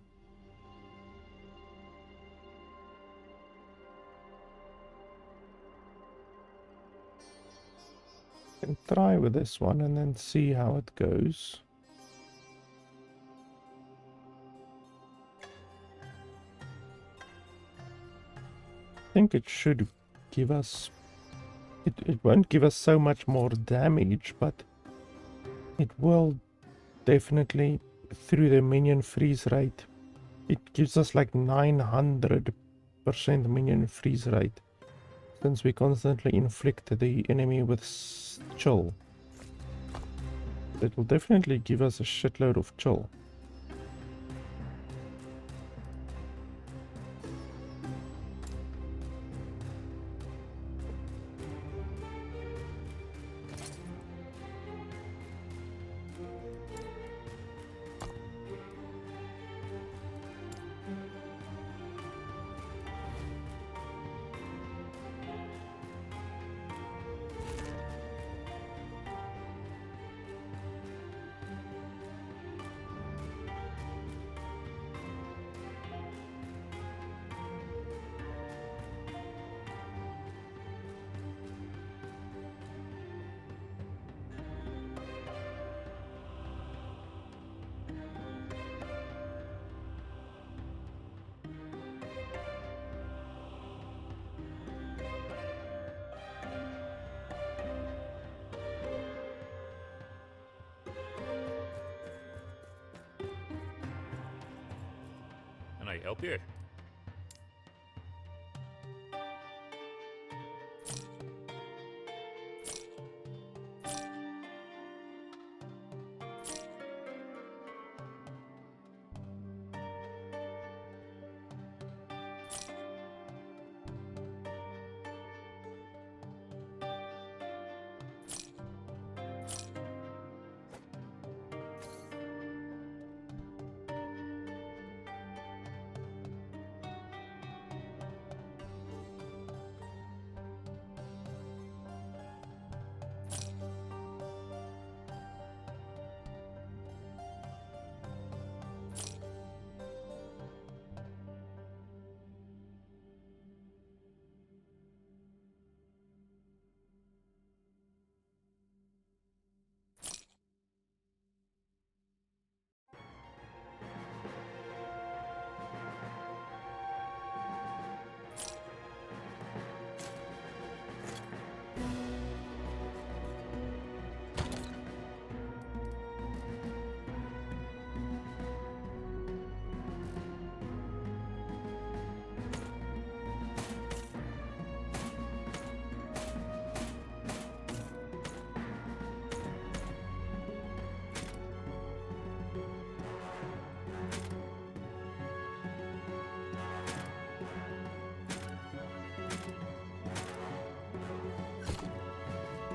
And try with this one and then see how it goes. I think it should give us... It won't give us so much more damage, but it will definitely, through the minion freeze rate, it gives us like 900% minion freeze rate, since we constantly inflict the enemy with chill. It will definitely give us a shitload of chill. I help you?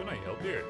Can I help you?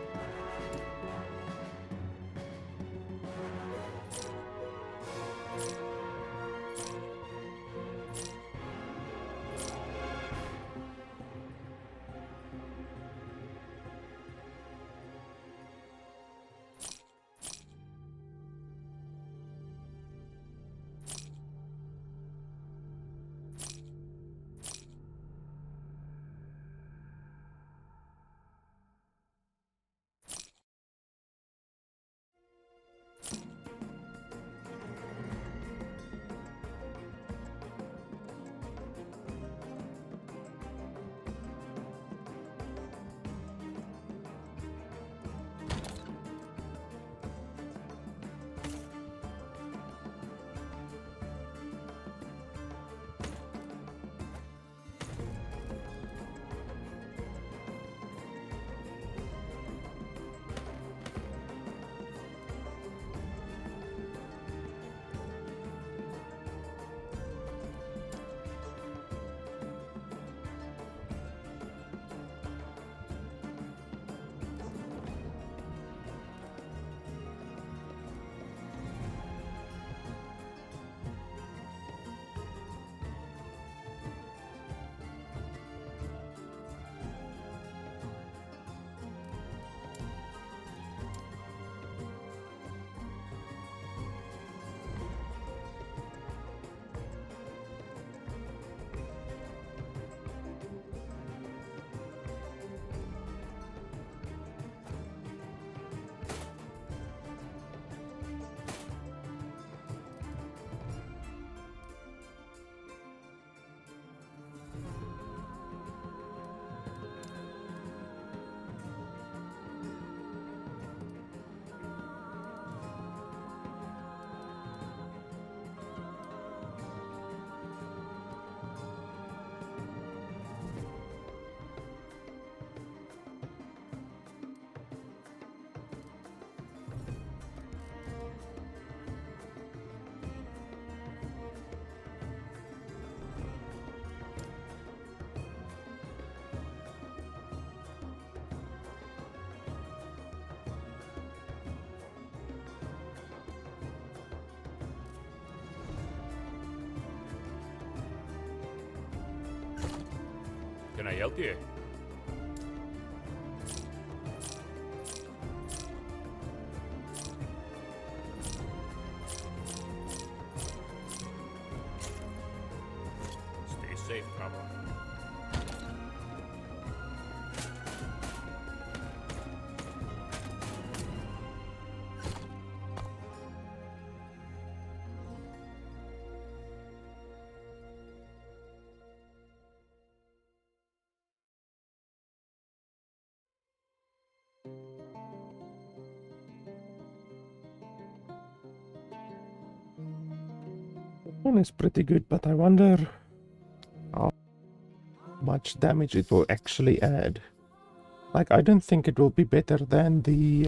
Can I help you? Stay safe, traveler. One is pretty good, but I wonder how much damage it will actually add. Like, I don't think it will be better than the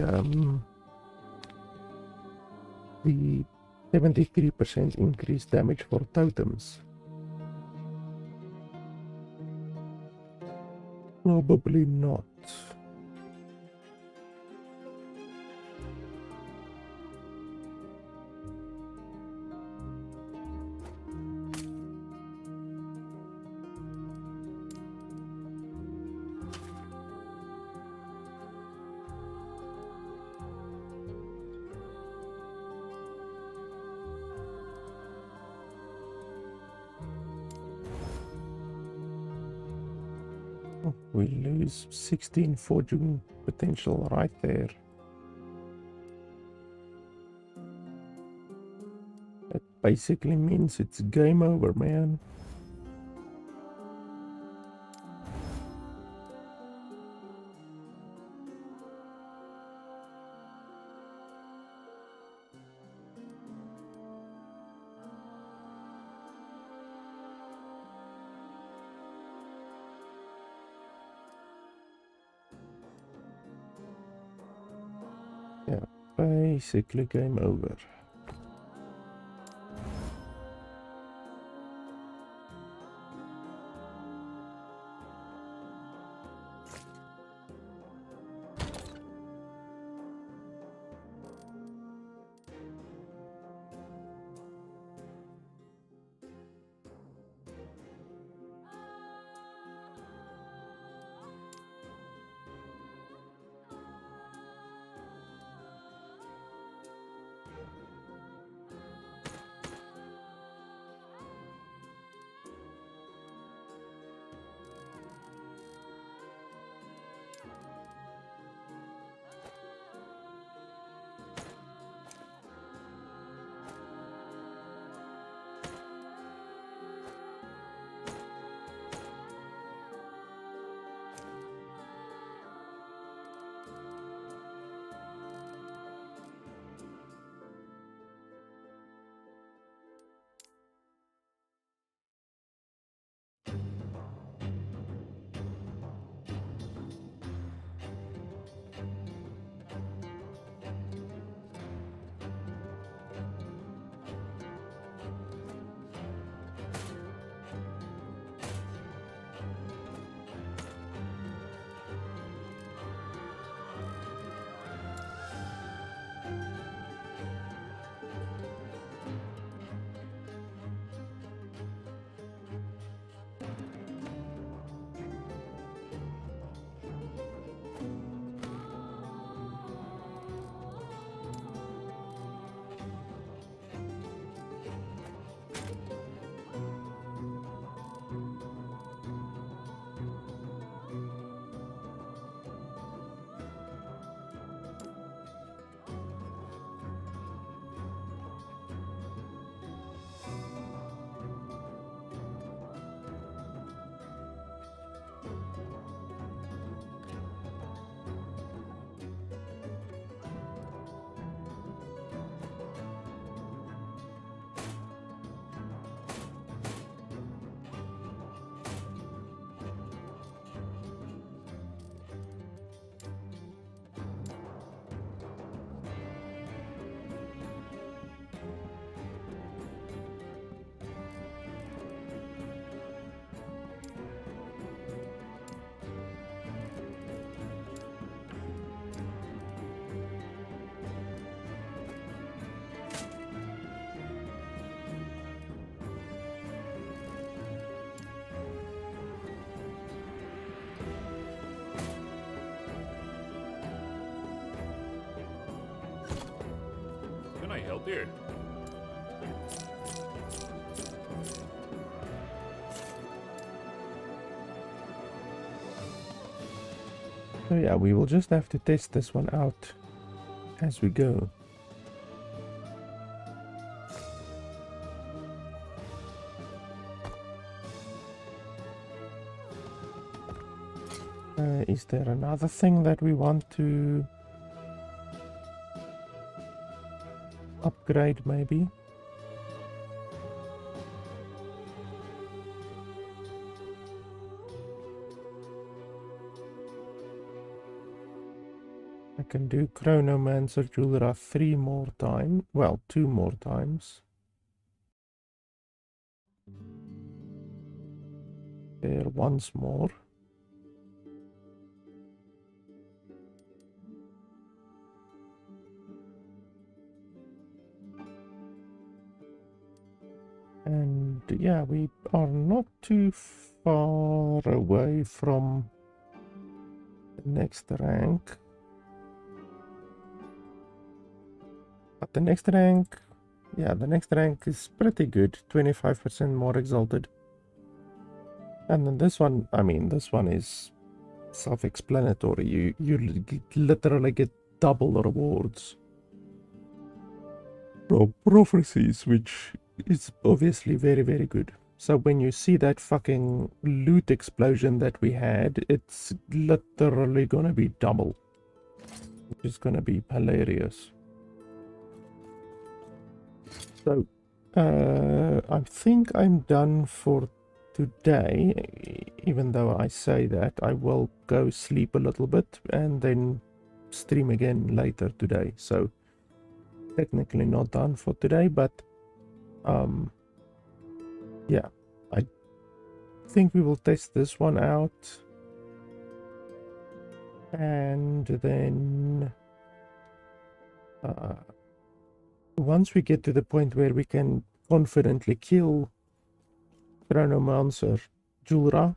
73% increased damage for totems. Probably not. We lose 16 fortune potential right there. That basically means it's game over, man. Yeah, basically game over. Can I help you? So yeah, we will just have to test this one out as we go. Is there another thing that we want to upgrade maybe? can do Chronomancer Julra 3 more times. Well, 2 more times. There once more. And yeah, we are not too far away from the next rank. But the next rank, yeah, the next rank is pretty good. 25% more exalted. And then this one, I mean, this one is self-explanatory. You literally get double the rewards from prophecies, which is obviously very, very good. So when you see that fucking loot explosion that we had, it's literally gonna be double, which is gonna be hilarious. So I think I'm done for today. Even though I say that, I will go sleep a little bit and then stream again later today. So technically not done for today, but yeah, I think we will test this one out, and then once we get to the point where we can confidently kill Chronomancer Julra,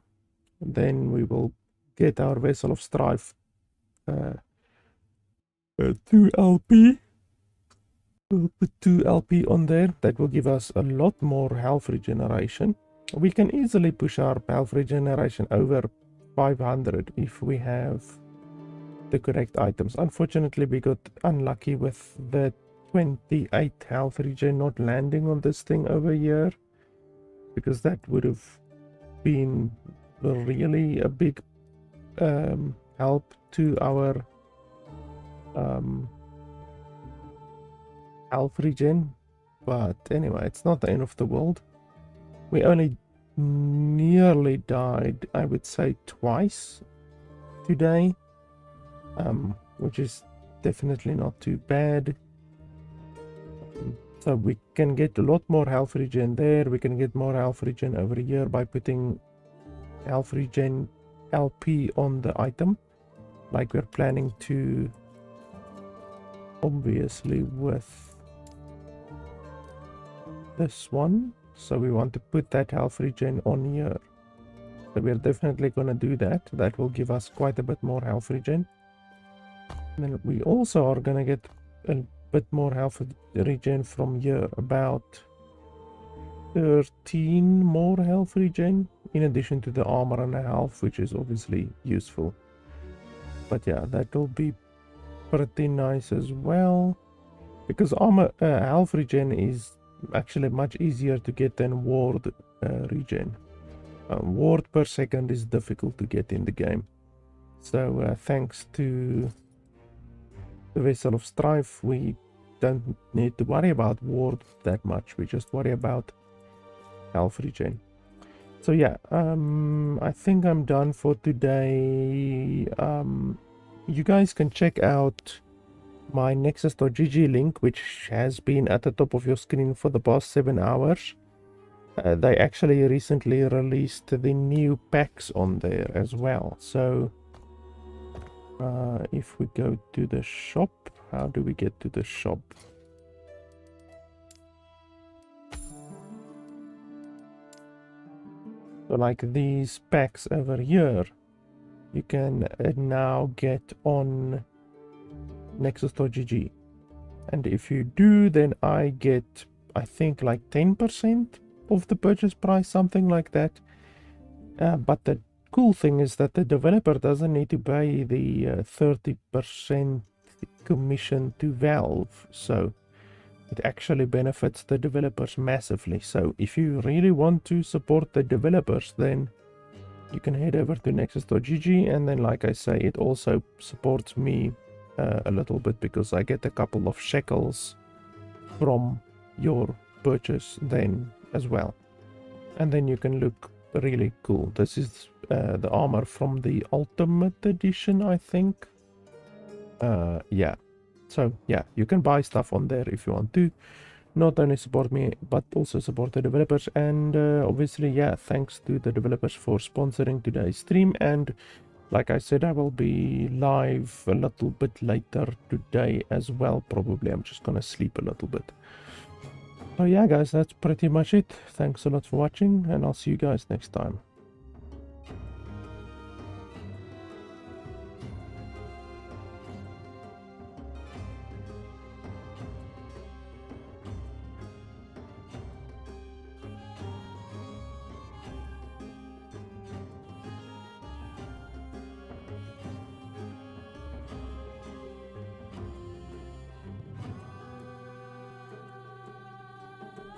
then we will get our Vessel of Strife 2 LP. We'll put 2 LP on there. That will give us a lot more health regeneration. We can easily push our health regeneration over 500 if we have the correct items. Unfortunately, we got unlucky with the 28 health regen not landing on this thing over here, because that would have been really a big help to our health regen. But anyway, it's not the end of the world. We only nearly died, I would say, twice today, which is definitely not too bad. So we can get a lot more health regen there. We can get more health regen over here by putting health regen LP on the item, like we're planning to, obviously, with this one. So we want to put that health regen on here. So we're definitely going to do that. That will give us quite a bit more health regen. And then we also are going to get a bit more health regen from here, about 13 more health regen, in addition to the armor and the health, which is obviously useful. But yeah, that will be pretty nice as well, because armor health regen is actually much easier to get than ward regen. Ward per second is difficult to get in the game, so thanks to the Vessel of Strife, we don't need to worry about ward that much. We just worry about health regen. So yeah, I think I'm done for today. You guys can check out my nexus.gg link, which has been at the top of your screen for the past 7 hours. They actually recently released the new packs on there as well. So if we go to the shop, how do we get to the shop? So like these packs over here, you can now get on nexus.gg, and if you do, then I get, I think, like 10% of the purchase price, something like that. But the cool thing is that the developer doesn't need to pay the 30% commission to Valve, so it actually benefits the developers massively. So if you really want to support the developers, then you can head over to nexus.gg, and then, like I say, it also supports me a little bit, because I get a couple of shekels from your purchase then as well, and then you can look really cool. This is the armor from the Ultimate Edition, I think. Yeah. So yeah, you can buy stuff on there if you want to. Not only support me, but also support the developers. And obviously, yeah, thanks to the developers for sponsoring today's stream. And like I said, I will be live a little bit later today as well. Probably I'm just gonna sleep a little bit. So yeah, guys, that's pretty much it. Thanks a lot for watching, and I'll see you guys next time.